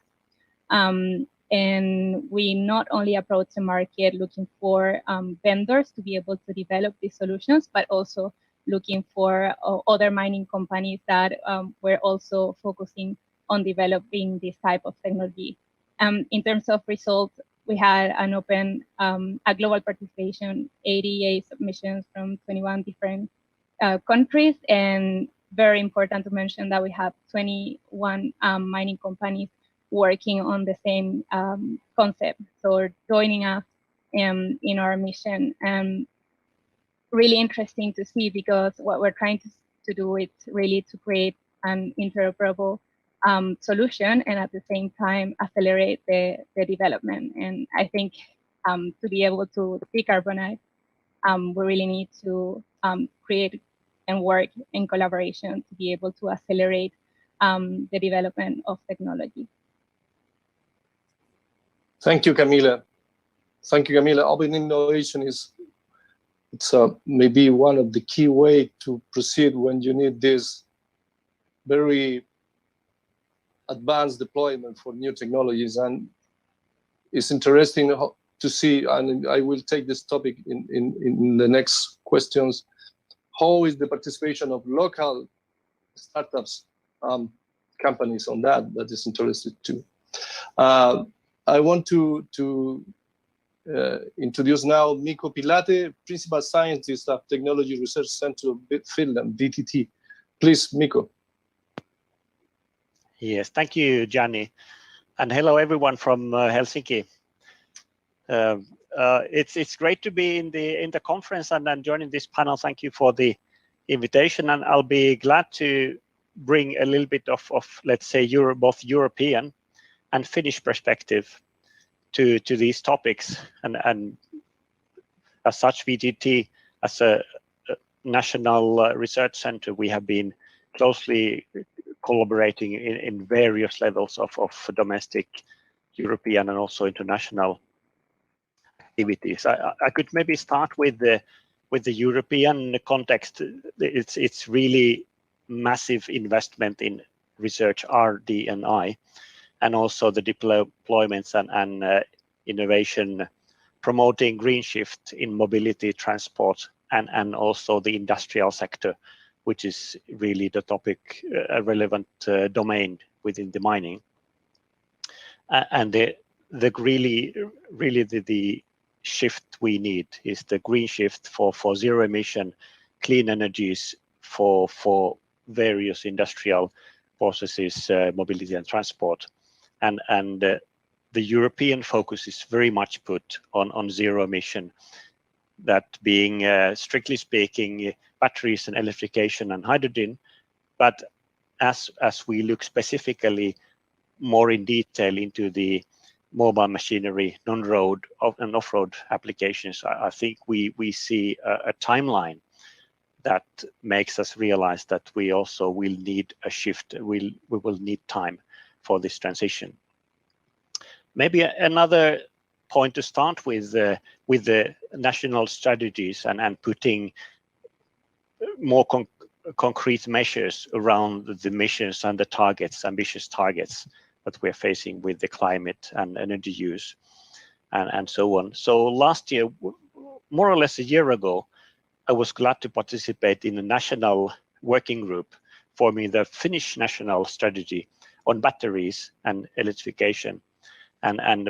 And we not only approach the market looking for vendors to be able to develop these solutions, but also looking for other mining companies that were also focusing on developing this type of technology. In terms of results, we had an open, a global participation, 88 submissions from 21 different countries, and very important to mention that we have 21 mining companies working on the same concept, so joining us in our mission. And really interesting to see, because what we're trying to do is really to create an interoperable solution, and at the same time accelerate the development. And I think to be able to decarbonize, we really need to create and work in collaboration to be able to accelerate the development of technology. Thank you, Camila. Thank you, Camila. Open innovation is maybe one of the key way to proceed when you need this very advanced deployment for new technologies. And it's interesting to see, and I will take this topic in the next questions, how is the participation of local startups, companies on that is interested too. I want to introduce now Mikko Pilate, Principal Scientist of Technology Research Center of Finland, VTT. Please, Mikko. Yes, thank you, Gianni. And hello, everyone from Helsinki. It's great to be in the conference and joining this panel. Thank you for the invitation, and I'll be glad to bring a little bit of let's say, both European and Finnish perspective to these topics. And as such, VTT, as a national research center, we have been closely collaborating in various levels of domestic, European, and also international activities. I could maybe start with the European context. It's really massive investment in research, R&D, and also the deployments and innovation, promoting green shift in mobility, transport, and also the industrial sector, which is really the topic, a relevant domain within the mining. And the shift we need is the green shift for zero emission, clean energies for various industrial processes, mobility and transport. And the European focus is very much put on zero emission, that being strictly speaking batteries and electrification and hydrogen. But as we look specifically more in detail into the mobile machinery, non-road and off-road applications, I think we see a timeline that makes us realize that we also will need a shift. We will need time for this transition. Maybe another point to start with the national strategies and putting more concrete measures around the missions and the targets, ambitious targets that we're facing with the climate and energy use and so on. So last year, more or less a year ago, I was glad to participate in a national working group forming the Finnish national strategy on batteries and electrification. And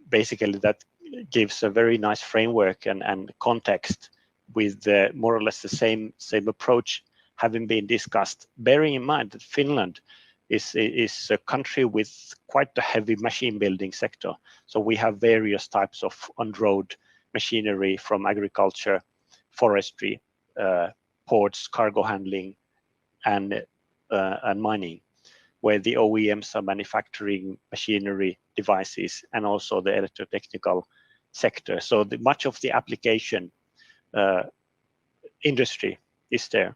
basically that gives a very nice framework and context with more or less the same approach having been discussed, bearing in mind that Finland is a country with quite a heavy machine building sector. So we have various types of on-road machinery from agriculture, forestry, ports, cargo handling, and mining, where the OEMs are manufacturing machinery, devices, and also the electrotechnical sector. So much of the application industry is there.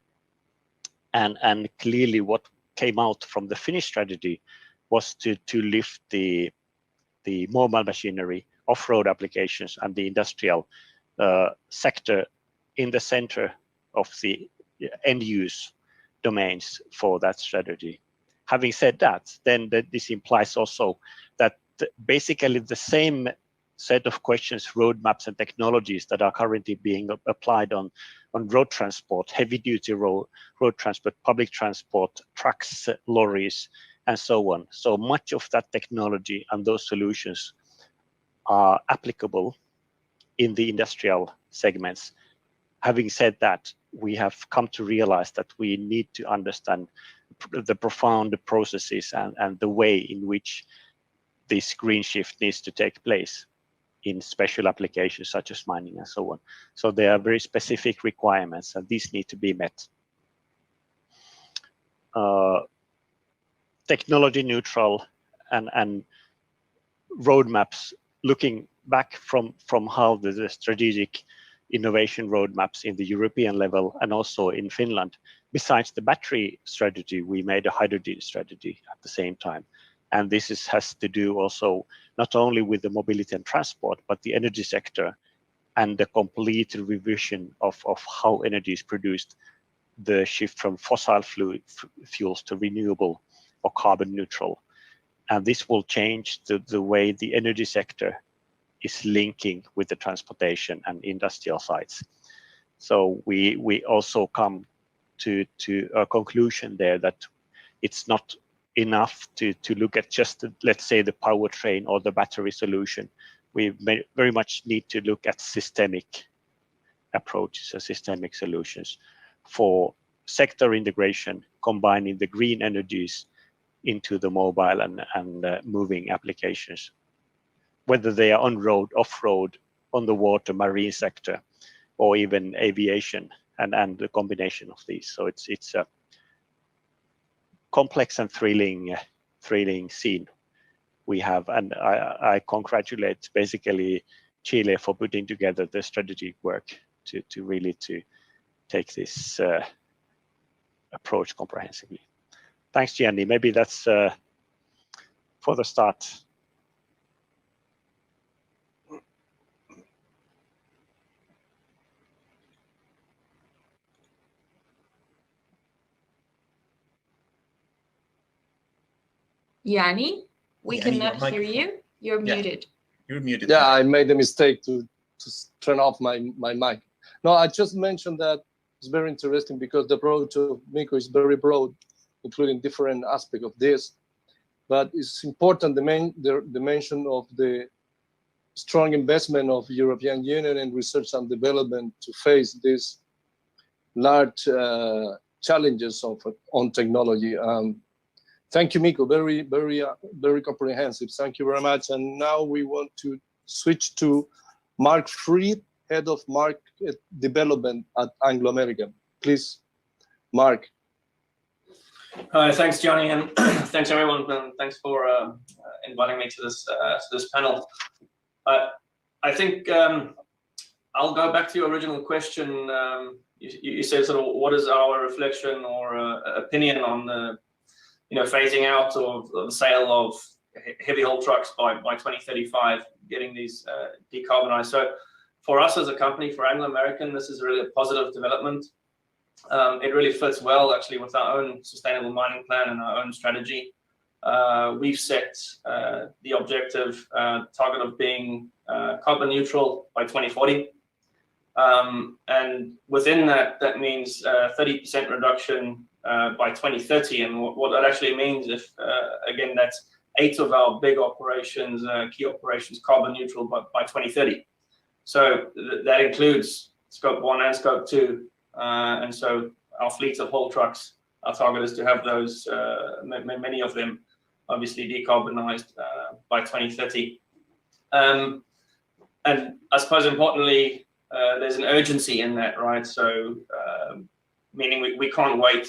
And clearly what came out from the Finnish strategy was to lift the mobile machinery, off-road applications, and the industrial sector in the center of the end-use domains for that strategy. Having said that, then this implies also that basically the same set of questions, roadmaps, and technologies that are currently being applied on road transport, heavy-duty road transport, public transport, trucks, lorries, and so on. So much of that technology and those solutions are applicable in the industrial segments. Having said that, we have come to realize that we need to understand the profound processes and the way in which this green shift needs to take place in special applications such as mining and so on. So there are very specific requirements, and these need to be met. Technology neutral and roadmaps, looking back from how the strategic innovation roadmaps in the European level and also in Finland. Besides the battery strategy, we made a hydrogen strategy at the same time. And this has to do also not only with the mobility and transport, but the energy sector and the complete revision of how energy is produced, the shift from fossil fuels to renewable or carbon neutral. And this will change the way the energy sector is linking with the transportation and industrial sites. So we also come to a conclusion there that it's not enough to look at just, let's say, the powertrain or the battery solution. We very much need to look at systemic approaches and systemic solutions for sector integration, combining the green energies into the mobile and moving applications, whether they are on road, off road, on the water, marine sector, or even aviation, and the combination of these. So it's a complex and thrilling scene we have, and I congratulate basically Chile for putting together the strategic work to really take this approach comprehensively. Thanks, Gianni. Maybe that's for the start. Yanni, we cannot hear you. You're muted. You're muted. Yeah, I made the mistake to turn off my mic. No, I just mentioned that it's very interesting because the approach of Mikko is very broad, including different aspects of this. But it's important the mention of the strong investment of European Union in research and development to face these large challenges on technology. Thank you, Mikko. Very, very, very comprehensive. Thank you very much. And now we want to switch to Mark Freed, Head of Market Development at Anglo American. Please, Mark. Hi, thanks, Johnny, and thanks everyone, and thanks for inviting me to this panel. I think I'll go back to your original question. You said sort of what is our reflection or opinion on the phasing out of the sale of heavy haul trucks by 2035, getting these decarbonized. So for us as a company, for Anglo American, this is really a positive development. It really fits well actually with our own sustainable mining plan and our own strategy. We've set the objective target of being carbon neutral by 2040. And within that means 30% reduction by 2030. And what that actually means, if again, that's 8 of our big operations, key operations, carbon neutral by 2030. So that includes scope 1 and scope 2. And so our fleet of haul trucks, our target is to have those, many of them obviously decarbonized by 2030. And I suppose importantly, there's an urgency in that, right? So meaning we can't wait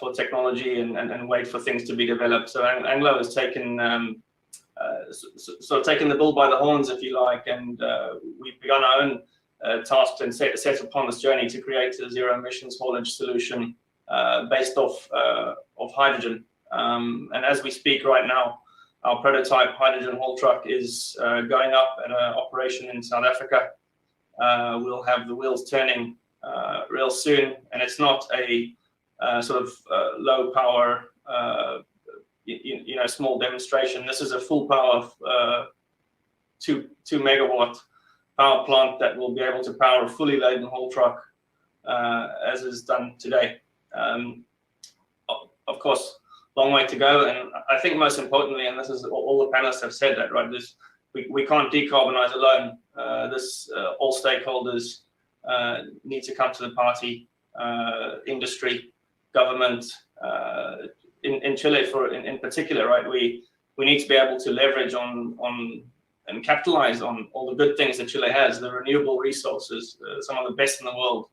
for technology and wait for things to be developed. So Anglo has taken taken the bull by the horns, if you like, and we've begun our own tasks and set upon this journey to create a zero emissions haulage solution based off hydrogen. And as we speak right now, our prototype hydrogen haul truck is going up at an operation in South Africa. We'll have the wheels turning real soon, and it's not a sort of low power, small demonstration. This is a full power 2 megawatt power plant that will be able to power a fully laden haul truck as is done today. Of course, long way to go. And I think most importantly, and this is all the panelists have said that, right? We can't decarbonize alone. All stakeholders need to come to the party, industry, government, in Chile in particular, right? We need to be able to leverage on and capitalize on all the good things that Chile has, the renewable resources, some of the best in the world.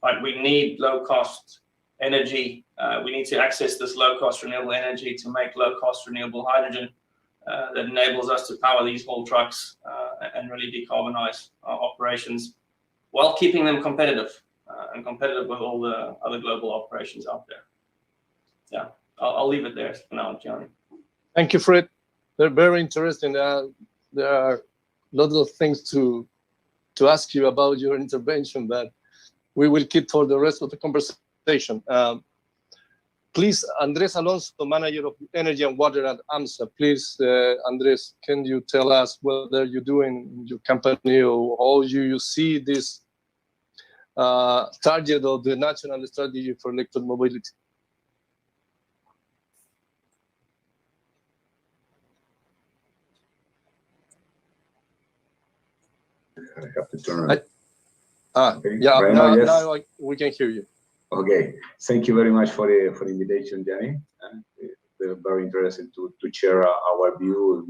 Right? We need low-cost energy. We need to access this low-cost renewable energy to make low-cost renewable hydrogen that enables us to power these haul trucks and really decarbonize our operations while keeping them competitive and competitive with all the other global operations out there. Yeah, I'll leave it there for now, Johnny. Thank you, Fred. They're very interesting. There are a lot of things to ask you about your intervention, but we will keep for the rest of the conversation. Please, Andres Alonso, Manager of Energy and Water at AMSA. Please, Andres, can you tell us what are you doing in your company, or how you see this target of the national strategy for electromobility? I have to turn on. Okay. Yeah, right now we can hear you. Okay, thank you very much for the invitation, Jenny. We're very interested to share our view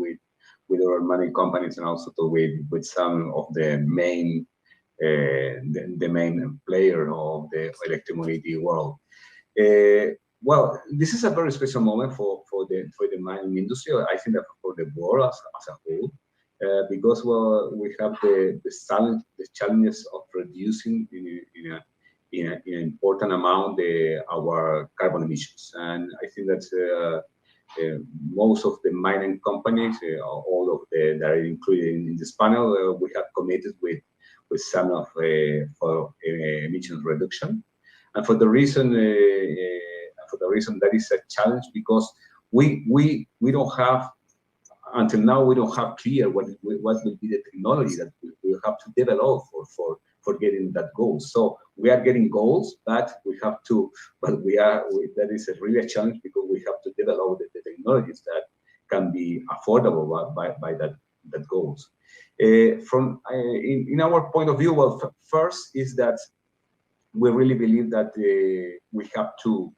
with our many companies and also with some of the main player of the electromobility world. Well, this is a very special moment for the mining industry. I think that for the world as a whole. Because we have the challenges of reducing in an important amount our carbon emissions, and I think that most of the mining companies, all of that are included in this panel, we have committed with some of for emissions reduction, and for the reason that is a challenge because we don't have. Until now, we don't have clear what will be the technology that we have to develop for getting that goal. So we are getting goals, but we have to. But that is really a challenge because we have to develop the technologies that can be affordable by that goals. In our point of view, well, first is that we really believe that we have to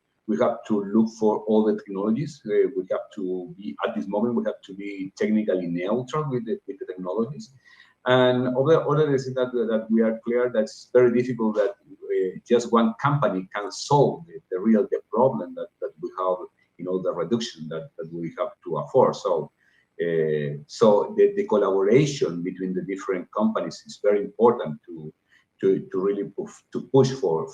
look for all the technologies. We have to be, at this moment, we have to be technically neutral with the technologies. And other is that we are clear that it's very difficult that just one company can solve the problem that we have, the reduction that we have to afford. So the collaboration between the different companies is very important to really push for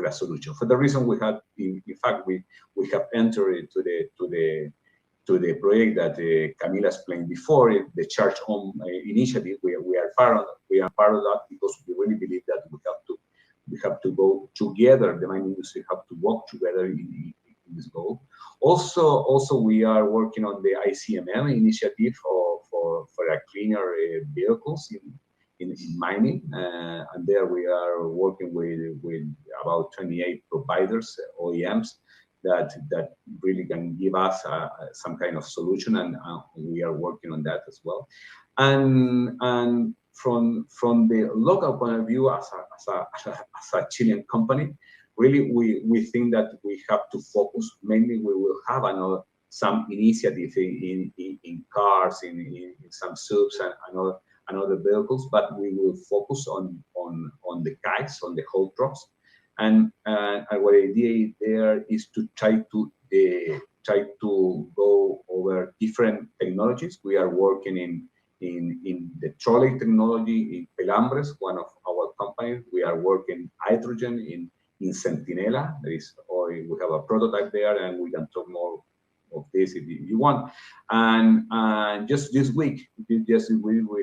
a solution. For the reason we had, in fact, we have entered to the project that Camila explained before, the Charge Home initiative. We are part of that because we really believe that we have to go together. The mining industry have to work together in this goal. Also, we are working on the ICMM initiative for a cleaner vehicles in mining, and there we are working with about 28 providers, OEMs, that really can give us some kind of solution, and we are working on that as well. And from the local point of view, as a Chilean company, really we think that we have to focus. Mainly, we will have some initiative in cars, in some subs and other vehicles, but we will focus on the kites, on the haul trucks, and our idea there is to try to go over different technologies. We are working in the trolley technology in Pelambres, one of our companies. We are working hydrogen in Centinela. We have a prototype there, and we can talk more of this if you want. And just this week, we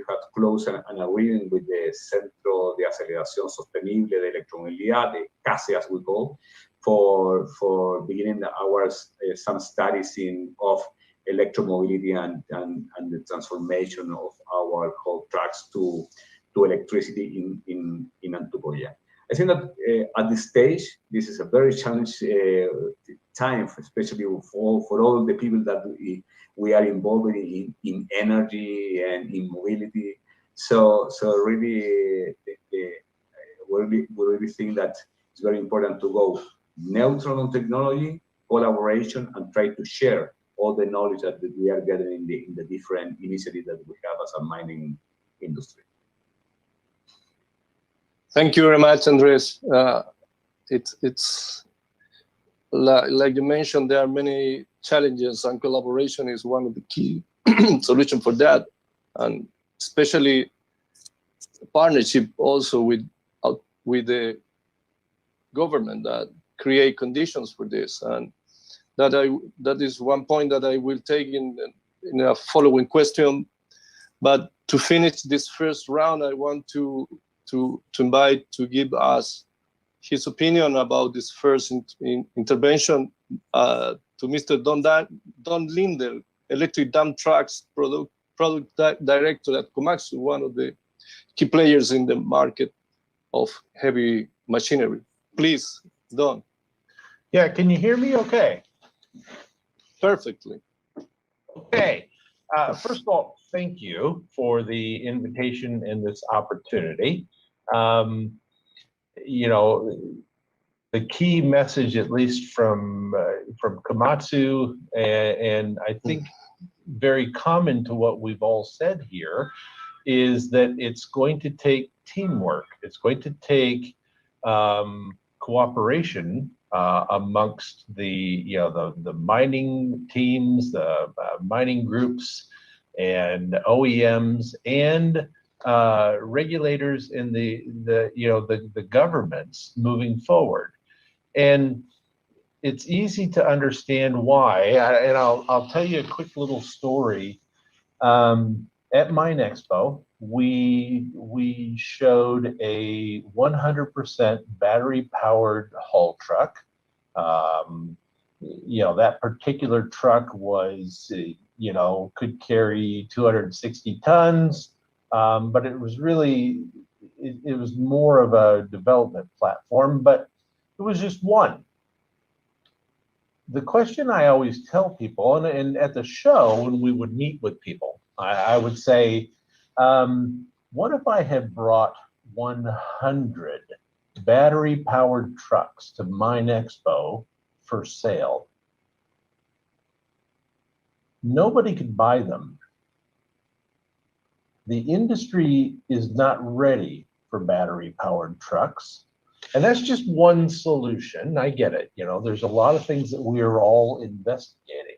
have closed an agreement with the Centro de Aceleración Sostenible de Electromovilidad, the CASE as we call, for beginning some studies of electromobility and the transformation of our haul trucks to electricity in Antucoya. I think that at this stage, this is a very challenging time, especially for all the people that we are involved in energy and in mobility. So really, we really think that it's very important to go neutral on technology, collaboration, and try to share all the knowledge that we are gathering in the different initiatives that we have as a mining industry. Thank you very much, Andres. It's like you mentioned, there are many challenges, and collaboration is one of the key solutions for that, and especially partnership also with the government that create conditions for this, and that is one point that I will take in a following question. But to finish this first round, I want to invite to give us his opinion about this first intervention to Mr. Don Linder, electric dump trucks product director at Komatsu, one of the key players in the market of heavy machinery. Please, Don. Yeah, can you hear me okay? Perfectly. Okay. First of all, thank you for the invitation and this opportunity. You know, the key message, at least from Komatsu, and I think very common to what we've all said here, is that it's going to take teamwork. It's going to take cooperation amongst the mining teams, the mining groups, and OEMs, and regulators in the governments moving forward. And it's easy to understand why. And I'll tell you a quick little story. At Mine Expo, we showed a 100% battery-powered haul truck. That particular truck was, could carry 260 tons, but it was really, it was more of a development platform, but it was just one. The question I always tell people, and at the show when we would meet with people, I would say, what if I had brought 100 battery-powered trucks to Mine Expo for sale? Nobody could buy them. The industry is not ready for battery-powered trucks. And that's just one solution. I get it. There's a lot of things that we are all investigating.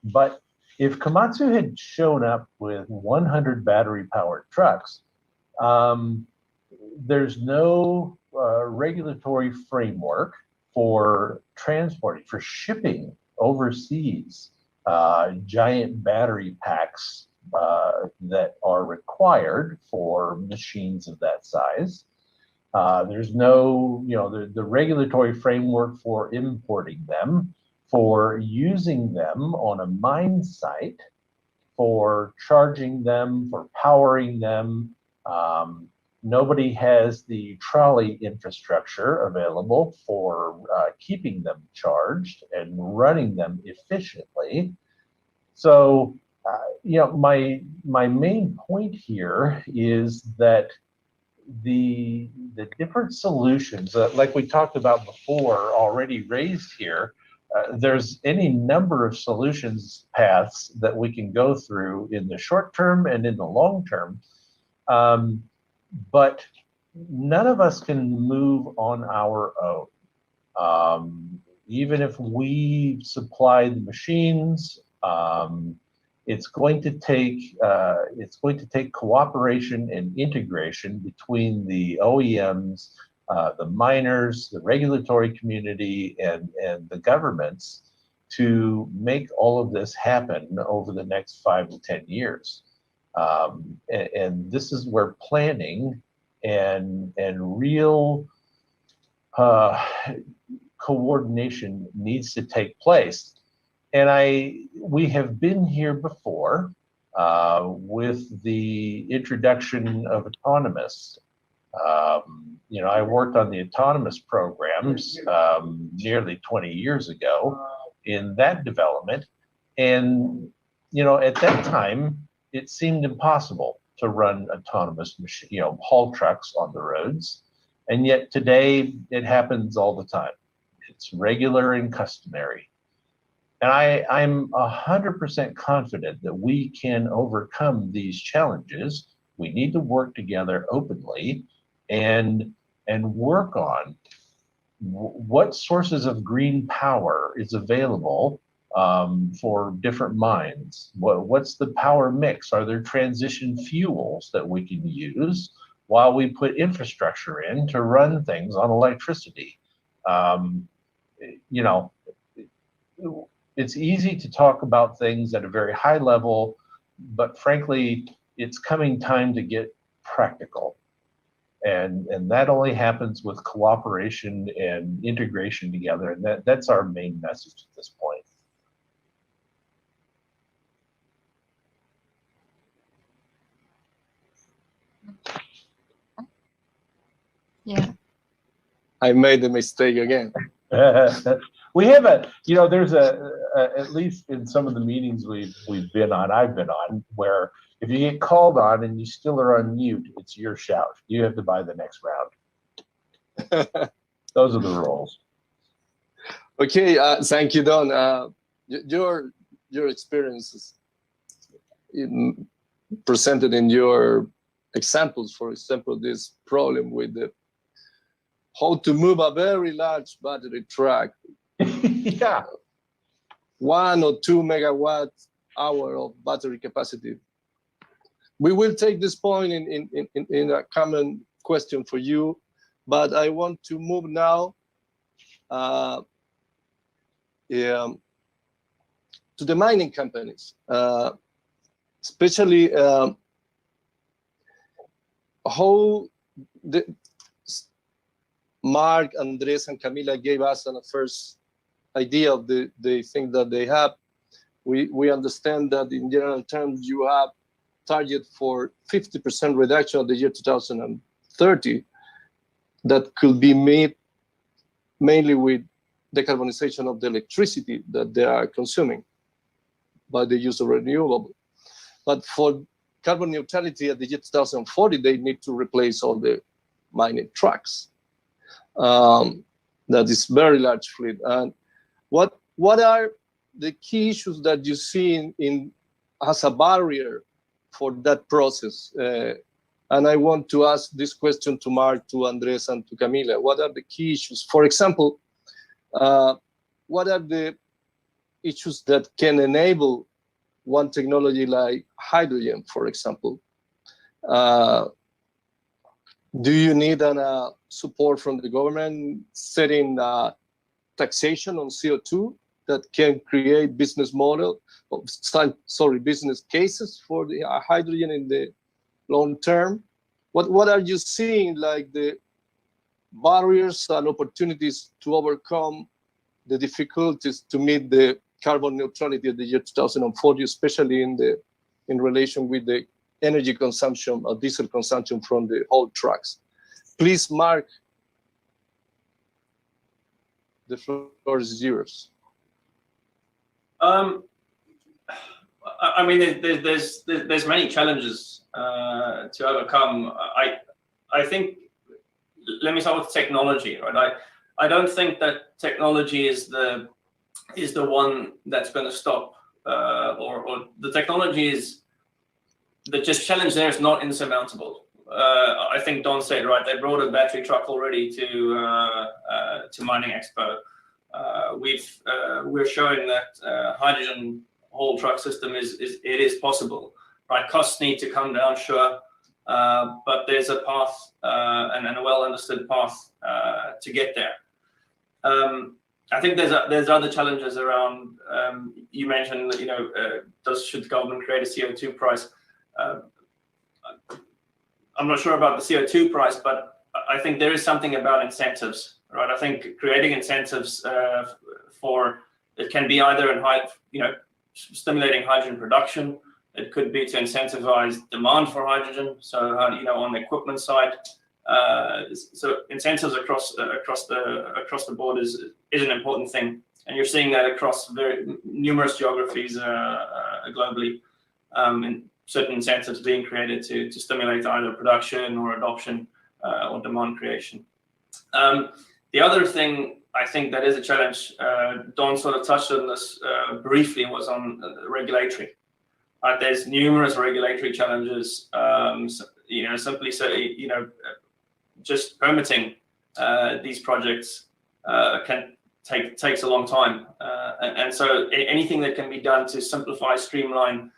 But if Komatsu had shown up with 100 battery-powered trucks, there's no regulatory framework for transporting, for shipping overseas giant battery packs that are required for machines of that size. There's no, the regulatory framework for importing them, for using them on a mine site, for charging them, for powering them. Nobody has the trolley infrastructure available for keeping them charged and running them efficiently. So, my main point here is that the different solutions, like we talked about before, already raised here, there's any number of solutions paths that we can go through in the short term and in the long term. But none of us can move on our own. Even if we supply the machines, it's going to take cooperation and integration between the OEMs, the miners, the regulatory community, and the governments to make all of this happen over the next 5 to 10 years. And this is where planning and real coordination needs to take place. And we have been here before with the introduction of autonomous. You know, I worked on the autonomous programs nearly 20 years ago in that development. And, you know, at that time, it seemed impossible to run autonomous haul trucks on the roads. And yet today it happens all the time. It's regular and customary. And I'm 100% confident that we can overcome these challenges. We need to work together openly and work on what sources of green power is available for different mines. What's the power mix? Are there transition fuels that we can use while we put infrastructure in to run things on electricity? You know, it's easy to talk about things at a very high level, but frankly, it's coming time to get practical. And that only happens with cooperation and integration together. And that's our main message at this point. Yeah. I made the mistake again. We have there's at least in some of the meetings I've been on, where if you get called on and you still are on mute, it's your shout. You have to buy the next round. Those are the rules. Okay, thank you, Don. Your experiences presented in your examples, for example, this problem with how to move a very large battery truck. Yeah. 1 or 2 megawatt hour of battery capacity. We will take this point in a common question for you, but I want to move now to the mining companies, especially how Mark, Andres, and Camila gave us a first idea of the thing that they have. We understand that in general terms, you have target for 50% reduction of the year 2030 that could be made mainly with decarbonization of the electricity that they are consuming by the use of renewable. But for carbon neutrality at the year 2040, they need to replace all the mining trucks. That is very large fleet. And what are the key issues that you see in as a barrier for that process? And I want to ask this question to Mark, to Andres, and to Camila. What are the key issues? For example, what are the issues that can enable one technology like hydrogen, for example? Do you need support from the government setting taxation on CO2 that can create business business cases for the hydrogen in the long term? What are you seeing like the barriers and opportunities to overcome the difficulties to meet the carbon neutrality at the year 2040, especially in relation with the energy consumption or diesel consumption from the haul trucks? Please, Mark, the floor is yours. I mean, there's many challenges to overcome. I think, let me start with technology, right? I don't think that technology is the one that's going to stop, or the technology is the challenge there is not insurmountable. I think Don said, right, they brought a battery truck already to Mining Expo. We're showing that hydrogen haul truck system is possible, right? Costs need to come down, sure, but there's a path and a well understood path to get there. I think there's other challenges around. You mentioned, should the government create a CO2 price? I'm not sure about the CO2 price, but I think there is something about incentives, right? I think creating incentives for it can be either in stimulating hydrogen production. It could be to incentivize demand for hydrogen. So on the equipment side, So incentives across the board is an important thing, and you're seeing that across very numerous geographies globally. And certain incentives being created to stimulate either production or adoption or demand creation. The other thing I think that is a challenge, Don sort of touched on this briefly, was on regulatory. There's numerous regulatory challenges. Simply just permitting these projects takes a long time, and so anything that can be done to simplify, streamline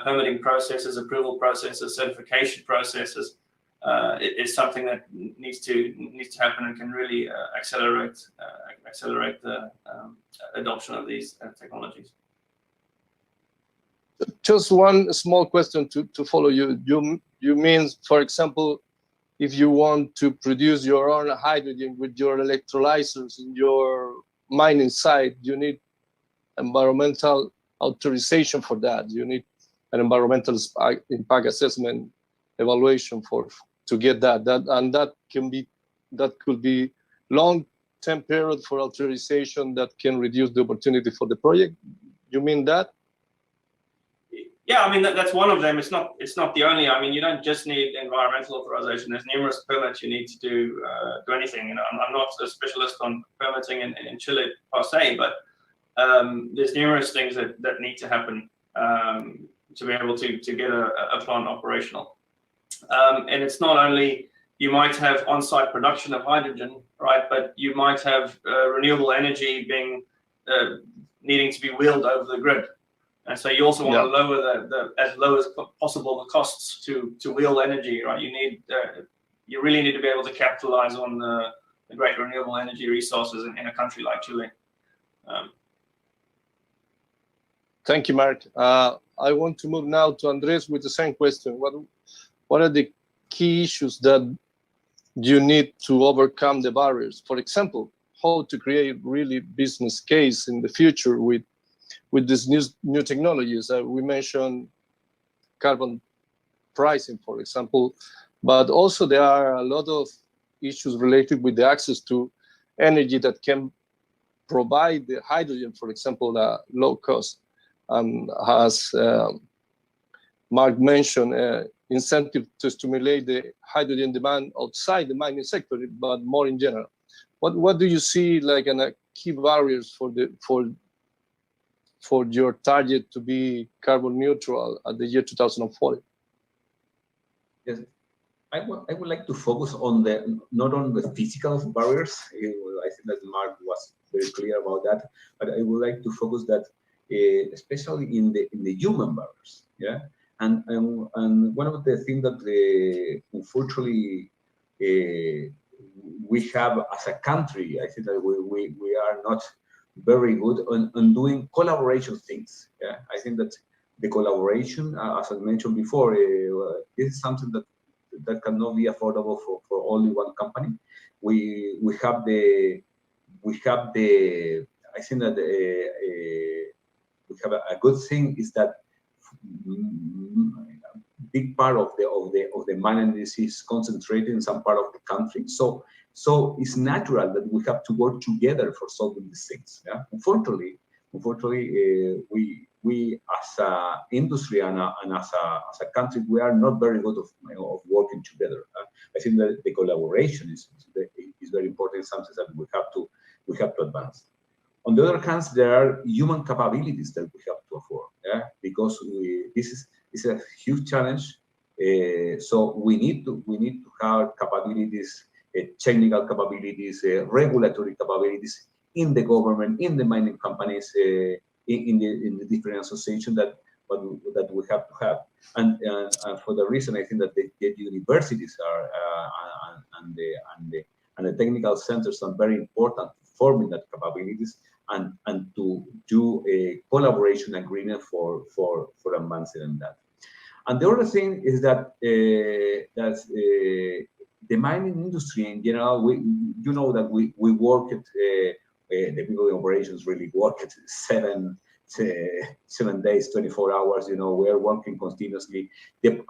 permitting processes, approval processes, certification processes is something that needs to happen and can really accelerate the adoption of these technologies. Just one small question to follow you. You mean, for example, if you want to produce your own hydrogen with your electrolyzers in your mining site, you need environmental authorization for that. You need an environmental impact assessment evaluation to get that. That could be long-term period for authorization that can reduce the opportunity for the project. You mean that? Yeah, I mean that's one of them. It's not the only. I mean, you don't just need environmental authorization. There's numerous permits you need to do anything. I'm not a specialist on permitting in Chile per se, but there's numerous things that need to happen to be able to get a plant operational. And it's not only you might have on-site production of hydrogen, right? But you might have renewable energy being needing to be wheeled over the grid. And so you also want to lower the as low as possible the costs to wheel energy, right? You really need to be able to capitalize on the great renewable energy resources in a country like Chile. Thank you, Mark. I want to move now to Andres with the same question. What are the key issues that you need to overcome the barriers? For example, how to create really business case in the future with these new technologies. We mentioned carbon pricing, for example, but also there are a lot of issues related with the access to energy that can provide the hydrogen, for example, low cost. As Mark mentioned, incentive to stimulate the hydrogen demand outside the mining sector, but more in general. What do you see like key barriers for your target to be carbon neutral at the year 2040? Yes, I would like to focus on not on the physical barriers. I think that Mark was very clear about that, but I would like to focus that especially in the human barriers. Yeah, and one of the things that unfortunately we have as a country, I think that we are not very good on doing collaboration things. Yeah, I think that the collaboration, as I mentioned before, is something that cannot be affordable for only one company. We have the I think that we have a good thing is that big part of the mining is concentrated in some part of the country. So it's natural that we have to work together for solving these things. Yeah? Unfortunately, we as an industry and as a country, we are not very good of working together. I think that the collaboration is very important. It's something that we have to advance. On the other hand, there are human capabilities that we have to afford. Yeah, because this is a huge challenge. So we need to have capabilities. Technical capabilities, regulatory capabilities in the government, in the mining companies, in the different associations that we have to have. And for the reason, I think that the universities are and the technical centers are very important for forming that capabilities and to do a collaboration agreement for advancing in that. And the other thing is that the mining industry in general, you know that we work at the people in operations really work at 7 days, 24 hours. You know, we are working continuously.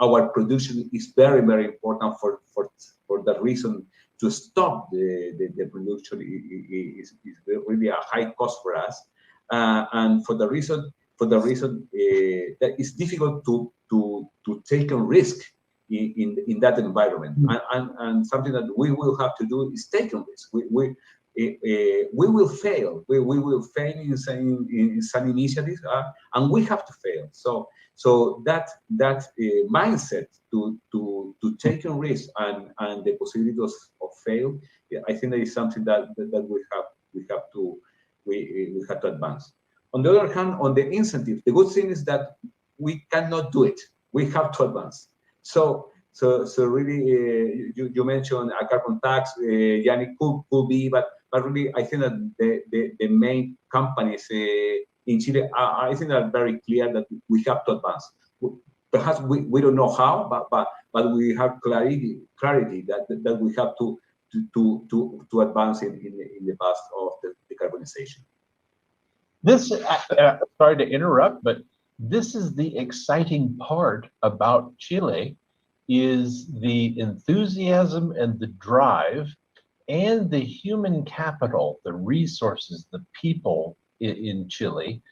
Our production is very, very important for that reason. To stop the production is really a high cost for us, and for the reason that it's difficult to take a risk in that environment, and something that we will have to do is take a risk. We will fail. We will fail in some initiatives, and we have to fail. So that mindset to take a risk and the possibility of fail, I think that is something that we have to advance. On the other hand, on the incentive, the good thing is that we cannot do it. We have to advance. So really, you mentioned a carbon tax. Yannick, could be, but really, I think that the main companies in Chile, I think are very clear that we have to advance. Perhaps we don't know how, but we have clarity that we have to advance in the path of the decarbonization. This, sorry to interrupt, but this is the exciting part about Chile, is the enthusiasm and the drive and the human capital, the resources, the people in Chile.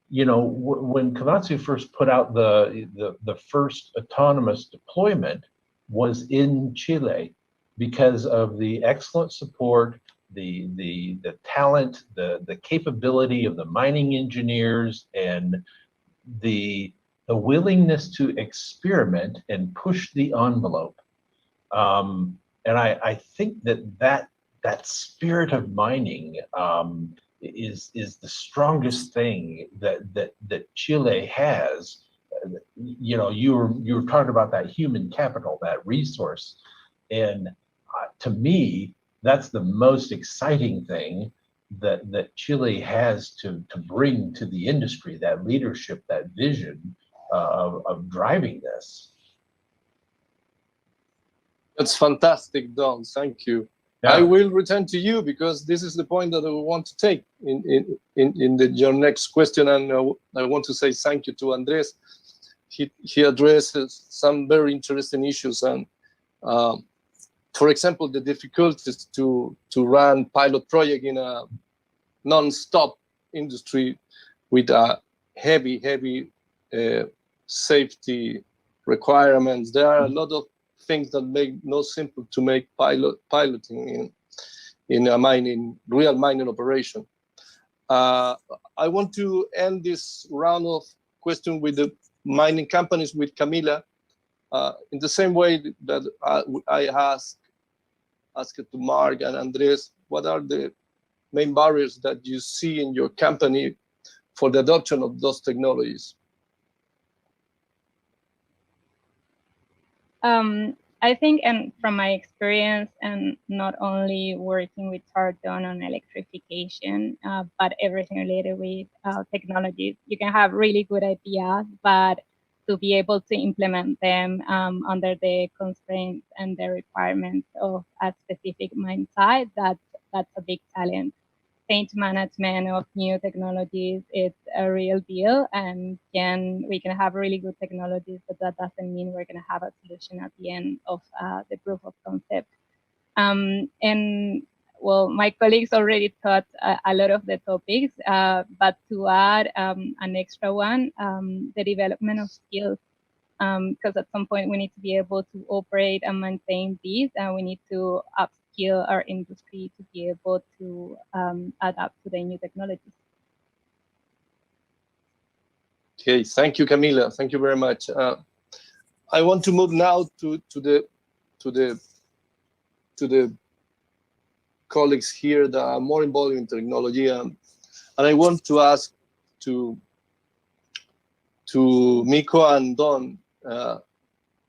You know, when Komatsu first put out the first autonomous deployment was in Chile because of the excellent support, the talent, the capability of the mining engineers, and the willingness to experiment and push the envelope. And I think that spirit of mining is the strongest thing that Chile has. You know, you were talking about that human capital, that resource, and to me, that's the most exciting thing that Chile has to bring to the industry, that leadership, that vision of driving this. That's fantastic, Don. Thank you. Yeah. I will return to you because this is the point that I want to take in your next question, and I want to say thank you to Andres. He addresses some very interesting issues, and for example, the difficulties to run pilot project in a non-stop industry with heavy safety requirements. There are a lot of things that make no simple to make piloting in a real mining operation. I want to end this round of questions with the mining companies with Camila, in the same way that I asked to Mark and Andres, what are the main barriers that you see in your company for the adoption of those technologies? I think, and from my experience, and not only working with Tardon on electrification, but everything related with technologies, you can have really good ideas, but to be able to implement them under the constraints and the requirements of a specific mine site, that's a big challenge. Change management of new technologies is a real deal, and we can have really good technologies, but that doesn't mean we're going to have a solution at the end of the proof of concept. And well, my colleagues already taught a lot of the topics, but to add an extra one, the development of skills, because at some point we need to be able to operate and maintain these, and we need to upskill our industry to be able to adapt to the new technologies. Okay, thank you, Camila. Thank you very much. I want to move now to the colleagues here that are more involved in technology, and I want to ask to Miko and Don,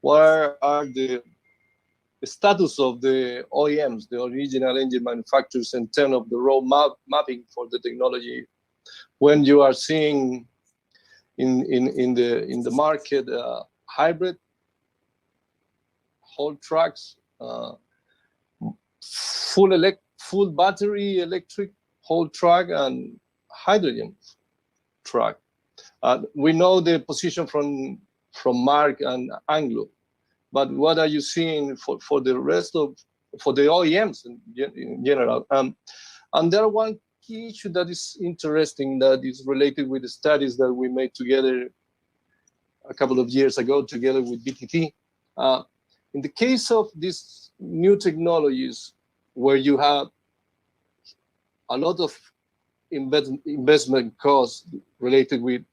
what are the status of the OEMs, the original engine manufacturers, in terms of the road mapping for the technology? When you are seeing in the market hybrid, whole trucks, full battery electric whole truck, and hydrogen truck. We know the position from Mark and Anglo, but what are you seeing for the rest of, for the OEMs in general? And there one key issue that is interesting that is related with the studies that we made together a couple of years ago together with BTT. In the case of these new technologies where you have a lot of investment costs related with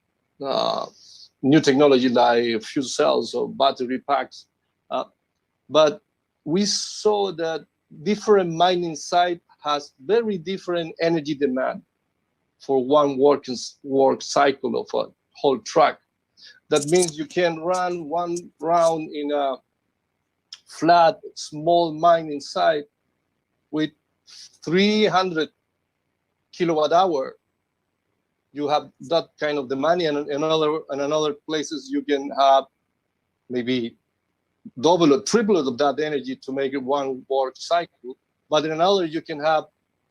new technology like fuel cells or battery packs, but we saw that different mining site has very different energy demand for one work cycle of a whole truck. That means you can run one round in a flat, small mining site with 300 kilowatt hour. You have that kind of demand, and in other places you can have maybe double or triple of that energy to make it one work cycle. But in another, you can have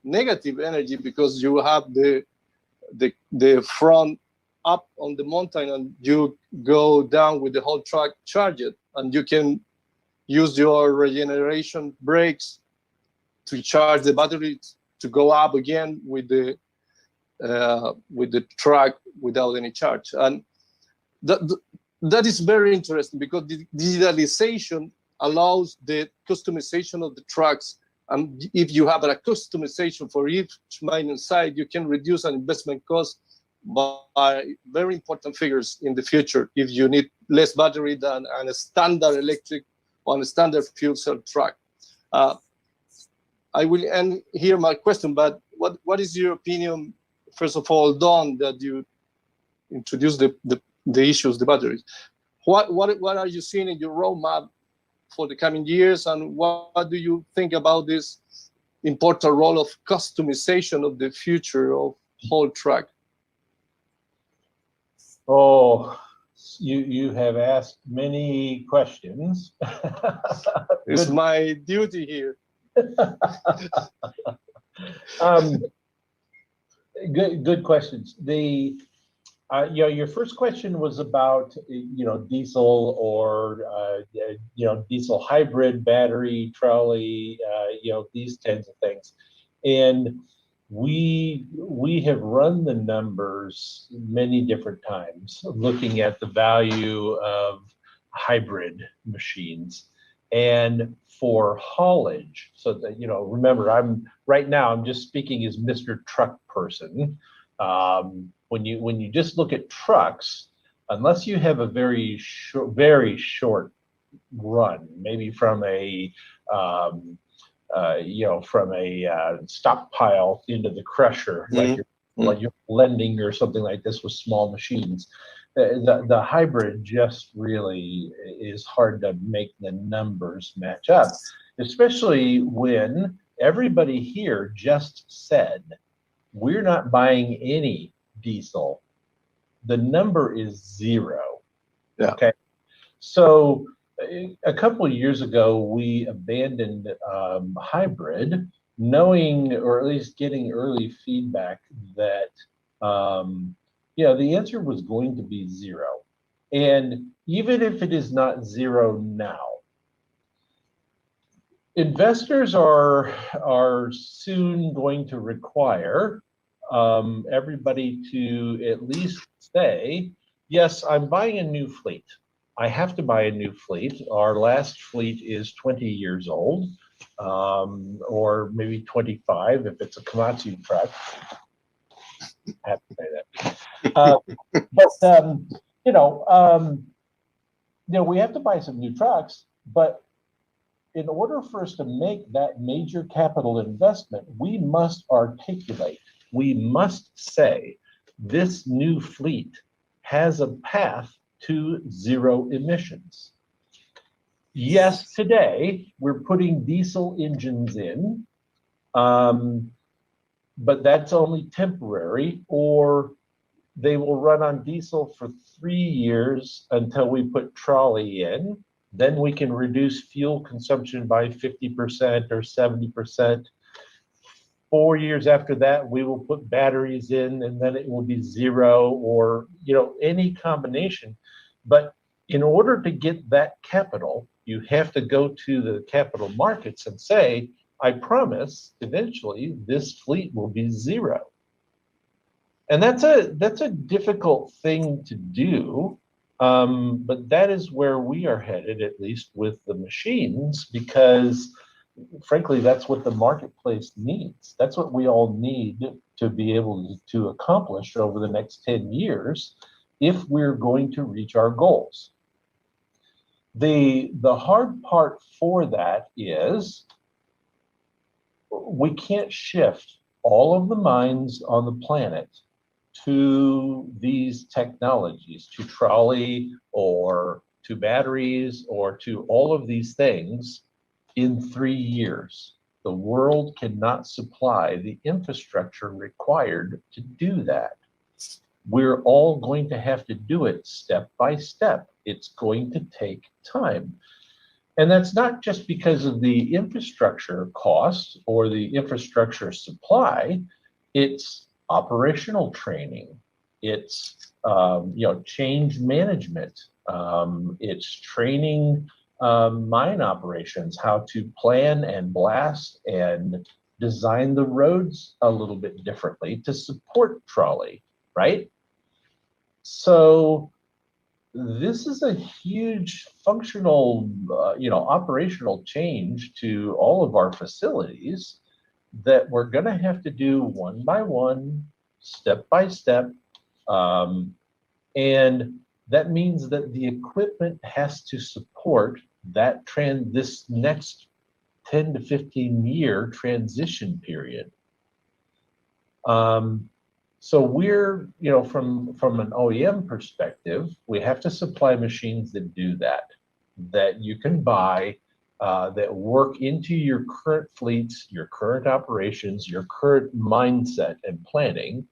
negative energy because you have the front up on the mountain and you go down with the whole truck, charge it, and you can use your regeneration brakes to charge the battery to go up again with the truck without any charge. And that is very interesting because the digitalization allows the customization of the trucks. And if you have a customization for each mining site, you can reduce an investment cost by very important figures in the future if you need less battery than a standard electric or a standard fuel cell truck. I will end here my question, but what is your opinion, first of all, Don, that you introduced the issues, the batteries? What are you seeing in your roadmap for the coming years, and what do you think about this important role of customization of the future of whole truck? Oh, you have asked many questions. It's my duty here. Good questions. Your first question was about diesel or diesel hybrid, battery, trolley, these kinds of things, and we have run the numbers many different times, looking at the value of hybrid machines, and for haulage. So that remember, I'm just speaking as Mr. Truck Person. When you just look at trucks, unless you have a very short run, maybe from a stockpile into the crusher, like you're blending or something like this with small machines, the hybrid just really is hard to make the numbers match up, especially when everybody here just said we're not buying any diesel. The number is 0. Yeah. Okay. So a couple of years ago, we abandoned hybrid, knowing, or at least getting early feedback that the answer was going to be 0. And even if it is not 0 now, investors are soon going to require everybody to at least say, yes, I'm buying a new fleet. I have to buy a new fleet. Our last fleet is 20 years old, or maybe 25 if it's a Komatsu truck. I have to say that. We have to buy some new trucks, but in order for us to make that major capital investment, we must articulate, we must say, this new fleet has a path to 0 emissions. Yes, today we're putting diesel engines in, but that's only temporary, or they will run on diesel for 3 years until we put trolley in. Then we can reduce fuel consumption by 50% or 70%. 4 years after that, we will put batteries in, and then it will be zero, or any combination. But in order to get that capital, you have to go to the capital markets and say, I promise eventually this fleet will be zero. And that's a difficult thing to do, but that is where we are headed, at least with the machines, because frankly, that's what the marketplace needs. That's what we all need to be able to accomplish over the next 10 years if we're going to reach our goals. The hard part for that is we can't shift all of the minds on the planet to these technologies, to trolley or to batteries or to all of these things in 3 years. The world cannot supply the infrastructure required to do that. We're all going to have to do it step by step. It's going to take time. And that's not just because of the infrastructure costs or the infrastructure supply. It's operational training. It's change management. It's training mine operations, how to plan and blast and design the roads a little bit differently to support trolley, right? So this is a huge functional, operational change to all of our facilities that we're going to have to do one by one, step by step. And that means that the equipment has to support that this next 10 to 15 year transition period. So we're, from an OEM perspective, we have to supply machines that do that you can buy, that work into your current fleets, your current operations, your current mindset and planning,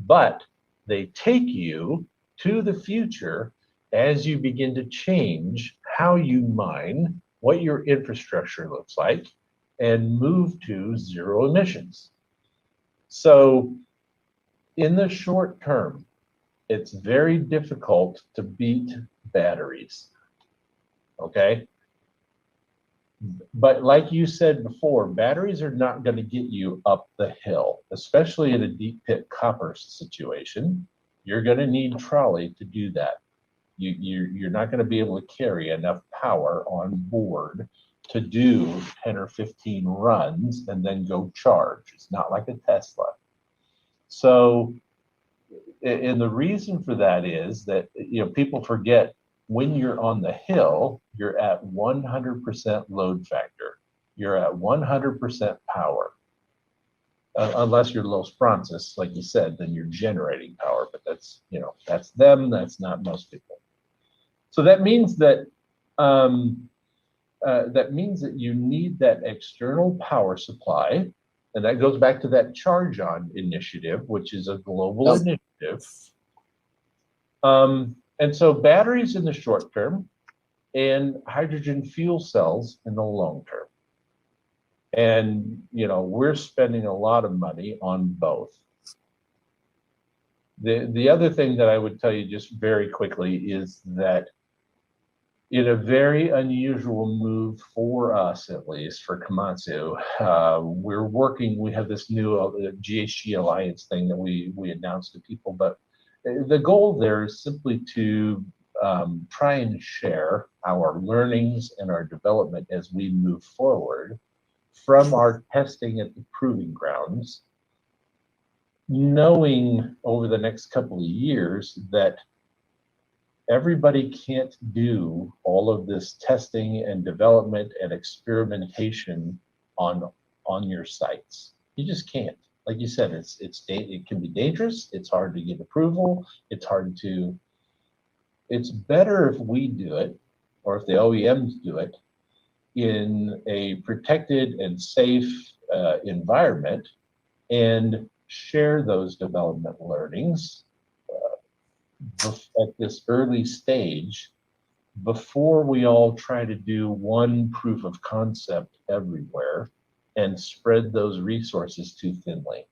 but they take you to the future as you begin to change how you mine, what your infrastructure looks like, and move to zero emissions. So in the short term, it's very difficult to beat batteries, okay? But like you said before, batteries are not going to get you up the hill, especially in a deep pit copper situation. You're going to need trolley to do that. You're not going to be able to carry enough power on board to do 10 or 15 runs and then go charge. It's not like a Tesla. So, and the reason for that is that, people forget when you're on the hill, you're at 100% load factor. You're at 100% power. Unless you're Los Bronces, like you said, then you're generating power, but that's, that's them, that's not most people. So that means that, you need that external power supply. And that goes back to that Charge On initiative, which is a global initiative. And so batteries in the short term and hydrogen fuel cells in the long term. And, we're spending a lot of money on both. The other thing that I would tell you just very quickly is that in a very unusual move for us, at least for Komatsu, we have this new GHG Alliance thing that we announced to people, but the goal there is simply to try and share our learnings and our development as we move forward from our testing at the proving grounds, knowing over the next couple of years that everybody can't do all of this testing and development and experimentation on your sites. You just can't. Like you said, it can be dangerous. It's hard to get approval. It's better if we do it, or if the OEMs do it, in a protected and safe environment, and share those development learnings at this early stage before we all try to do one proof of concept everywhere and spread those resources too thinly.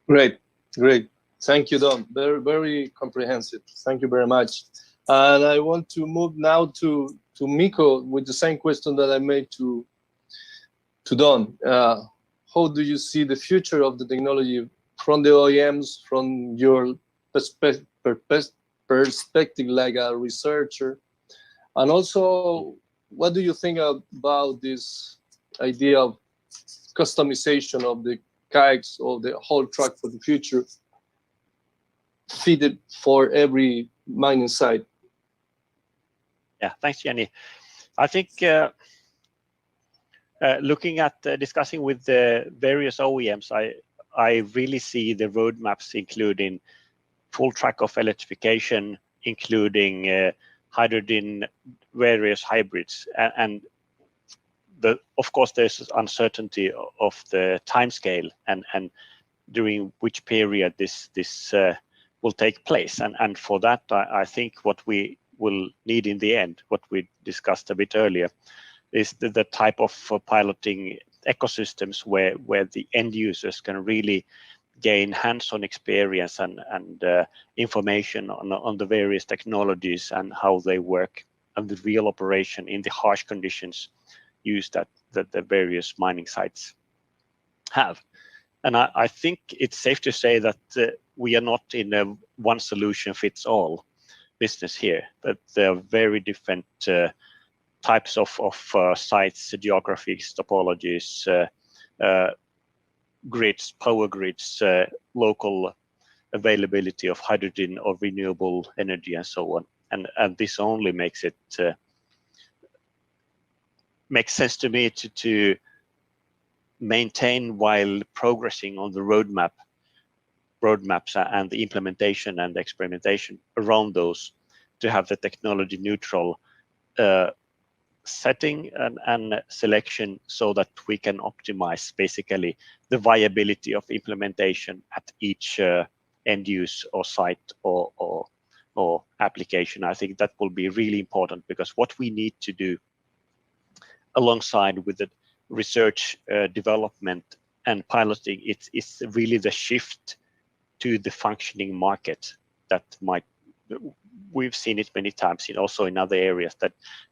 Great, great. Thank you, Don. Very, very comprehensive. Thank you very much. And I want to move now to Miko with the same question that I made to Don. How do you see the future of the technology from the OEMs, from your perspective like a researcher? And also, what do you think about this idea of customization of the kayaks or the whole truck for the future, fitted for every mining site? Yeah, thanks, Jenny. I think looking at discussing with the various OEMs, I really see the roadmaps including full track of electrification, including hydrogen, various hybrids, and of course there's uncertainty of the timescale and during which period this will take place, and for that I think what we will need in the end, what we discussed a bit earlier, is the type of piloting ecosystems where the end users can really gain hands-on experience and information on the various technologies and how they work and the real operation in the harsh conditions used that the various mining sites have. And I think it's safe to say that we are not in a one solution fits all business here, that there are very different types of sites, geographies, topologies, grids, power grids, local availability of hydrogen or renewable energy and so on. And this only makes it makes sense to me to maintain while progressing on the roadmaps and the implementation and the experimentation around those, to have the technology neutral setting and selection so that we can optimize basically the viability of implementation at each end use or site or application. I think that will be really important, because what we need to do alongside with the research, development and piloting, it's really the shift to the functioning market that we've seen it many times also in other areas,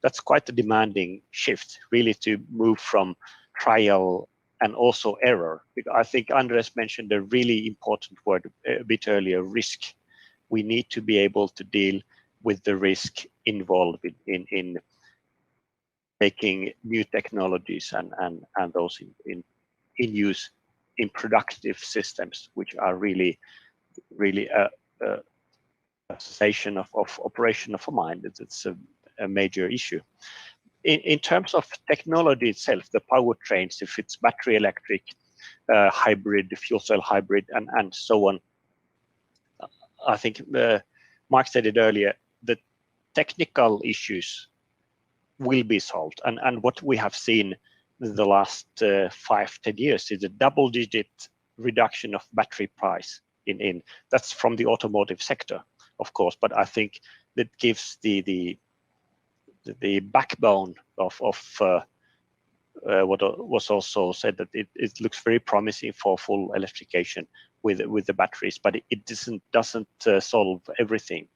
that's quite a demanding shift, really, to move from trial and also error. I think Andres mentioned a really important word a bit earlier, risk. We need to be able to deal with the risk involved in taking new technologies and those in use in productive systems, which are really a cessation of operation of a mine. It's a major issue. In terms of technology itself, the powertrains, if it's battery electric, hybrid, fuel cell hybrid, and so on, I think Mark said it earlier, the technical issues will be solved. And what we have seen in the last 5-10 years is a double-digit reduction of battery price in that's from the automotive sector, of course, but I think that gives the backbone of what was also said, that it looks very promising for full electrification with the batteries, but it doesn't solve everything.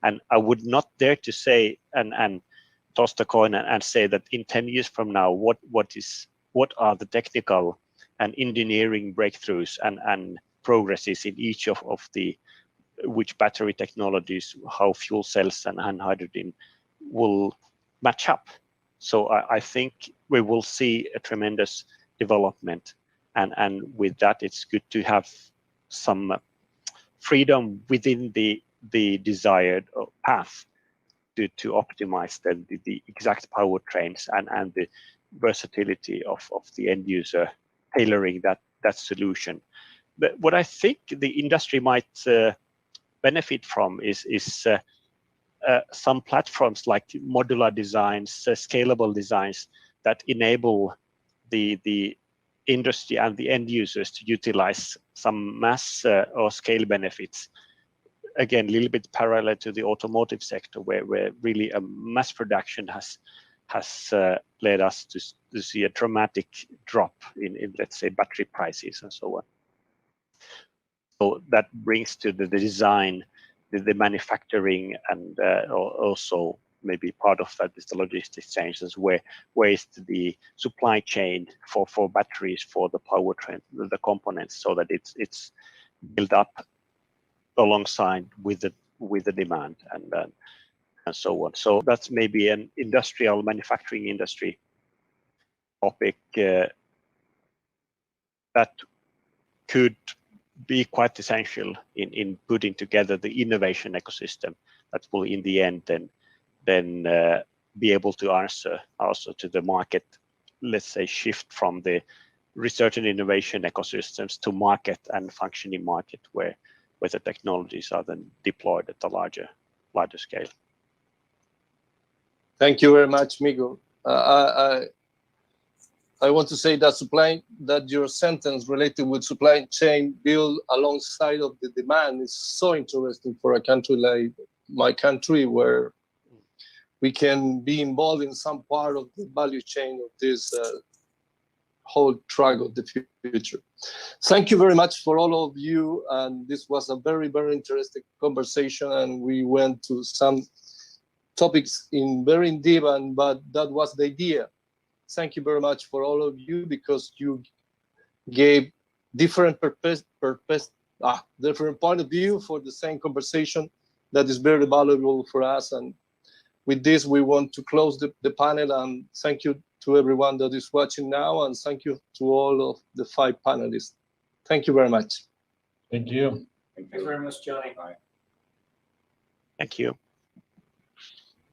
And I would not dare to say and toss the coin and say that in 10 years from now, what are the technical and engineering breakthroughs and progresses in each of which battery technologies, how fuel cells and hydrogen will match up. So I think we will see a tremendous development, and with that, it's good to have some freedom within the desired path to optimize the exact powertrains and the versatility of the end user, tailoring that solution. But what I think the industry might benefit from is some platforms like modular designs, scalable designs that enable the industry and the end users to utilize some mass or scale benefits. Again, a little bit parallel to the automotive sector, where really a mass production has has led us to see a dramatic drop in, let's say, battery prices and so on. So that brings to the design, the manufacturing, and also maybe part of that is the logistics changes, where is the supply chain for batteries, for the powertrain, the components, so that it's built up alongside with the demand and so on. So that's maybe an industrial manufacturing industry topic that could be quite essential in putting together the innovation ecosystem that will in the end then be able to answer also to the market, let's say, shift from the research and innovation ecosystems to market and functioning market where the technologies are then deployed at a larger scale. Thank you very much, Miguel. I want to say that your sentence related with supply chain built alongside of the demand is so interesting for a country like my country, where we can be involved in some part of the value chain of this whole track of the future. Thank you very much for all of you. And this was a very, very interesting conversation. And we went to some topics very in deep, but that was the idea. Thank you very much for all of you, because you gave different different point of view for the same conversation that is very valuable for us. And with this, we want to close the panel, and thank you to everyone that is watching now, and thank you to all of the 5 panelists. Thank you very much. Thank you. Thank you very much, Johnny. Thank you.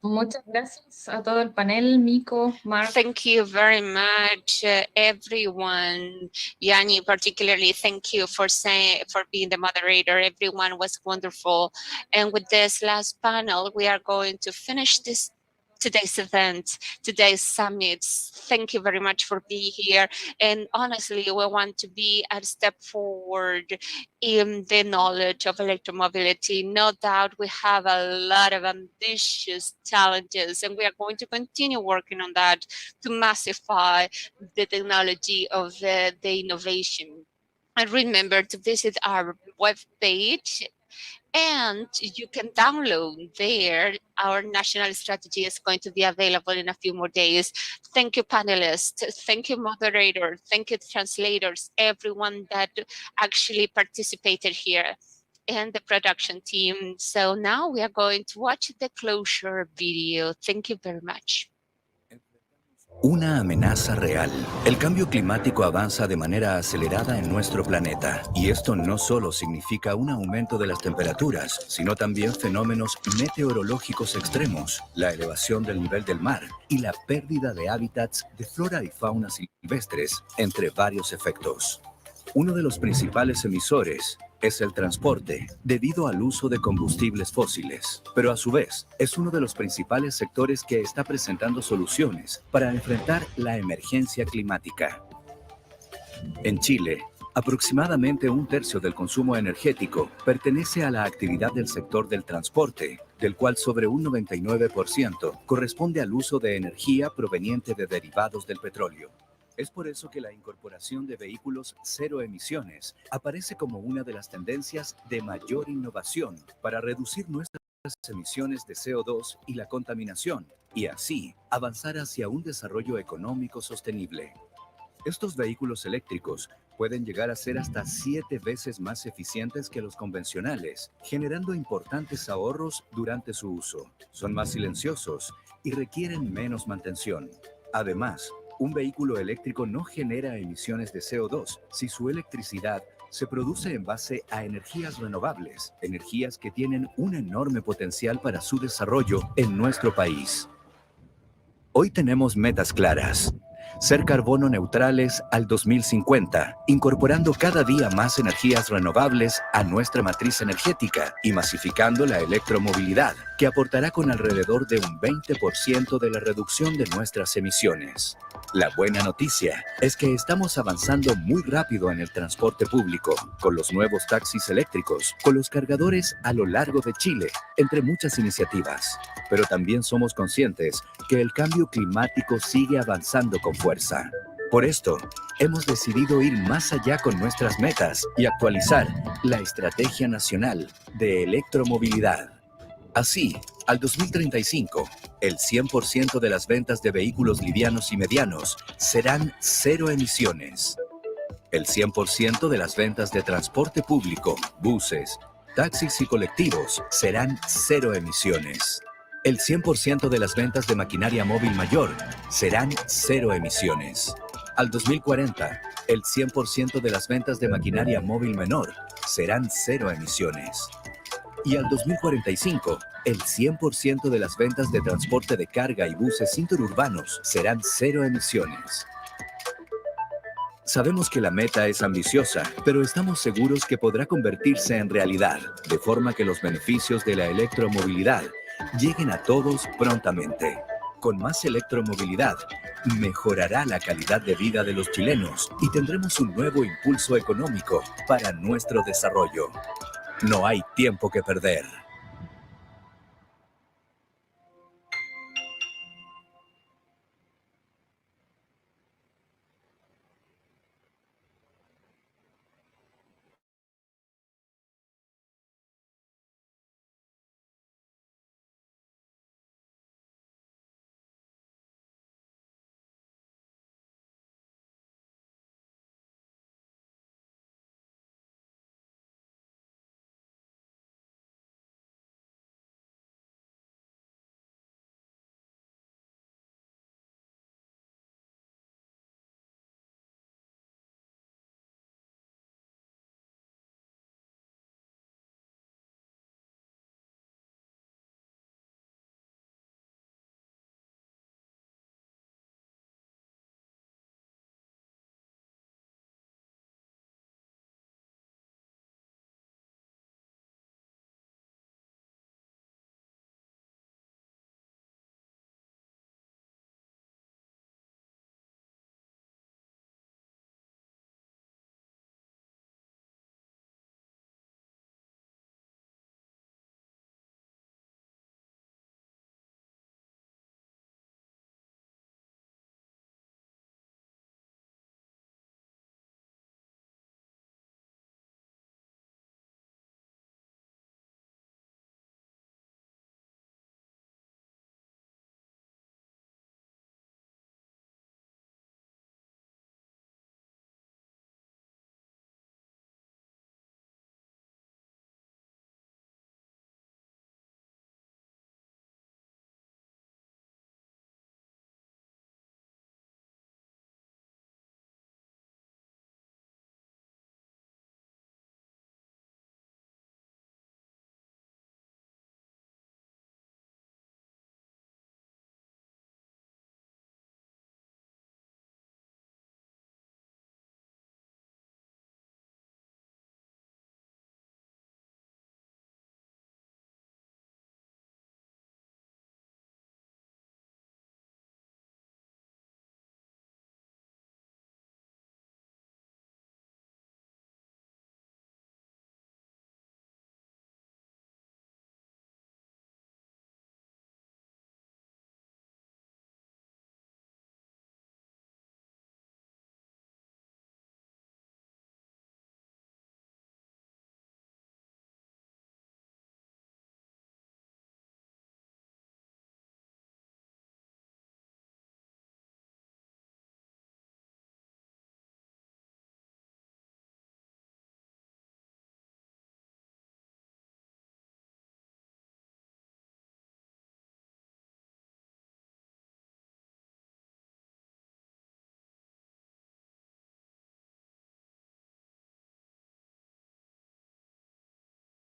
Muchas gracias a todo el panel, Miko, Mark. Thank you very much, everyone. Yanni, particularly, thank you for being the moderator. Everyone was wonderful. And with this last panel, we are going to finish today's event, today's summit. Thank you very much for being here. And honestly, we want to be a step forward in the knowledge of electromobility. No doubt we have a lot of ambitious challenges, and we are going to continue working on that to massify the technology of the innovation. And remember to visit our webpage, and you can download there. Our national strategy is going to be available in a few more days. Thank you, panelists. Thank you, moderator. Thank you, translators, everyone that actually participated here, and the production team. So now we are going to watch the closure video. Thank you very much. Una amenaza real. El cambio climático avanza de manera acelerada en nuestro planeta. Y esto no solo significa un aumento de las temperaturas, sino también fenómenos meteorológicos extremos, la elevación del nivel del mar y la pérdida de hábitats de flora y fauna silvestres, entre varios efectos. Uno de los principales emisores es el transporte, debido al uso de combustibles fósiles, pero a su vez es uno de los principales sectores que está presentando soluciones para enfrentar la emergencia climática. En Chile, aproximadamente 1/3 del consumo energético pertenece a la actividad del sector del transporte, del cual sobre un 99% corresponde al uso de energía proveniente de derivados del petróleo. Es por eso que la incorporación de vehículos cero emisiones aparece como una de las tendencias de mayor innovación para reducir nuestras emisiones de CO2 y la contaminación, y así avanzar hacia un desarrollo económico sostenible. Estos vehículos eléctricos pueden llegar a ser hasta 7 veces más eficientes que los convencionales, generando importantes ahorros durante su uso. Son más silenciosos y requieren menos mantención. Además, un vehículo eléctrico no genera emisiones de CO2 si su electricidad se produce en base a energías renovables, energías que tienen un enorme potencial para su desarrollo en nuestro país. Hoy tenemos metas claras. ser carbono neutrales al 2050, incorporando cada día más energías renovables a nuestra matriz energética y masificando la electromovilidad, que aportará con alrededor de un 20% de la reducción de nuestras emisiones. La buena noticia es que estamos avanzando muy rápido en el transporte público, con los nuevos taxis eléctricos, con los cargadores a lo largo de Chile, entre muchas iniciativas. Pero también somos conscientes que el cambio climático sigue avanzando con fuerza. Por esto, hemos decidido ir más allá con nuestras metas y actualizar la Estrategia Nacional de Electromovilidad. Así, al 2035, el 100% de las ventas de vehículos livianos y medianos serán cero emisiones. El 100% de las ventas de transporte público, buses, taxis y colectivos serán cero emisiones. El 100% de las ventas de maquinaria móvil mayor serán cero emisiones. Al 2040, el 100% de las ventas de maquinaria móvil menor serán cero emisiones. Y al 2045, el 100% de las ventas de transporte de carga y buses interurbanos serán cero emisiones. Sabemos que la meta es ambiciosa, pero estamos seguros que podrá convertirse en realidad, de forma que los beneficios de la electromovilidad lleguen a todos prontamente. Con más electromovilidad, mejorará la calidad de vida de los chilenos y tendremos un nuevo impulso económico para nuestro desarrollo. No hay tiempo que perder.